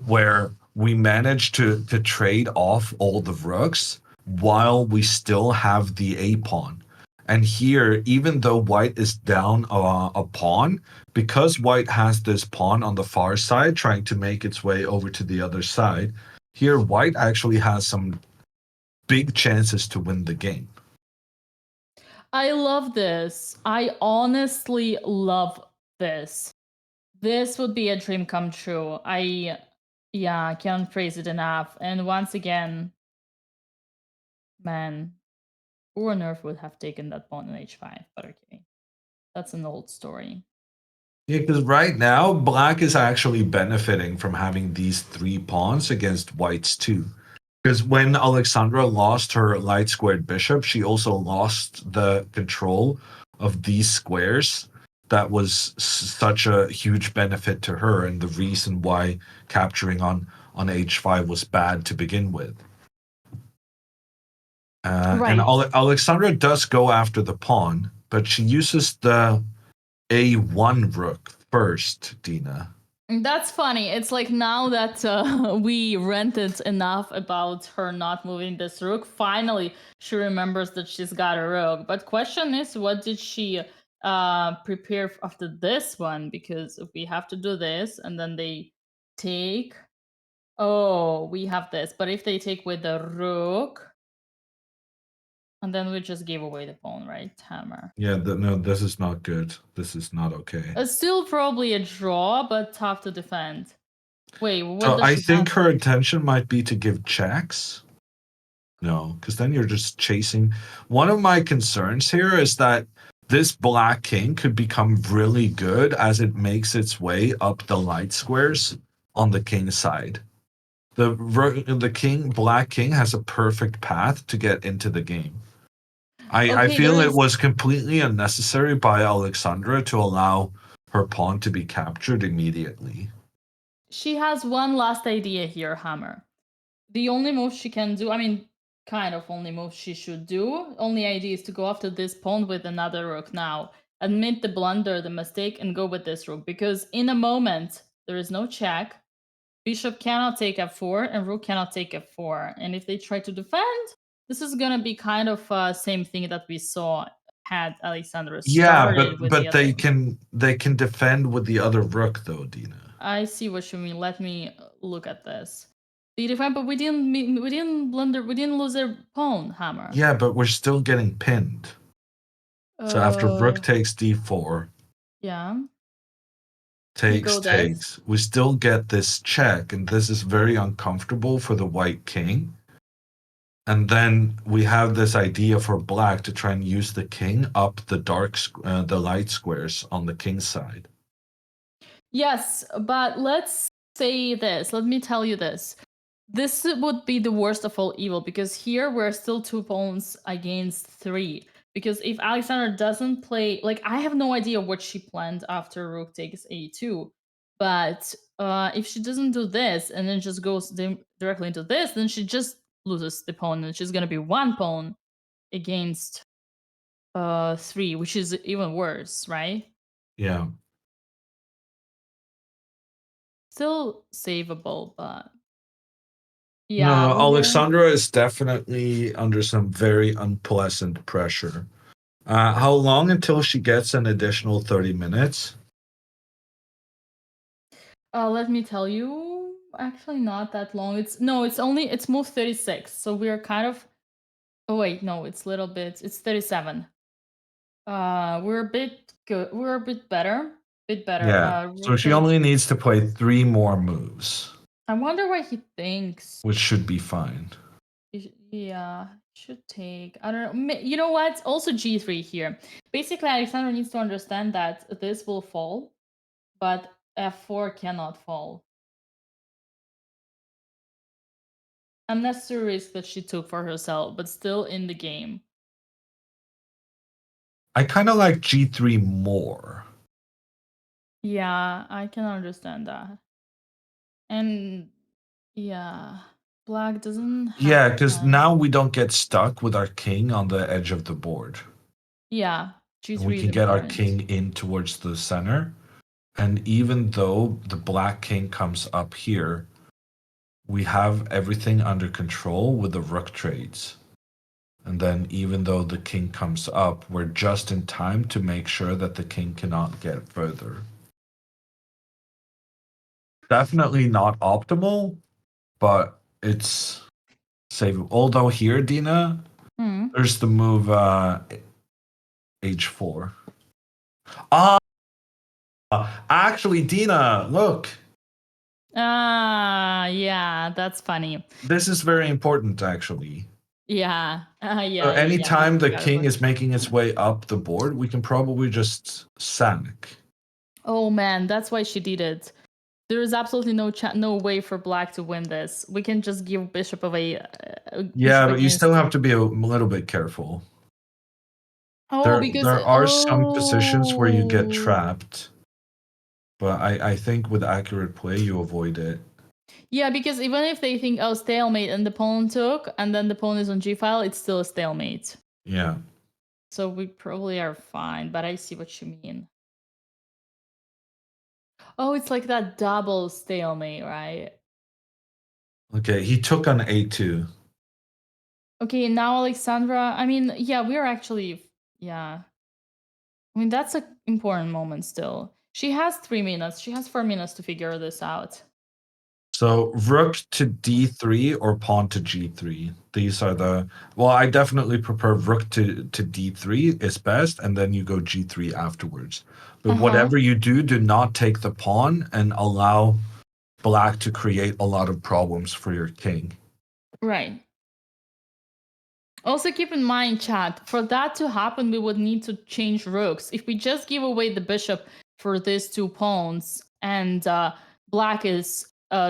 where we manage to trade off all the rooks while we still have the a pawn. And here, even though white is down a pawn, because white has this pawn on the far side trying to make its way over to the other side, here white actually has some big chances to win the game. I love this. I honestly love this. This would be a dream come true. I can't praise it enough. And once again, man, who on earth would have taken that pawn on h5? But okay, that's an old story. Yeah, because right now, black is actually benefiting from having these 3 pawns against white's 2. Because when Alexandra lost her light squared bishop, she also lost the control of these squares. That was such a huge benefit to her, and the reason why capturing on h5 was bad to begin with. And Alexandra does go after the pawn, but she uses the a1 rook first, Dina. That's funny. It's like now that we ranted enough about her not moving this rook, finally she remembers that she's got a rook. But question is, what did she prepare after this one? Because if we have to do this and then they take... Oh, we have this. But if they take with the rook... And then we just gave away the pawn, right? Hammer. Yeah, no, this is not good. This is not okay. It's still probably a draw, but tough to defend. Wait, what So does I she think have? her intention might be to give checks. No, because then you're just chasing. One of my concerns here is that this black king could become really good as it makes its way up the light squares on the king side. The black king has a perfect path to get into the game. I feel it was completely unnecessary by Alexandra to allow her pawn to be captured immediately. She has one last idea here, Hammer. The only move she can do, I mean, kind of only move she should do, only idea is to go after this pawn with another rook now. Admit the blunder, the mistake, and go with this rook, because in a moment, there is no check. Bishop cannot take f4, and rook cannot take f4. And if they try to defend, this is gonna be kind of same thing that we saw had Alexandra started with the other. they can defend with the other rook though, Dina. I see what you mean. Let me look at this. They defend, but we didn't blunder. We didn't lose their pawn, Hammer. Yeah, but we're still getting pinned. So after rook takes d4, yeah, takes, we still get this check, and this is very uncomfortable for the white king. And then we have this idea for black to try and use the king up the light squares on the king side. Yes, but let's say this. Let me tell you this. This would be the worst of all evil, because here we're still 2 pawns against 3. Because if Alexandra doesn't play, like, I have no idea what she planned after rook takes a2. But if she doesn't do this and then just goes directly into this, then she just loses the pawn, and she's gonna be 1 pawn against 3, which is even worse, right? Yeah. Still savable, but yeah. No, Alexandra is definitely under some very unpleasant pressure. How long until she gets an additional 30 minutes? Let me tell you. Actually, not that long. It's move 36. So we're kind of. Oh wait, no, it's a little bit. It's 37. We're a bit good. We're a bit better. Yeah. So she only needs to play 3 more moves. I wonder what he thinks. Which should be fine. Yeah, should take. I don't know. You know what? Also g3 here. Basically, Alexandra needs to understand that this will fall, but f4 cannot fall. Unnecessary risk that she took for herself, but still in the game. I kind of like g3 more. Yeah, I can understand that. And yeah, black doesn't have Yeah, because time. now we don't get stuck with our king on the edge of the board. Yeah, And we G3 is can get our important. king in towards the center. And even though the black king comes up here, we have everything under control with the rook trades. And then even though the king comes up, we're just in time to make sure that the king cannot get further. Definitely not optimal, but it's savable. Although here, Dina, Hmm. there's the move h4. Ah, actually, Dina, look. Ah, yeah, that's funny. This is very important, actually. Yeah, So yeah. anytime I the forgot king about is making its way up the board, we can probably just sack. Oh man, that's why she did it. There is absolutely no way for black to win this. We can just give bishop away. Yeah, Bishop but you still against. have to be a little bit careful. Oh, because There are some positions where you get trapped, but I think with accurate play you avoid it. Yeah, because even if they think, oh, stalemate, and the pawn took, and then the pawn is on g-file, it's still a stalemate. Yeah. So we probably are fine, but I see what you mean. Oh, it's like that double stalemate, right? Okay, he took on a2. Okay, now Alexandra, I mean, yeah, we're actually, yeah. I mean, that's an important moment still. She has 3 minutes. She has 4 minutes to figure this out. So rook to d3 or pawn to g3. These are the well, I definitely prefer rook to d3 is best, and then you go g3 afterwards. But whatever you do, do not take the pawn and allow black to create a lot of problems for your king. Right. Also keep in mind, chat, for that to happen, we would need to change rooks. If we just give away the bishop for these 2 pawns, and black is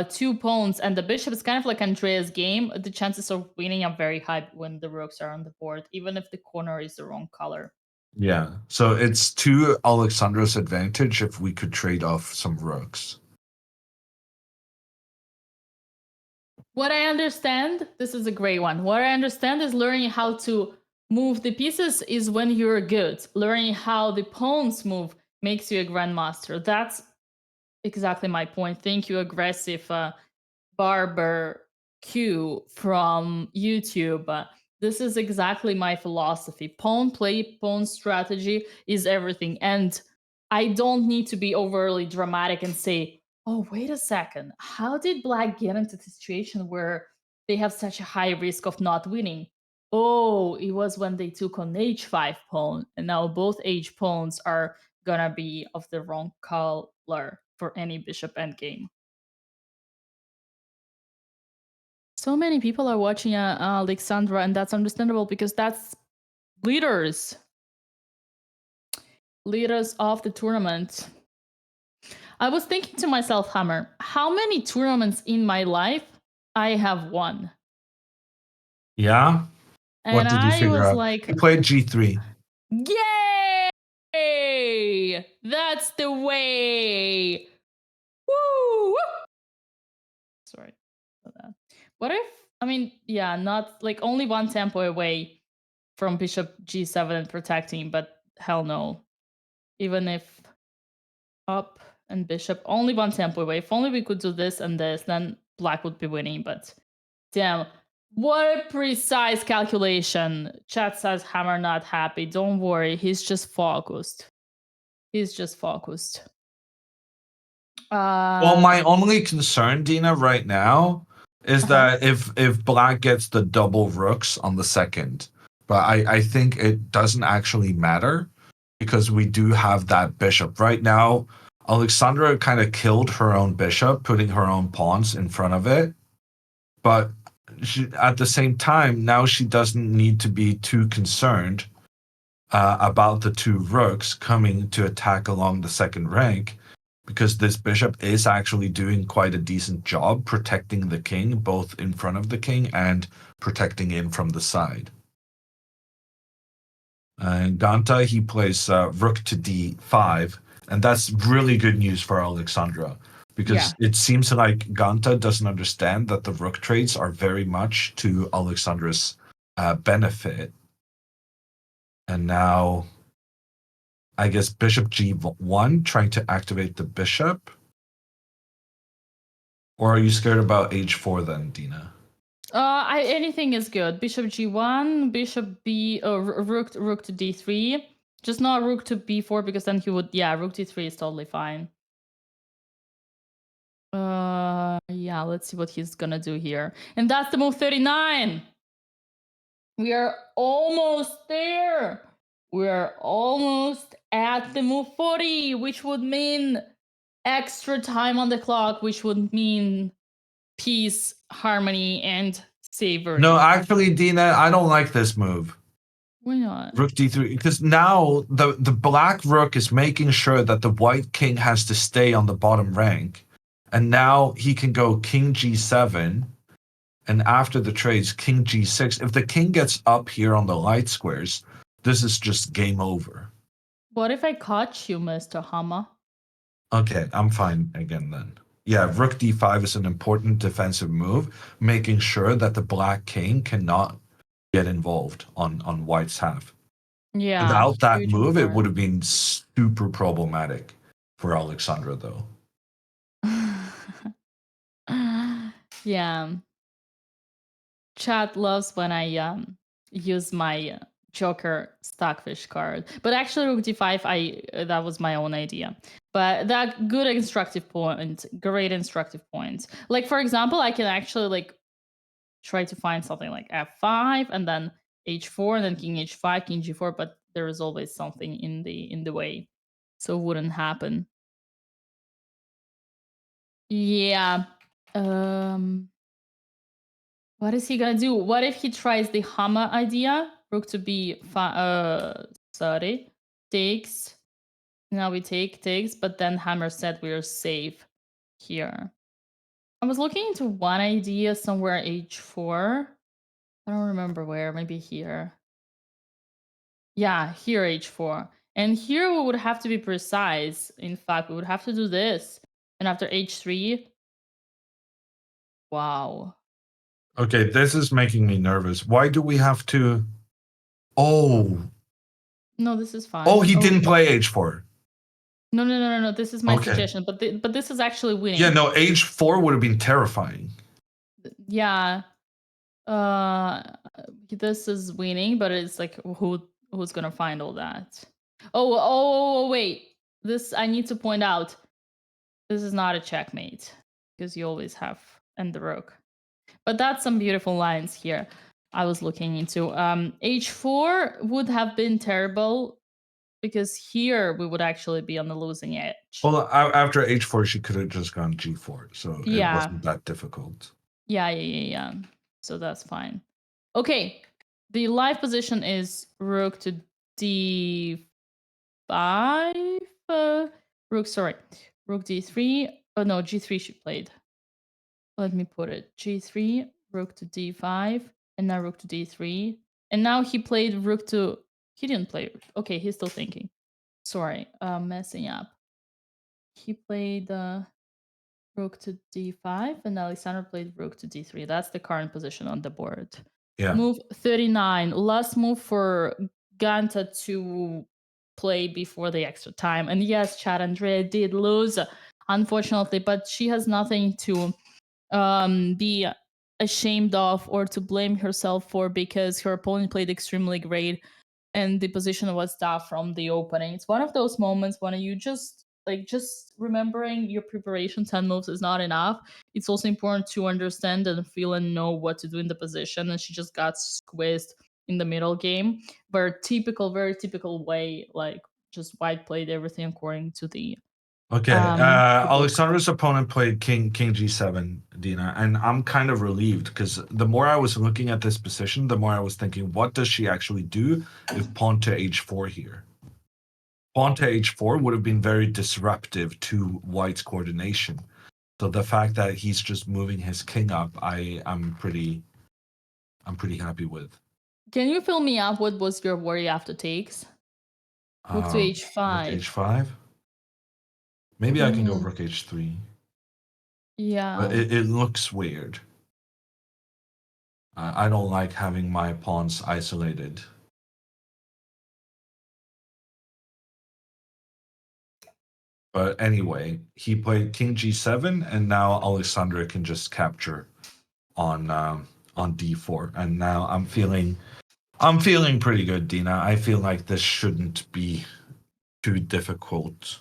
2 pawns, and the bishop is kind of like Andrea's game, the chances of winning are very high when the rooks are on the board, even if the corner is the wrong color. Yeah. So it's to Alexandra's advantage if we could trade off some rooks. What I understand, this is a great one. What I understand is learning how to move the pieces is when you're good. Learning how the pawns move makes you a grandmaster. That's exactly my point. Thank you, aggressive Barber Q from YouTube. This is exactly my philosophy. Pawn play, pawn strategy is everything. And I don't need to be overly dramatic and say, oh, wait a second. How did black get into the situation where they have such a high risk of not winning? Oh, it was when they took on h5 pawn, and now both h pawns are gonna be of the wrong color for any bishop endgame. So many people are watching Alexandra, and that's understandable because that's leaders of the tournament. I was thinking to myself, Hammer, how many tournaments in my life I have won? Yeah? And What did you I figure was out? like, You played g3. yay! That's the way! Woo! Sorry for that. What if, I mean, yeah, not like only one tempo away from bishop g7 and protecting, but hell no. Even if up and bishop only one tempo away. If only we could do this and this, then black would be winning, but damn. What a precise calculation. Chat says Hammer not happy. Don't worry, he's just focused. He's just focused. Well, my only concern, Dina, right now is that if black gets the double rooks on the second, but I think it doesn't actually matter because we do have that bishop. Right now, Alexandra kind of killed her own bishop, putting her own pawns in front of it. But at the same time, now she doesn't need to be too concerned about the 2 rooks coming to attack along the second rank, because this bishop is actually doing quite a decent job protecting the king, both in front of the king and protecting in from the side. And Ganta, he plays rook to d5, And that's really good news for Alexandra, because it seems like Ganta doesn't understand that the rook trades are very much to Alexandra's benefit. And now, I guess bishop g1, trying to activate the bishop. Or are you scared about h4 then, Dina? Anything is good. Bishop g1, bishop b, rook to d3. Just not rook to b4 because then he would, rook d3 is totally fine. Yeah, let's see what he's gonna do here. And that's the move 39. We are almost there. We're almost at the move 40, which would mean extra time on the clock, which would mean peace, harmony, and savory. No, actually, Dina, I don't like this move. Why not? Rook d3, because now the black rook is making sure that the white king has to stay on the bottom rank. And now he can go king g7, and after the trades, king g6. If the king gets up here on the light squares, this is just game over. What if I caught you, Mr. Hammer? Okay, I'm fine again then. Yeah, rook d5 is an important defensive move, making sure that the black king cannot get involved on white's half. Yeah. Without that move, it important. would have been super problematic for Alexandra, though. Yeah. Chat loves when I use my Joker Stockfish card. But actually, Rook d5, that was my own idea. But that good instructive point, great instructive points. Like, for example, I can actually like try to find something like f5 and then h4 and then king h5, king g4, but there is always something in the way. So it wouldn't happen. Yeah. What is he gonna do? What if he tries the Hammer idea? Rook to b5, sorry, takes. Now we takes, but then Hammer said we're safe here. I was looking into one idea somewhere h4. I don't remember where, maybe here. Yeah, here h4. And here we would have to be precise. In fact, we would have to do this. And after h3, wow. Okay, this is making me nervous. Why do we have to... Oh. No, this is fine. Oh, he didn't play h4. No. This is my suggestion, but this is actually winning. Yeah, no, h4 would have been terrifying. Yeah. This is winning, but it's like who's gonna find all that? Oh, wait. This I need to point out. This is not a checkmate because you always have and the rook. But that's some beautiful lines here. I was looking into h4 would have been terrible because here we would actually be on the losing edge. Well, after h4, she could have just gone g4, so it Yeah. wasn't that difficult. Yeah. So that's fine. Okay, the live position is rook to d5. Rook d3. Oh no, g3 she played. Let me put it. g3, rook to d5, and now rook to d3. And now he played rook to... He didn't play... Okay, he's still thinking. Sorry, messing up. He played rook to d5, and Alexander played rook to d3. That's the current position on the board. Yeah. Move 39. Last move for Ganta to play before the extra time. And yes, Chad Andrea did lose, unfortunately, but she has nothing to be ashamed of or to blame herself for because her opponent played extremely great and the position was tough from the opening. It's one of those moments when you just remembering your preparation 10 moves is not enough. It's also important to understand and feel and know what to do in the position, and she just got squeezed in the middle game. Very typical way, like just white played everything according to the Okay, Alexandra's opponent played king g7, Dina, and I'm kind of relieved because the more I was looking at this position, the more I was thinking, what does she actually do if pawn to h4 here? Pawn to h4 would have been very disruptive to white's coordination. So the fact that he's just moving his king up, I'm pretty happy with. Can you fill me up? What was your worry after takes? Rook to h5. Rook to h5. Maybe I can go Mhm. rook h3. Yeah. But it looks weird. I don't like having my pawns isolated. But anyway, he played king g7, and now Alexandra can just capture on d4. And now I'm feeling pretty good, Dina. I feel like this shouldn't be too difficult.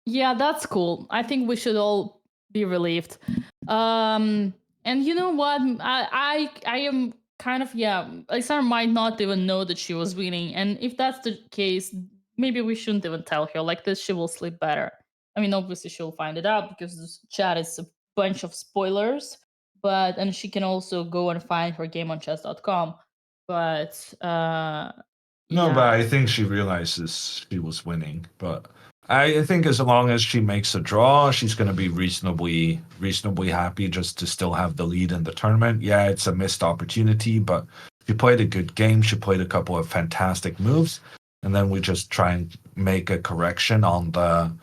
Yeah, that's cool. I think we should all be relieved. And you know what? I am kind of, yeah, Alexandra might not even know that she was winning. And if that's the case, maybe we shouldn't even tell her. Like this, she will sleep better. I mean, obviously she'll find it out because this chat is a bunch of spoilers. And she can also go and find her game on chess.com. But No, but yeah. I think she realizes she was winning. But I think as long as she makes a draw, she's going to be reasonably happy just to still have the lead in the tournament. Yeah, it's a missed opportunity, but she played a good game. She played a couple of fantastic moves, and then we just try and make a correction on the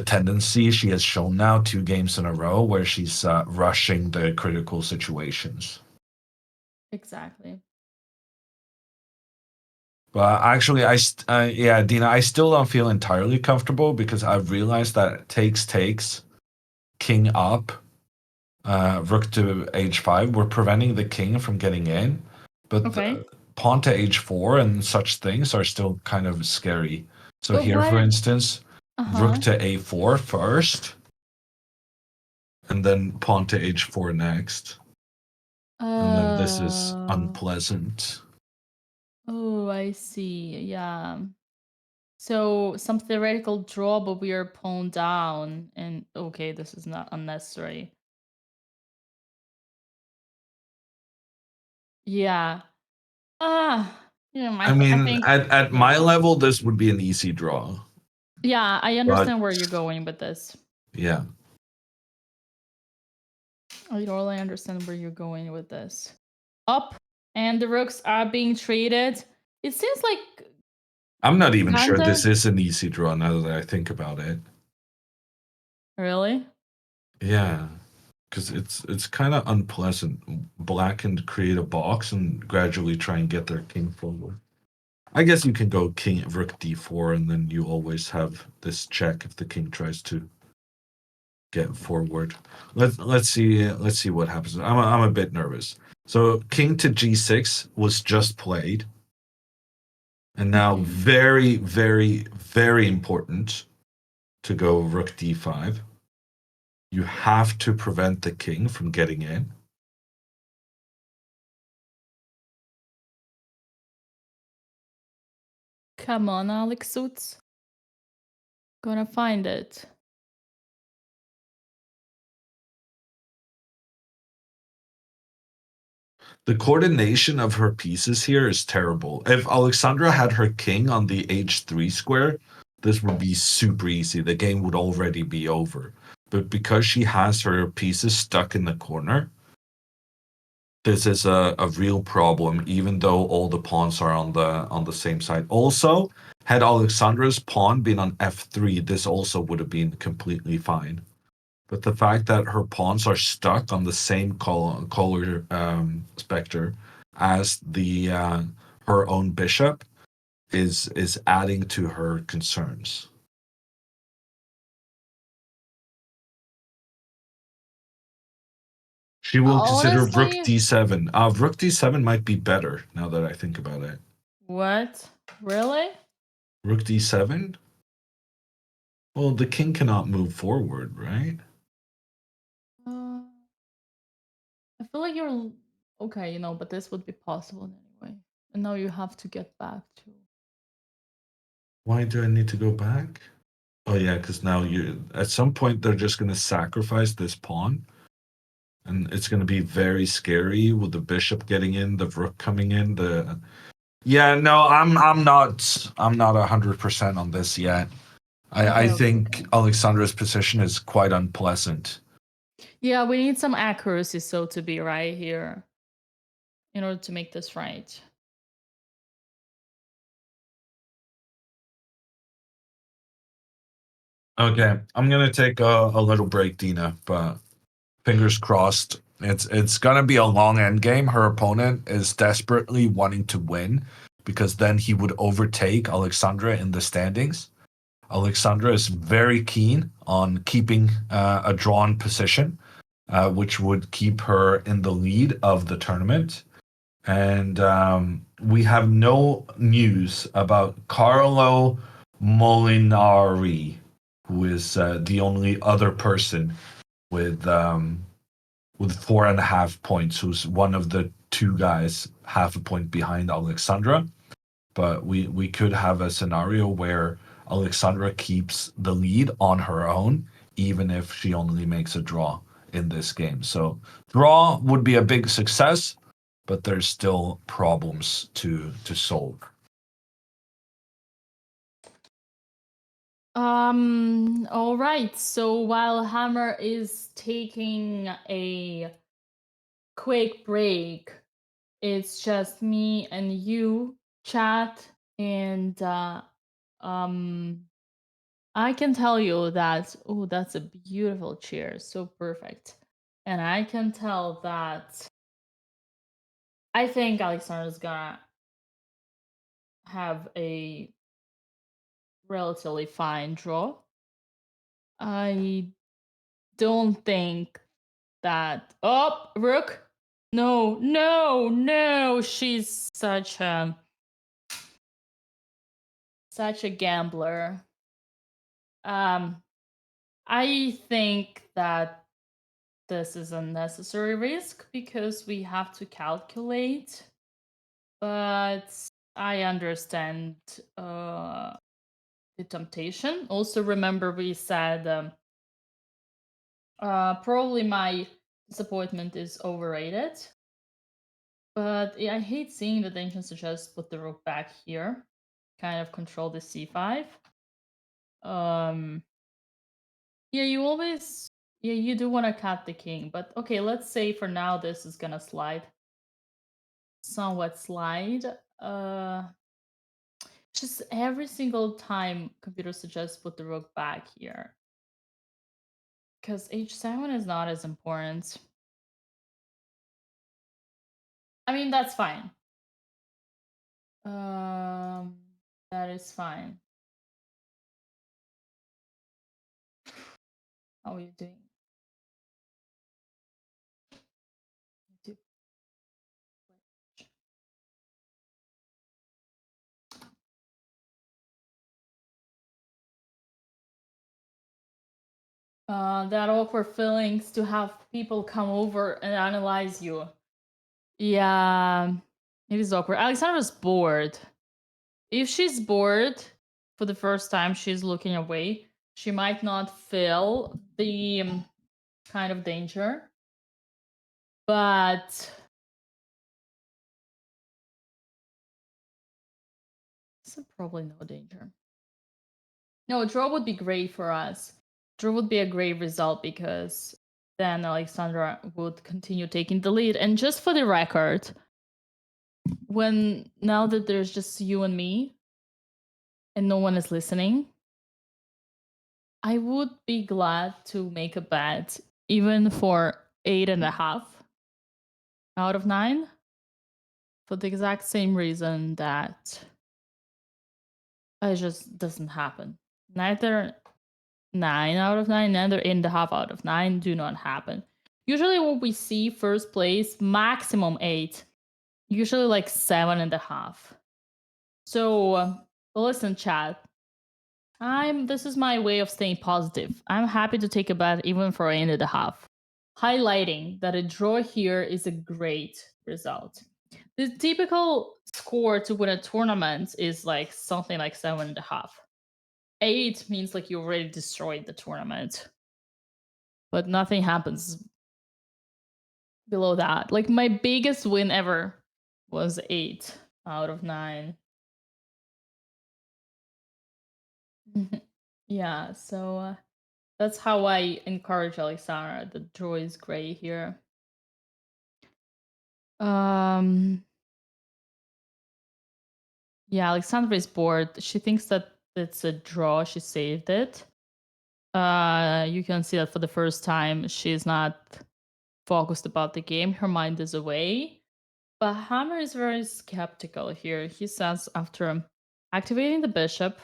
tendency she has shown now 2 games in a row where she's rushing the critical situations. Exactly. But actually, yeah, Dina, I still don't feel entirely comfortable because I've realized that takes, king up, rook to h5. We're preventing the king from getting in, but Okay. pawn to h4 and such things are still kind of scary. So But here, why for did instance, rook uh-huh. to a4 first, and then pawn to h4 next. And then this is unpleasant. Oh, I see. Yeah. So some theoretical draw, but we are pawn down, and okay, this is not unnecessary. Yeah. Yeah. I I mean, think. at my Yeah. level, this would be an easy draw. Yeah, I But understand where you're going with this. yeah, I totally understand where you're going with this. Up, and the rooks are being traded. It seems like I'm not even sure Ganda. this is an easy draw now that I think about it. Really? Yeah, because it's kind of unpleasant. Black can create a box and gradually try and get their king forward. I guess you can go king rook d4, and then you always have this check if the king tries to get forward. Let's see what happens. I'm a bit nervous. So king to g6 was just played, and now Okay. very very important to go rook d5. You have to prevent the king from getting in. Come on, Alex Suits. Gonna find it. The coordination of her pieces here is terrible. If Alexandra had her king on the h3 square, this would be super easy. The game would already be over. But because she has her pieces stuck in the corner, this is a real problem, even though all the pawns are on the same side. Also, had Alexandra's pawn been on f3, this also would have been completely fine. But the fact that her pawns are stuck on the same color specter as the her own bishop is adding to her concerns. She will consider rook Honestly, d7. Rook d7 might be better now that I think about it. what? Really? Rook d7? Well, the king cannot move forward, right? Uh, I feel like you're okay, but this would be possible anyway. And now you have to get back to. Why do I need to go back? Oh yeah, because now you at some point they're just going to sacrifice this pawn, and it's going to be very scary with the bishop getting in, the rook coming in. Yeah, no, I'm not 100% on this yet. I Okay, okay, think okay. Alexandra's position is quite unpleasant. Yeah, we need some accuracy, so to be right here, in order to make this right. Okay, I'm gonna take a little break, Dina, but fingers crossed. It's gonna be a long end game. Her opponent is desperately wanting to win because then he would overtake Alexandra in the standings. Alexandra is very keen on keeping a drawn position, which would keep her in the lead of the tournament. And we have no news about Carlo Molinari, who is the only other person with 4.5 points, who's one of the two guys half a point behind Alexandra. But we could have a scenario where Alexandra keeps the lead on her own, even if she only makes a draw in this game. So draw would be a big success, but there's still problems to solve. All right. So while Hammer is taking a quick break, it's just me and you, chat, and I can tell you that, oh, that's a beautiful chair, so perfect. And I can tell that I think Alexander's gonna have a relatively fine draw. I don't think that. Oh, Rook! No, no, no! She's such a gambler. I think that this is a necessary risk because we have to calculate, but I understand the temptation. Also, remember we said probably my disappointment is overrated, but I hate seeing the danger suggest put the rook back here, kind of control the c5. Yeah, you do want to cut the king, but okay, let's say for now this is gonna somewhat slide. Just every single time computer suggests put the rook back here, because h7 is not as important. I mean, that's fine. That is fine. How are you doing? That awkward feelings to have people come over and analyze you. Yeah, it is awkward. Alexandra's bored. If she's bored for the first time, she's looking away. She might not feel the kind of danger, but it's probably no danger. No, draw would be great for us. Draw would be a great result because then Alexandra would continue taking the lead. And just for the record, now that there's just you and me and no one is listening, I would be glad to make a bet even for 8.5 out of 9 for the exact same reason that it just doesn't happen. Neither 9 out of 9, neither 8.5 out of 9 do not happen. Usually what we see first place, maximum 8, usually like 7.5. So listen, chat. This is my way of staying positive. I'm happy to take a bet even for 8.5. Highlighting that a draw here is a great result. The typical score to win a tournament is like something like 7.5. 8 means like you already destroyed the tournament. But nothing happens below that. Like my biggest win ever was 8 out of 9. Yeah, so that's how I encourage Alexandra. The draw is great here. Yeah, Alexandra is bored. She thinks that it's a draw. She saved it. You can see that for the first time, she's not focused about the game. Her mind is away. But Hammer is very skeptical here. He says after activating the bishop,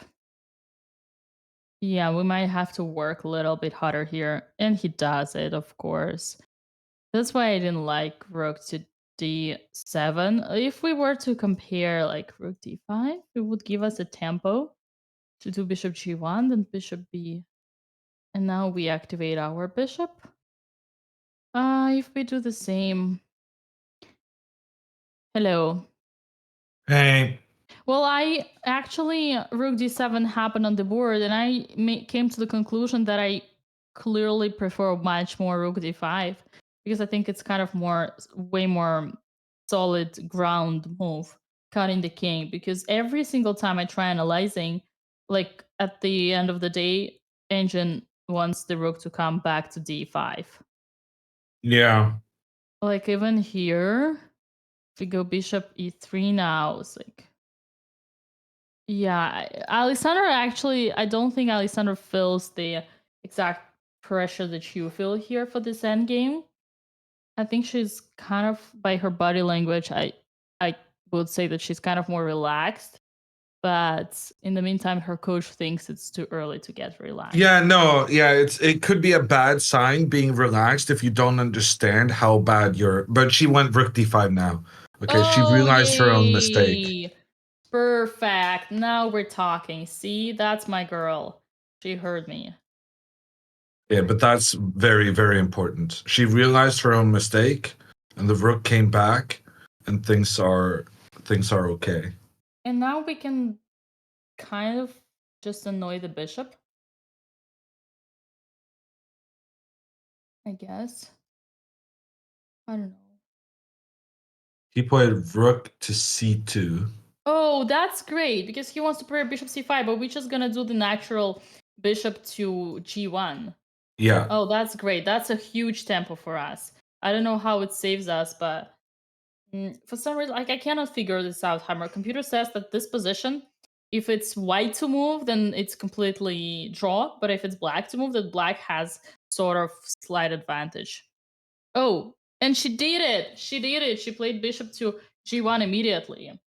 yeah, we might have to work a little bit harder here. And he does it, of course. That's why I didn't like rook to d7. If we were to compare like rook d5, it would give us a tempo to do bishop g1, then bishop b. And now we activate our bishop. If we do the same. Hello. Hey. Well, I actually, rook d7 happened on the board, and I came to the conclusion that I clearly prefer much more rook d5 because I think it's kind of way more solid ground move, cutting the king. Because every single time I try analyzing, like at the end of the day, Engine wants the rook to come back to d5. Yeah. Like even here, if we go bishop e3 now, it's like. Yeah, Alexander actually, I don't think Alexander feels the exact pressure that you feel here for this endgame. I think she's kind of, by her body language, I would say that she's kind of more relaxed. But in the meantime, her coach thinks it's too early to get relaxed. Yeah, no, yeah, it could be a bad sign being relaxed if you don't understand how bad you're. But she went rook d5 now. Okay, she realized her own mistake. Yay! Perfect. Now we're talking. See, that's my girl. She heard me. Yeah, but that's very, very important. She realized her own mistake, and the rook came back, and things are okay. And now we can kind of just annoy the bishop, I guess. I don't know. He played rook to c2. Oh, that's great because he wants to play bishop c5, but we're just gonna do the natural bishop to g1. Yeah. Oh, that's great. That's a huge tempo for us. I don't know how it saves us, but for some reason, like I cannot figure this out. Hammer computer says that this position, if it's white to move, then it's completely draw. But if it's black to move, then black has sort of slight advantage. Oh, and she did it. She did it. She played bishop to g1 immediately.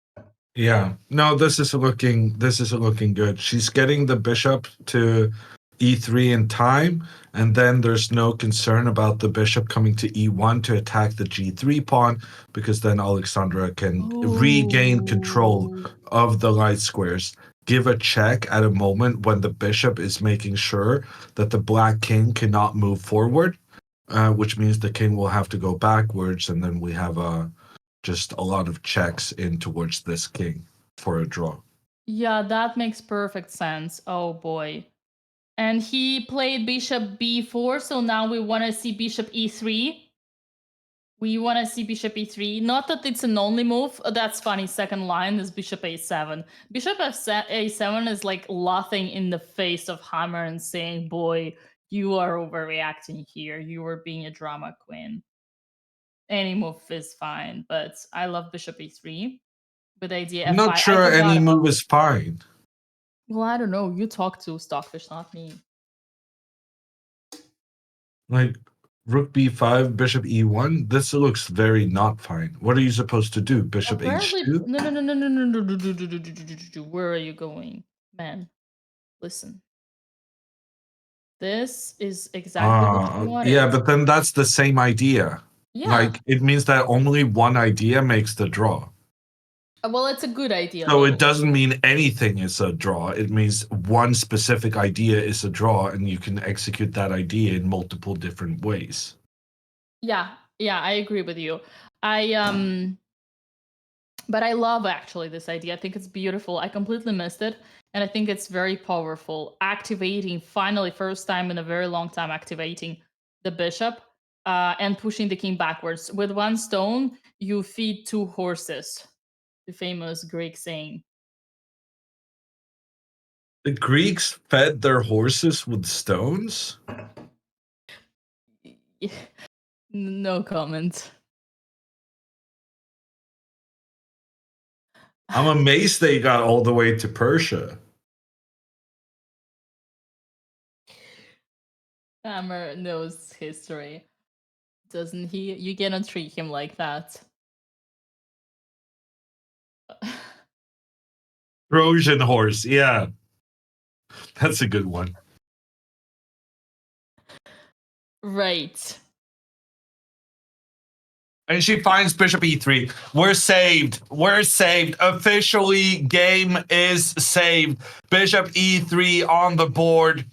Yeah. No, this is looking good. She's getting the bishop to e3 in time, and then there's no concern about the bishop coming to e1 to attack the g3 pawn, because then Alexandra can regain control of the light squares. Give a check at a moment when the bishop is making sure that the black king cannot move forward, which means the king will have to go backwards, and then we have just a lot of checks in towards this king for a draw. Yeah, that makes perfect sense. Oh boy. And he played bishop b4, so now we want to see bishop e3. We want to see bishop e3. Not that it's an only move. That's funny. Second line is bishop a7. Bishop a7 is like laughing in the face of Hammer and saying, boy, you are overreacting here. You are being a drama queen. Any move is fine, but I love bishop e3. With idea f5. I'm not sure any move is fine. Well, I don't know. You talk to Stockfish, not me. Like rook b5, bishop e1. This looks very not fine. What are you supposed to do? Bishop h2? No. Where are you going, man? Listen. This is exactly what you wanted. Yeah, but then that's the same idea. Yeah. Like it means that only one idea makes the draw. Well, it's a good idea. So it doesn't mean anything is a draw. It means one specific idea is a draw, and you can execute that idea in multiple different ways. Yeah, I agree with you. But I love actually this idea. I think it's beautiful. I completely missed it, and I think it's very powerful. Activating, finally, first time in a very long time, activating the bishop and pushing the king backwards. With one stone, you feed two horses. The famous Greek saying. The Greeks fed their horses with stones? No comment. I'm amazed they got all the way to Persia. Hammer knows history, doesn't he? You cannot treat him like that. Trojan horse, yeah. That's a good one. Right. And she finds bishop e3. We're saved. We're saved. Officially, game is saved. Bishop e3 on the board.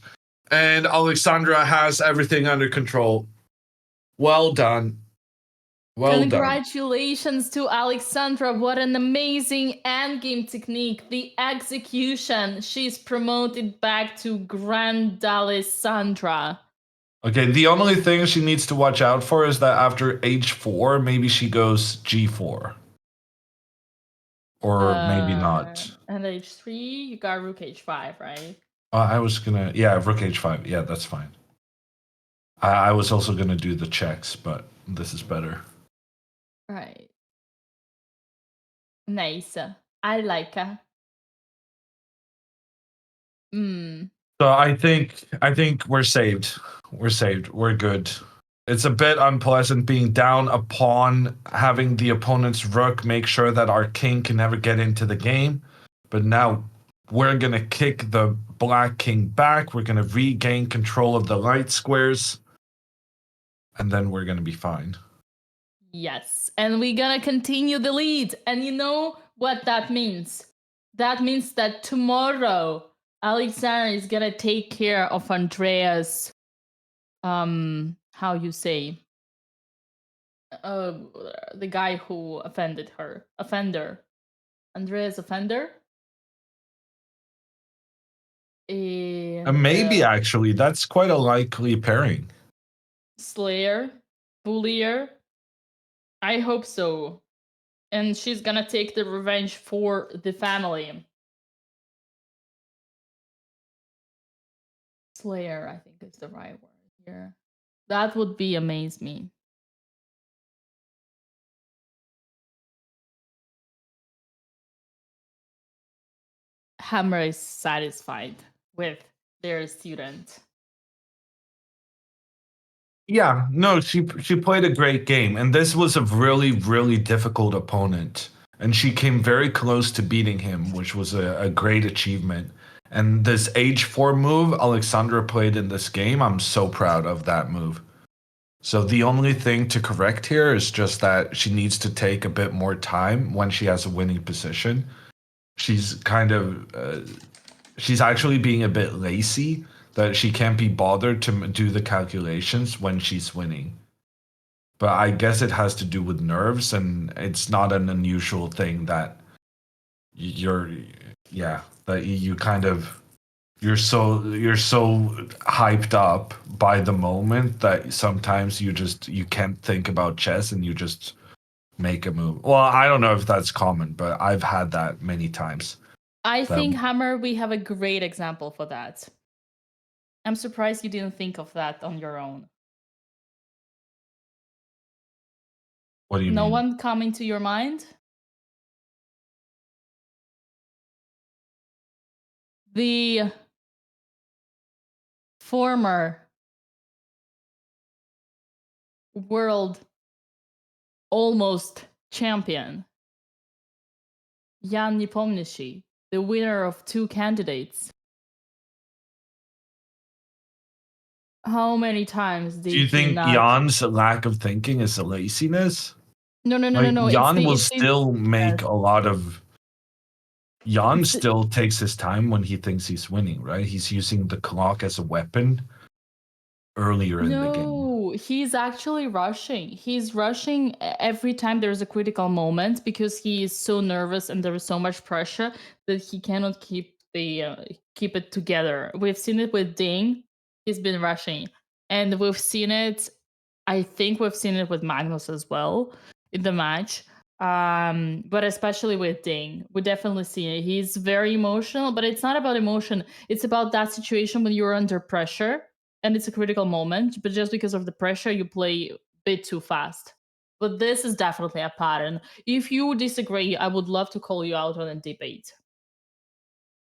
And Alexandra has everything under control. Well done. Well done. Congratulations to Alexandra. What an amazing endgame technique. The execution. She's promoted back to Grand Alessandra. Okay, the only thing she needs to watch out for is that after h4, maybe she goes g4. Or maybe not. And h3, you got rook h5, right? I was gonna, yeah, rook h5. Yeah, that's fine. I was also gonna do the checks, but this is better. Right. Nice. I like it. So I think we're saved. We're saved. We're good. It's a bit unpleasant being down a pawn, having the opponent's rook make sure that our king can never get into the game. But now we're gonna kick the black king back. We're gonna regain control of the light squares. And then we're gonna be fine. Yes, and we're gonna continue the lead. And you know what that means? That means that tomorrow Alexander is gonna take care of Andrea's how you say the guy who offended her. Offender. Andrea's offender. Maybe actually, that's quite a likely pairing. Slayer, bullier. I hope so. And she's gonna take the revenge for the family. Slayer, I think is the right word here. That would be amaze me. Hammer is satisfied with their student. Yeah, no, she played a great game, and this was a really difficult opponent, and she came very close to beating him, which was a great achievement. And this h4 move Alexandra played in this game, I'm so proud of that move. So the only thing to correct here is just that she needs to take a bit more time when she has a winning position. She's kind of she's actually being a bit lazy, that she can't be bothered to do the calculations when she's winning. But I guess it has to do with nerves, and it's not an unusual thing that that you kind of you're so hyped up by the moment that sometimes you can't think about chess and you just make a move. Well, I don't know if that's common, but I've had that many times. I think, Hammer, we have a great example for that. I'm surprised you didn't think of that on your own. What do you mean? No one coming to your mind? The former world almost champion, Jan Nepomniachtchi, the winner of 2 candidates. How many times did Do you think Jan's lack of thinking is a laziness? No. Jan will still make a lot of. Jan still takes his time when he thinks he's winning, right? He's using the clock as a weapon earlier in the game. No, he's actually rushing. He's rushing every time there's a critical moment because he is so nervous and there is so much pressure that he cannot keep it together. We've seen it with Ding. He's been rushing. And we've seen it, I think we've seen it with Magnus as well in the match. But especially with Ding, we definitely see it. He's very emotional, but it's not about emotion. It's about that situation when you're under pressure and it's a critical moment, but just because of the pressure, you play a bit too fast. But this is definitely a pattern. If you disagree, I would love to call you out on a debate.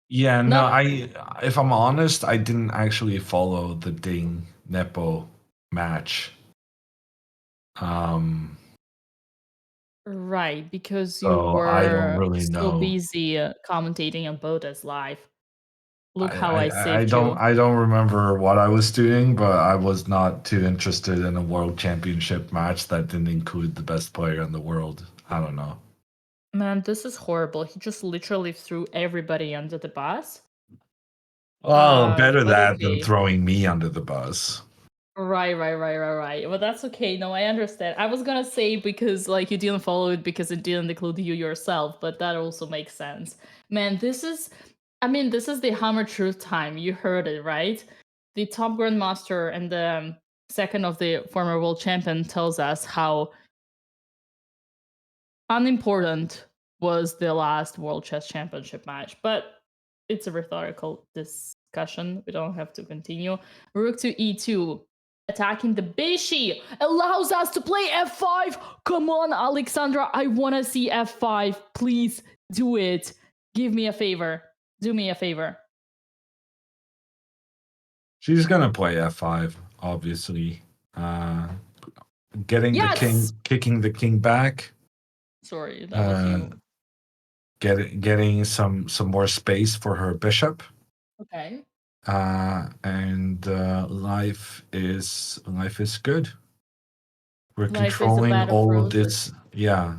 Yeah, no, if I'm honest, I didn't actually follow the Ding Nepo match. Right, because you So I don't were really so know. busy commentating on BotezLive. Look how I, I I saved don't you. I don't remember what I was doing, but I was not too interested in a world championship match that didn't include the best player in the world. I don't know. Man, this is horrible. He just literally threw everybody under the bus. Well, better But that than okay. throwing me under the bus. Right. But that's okay. No, I understand. I was gonna say because like you didn't follow it because it didn't include you yourself, but that also makes sense. Man, this is the Hammer Truth time. You heard it, right? The top grandmaster and the second of the former world champion tells us how unimportant was the last World Chess Championship match, but it's a rhetorical discussion. We don't have to continue. Rook to e2, attacking the bishop allows us to play f5. Come on, Alexandra, I want to see f5. Please do it. Give me a favor. Do me a favor. She's gonna play f5, obviously. Getting the king, Yes. kicking the king back. Sorry, that was you. Getting some more space for her bishop. Okay. And life is good. We're Life is a controlling bed of all of roses. this. Yeah,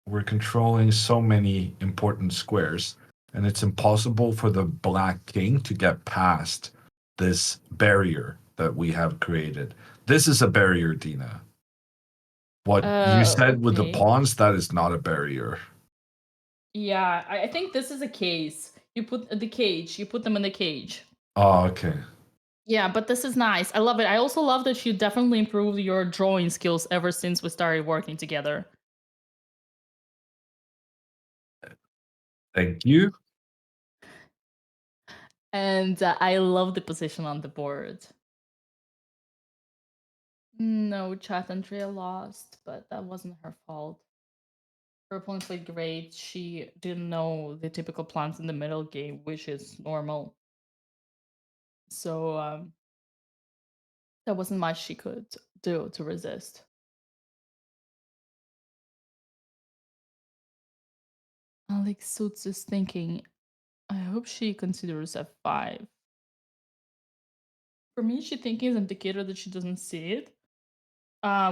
we're controlling so many important squares, and it's impossible for the black king to get past this barrier that we have created. This is a barrier, Dina. What you said with the Okay. pawns, that is not a barrier. Yeah, I think this is a case. You put the cage. You put them in the cage. Oh, okay. Yeah, but this is nice. I love it. I also love that you definitely improved your drawing skills ever since we started working together. Thank you. And I love the position on the board. No, chat Andrea lost, but that wasn't her fault. Her opponent played great. She didn't know the typical plans in the middle game, which is normal. So there wasn't much she could do to resist. Alex Suits is thinking, I hope she considers f5. For me, she thinking is an indicator that she doesn't see it,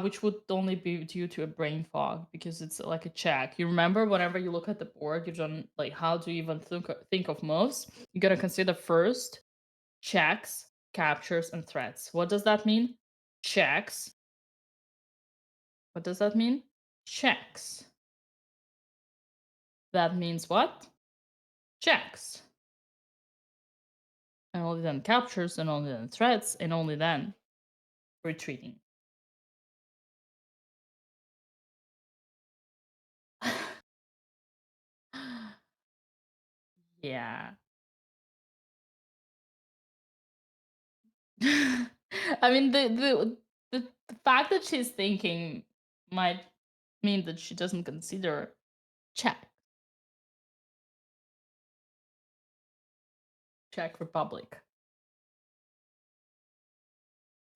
which would only be due to a brain fog because it's like a check. You remember whenever you look at the board, you don't like how to even think of moves. You gotta consider first checks, captures, and threats. What does that mean? Checks. What does that mean? Checks. That means what? Checks. And only then captures, and only then threats, and only then retreating. Yeah. I mean, the fact that she's thinking might mean that she doesn't consider Czech Republic.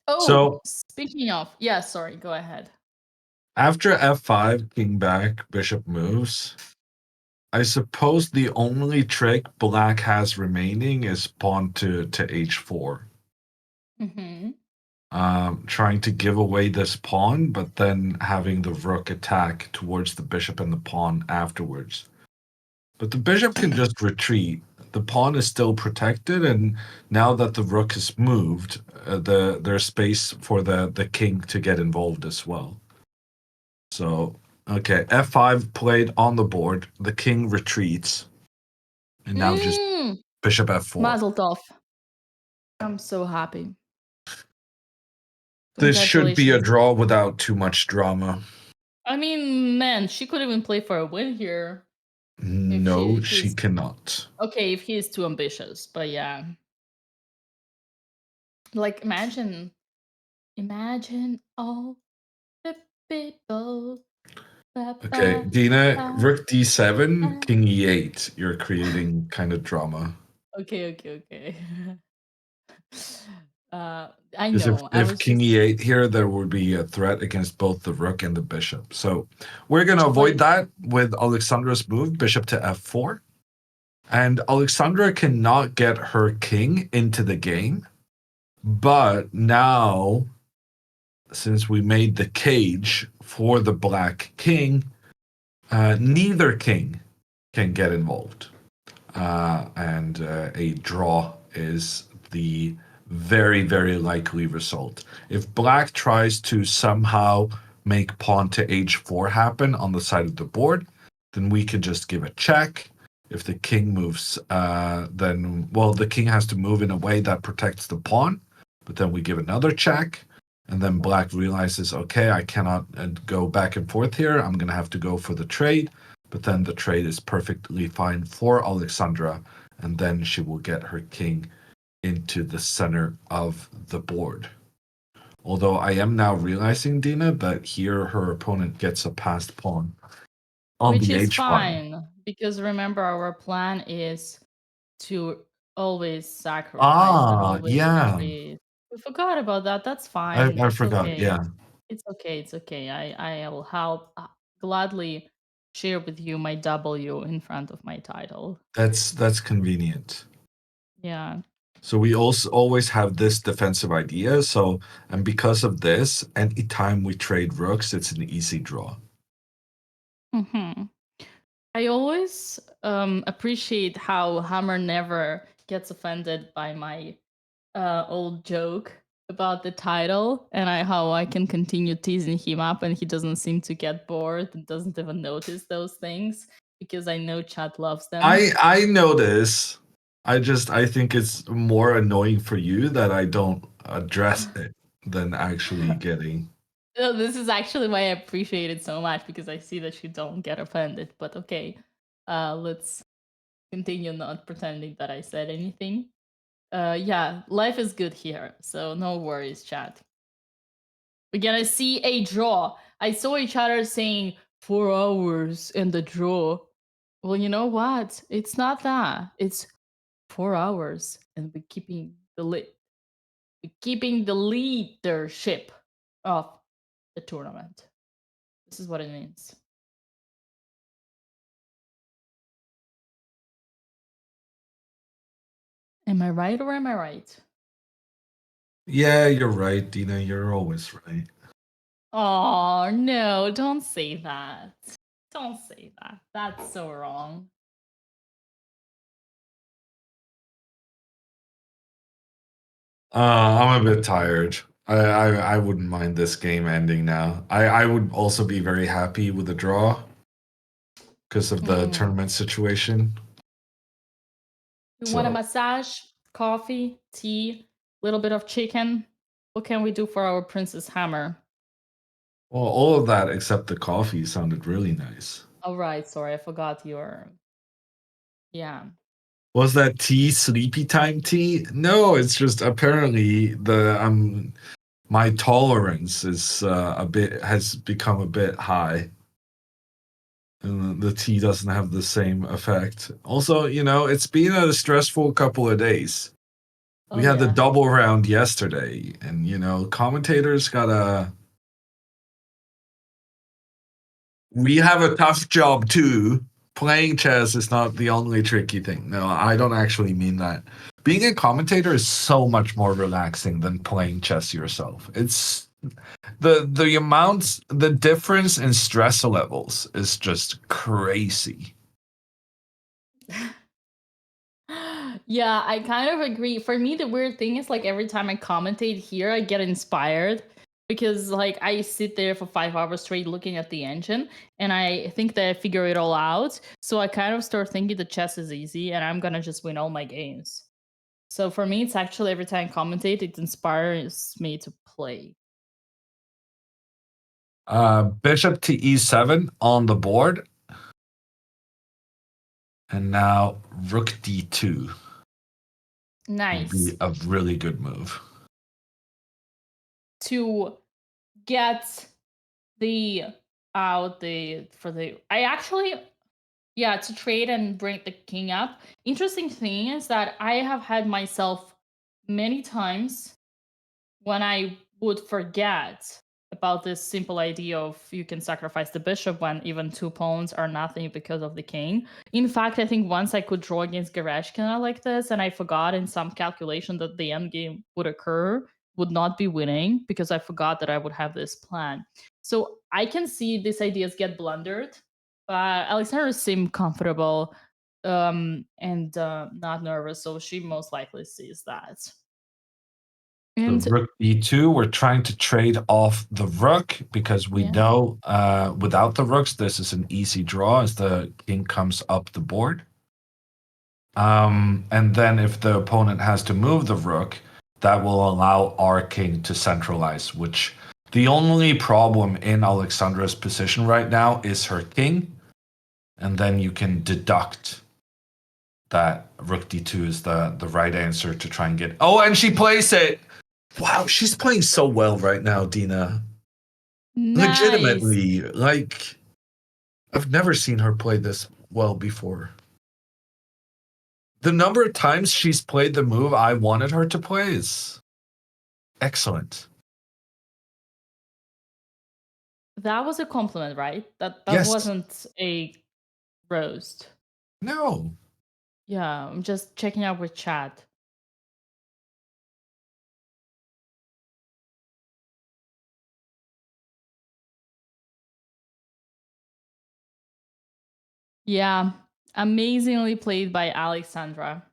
Oh, So speaking of, yeah, sorry, go ahead. after f5, king back, bishop moves. I suppose the only trick black has remaining is pawn to h4. Mm-hmm. Trying to give away this pawn, but then having the rook attack towards the bishop and the pawn afterwards. But the bishop can just retreat. The pawn is still protected, and now that the rook has moved, there's space for the king to get involved as well. So, okay, f5 played on the board. The king retreats, and now just bishop f4. Mazel tov. I'm so happy. This should be a Congratulations. draw without too much drama. I mean, man, she could even play for a win here. No, she cannot. Okay, if he is too ambitious, but yeah. Like, imagine all the people. Okay, Dina, rook d7, king e8. You're creating kind of drama. Okay. I Because know. I if was king just e8 here, there would be a threat against both the rook and the bishop. So we're going to avoid that with Alexandra's move, bishop to f4. And Alexandra cannot get her king into the game. But now, since we made the cage for the black king, neither king can get involved. And a draw is the very, very likely result. If black tries to somehow make pawn to h4 happen on the side of the board, then we can just give a check. If the king moves, then, well, the king has to move in a way that protects the pawn, but then we give another check. And then black realizes, okay, I cannot go back and forth here. I'm going to have to go for the trade. But then the trade is perfectly fine for Alexandra, and then she will get her king into the center of the board. Although I am now realizing, Dina, that here her opponent gets a passed pawn on which the is h file. fine, because remember, our plan is to always sacrifice and always Yeah, retreat. We forgot about that. That's I, fine. I It's forgot. okay. Yeah, It's okay. It's okay. I will help gladly share with you my W in front of my title. that's convenient. Yeah. So we also always have this defensive idea. So, and because of this, anytime we trade rooks, it's an easy draw. Hmm. I always appreciate how Hammer never gets offended by my old joke about the title, and how I can continue teasing him up and he doesn't seem to get bored and doesn't even notice those things, because I know chat loves them. I know this. I think it's more annoying for you that I don't address it than actually getting. No, this is actually why I appreciate it so much, because I see that you don't get offended. But okay, let's continue not pretending that I said anything. Yeah, life is good here, so no worries, chat. We're gonna see a draw. I saw each other saying 4 hours in the draw. Well, you know what? It's not that. It's 4 hours, and we're keeping the leadership of the tournament. This is what it means. Am I right or am I right? Yeah, you're right, Dina. You're always right. Oh no, don't say that. Don't say that. That's so wrong. I'm a bit tired. I wouldn't mind this game ending now. I would also be very happy with a draw because of the tournament situation. You want a So, massage, coffee, tea, little bit of chicken? What can we do for our Princess Hammer? well, all of that except the coffee sounded really nice. Oh right, sorry, I forgot your. Yeah. Was that tea sleepy time tea? No, it's just apparently my tolerance is has become a bit high. And the tea doesn't have the same effect. Also, it's been a stressful couple of days. We had the Yeah. double round yesterday, and commentators gotta. We have a tough job too. Playing chess is not the only tricky thing. No, I don't actually mean that. Being a commentator is so much more relaxing than playing chess yourself. It's the difference in stress levels is just crazy. Yeah, I kind of agree. For me, the weird thing is, like, every time I commentate here, I get inspired, because like I sit there for 5 hours straight looking at the engine, and I think that I figure it all out. So I kind of start thinking the chess is easy and I'm gonna just win all my games. So for me, it's actually every time I commentate, it inspires me to play. Bishop to e7 on the board. And now rook d2 would Nice. be a really good move. To get the I actually, yeah, to trade and bring the king up. Interesting thing is that I have had myself many times when I would forget about this simple idea of you can sacrifice the bishop when even 2 pawns are nothing because of the king. In fact, I think once I could draw against Gereshkina like this, and I forgot in some calculation that the endgame would occur, would not be winning, because I forgot that I would have this plan. So I can see these ideas get blundered, but Alexandra seemed comfortable and not nervous, so she most likely sees that. So And rook e2, we're trying to trade off the rook because we Yeah. know without the rooks, this is an easy draw as the king comes up the board. And then if the opponent has to move the rook, that will allow our king to centralize, which the only problem in Alexandra's position right now is her king. And then you can deduct that rook d2 is the right answer to try and get. Oh, and she plays it. Wow, she's playing so well right now, Dina. nice. Legitimately, like I've never seen her play this well before. The number of times she's played the move I wanted her to play is excellent. That was a compliment, right? That Yes. wasn't a roast. No. Yeah, I'm just checking out with chat. Yeah, amazingly played by Alexandra.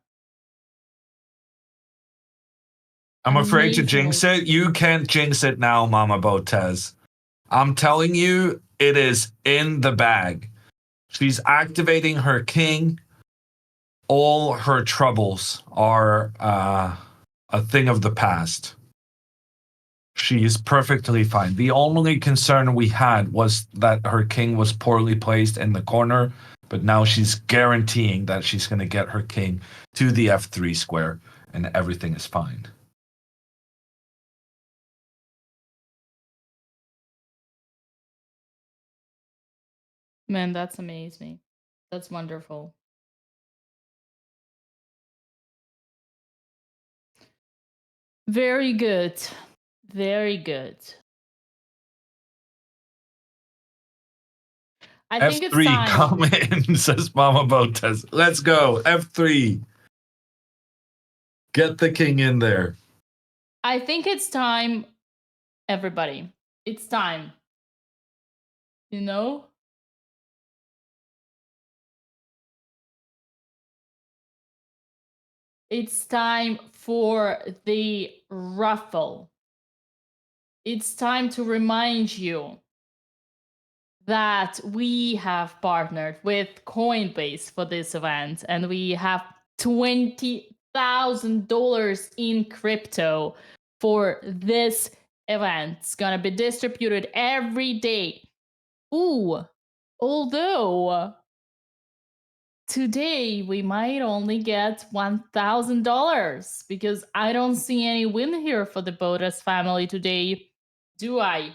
I'm afraid to jinx Amazingly. it. You can't jinx it now, Mama Botez. I'm telling you, it is in the bag. She's activating her king. All her troubles are a thing of the past. She is perfectly fine. The only concern we had was that her king was poorly placed in the corner, but now she's guaranteeing that she's going to get her king to the f3 square and everything is fine. Man, that's amazing. That's wonderful. Very good. Very good. I think it's F3, time. come in, says Mama Botez. Let's go. F3. Get the king in there. I think it's time, everybody. It's time. You know? It's time for the ruffle. It's time to remind you that we have partnered with Coinbase for this event, and we have $20,000 in crypto for this event. It's gonna be distributed every day. Ooh, although today we might only get $1,000 because I don't see any win here for the Botez family today, do I?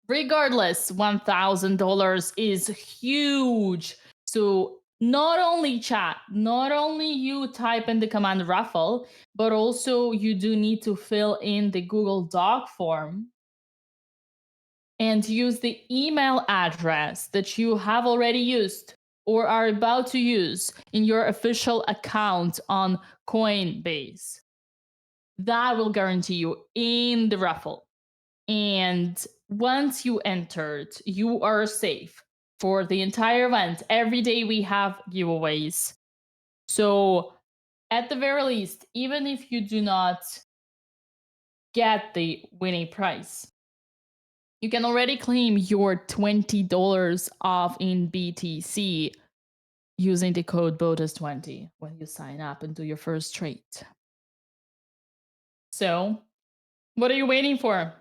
Regardless, $1,000 is huge. So not only chat, not only you type in the command ruffle, but also you do need to fill in the Google Doc form and use the email address that you have already used or are about to use in your official account on Coinbase. That will guarantee you in the raffle. And once you entered, you are safe for the entire event. Every day we have giveaways. So at the very least, even if you do not get the winning prize, you can already claim your $20 off in BTC using the code BOTUS20 when you sign up and do your first trade. So, what are you waiting for?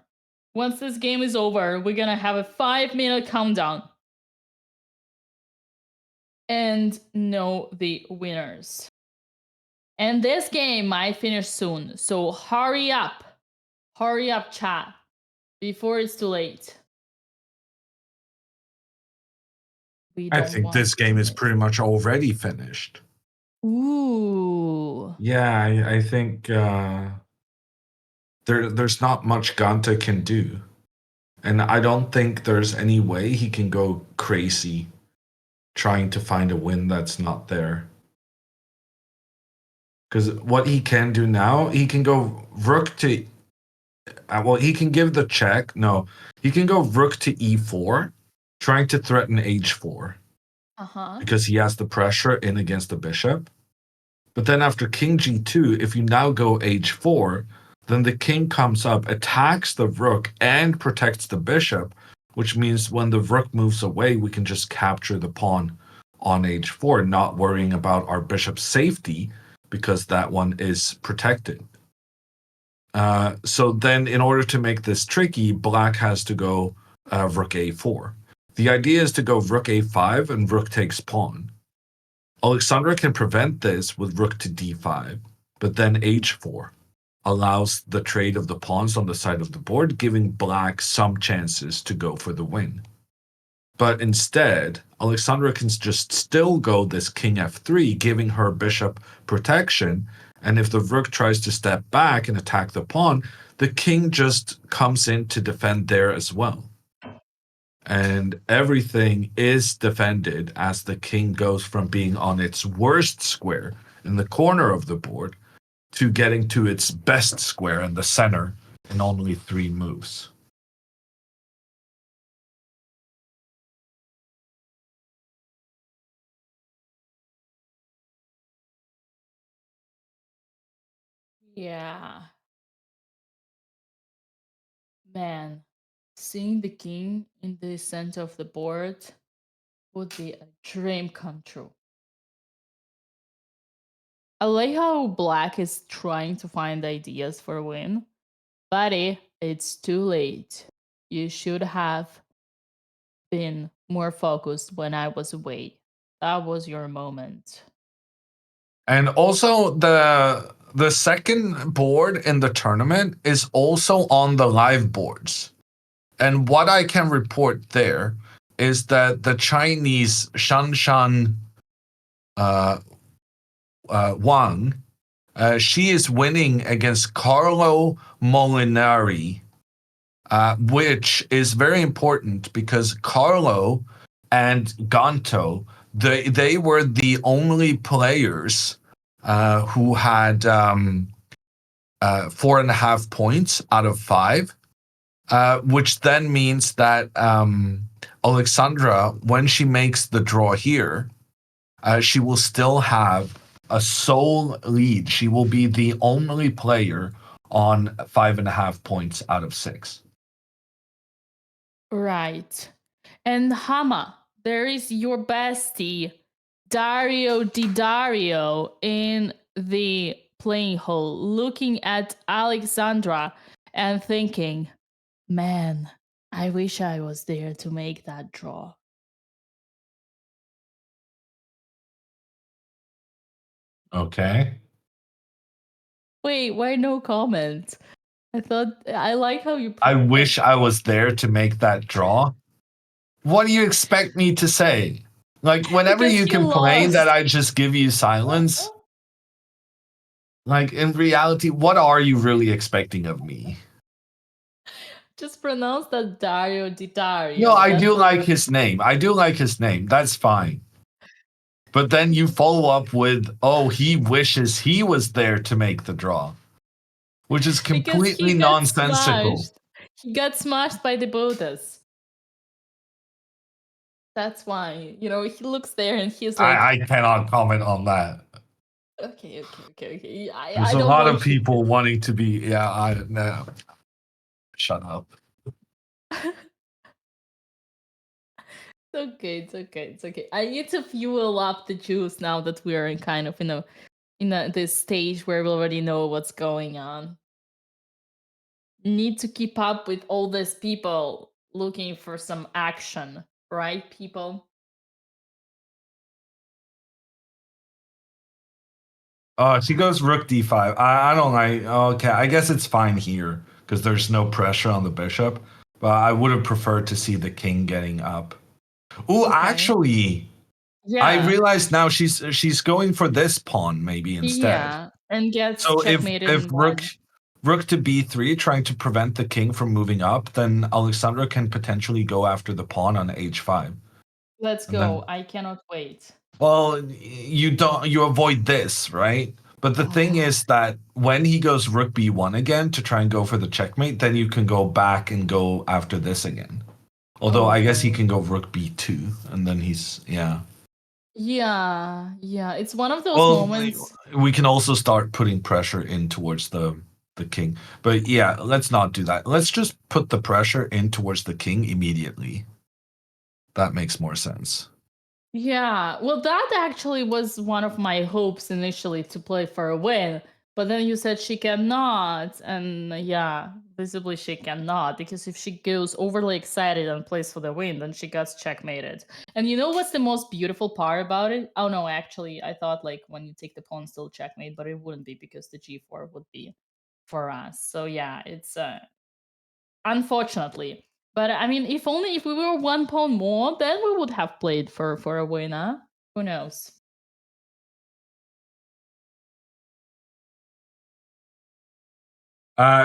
Once this game is over, we're gonna have a 5-minute countdown and know the winners. And this game might finish soon, so hurry up, chat, before it's too late. I think this game is pretty much already finished. Ooh. Yeah, I think there's not much Ganta can do. And I don't think there's any way he can go crazy trying to find a win that's not there. Because what he can do now, he can go rook to. Well, he can give the check. No, he can go rook to e4, trying to threaten h4 because he has the pressure in against the bishop. But then after king g2, if you now go h4, then the king comes up, attacks the rook, and protects the bishop, which means when the rook moves away, we can just capture the pawn on h4, not worrying about our bishop's safety because that one is protected. So then in order to make this tricky, black has to go rook a4. The idea is to go rook a5 and rook takes pawn. Alexandra can prevent this with rook to d5, but then h4 allows the trade of the pawns on the side of the board, giving black some chances to go for the win. But instead, Alexandra can just still go this king f3, giving her bishop protection, and if the rook tries to step back and attack the pawn, the king just comes in to defend there as well. And everything is defended as the king goes from being on its worst square in the corner of the board to getting to its best square in the center in only 3 moves. Yeah. Man, seeing the king in the center of the board would be a dream come true. I like how black is trying to find ideas for a win. Buddy, it's too late. You should have been more focused when I was away. That was your moment. And also the second board in the tournament is also on the live boards. And what I can report there is that the Chinese Shanshan Wang, she is winning against Carlo Molinari, which is very important because Carlo and Ganto, they were the only players who had 4.5 points out of 5, which then means that Alexandra, when she makes the draw here, she will still have a sole lead. She will be the only player on 5.5 points out of 6. Right. And Hama, there is your bestie, Dario Di Dario, in the playing hall, looking at Alexandra and thinking, man, I wish I was there to make that draw. Okay. Wait, why no comment? I like how you. I wish I was there to make that draw. What do you expect me to say? Like, whenever Because you you complain lost. that I just give you silence, like, in reality, what are you really expecting of me? Just pronounce that Dario Di Dario. No, I do like his name. I do like his name. That's fine. But then you follow up with, oh, he wishes he was there to make the draw, which is completely nonsensical. He got smashed by the Botas. That's why, he looks there and he's like, I cannot comment on that. okay. There's a lot of people wanting to be, no. Shut up. It's okay. I need to fuel up the juice now that we're in kind of, in this stage where we already know what's going on. Need to keep up with all these people looking for some action, right, people? She goes rook d5. I don't like. Okay, I guess it's fine here because there's no pressure on the bishop. But I would have preferred to see the king getting up. Ooh, Okay. actually, Yeah. I realized now she's going for this pawn maybe instead. Yeah, and gets So if checkmated in rook one. rook to b3, trying to prevent the king from moving up, then Alexandra can potentially go after the pawn on h5. Let's And go. then- I cannot wait. Well, you avoid this, right? But the thing is that when he goes rook b1 again to try and go for the checkmate, then you can go back and go after this again. Although I guess he Okay. can go rook b2, and then he's yeah. Yeah. It's one of those Well, moments. we can also start putting pressure in towards the king. But yeah, let's not do that. Let's just put the pressure in towards the king immediately. That makes more sense. Yeah, well, that actually was one of my hopes initially to play for a win, but then you said she cannot, and yeah, visibly she cannot, because if she goes overly excited and plays for the win, then she gets checkmated. And you know what's the most beautiful part about it? Oh no, actually, I thought like when you take the pawn, still checkmate, but it wouldn't be because the g4 would be for us. So yeah, it's unfortunately. But I mean, if only if we were one pawn more, then we would have played for a winner. Who knows?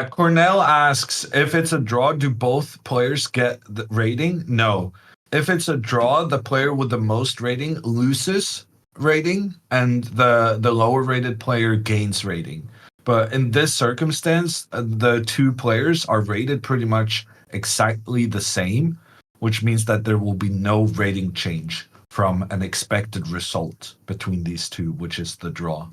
Cornell asks, if it's a draw, do both players get the rating? No. If it's a draw, the player with the most rating loses rating, and the lower rated player gains rating. But in this circumstance, the two players are rated pretty much exactly the same, which means that there will be no rating change from an expected result between these two, which is the draw.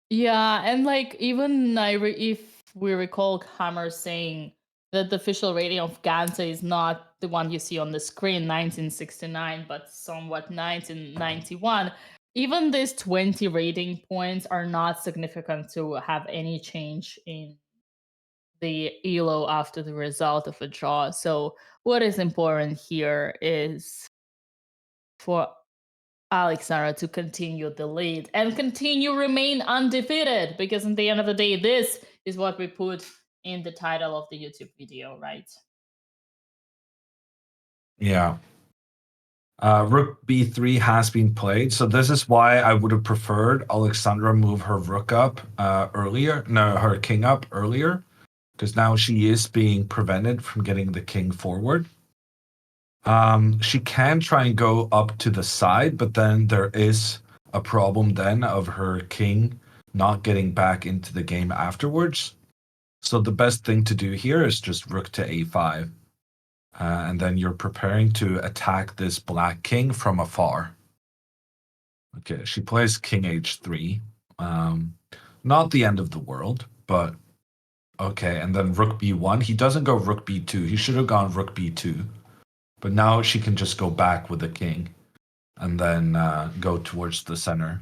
Yeah, and like even if we recall Hammer saying that the official rating of Ganta is not the one you see on the screen, 1969, but somewhat 1991. Even these 20 rating points are not significant to have any change in the ELO after the result of a draw. So what is important here is for Alexandra to continue the lead and continue remain undefeated, because in the end of the day, this is what we put in the title of the YouTube video, right? Yeah. Rook b3 has been played, so this is why I would have preferred Alexandra move her rook up earlier. No, her king up earlier, because now she is being prevented from getting the king forward. She can try and go up to the side, but then there is a problem then of her king not getting back into the game afterwards. So the best thing to do here is just rook to a5. And then you're preparing to attack this black king from afar. Okay, she plays king h3. Not the end of the world, but okay. And then rook b1. He doesn't go rook b2. He should have gone rook b2. But now she can just go back with the king and then go towards the center.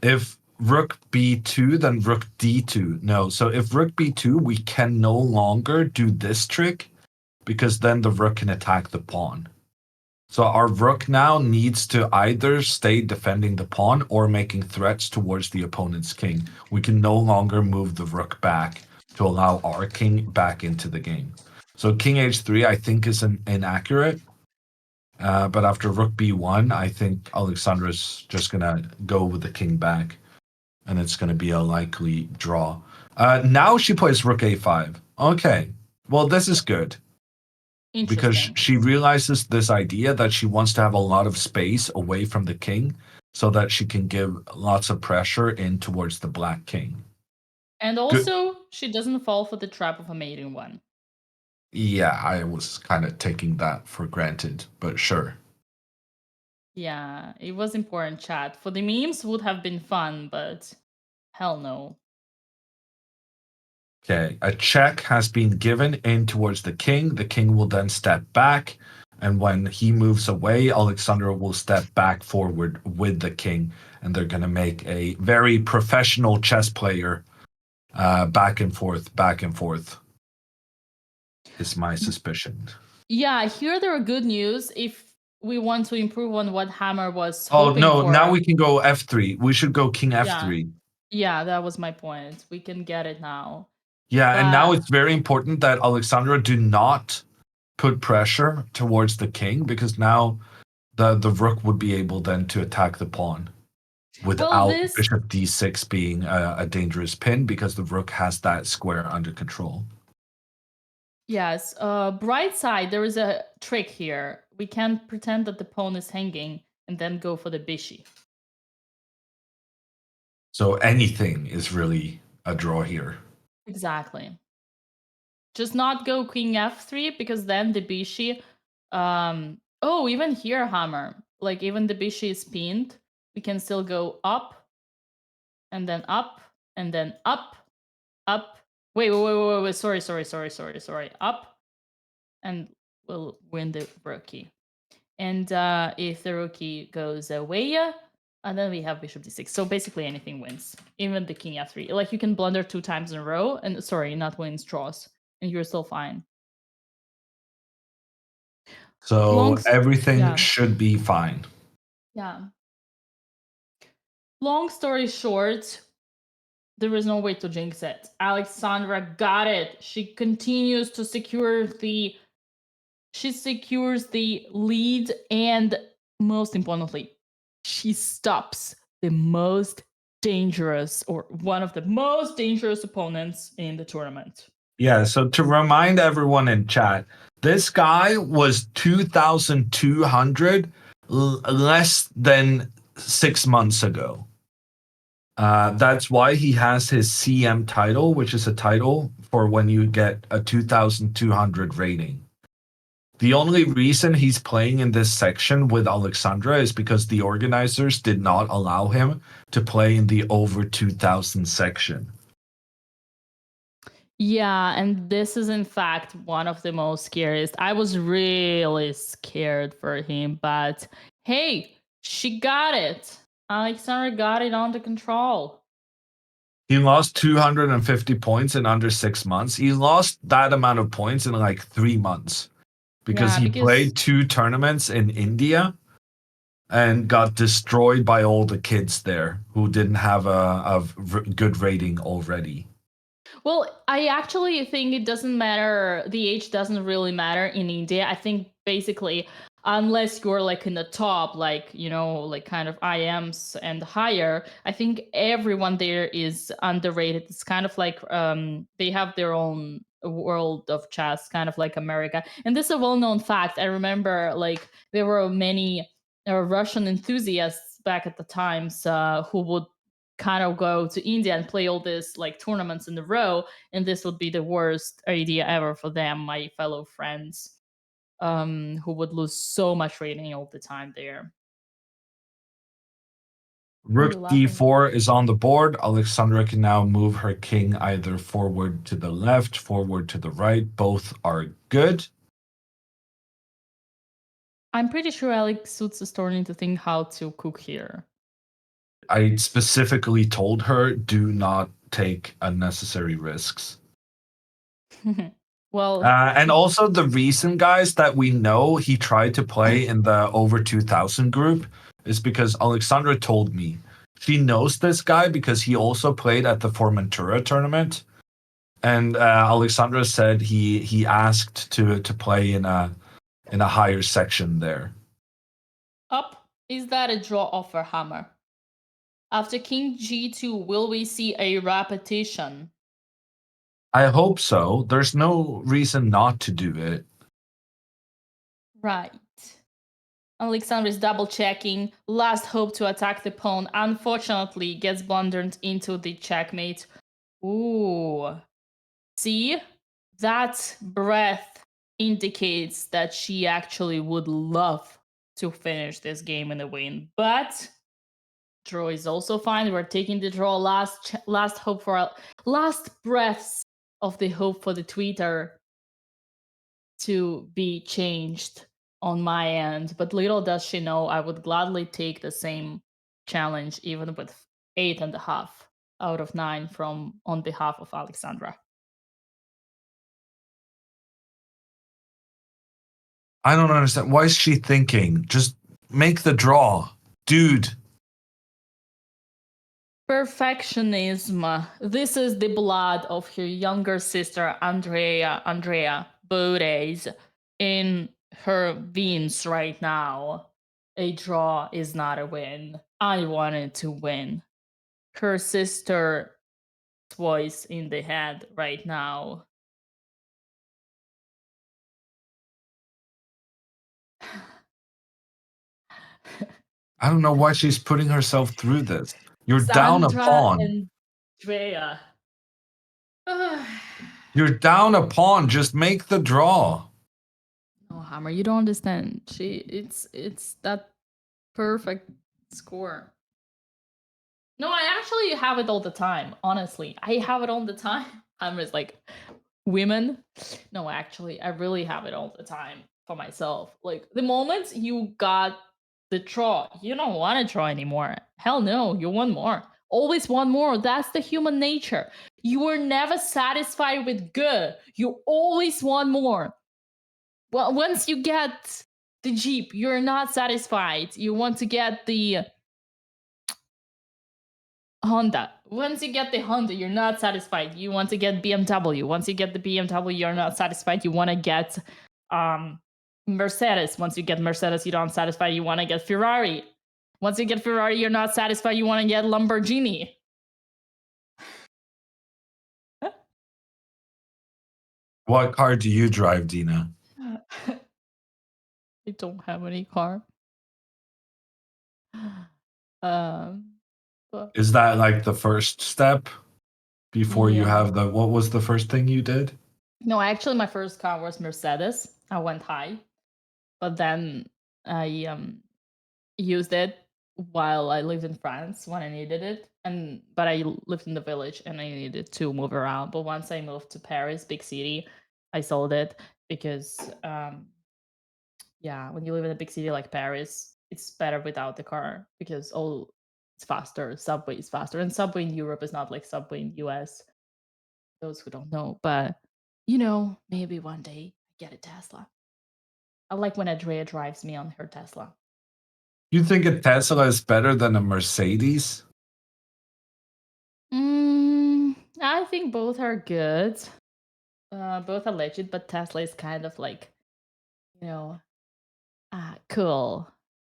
If rook b2, then rook d2. No, so if rook b2, we can no longer do this trick, because then the rook can attack the pawn. So our rook now needs to either stay defending the pawn or making threats towards the opponent's king. We can no longer move the rook back to allow our king back into the game. So king h3, I think, is inaccurate. But after rook b1, I think Alexandra's just going to go with the king back, and it's going to be a likely draw. Now she plays rook a5. Okay, well, this is good, because she realizes this idea that she wants to have a lot of space away from the king so that she can give lots of pressure in towards the black king. And also, she doesn't fall for the trap of a mating one. Yeah, I was kind of taking that for granted, but sure. Yeah, it was important, chat. For the memes would have been fun, but hell no. Okay, a check has been given in towards the king. The king will then step back, and when he moves away, Alexandra will step back forward with the king, and they're going to make a very professional chess player back and forth, is my suspicion. Yeah, here there are good news if we want to improve on what Hammer was hoping no, for. now we can go f3. We should go king f3. Yeah, that was my point. We can get it now. Yeah, and now it's very important that Alexandra do not put pressure towards the king, because now the rook would be able then to attack the pawn. without this- bishop d6 being a dangerous pin because the rook has that square under control. Yes, bright side, there is a trick here. We can pretend that the pawn is hanging and then go for the bishop. So anything is really a draw here. Exactly. Just not go queen f3 because then the bishop. Oh, even here, hammer. Like even the bishop is pinned. We can still go up and then up and then up, up. Wait. Sorry. Up, and we'll win the rookie. And if the rookie goes away, and then we have bishop d6. So basically anything wins, even the king f3. Like you can blunder 2 times in a row, and sorry, not wins, draws, and you're still fine. So everything yeah. should be fine. Yeah. Long story short, there is no way to jinx it. Alexandra got it. She continues to secure the. She secures the lead, and most importantly, she stops the most dangerous or one of the most dangerous opponents in the tournament. Yeah, so to remind everyone in chat, this guy was 2,200 less than 6 months ago. That's why he has his CM title, which is a title for when you get a 2,200 rating. The only reason he's playing in this section with Alexandra is because the organizers did not allow him to play in the over 2,000 section. Yeah, and this is in fact one of the most scariest. I was really scared for him, but hey, she got it. Alexandra got it under control. He lost 250 points in under 6 months. He lost that amount of points in like 3 months because he played 2 tournaments in India and got destroyed by all the kids there who didn't have a good rating already. Well, I actually think it doesn't matter. The age doesn't really matter in India. I think basically, unless you're like in the top, like, you know, like kind of IMs and higher, I think everyone there is underrated. It's kind of like they have their own world of chess, kind of like America. And this is a well-known fact. I remember like there were many Russian enthusiasts back at the times who would kind of go to India and play all these like tournaments in a row, and this would be the worst idea ever for them, my fellow friends, who would lose so much rating all the time there. Rook d4 is on the board. Alexandra can now move her king either forward to the left, forward to the right. Both are good. I'm pretty sure Alex Suits is starting to think how to cook here. I specifically told her, do not take unnecessary risks. Well, and also the reason, guys, that we know he tried to play in the over 2000 group is because Alexandra told me. She knows this guy because he also played at the Formentura tournament. And Alexandra said he asked to play in a higher section there. Up, is that a draw offer, hammer? After king g2, will we see a repetition? I hope so. There's no reason not to do it. Right. Alexandra is double checking. Last hope to attack the pawn. Unfortunately, gets blundered into the checkmate. Ooh. See? That breath indicates that she actually would love to finish this game in a win. But draw is also fine. We're taking the draw. Last hope for last breaths of the hope for the tweeter to be changed on my end, but little does she know I would gladly take the same challenge even with 8.5 out of 9 from on behalf of Alexandra. I don't understand. Why is she thinking? Just make the draw. Dude. Perfectionism. This is the blood of her younger sister, Andrea Botez, in her veins right now. A draw is not a win. I wanted to win. Her sister voice in the head right now. I don't know why she's putting herself through this. You're down a Sandra pawn. and Drea. You're down a pawn. Just make the draw. No, Hammer, you don't understand. It's that perfect score. No, I actually have it all the time. Honestly, I have it all the time. Hammer's like, women. No, actually, I really have it all the time for myself. Like the moment you got the draw, you don't want to draw anymore. Hell no, you want more. Always want more. That's the human nature. You are never satisfied with good. You always want more. Well, once you get the Jeep, you're not satisfied. You want to get the Honda. Once you get the Honda, you're not satisfied. You want to get BMW. Once you get the BMW, you're not satisfied. You want to get Mercedes. Once you get Mercedes, you don't satisfy. You want to get Ferrari. Once you get Ferrari, you're not satisfied. You want to get Lamborghini. What car do you drive, Dina? I don't have any car. But Is that like the first step before you Yeah. have the? What was the first thing you did? no, actually, my first car was Mercedes. I went high, but then I used it while I lived in France when I needed it, but I lived in the village and I needed to move around. But once I moved to Paris, big city, I sold it because yeah, when you live in a big city like Paris, it's better without the car because it's faster. Subway is faster, and subway in Europe is not like subway in US. Those who don't know, but maybe one day I get a Tesla. I like when Andrea drives me on her Tesla. You think a Tesla is better than a Mercedes? I think both are good. Both are legit, but Tesla is kind of like, cool.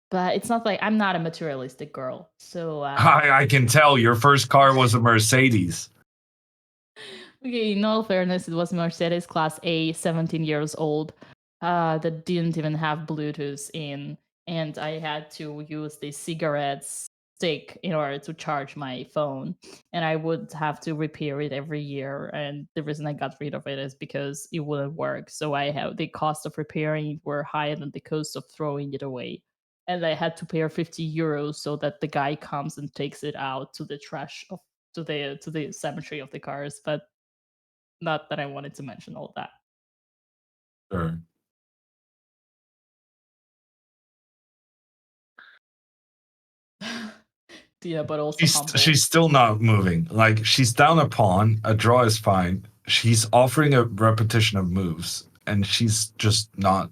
But it's not like I'm not a materialistic girl, so I can tell your first car was a Mercedes. okay. In all fairness, it was Mercedes Class A, 17 years old, that didn't even have Bluetooth in, and I had to use the cigarette stick in order to charge my phone, and I would have to repair it every year. And the reason I got rid of it is because it wouldn't work. So I have the cost of repairing it were higher than the cost of throwing it away. And I had to pay 50 euros so that the guy comes and takes it out to the trash of to the cemetery of the cars. But not that I wanted to mention all that. Sure. Yeah, but also humble. She's still not moving. Like she's down a pawn. A draw is fine. She's offering a repetition of moves, and she's just not.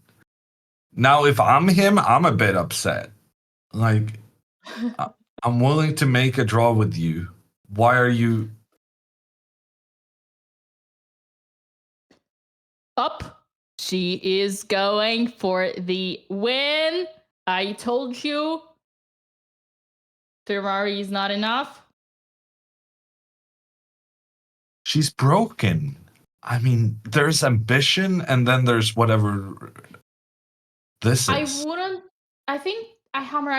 Now, if I'm him, I'm a bit upset. Like I'm willing to make a draw with you. Why are you? Up. She is going for the win. I told you. Ferrari is not enough. She's broken. I mean, there's ambition, and then there's whatever this is. I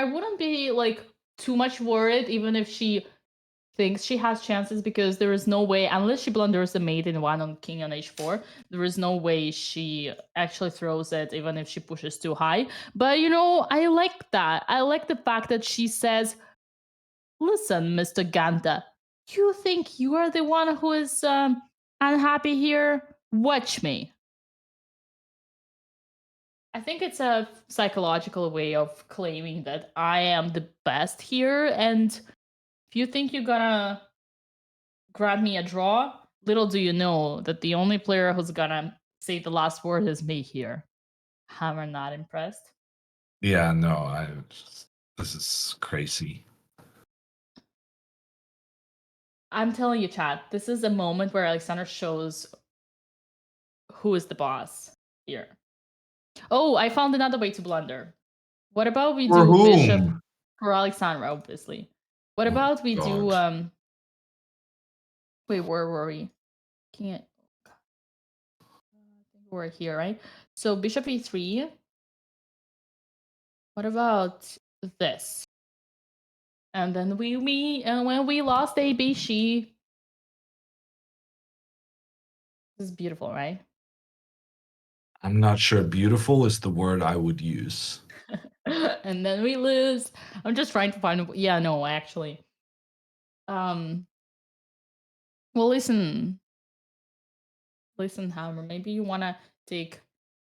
wouldn't be like too much worried even if she thinks she has chances, because there is no way, unless she blunders the mate in one on king on h4, there is no way she actually throws it even if she pushes too high. But I like that. I like the fact that she says, listen, Mr. Ganta, you think you are the one who is unhappy here? Watch me. I think it's a psychological way of claiming that I am the best here, and if you think you're gonna grab me a draw, little do you know that the only player who's gonna say the last word is me here. Hammer not impressed. Yeah, no, this is crazy. I'm telling you, chat, this is a moment where Alexander shows who is the boss here. Oh, I found another way to blunder. What about we For do bishop? whom? for Alexandra, obviously. What Oh, about we do God. wait, where were we? Can't I think we're here, right? So bishop e3. What about this? And then when we lost a bishi. This is beautiful, right? I'm not sure. Beautiful is the word I would use. And then we lose. I'm just trying to find. Yeah, no, actually. Well, listen, Hammer. Maybe you wanna take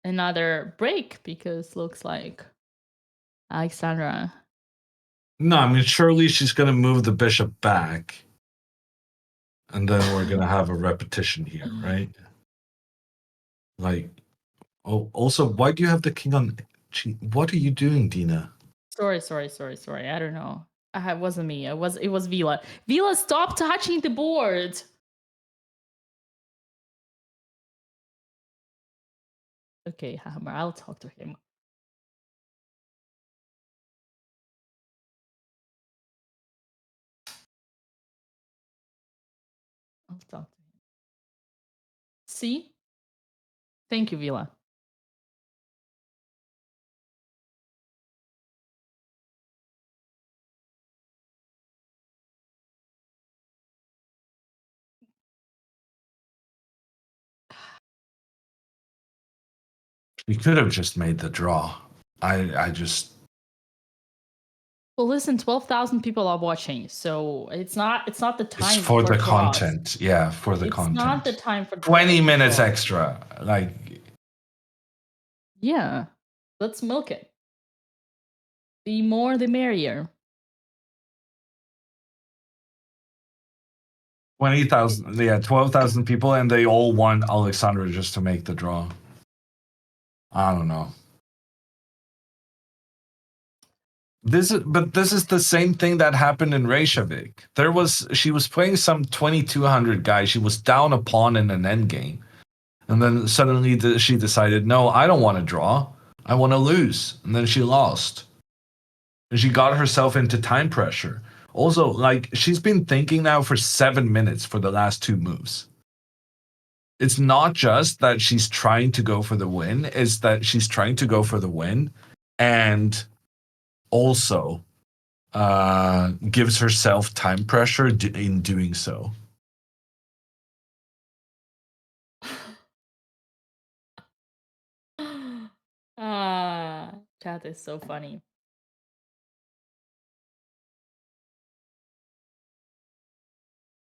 another break because looks like Alexandra. No, I mean, surely she's going to move the bishop back. And then we're going to have a repetition here, right? Like, oh, also, why do you have the king on? What are you doing, Dina? Sorry. I don't know. It wasn't me. It was Vila. Vila, stop touching the board. Okay, Hammer. I'll talk to him. I'll talk to him. See? Thank you, Vila. We could have just made the draw. I just. Well, listen, 12,000 people are watching, so it's not the time It's for the draws. content. Yeah, for the It's content. not the time for 20 minutes draws. extra. Like, Yeah, let's milk it. The more, the merrier. 20,000, yeah, 12,000 people, and they all want Alexandra just to make the draw. I don't know. This is the same thing that happened in Reykjavik. She was playing some 2200 guy. She was down a pawn in an endgame, and then suddenly she decided, no, I don't want to draw. I want to lose, and then she lost. And she got herself into time pressure. Also, like, she's been thinking now for 7 minutes for the last two moves. It's not just that she's trying to go for the win, it's that she's trying to go for the win and also gives herself time pressure in doing so. Chat is so funny.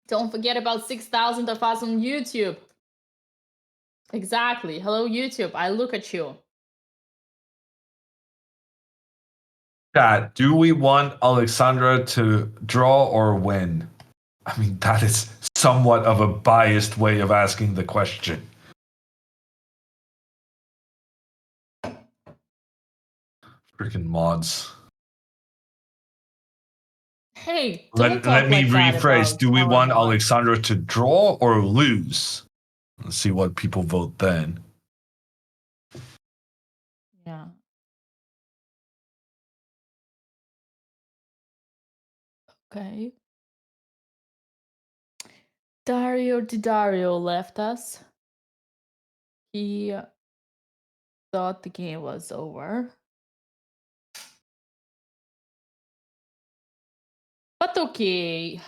Don't forget about 6,000 of us on YouTube. Exactly. Hello, YouTube. I look at you. Chat, do we want Alexandra to draw or win? I mean, that is somewhat of a biased way of asking the question. Freaking mods. Hey, don't talk Let me like that rephrase. about Do we our want mods. Alexandra to draw or lose? Let's see what people vote then. Yeah. Okay. Dario left us. He thought the game was over. But okay.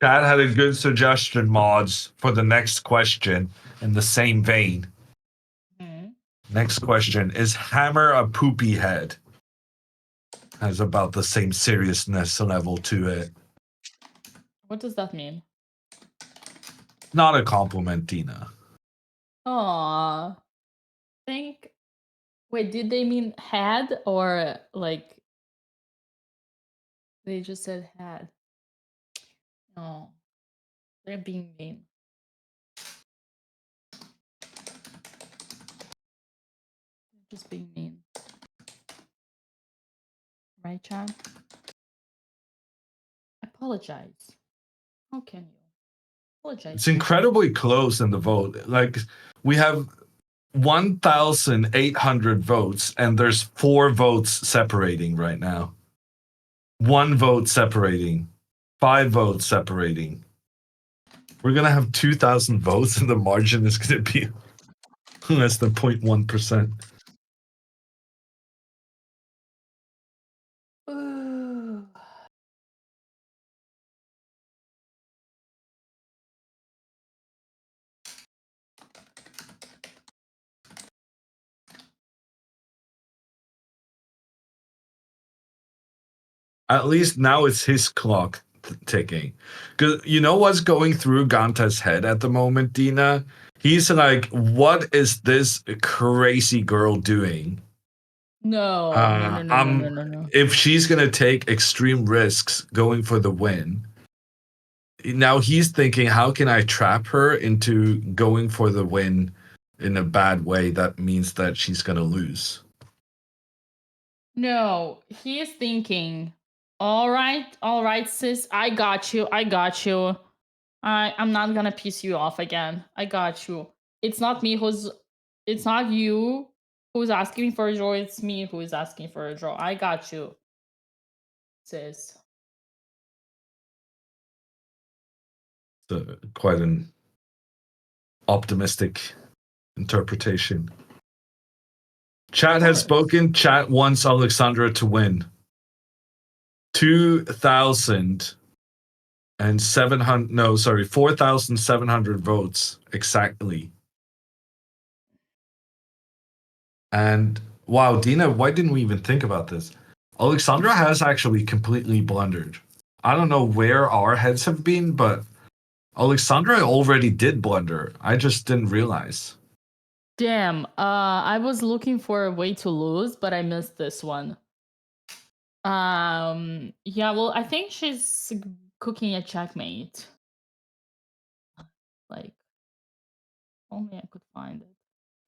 Chad had a good suggestion, mods, for the next question in the same vein. Next question. Is Hammer a poopy head? Has about the same seriousness level to it. What does that mean? Not a compliment, Dina. Aww. Wait, did they mean had or like they just said had? No. They're being mean. Just being mean. Right, Chad? Apologize. How can you? Apologize. It's incredibly close in the vote. Like, we have 1,800 votes, and there's 4 votes separating right now. 1 vote separating. 5 votes separating. We're gonna have 2,000 votes, and the margin is gonna be less than 0.1%. At least now it's his clock ticking. Because you know what's going through Ganta's head at the moment, Dina? He's like, what is this crazy girl doing? No, If she's going to take extreme risks going for the win, now he's thinking, how can I trap her into going for the win in a bad way that means that she's going to lose? No, he is thinking, all right, sis, I got you. I'm not gonna piss you off again. I got you. It's not you who's asking for a draw, it's me who is asking for a draw. I got you, sis. Quite an optimistic interpretation. Chat has spoken. Chat wants Alexandra to win. 4,700 votes exactly. And wow, Dina, why didn't we even think about this? Alexandra has actually completely blundered. I don't know where our heads have been, but Alexandra already did blunder. I just didn't realize. Damn, I was looking for a way to lose, but I missed this one. Yeah, well, I think she's cooking a checkmate. Like, only I could find it.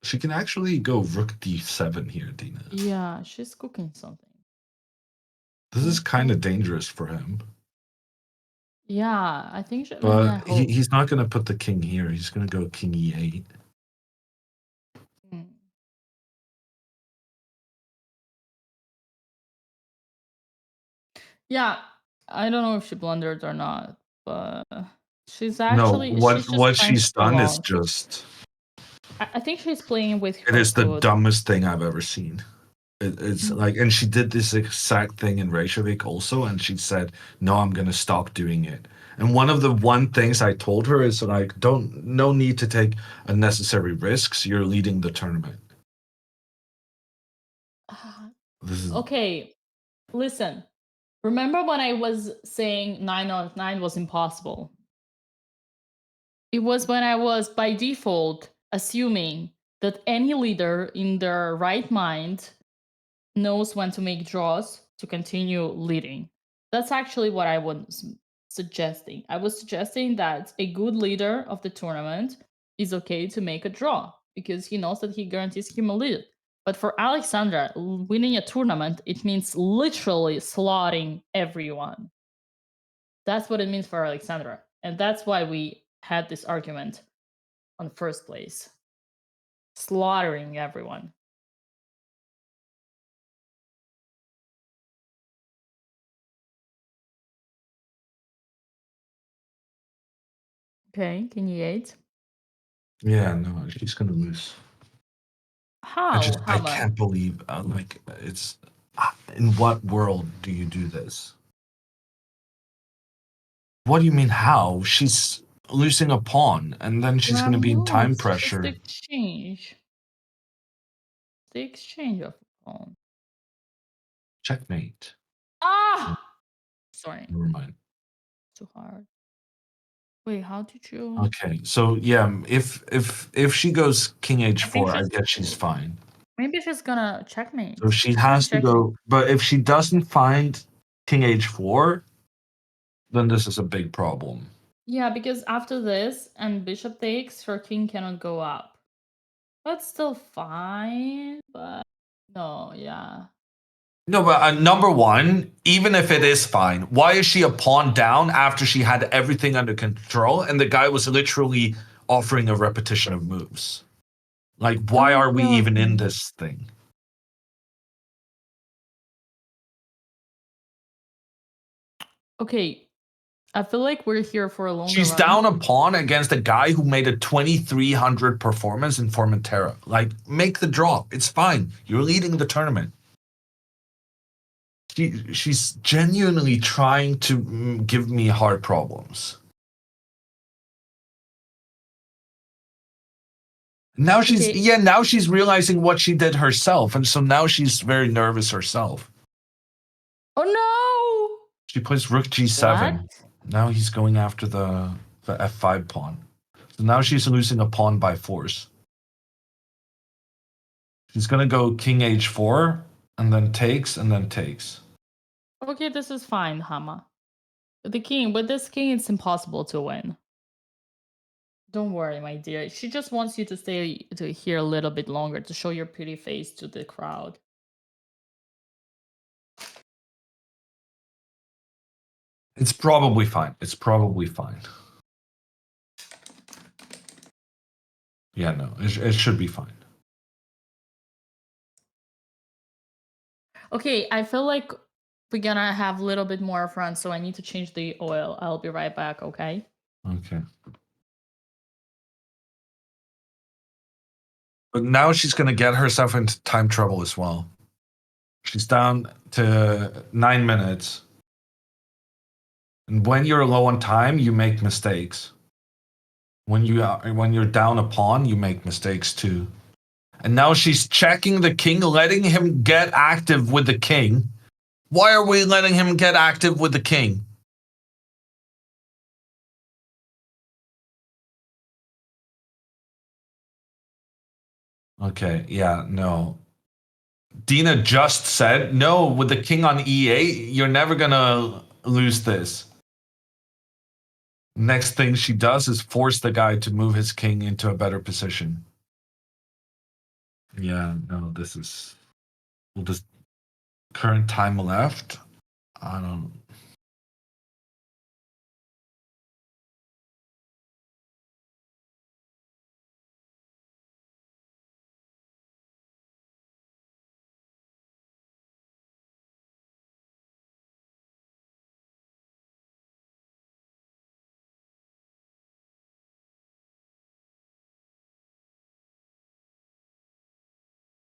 She can actually go rook d7 here, Dina. Yeah, she's cooking something. This is kind of dangerous for him. Yeah, I think. But he's not going to put the king here. He's going to go king e8. Yeah, I don't know if she blundered or not, but she's actually what she's done is just. I think she's playing with her. It is the dumbest thing I've ever seen. It's like, and she did this exact thing in Reykjavik also, and she said, "No, I'm gonna stop doing it." And one of the things I told her is like, no need to take unnecessary risks. You're leading the tournament. Okay, listen. Remember when I was saying 9 out of 9 was impossible? It was when I was by default assuming that any leader in their right mind knows when to make draws to continue leading. That's actually what I was suggesting. I was suggesting that a good leader of the tournament is okay to make a draw because he knows that he guarantees him a lead. But for Alexandra, winning a tournament, it means literally slaughtering everyone. That's what it means for Alexandra. And that's why we had this argument on the first place. Slaughtering everyone. Okay, king e8. Yeah, no, she's gonna lose. How? I can't believe, it's. In what world do you do this? What do you mean, how? She's losing a pawn, and then she's going to be in time pressure. Just exchange. The exchange of a pawn. Checkmate. Ah! Sorry. Never mind. Too hard. Wait, how did you? Okay, so yeah, if she goes king h4, I guess she's fine. Maybe she's gonna checkmate. So she has to go, but if she doesn't find king h4, then this is a big problem. Yeah, because after this and bishop takes, her king cannot go up. That's still fine, but no, yeah. No, but number one, even if it is fine, why is she a pawn down after she had everything under control and the guy was literally offering a repetition of moves? Like, why Oh, are we no. even in this thing? Okay, I feel like we're here for a longer She's run. down a pawn against a guy who made a 2300 performance in Formentera. Like, make the draw. It's fine. You're leading the tournament. She's genuinely trying to give me hard problems. Now Okay. now she's realizing what she did herself, and so now she's very nervous herself. Oh no! She plays rook g7. What? Now he's going after the f5 pawn. So now she's losing a pawn by force. She's gonna go king h4, and then takes, and then takes. Okay, this is fine, Hama. The king, with this king, it's impossible to win. Don't worry, my dear. She just wants you to stay here a little bit longer to show your pretty face to the crowd. It's probably fine. It's probably fine. Yeah, no, it should be fine. Okay, I feel like we're gonna have a little bit more fun, so I need to change the oil. I'll be right back, okay? Okay. But now she's gonna get herself into time trouble as well. She's down to 9 minutes. And when you're low on time, you make mistakes. When you're down a pawn, you make mistakes too. And now she's checking the king, letting him get active with the king. Why are we letting him get active with the king? Okay, yeah, no. Dina just said, no, with the king on e8, you're never gonna lose this. Next thing she does is force the guy to move his king into a better position. Yeah, no, this is... Well, this current time left, I don't...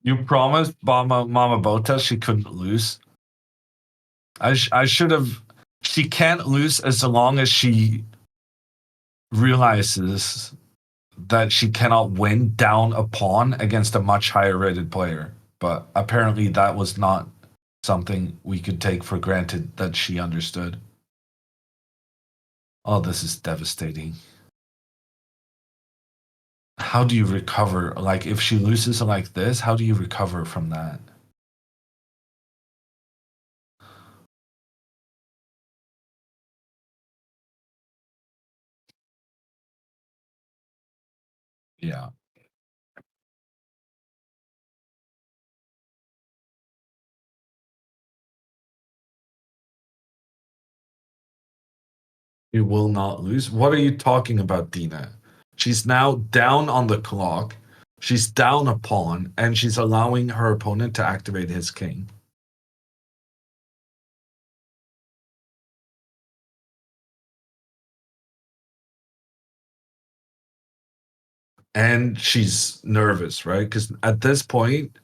You promised Mama Botez she couldn't lose. I should have... She can't lose as long as she realizes that she cannot win down a pawn against a much higher rated player. But apparently that was not something we could take for granted that she understood. Oh, this is devastating. How do you recover? Like, if she loses like this, how do you recover from that? Yeah. You will not lose. What are you talking about, Dina? She's now down on the clock. She's down a pawn, and she's allowing her opponent to activate his king. And she's nervous, right? Because at this point,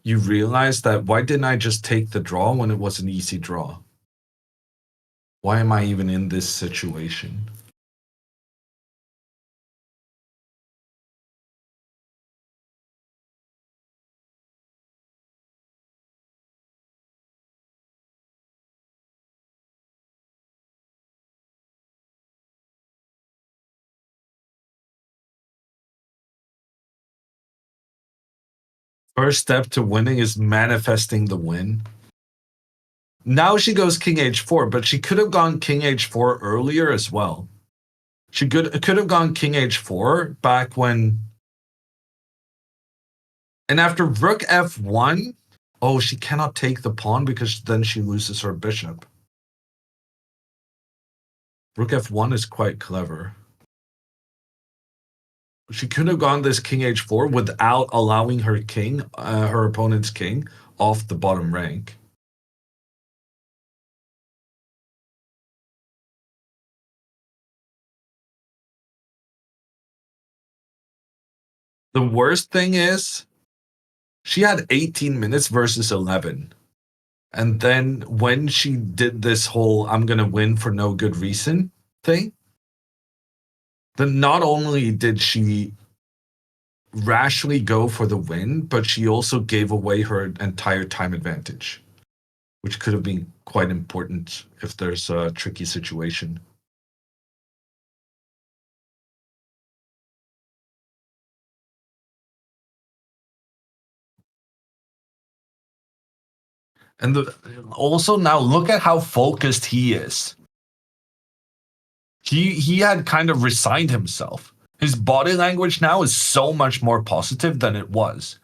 you realize that why didn't I just take the draw when it was an easy draw? Why am I even in this situation? First step to winning is manifesting the win. Now she goes king h4, but she could have gone king h4 earlier as well. She could have gone king h4 back when... And after rook f1, oh, she cannot take the pawn because then she loses her bishop. Rook f1 is quite clever. She could have gone this king h4 without allowing her king, her opponent's king, off the bottom rank. The worst thing is, she had 18 minutes versus 11. And then when she did this whole I'm gonna win for no good reason thing, then not only did she rashly go for the win, but she also gave away her entire time advantage, which could have been quite important if there's a tricky situation. And also now look at how focused he is. He had kind of resigned himself. His body language now is so much more positive than it was.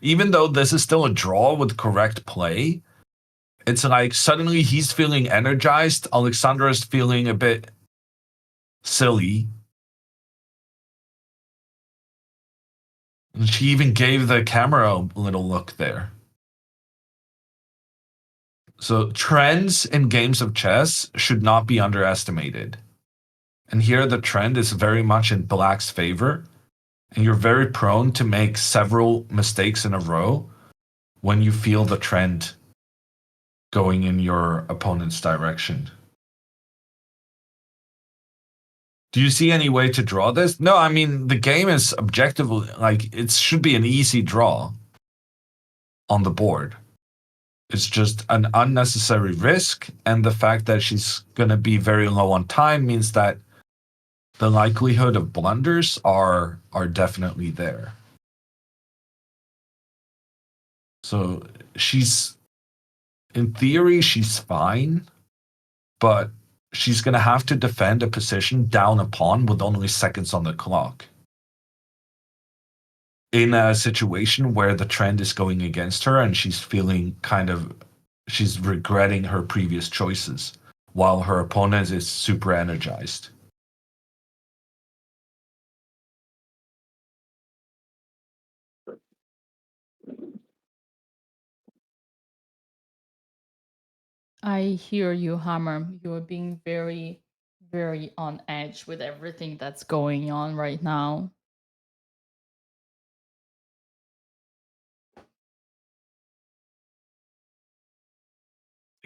Even though this is still a draw with correct play, it's like suddenly he's feeling energized. Alexandra's feeling a bit silly. And she even gave the camera a little look there. So trends in games of chess should not be underestimated. And here the trend is very much in Black's favor. And you're very prone to make several mistakes in a row when you feel the trend going in your opponent's direction. Do you see any way to draw this? No, I mean, the game is objectively, like, it should be an easy draw on the board. It's just an unnecessary risk, and the fact that she's going to be very low on time means that the likelihood of blunders are definitely there. So she's, in theory, she's fine, but she's going to have to defend a position down a pawn with only seconds on the clock. In a situation where the trend is going against her and she's feeling she's regretting her previous choices, while her opponent is super energized. I hear you, Hammer. You're being very, very on edge with everything that's going on right now.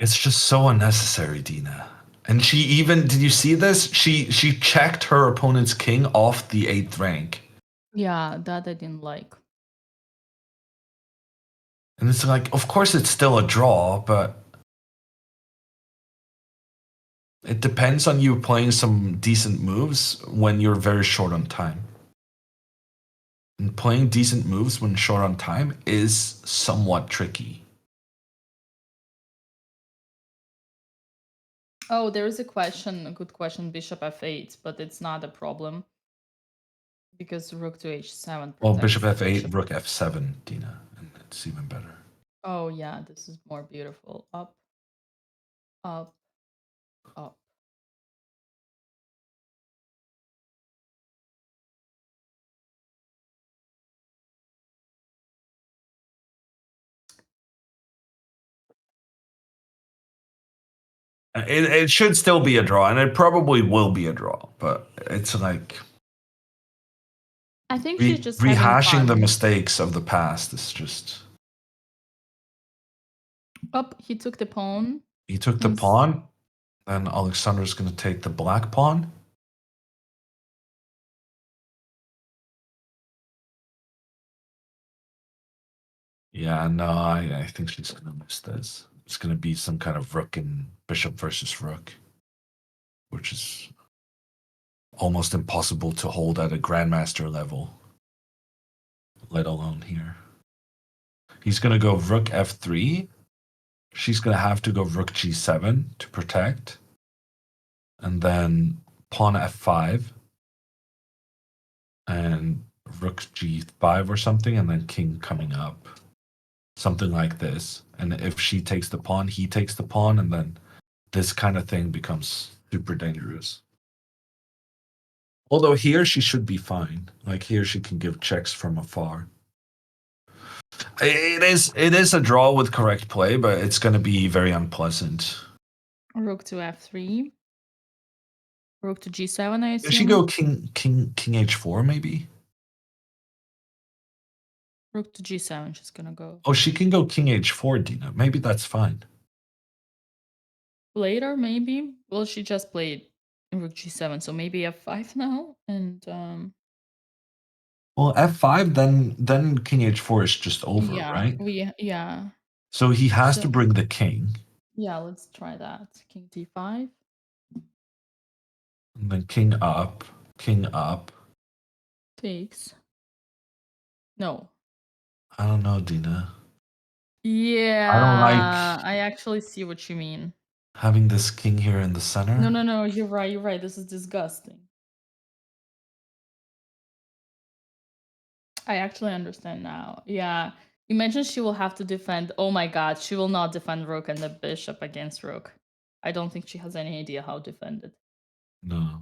It's just so unnecessary, Dina. And she even, did you see this? She checked her opponent's king off the 8th rank. Yeah, that I didn't like. And it's like, of course it's still a draw, but it depends on you playing some decent moves when you're very short on time. And playing decent moves when short on time is somewhat tricky. Oh, there is a good question, bishop f8, but it's not a problem. Because rook to h7. Well, bishop protects f8, bishop. rook f7, Dina. And it's even better. Oh, yeah, this is more beautiful. Up, up, up. It should still be a draw, and it probably will be a draw, but it's like I think she's just rehashing the fun. mistakes of the past is just. Up, he took the pawn. He took the pawn, then Alexandra's going to take the black pawn. Yeah, no, I think she's going to miss this. It's going to be some kind of rook and bishop versus rook, which is almost impossible to hold at a grandmaster level, let alone here. He's going to go rook f3. She's going to have to go rook g7 to protect. And then pawn f5. And rook g5 or something, and then king coming up. Something like this. And if she takes the pawn, he takes the pawn, and then this kind of thing becomes super dangerous. Although here she should be fine. Like here she can give checks from afar. It is a draw with correct play, but it's going to be very unpleasant. Rook to f3. Rook to g7, I Does she assume. go king h4 maybe? Rook to g7, she's gonna go. Oh, she can go king h4, Dina. Maybe that's fine. Later, maybe. Well, she just played rook g7, so maybe f5 now. And Well, f5, then king h4 is just over, yeah, right? yeah. So he has So- to bring the king. Yeah, let's try that. King d5. And then king up, Takes. No. I don't know, Dina. Yeah. I don't like I actually see what you mean. having this king here in the center. No, you're right. This is disgusting. I actually understand now. Yeah. You mentioned she will have to defend. Oh my god, she will not defend rook and the bishop against rook. I don't think she has any idea how to defend it. No.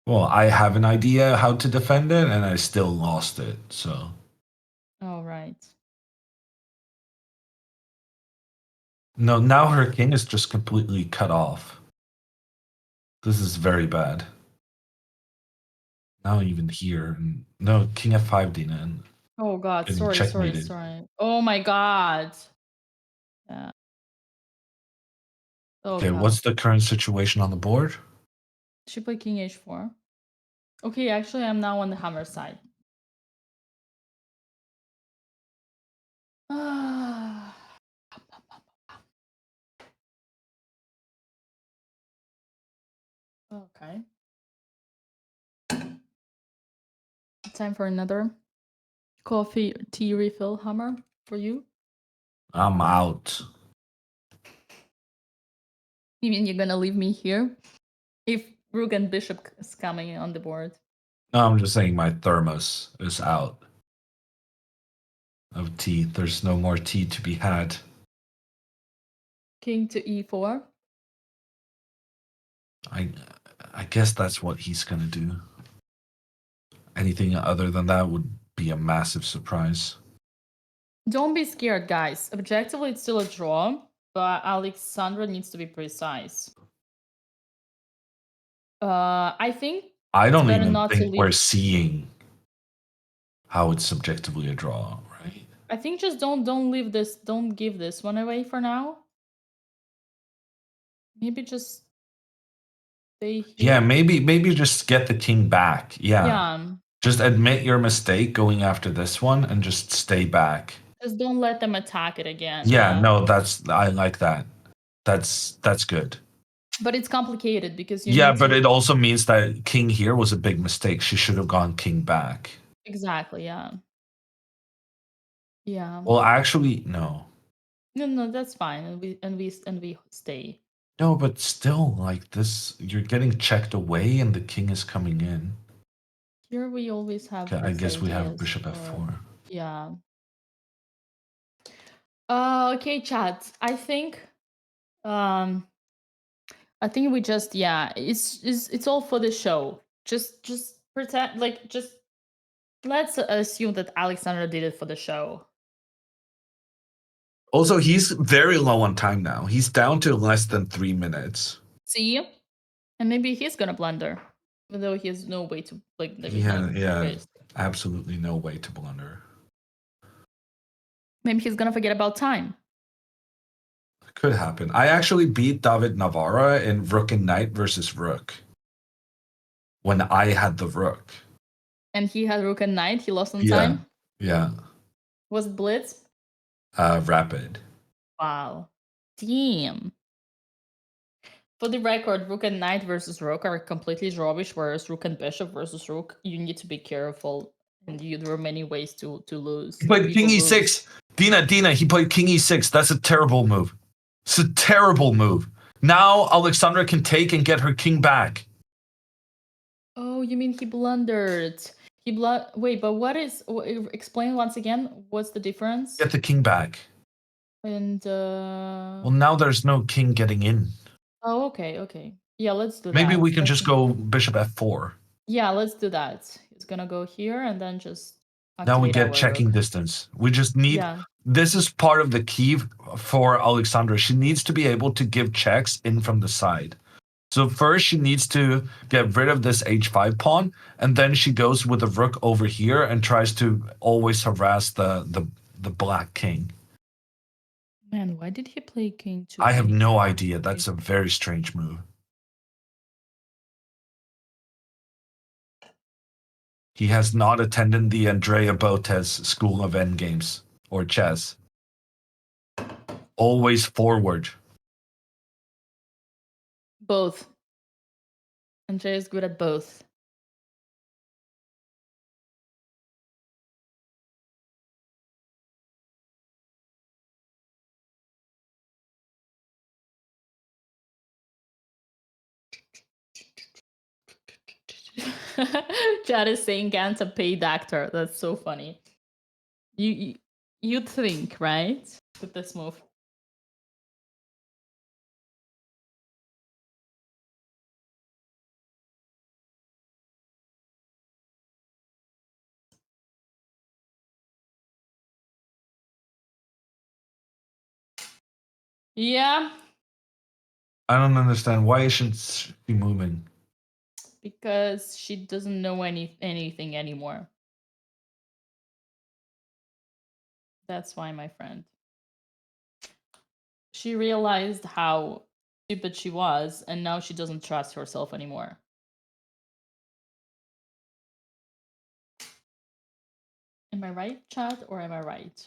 Well, I have an idea how to defend it, and I still lost it, so. Oh, right. No, now her king is just completely cut off. This is very bad. Now even here. No, king f5, Dina. And Oh god, getting sorry. checkmated. Oh my god. Yeah. Oh Okay, god. what's the current situation on the board? She played king h4. Okay, actually I'm now on the hammer side. Okay. Time for another coffee or tea refill hammer for you. I'm out. You mean you're gonna leave me here? If rook and bishop is coming on the board. No, I'm just saying my thermos is out of tea. There's no more tea to be had. King to e4. I guess that's what he's gonna do. Anything other than that would be a massive surprise. Don't be scared, guys. Objectively, it's still a draw, but Alexandra needs to be precise. I think I don't better even not to think we're leave- seeing how it's subjectively a draw, right? I think just don't leave this. Don't give this one away for now. Maybe just stay here. Yeah, maybe just get the king back. Yeah. Just admit your mistake going after this one and just stay back. Just don't let them attack it again. Yeah, no, I like that. That's good. But it's complicated because you Yeah, need but to- it also means that king here was a big mistake. She should have gone king back. Exactly, yeah. Yeah. Well, actually, no. No, that's fine. And we stay. No, but still, like this, you're getting checked away and the king is coming in. Here we always have Okay, I these guess we have ideas bishop for- f4. Yeah. Okay, chat. I think we just it's all for the show. Just pretend like just let's assume that Alexandra did it for the show. Also, he's very low on time now. He's down to less than 3 minutes. See? And maybe he's gonna blunder. Even though he has no way to like Yeah, absolutely no way to blunder. Maybe he's gonna forget about time. Could happen. I actually beat David Navarra in Rook and Knight versus Rook when I had the Rook. And he had Rook and Knight, he lost on time. Yeah. Was it Blitz? Rapid. Wow. Damn. For the record, Rook and Knight versus Rook are completely drawish, whereas Rook and Bishop versus Rook, you need to be careful, and there are many ways to lose. He played King People E6. lose. Dina, he played King E6. That's a terrible move. It's a terrible move. Now Alexandra can take and get her king back. Oh, you mean he blundered? Wait, but what is? Explain once again. What's the difference? Get the king back. And Well, now there's no king getting in. oh, okay. Yeah, let's do Maybe that. we can just go bishop f4. Yeah, let's do that. He's gonna go here and then just Now we activate get our checking rook. distance. We just need. Yeah. This is part of the key for Alexandra. She needs to be able to give checks in from the side. So first she needs to get rid of this h5 pawn, and then she goes with the rook over here and tries to always harass the black king. Man, why did he play king to I have a? no idea. That's a very strange move. He has not attended the Andrea Botez School of Endgames or chess. Always forward. Both. Andrea is good at both. Chad is saying Gant's a paid actor. That's so funny. You'd think, right? With this move. Yeah, I don't understand. Why isn't she moving? because she doesn't know anything anymore. That's why, my friend. She realized how stupid she was, and now she doesn't trust herself anymore. Am I right, chat, or am I right?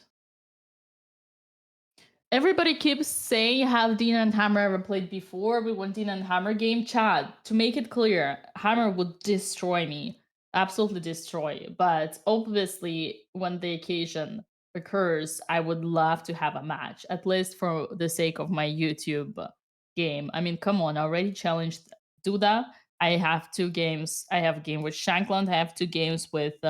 Everybody keeps saying have Dina and Hammer ever played before, but when Dina and Hammer game, chat, to make it clear, Hammer would destroy me. Absolutely destroy. But obviously, when the occasion occurs, I would love to have a match, at least for the sake of my YouTube game. I mean, come on, I already challenged Duda. I have 2 games. I have a game with Shankland. I have 2 games with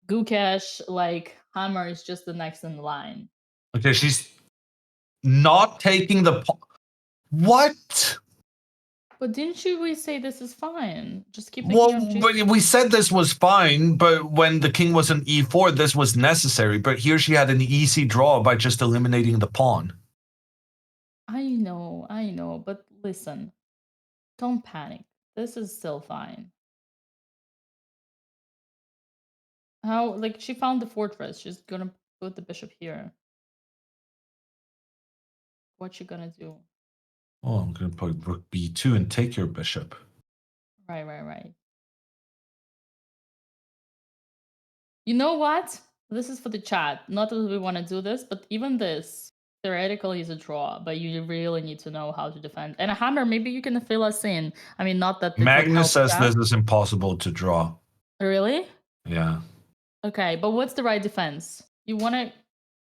Gukesh. Like, Hammer is just the next in line. Okay, she's not taking the what? But didn't we say this is fine? Just keep the Well, key on G. but we said this was fine, but when the king was an e4, this was necessary. But here she had an easy draw by just eliminating the pawn. I know, but listen, don't panic. This is still fine. How, like, she found the fortress. She's gonna put the bishop here. What's she gonna do? Oh, I'm going to put rook b2 and take your bishop. Right. You know what? This is for the chat. Not that we want to do this, but even this theoretically is a draw, but you really need to know how to defend. And a Hammer, maybe you can fill us in. I mean, not that it would Magnus help says chat. this is impossible to draw. Really? Yeah. Okay, but what's the right defense? You want to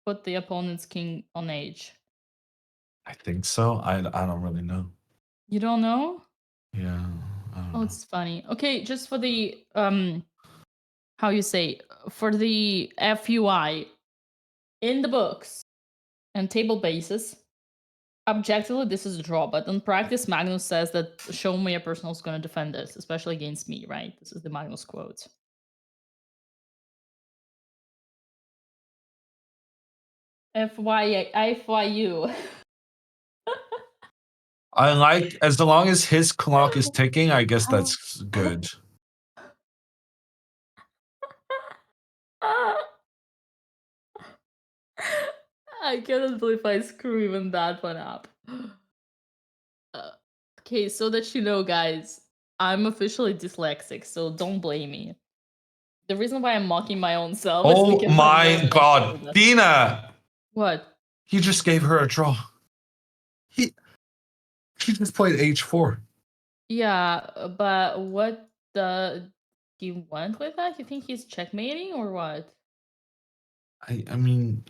put the opponent's king on h. I think so. I don't really know. You don't know? Yeah. I don't Oh, know. it's funny. Okay, just for the how you say, for the FUI in the books and table basis, objectively this is a draw, but in practice Magnus says that show me a person who's going to defend this, especially against me, right? This is the Magnus quote. FYU. I like, as long as his clock is ticking, I guess that's good. I cannot believe I screw even that one up. Okay, so that you know, guys, I'm officially dyslexic, so don't blame me. The reason why I'm mocking my own self is Oh because my god. Dina! What? He just gave her a draw. She just played h4. Yeah, but what he went with that? You think he's checkmating or what? I mean,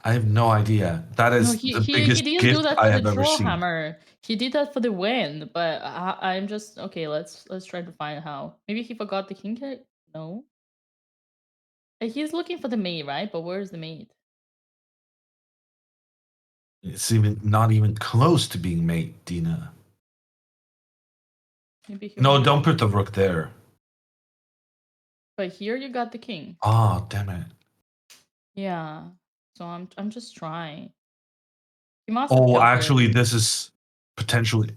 I have no idea. That No, is he the he biggest didn't do gift that I for the have ever draw seen. hammer. He did that for the win, but I'm just okay. Let's try to find how. Maybe he forgot the king card. No, he's looking for the mate, right? But where's the mate? It's even not even close to being mate, Dina. Maybe he No, wants- don't put the rook there. But here you got the king. Ah, damn it. Yeah. So I'm just trying. He must have Oh, calculated. actually, this is potentially.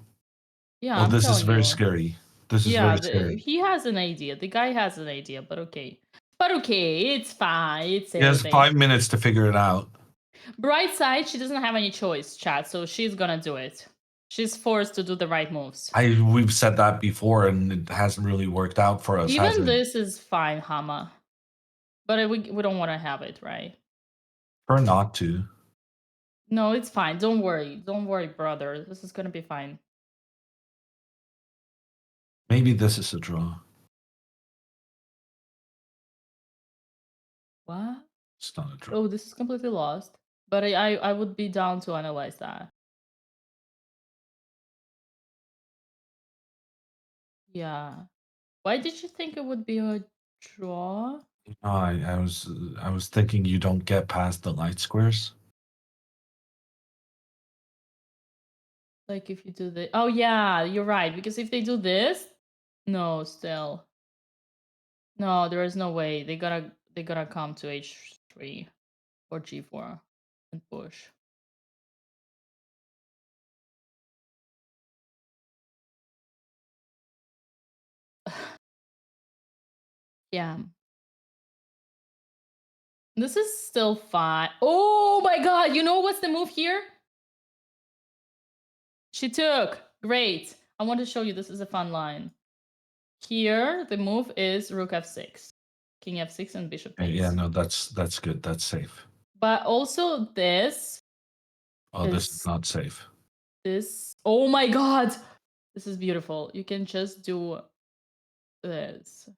Yeah, Oh, I'm this is telling very you. scary. This is Yeah, very scary. he has an idea. The guy has an idea, but okay. But okay, it's fine. It's He has everything. 5 minutes to figure it out. Bright side, she doesn't have any choice, chat, so she's gonna do it. She's forced to do the right moves. We've said that before, and it hasn't really worked out for us. has Even it? this is fine, Hama. But we don't want to have it, right? Or not to. No, it's fine. Don't worry. Don't worry, brother. This is gonna be fine. Maybe this is a draw. What? It's not a draw. Oh, this is completely lost. But I would be down to analyze that. Yeah. Why did you think it would be a draw? No, I was thinking you don't get past the light squares. Like if you do the oh yeah, you're right. Because if they do this, no, still. No, there is no way. They gotta come to H3 or G4 and push. Yeah. This is still fine. Oh my god, you know what's the move here? She took. Great. I want to show you this is a fun line. Here, the move is rook f6. King f6 and bishop takes. Yeah, no, that's good. That's safe. But also this. Oh, this is not safe. This. Oh my god! This is beautiful. You can just do this.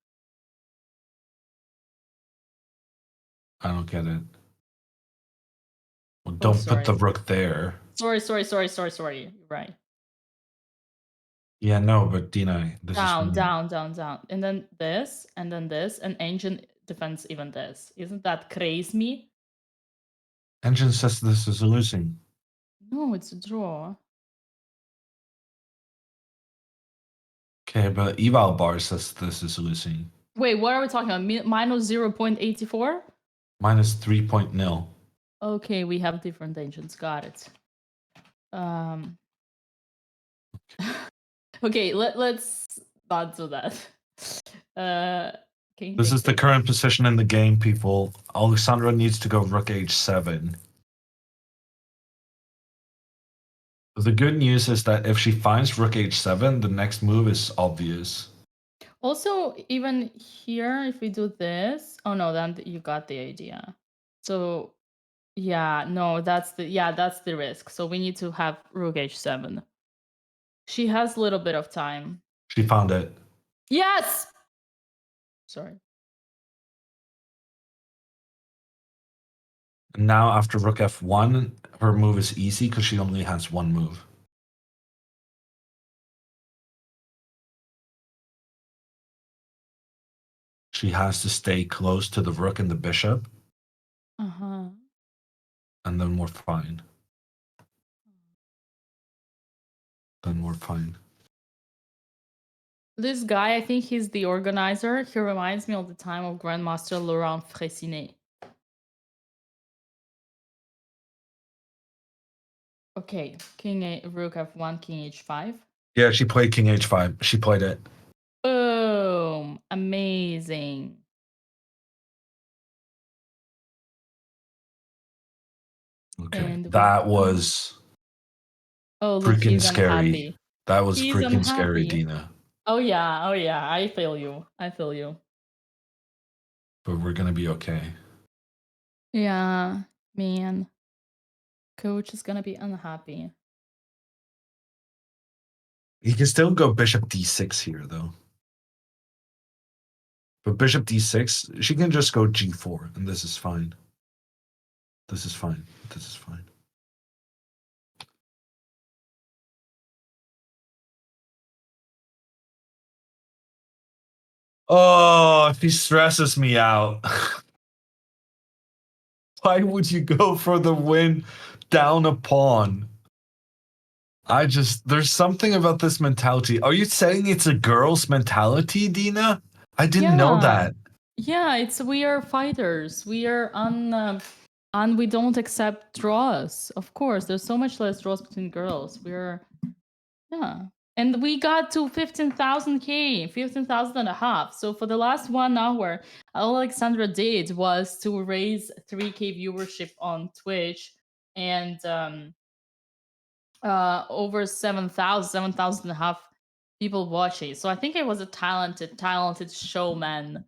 I don't get it. Well, don't put the sorry. rook there. Sorry. You're right. Yeah, no, but Dina, this Down, is down. And then this, and ancient defends even this. Isn't that crazy me? Engine says this is a losing. No, it's a draw. Okay, but eval bar says this is a losing. Wait, what are we talking about? Minus 0.84? Minus 3.0. Okay, we have different engines. Got it. Okay, let's not do that. This is the current position in the game, people. Alexandra needs to go rook h7. The good news is that if she finds rook h7, the next move is obvious. Also, even here, if we do this, oh no, then you got the idea. So, yeah, no, that's the risk. So we need to have rook h7. She has a little bit of time. She found it. Yes. Sorry. Now after rook f1, her move is easy because she only has one move. She has to stay close to the rook and the bishop. Uh-huh. And then we're fine. Then we're fine. This guy, I think he's the organizer. He reminds me all the time of Grandmaster Laurent Fressinet. Okay, rook f1, king h5. Yeah, she played king h5. She played it. Boom! Amazing. Okay, And that was oh, look, freaking he's scary. unhappy. That was He's freaking scary, unhappy. Dina. Oh yeah, I feel you. But we're gonna be okay. Yeah, man. Coach is gonna be unhappy. He can still go bishop d6 here, though. But bishop d6, she can just go g4, and this is fine. This is fine. This is fine. Oh, if he stresses me out. Why would you go for the win down a pawn? There's something about this mentality. Are you saying it's a girl's mentality, Dina? I didn't know that. Yeah, we are fighters. We are we don't accept draws. Of course, there's so much less draws between girls. Yeah. And we got to 15,000K, 15,000 and a half. So for the last 1 hour, all Alexandra did was to raise 3K viewership on Twitch and over 7,000 and a half people watching. So I think it was a talented showman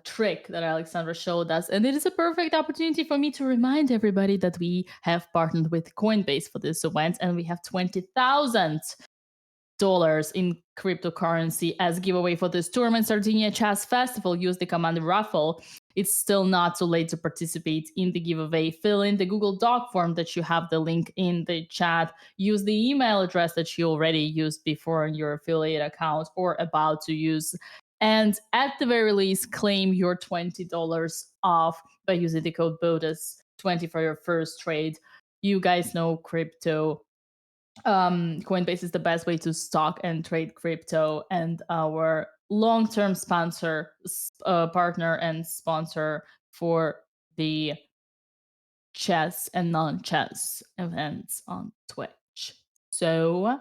trick that Alexandra showed us. And it is a perfect opportunity for me to remind everybody that we have partnered with Coinbase for this event and we have $20,000 in cryptocurrency as giveaway for this tournament. Sardinia Chess Festival. Use the command raffle. It's still not too late to participate in the giveaway. Fill in the Google Doc form that you have the link in the chat. Use the email address that you already used before in your affiliate account or about to use. And at the very least, claim your $20 off by using the code BOTES20 for your first trade. You guys know crypto. Coinbase is the best way to stock and trade crypto, and our long-term partner and sponsor for the chess and non-chess events on Twitch. So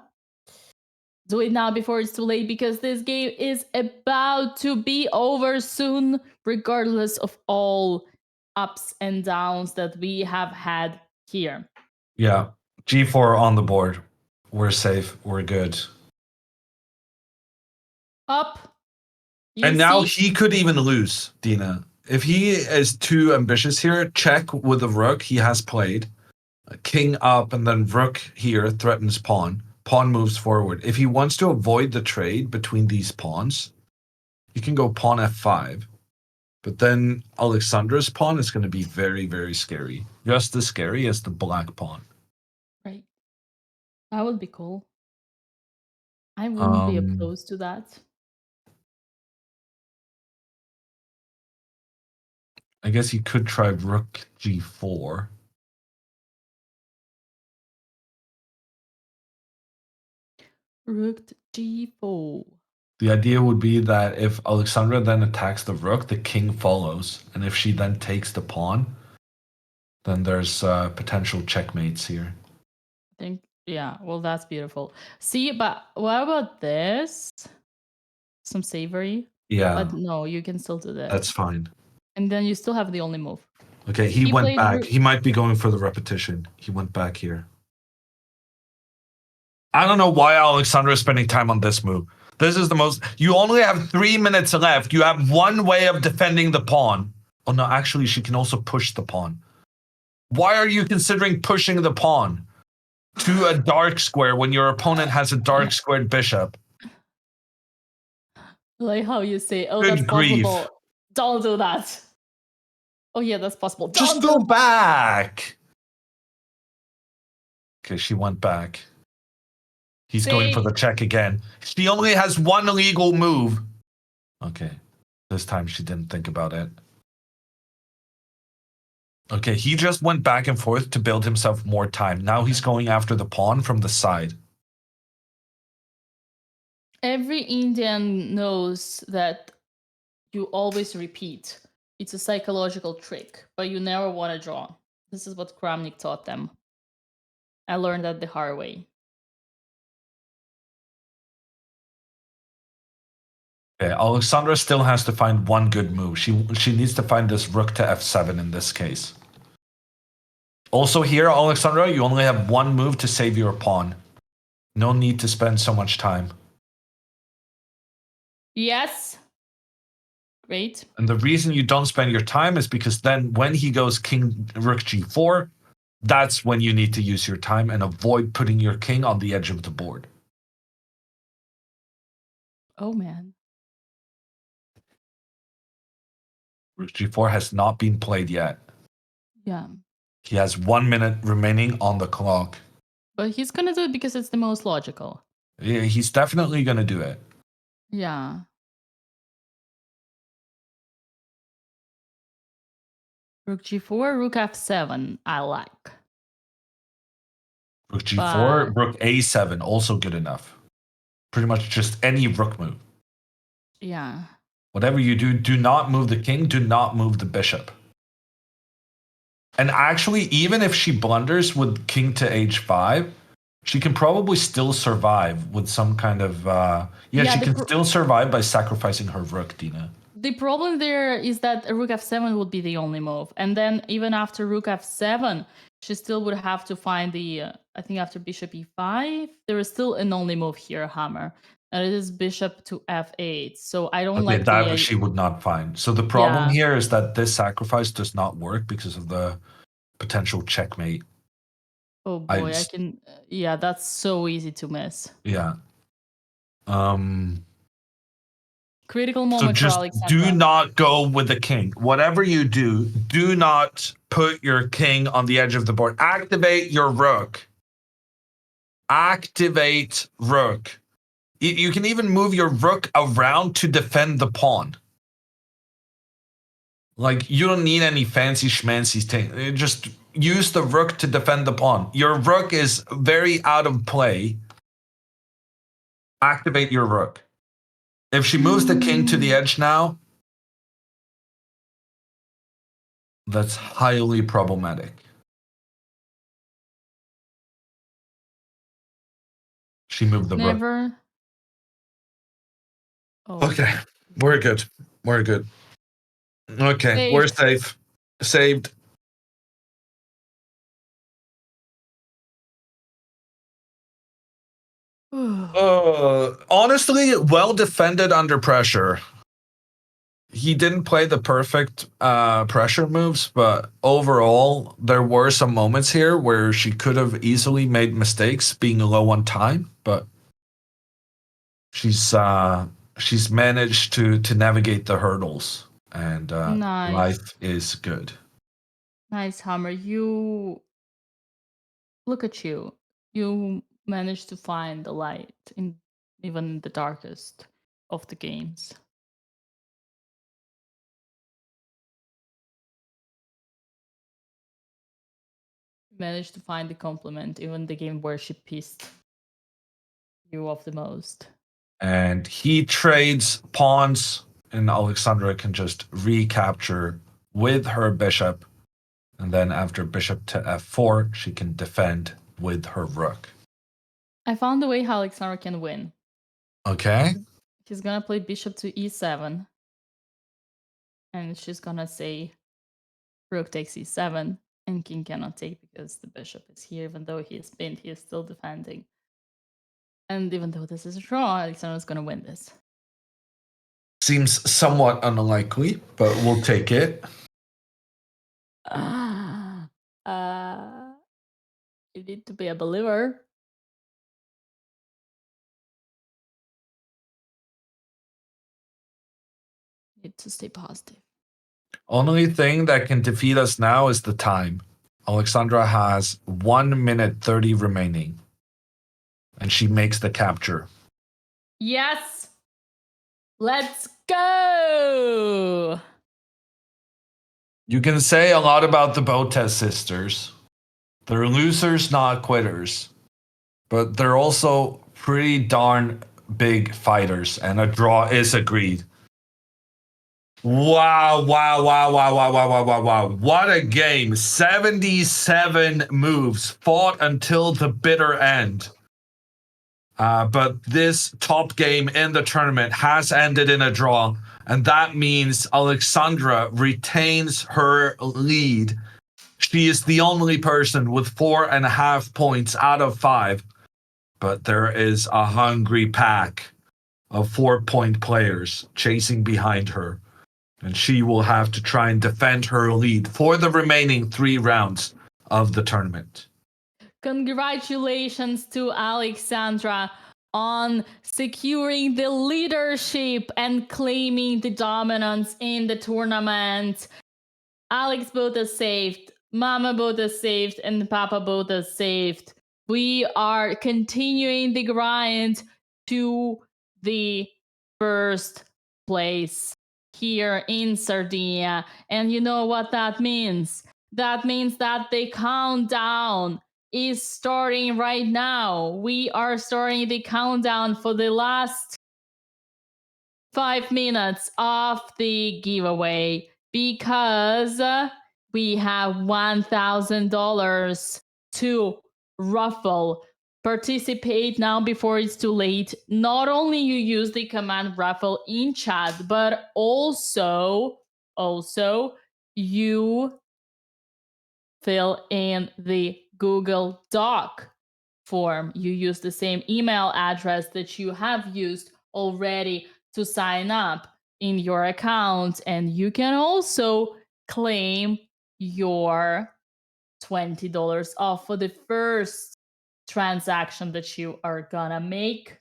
do it now before it's too late, because this game is about to be over soon, regardless of all ups and downs that we have had here. Yeah. G4 on the board. We're safe. We're good. Up. And now he could even lose, Dina. If he is too ambitious here, check with the rook he has played. King up and then rook here threatens pawn. Pawn moves forward. If he wants to avoid the trade between these pawns, he can go pawn f5. But then Alexandra's pawn is going to be very, very scary. Just as scary as the black pawn. Right. That would be cool. I wouldn't be opposed to that. I guess you could try rook g4. Rook g4. The idea would be that if Alexandra then attacks the rook, the king follows. And if she then takes the pawn, then there's potential checkmates here. I think, yeah, well, that's beautiful. See, but what about this? Some savory? Yeah. But no, you can still do that. That's fine. And then you still have the only move. Okay, he went back. He might be going for the repetition. He went back here. I don't know why Alexandra is spending time on this move. This is the most... You only have 3 minutes left. You have one way of defending the pawn. Oh, no, actually, she can also push the pawn. Why are you considering pushing the pawn to a dark square when your opponent has a dark squared bishop? Like how you say, oh, Good that's grief. possible. Don't do that. Oh, yeah, that's possible. Just go back. Okay, she went back. He's going for the check again. She only has one legal move. Okay. This time she didn't think about it. Okay, he just went back and forth to build himself more time. Now he's going after the pawn from the side. Every Indian knows that you always repeat. It's a psychological trick, but you never want to draw. This is what Kramnik taught them. I learned that the hard way. Okay, Alexandra still has to find one good move. She needs to find this rook to f7 in this case. Also here, Alexandra, you only have one move to save your pawn. No need to spend so much time. Yes. Great. And the reason you don't spend your time is because then when he goes king rook g4, that's when you need to use your time and avoid putting your king on the edge of the board. Oh, man. Rook g4 has not been played yet. Yeah. He has 1 minute remaining on the clock. But he's going to do it because it's the most logical. Yeah, he's definitely going to do it. Yeah. Rook g4, rook f7. I like. Rook G4, But- Rook A7, also good enough. Pretty much just any rook move. Yeah. Whatever you do, do not move the king, do not move the bishop. And actually, even if she blunders with king to h5, she can probably still survive with some kind of... Yeah, she the can pro- still survive by sacrificing her rook, Dina. The problem there is that rook f7 would be the only move. And then even after rook f7, she still would have to find the, I think after bishop e5, there is still an only move here, hammer. And it is bishop to f8. So I don't Okay, like that the... she would not find. So the problem Yeah. here is that this sacrifice does not work because of the potential checkmate. Oh boy, I can... Yeah, that's so easy to miss. Yeah. Critical So moment for just Alexandra. do not go with the king. Whatever you do not put your king on the edge of the board. Activate your rook. Activate rook. You can even move your rook around to defend the pawn. Like, you don't need any fancy schmancy thing. Just use the rook to defend the pawn. Your rook is very out of play. Activate your rook. If she moves the king to the edge now, that's highly problematic. She moved the rook. Never... Oh. Okay, we're good. We're good. Okay, Saved. we're safe. Saved. Honestly, well defended under pressure. He didn't play the perfect pressure moves, but overall, there were some moments here where she could have easily made mistakes being low on time, but she's managed to navigate the hurdles, and Nice. life is good. Nice, Hammer. You... Look at you. You managed to find the light in even the darkest of the games. Managed to find the compliment, even the game where she pissed you off the most. And he trades pawns, and Alexandra can just recapture with her bishop. And then after bishop to f4, she can defend with her rook. I found a way how Alexandra can win. Okay. She's gonna play bishop to e7. And she's gonna say rook takes e7, and king cannot take because the bishop is here. Even though he is pinned, he is still defending. And even though this is a draw, Alexandra's gonna win this. Seems somewhat unlikely, but we'll take it. You need to be a believer. Need to stay positive. Only thing that can defeat us now is the time. Alexandra has 1 minute 30 remaining. And she makes the capture. Yes! Let's go! You can say a lot about the Botez sisters. They're losers, not quitters. But they're also pretty darn big fighters, and a draw is agreed. Wow. What a game. 77 moves fought until the bitter end. But this top game in the tournament has ended in a draw, and that means Alexandra retains her lead. She is the only person with 4.5 points out of 5, but there is a hungry pack of 4-point players chasing behind her, and she will have to try and defend her lead for the remaining 3 rounds of the tournament. Congratulations to Alexandra on securing the leadership and claiming the dominance in the tournament. Alex Botez saved, Mama Botez saved, and Papa Botez saved. We are continuing the grind to the first place here in Sardinia. And you know what that means? That means that the countdown is starting right now. We are starting the countdown for the last 5 minutes of the giveaway because we have $1,000 to ruffle. Participate now before it's too late. Not only you use the command ruffle in chat, but also you fill in the Google Doc form. You use the same email address that you have used already to sign up in your account, and you can also claim your $20 off for the first transaction that you are gonna make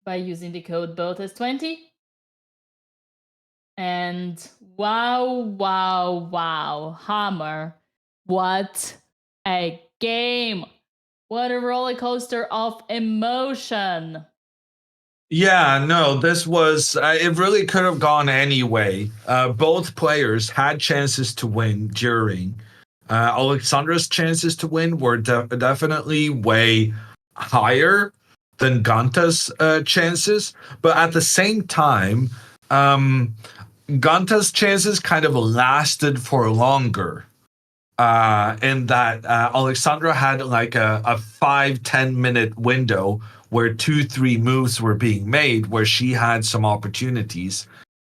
by using the code BOTEZ20. And wow, Hammer, what a game! What a roller coaster of emotion! Yeah, no, this was, it really could have gone any way. Both players had chances to win during. Alexandra's chances to win were definitely way higher than Ganta's chances, but at the same time, Ganta's chances kind of lasted for longer. In that Alexandra had like a 5-10 minute window where 2-3 moves were being made where she had some opportunities.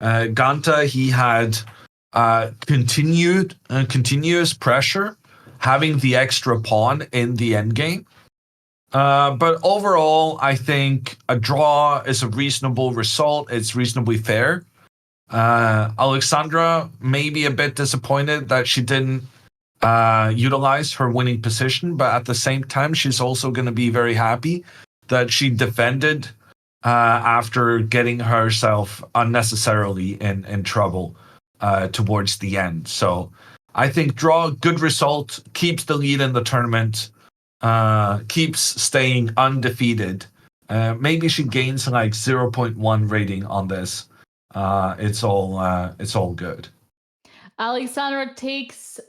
Ganta, he had continuous pressure, having the extra pawn in the endgame. But overall, I think a draw is a reasonable result. It's reasonably fair. Alexandra may be a bit disappointed that she didn't utilize her winning position, but at the same time, she's also going to be very happy that she defended after getting herself unnecessarily in trouble towards the end. So I think draw, good result, keeps the lead in the tournament, keeps staying undefeated. Maybe she gains like 0.1 rating on this. It's all good. Alexandra takes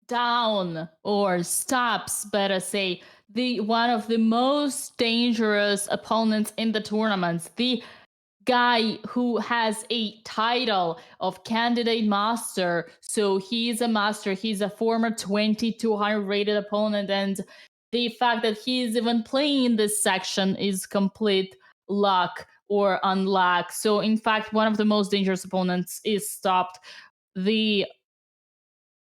down, or stops, better say, the one of the most dangerous opponents in the tournament, the guy who has a title of candidate master. So he's a master, he's a former 2200 rated opponent, and the fact that he's even playing in this section is complete luck or unluck. So in fact, one of the most dangerous opponents is stopped. The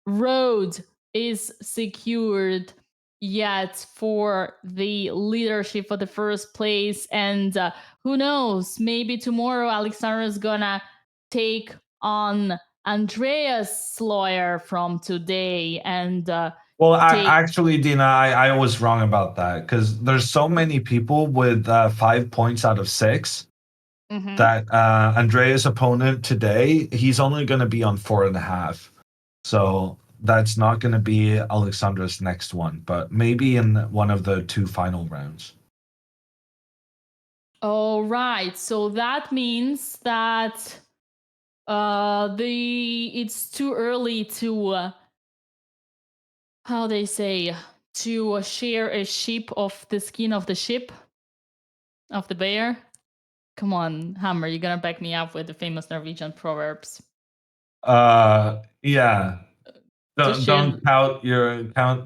road is secured yet for the leadership for the first place, and who knows, maybe tomorrow Alexandra is gonna take on Andreas lawyer from today, and well, actually, Dina, I was wrong about that because there's so many people with 5 points out of 6 that Andrea's opponent today, he's only going to be on 4.5. So that's not going to be Alexandra's next one, but maybe in one of the 2 final rounds. All right, so that means that it's too early to how they say, to share a sheep of the skin of the ship of the bear. Come on, Hammer, you're gonna back me up with the famous Norwegian proverbs. Yeah. Don't count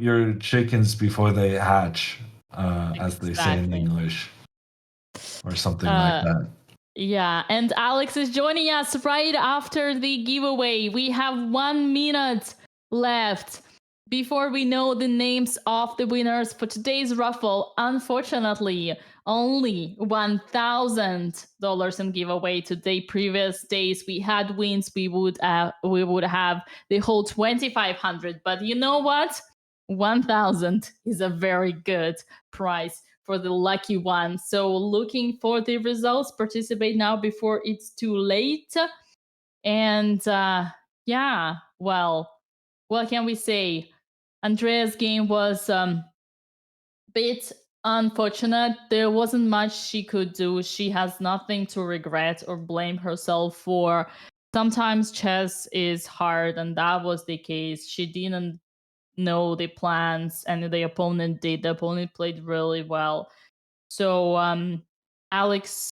your chickens before they hatch, as they say in English, or something like that. Yeah, and Alex is joining us right after the giveaway. We have 1 minute left before we know the names of the winners for today's raffle. Unfortunately, only $1,000 in giveaway today. Previous days we had wins, we would have the whole 2,500. But you know what? 1,000 is a very good price for the lucky one. So looking for the results. Participate now before it's too late. And yeah, well, what can we say? Andrea's game was bit unfortunate. There wasn't much she could do. She has nothing to regret or blame herself for. Sometimes chess is hard, and that was the case. She didn't know the plans and the opponent did. The opponent played really well. So Alex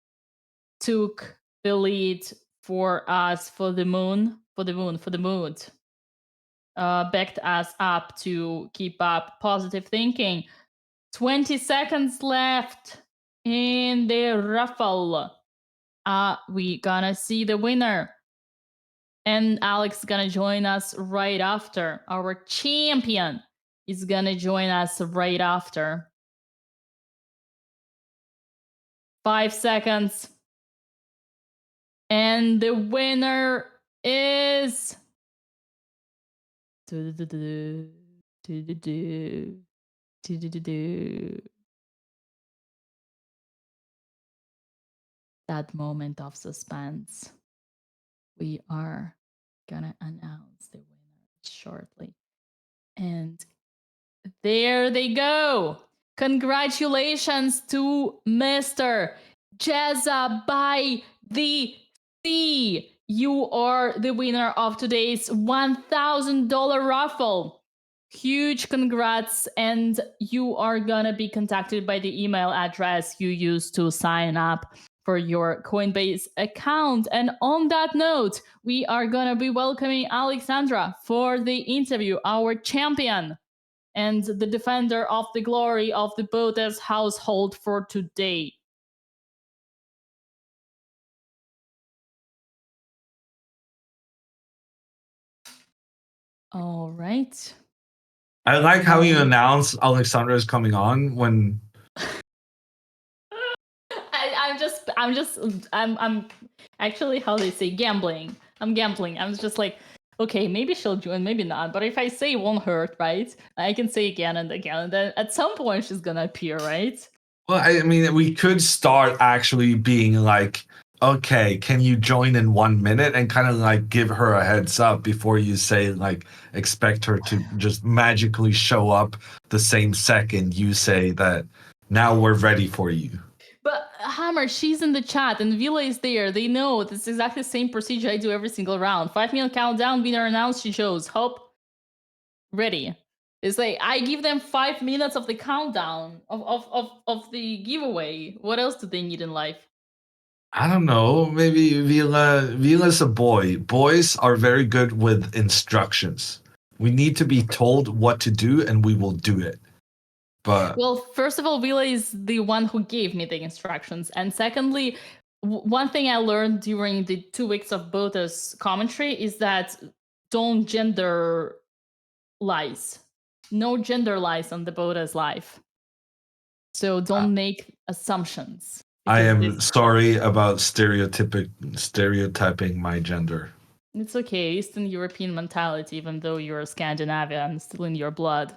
took the lead for us for the mood. Backed us up to keep up positive thinking. 20 seconds left in the raffle. We gonna see the winner. And Alex gonna join us right after. Our champion is gonna join us right after. 5 seconds. And the winner is... that moment of suspense. We are gonna announce the winner shortly. And there they go. Congratulations to Mr. Jezza by the Sea. You are the winner of today's $1,000 raffle. Huge congrats, and you are gonna be contacted by the email address you used to sign up for your Coinbase account. And on that note, we are gonna be welcoming Alexandra for the interview, our champion and the defender of the glory of the Botez household for today. All right. I like how you announce Alexandra is coming on when I'm actually, how they say, gambling. I'm gambling. I'm just like, okay, maybe she'll join, maybe not. But if I say it won't hurt, right? I can say again and again, and then at some point she's gonna appear, right? Well, I mean, we could start actually being like, okay, can you join in 1 minute, and kind of like give her a heads up before you say, like, expect her to just magically show up the same second you say that now we're ready for you. But Hammer, she's in the chat and Vila is there. They know this is exactly the same procedure I do every single round. 5 minute countdown, winner announced, she shows. Hope, ready. It's like I give them 5 minutes of the countdown of the giveaway. What else do they need in life? I don't know. Maybe Vila's a boy. Boys are very good with instructions. We need to be told what to do, and we will do it. But well, first of all, Vila is the one who gave me the instructions, and secondly, one thing I learned during the 2 weeks of Botez commentary is that don't gender lies. No gender lies on the BotezLive. So don't make assumptions. I am sorry about stereotyping my gender. It's okay. Eastern European mentality, even though you're Scandinavian, still in your blood.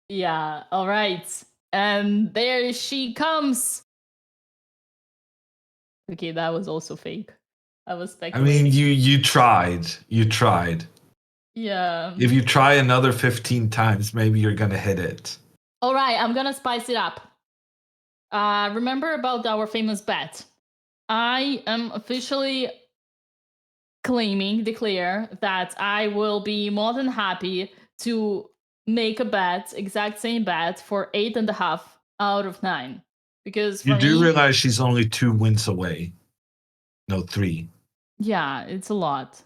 Yeah, all right. And there she comes. Okay, that was also fake. I was speculating. I mean, you tried. You tried. Yeah. If you try another 15 times, maybe you're gonna hit it. All right, I'm gonna spice it up. Remember about our famous bet. I am officially declare that I will be more than happy to make a bet, exact same bet, for 8.5 out of 9. Because you do realize she's only 2 wins away. No, 3. Yeah, it's a lot.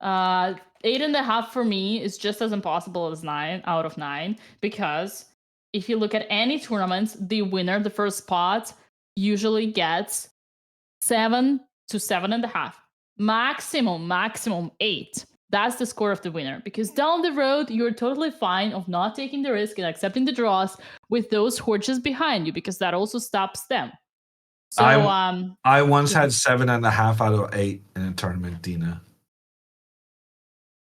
8.5 for me is just as impossible as 9 out of 9, because if you look at any tournament, the winner, the first spot, usually gets 7 to 7.5. Maximum 8. That's the score of the winner. Because down the road, you're totally fine of not taking the risk and accepting the draws with those who are just behind you, because that also stops them. So I once had 7.5 out of 8 in a tournament, Dina.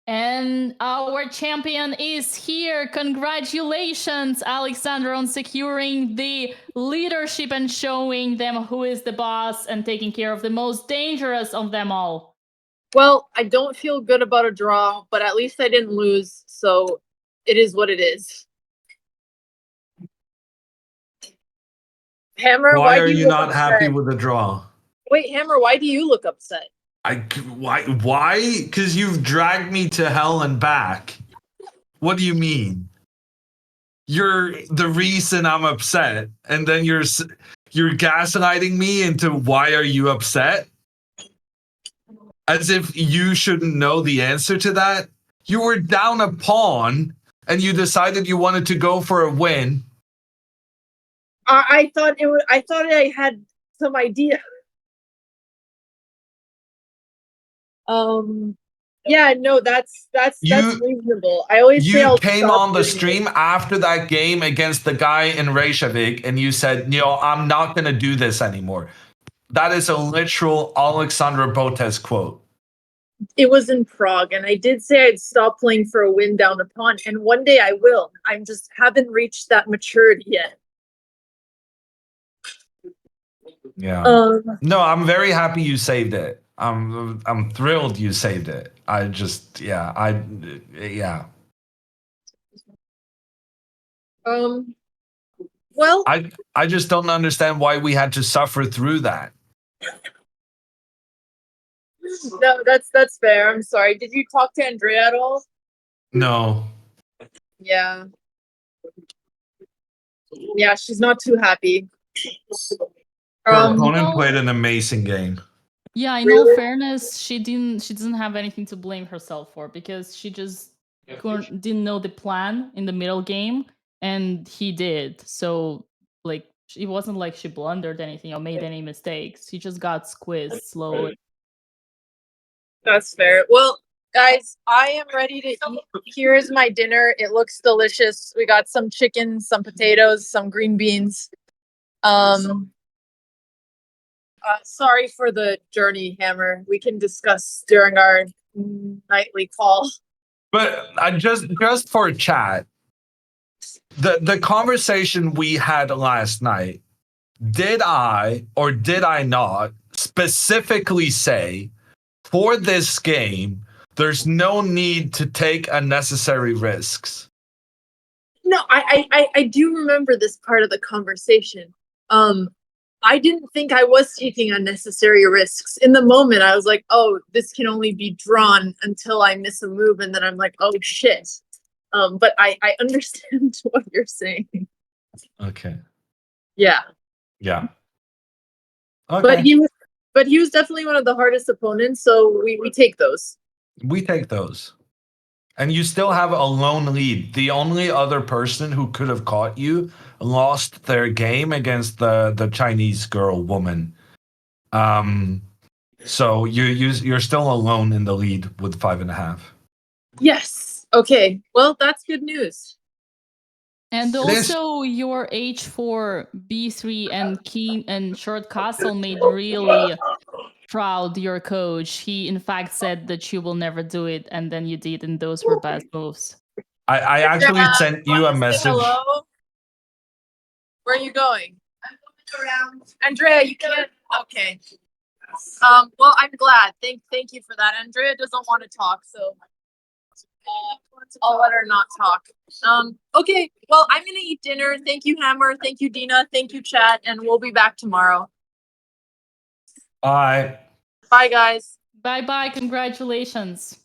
And our champion is here. Congratulations, Alexandra, on securing the leadership and showing them who is the boss and taking care of the most dangerous of them all. Well, I don't feel good about a draw, but at least I didn't lose, so it is what it is. Hammer, Why why are do you you look not upset? happy with the draw? Wait, Hammer, why do you look upset? Why? Because you've dragged me to hell and back. What do you mean? You're the reason I'm upset, and then you're gaslighting me into why are you upset? As if you shouldn't know the answer to that. You were down a pawn, and you decided you wanted to go for a win. I thought it was. I thought I had some idea. Yeah, no, that's You reasonable. I always say you I'll came stop on the doing it. stream after that game against the guy in Reykjavik, and you said, I'm not gonna do this anymore. That is a literal Alexandra Botez quote. It was in Prague, and I did say I'd stop playing for a win down a pawn, and one day I will. I just haven't reached that maturity yet. Yeah. Um, No, I'm very happy you saved it. I'm thrilled you saved it. Yeah. well, I just don't understand why we had to suffer through that. no, that's fair. I'm sorry. Did you talk to Andrea at all? No. Yeah. Yeah, she's not too happy. Her Um, opponent played an amazing game. Yeah, in all Really? fairness, she doesn't have anything to blame herself for because she just didn't know the plan in the middle game, and he did. So like it wasn't like she blundered anything or made any mistakes. She just got squeezed slowly. That's fair. Well, guys, I am ready to eat. Here is my dinner. It looks delicious. We got some chicken, some potatoes, some green beans. Sorry for the journey, Hammer. We can discuss during our nightly call. But I just for chat, the conversation we had last night, did I or did I not specifically say for this game there's no need to take unnecessary risks? No, I do remember this part of the conversation. I didn't think I was taking unnecessary risks. In the moment, I was like, oh, this can only be drawn until I miss a move, and then I'm like, oh shit. But I understand what you're saying. Okay. Yeah. Yeah. Okay. But he was definitely one of the hardest opponents, so we take those. We take those. And you still have a lone lead. The only other person who could have caught you lost their game against the Chinese woman. So you're still alone in the lead with 5.5. Yes. Okay. Well, that's good news. And It is. also your h4, b3, and king and short castle made really proud your coach. He in fact said that you will never do it, and then you did, and those were best moves. I actually sent you a message. Hello. Where are you going? I'm going around. Andrea, you can't. Okay. Well, I'm glad. Thank you for that. Andrea doesn't want to talk, so I'll let her not talk. Okay. Well, I'm gonna eat dinner. Thank you, Hammer. Thank you, Dina. Thank you, chat, and we'll be back tomorrow. Bye. Bye, guys. Bye bye, congratulations.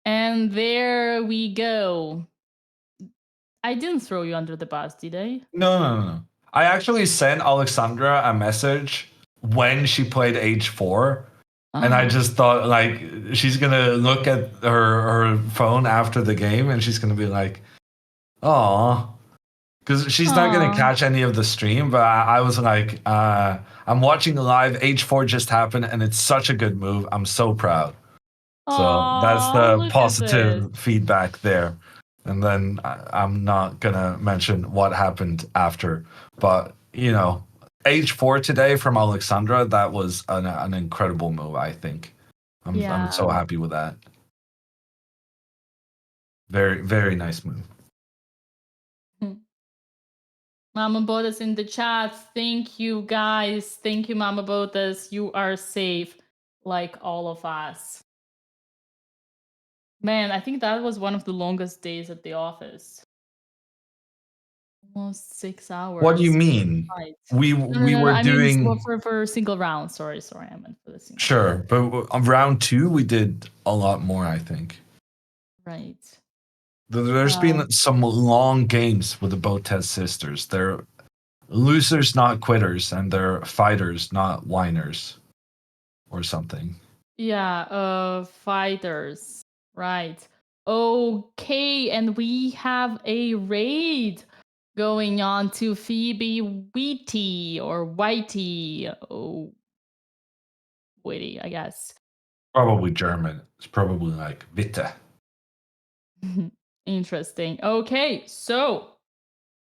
And there we go. I didn't throw you under the bus, did I? No. I actually sent Alexandra a message when she played H4. And I just thought, like, she's gonna look at her phone after the game, and she's gonna be like, "Aw," because she's not gonna catch any of the stream. But I was like, "I'm watching live. H4 just happened, and it's such a good move. I'm so proud." So that's the positive feedback there. And then I'm not gonna mention what happened after, but H4 today from Alexandra, that was an incredible move, I think. I'm so happy with that. Very, very nice move. Mama Botas in the chat. Thank you, guys. Thank you, Mama Botas. You are safe, like all of us. Man, I think that was one of the longest days at the office. Almost 6 hours. What do you mean? Right. We No, were I mean doing for a single round. Sorry, I meant for the single. sure, but on round 2 we did a lot more. I think Right. there's been some long games with the Botez sisters. They're losers, not quitters, and they're fighters, not whiners, or something. Yeah, fighters. Right. Okay, and we have a raid going on to Phoebe Wheaty or Whitey. Oh, Witty, I guess. Probably German. It's probably like Bitte. Interesting. Okay, so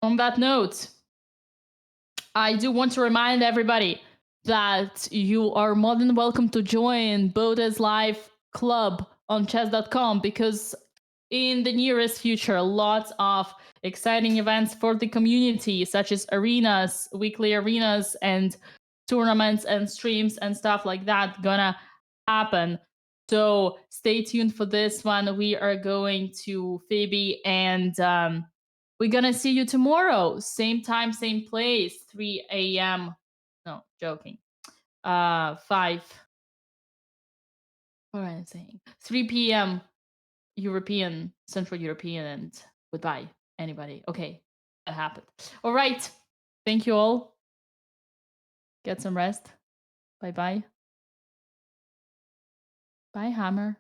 on that note, I do want to remind everybody that you are more than welcome to join BotezLive Club on chess.com because in the nearest future, lots of exciting events for the community, such as arenas, weekly arenas, and tournaments and streams and stuff like that gonna happen. So stay tuned for this one. We are going to Phoebe and we're gonna see you tomorrow. Same time, same place, 3 a.m. No, joking. 5. What am I saying? 3 p.m. European, Central European, and goodbye, anybody. Okay, that happened. All right. Thank you all. Get some rest. Bye-bye. Bye, Hammer.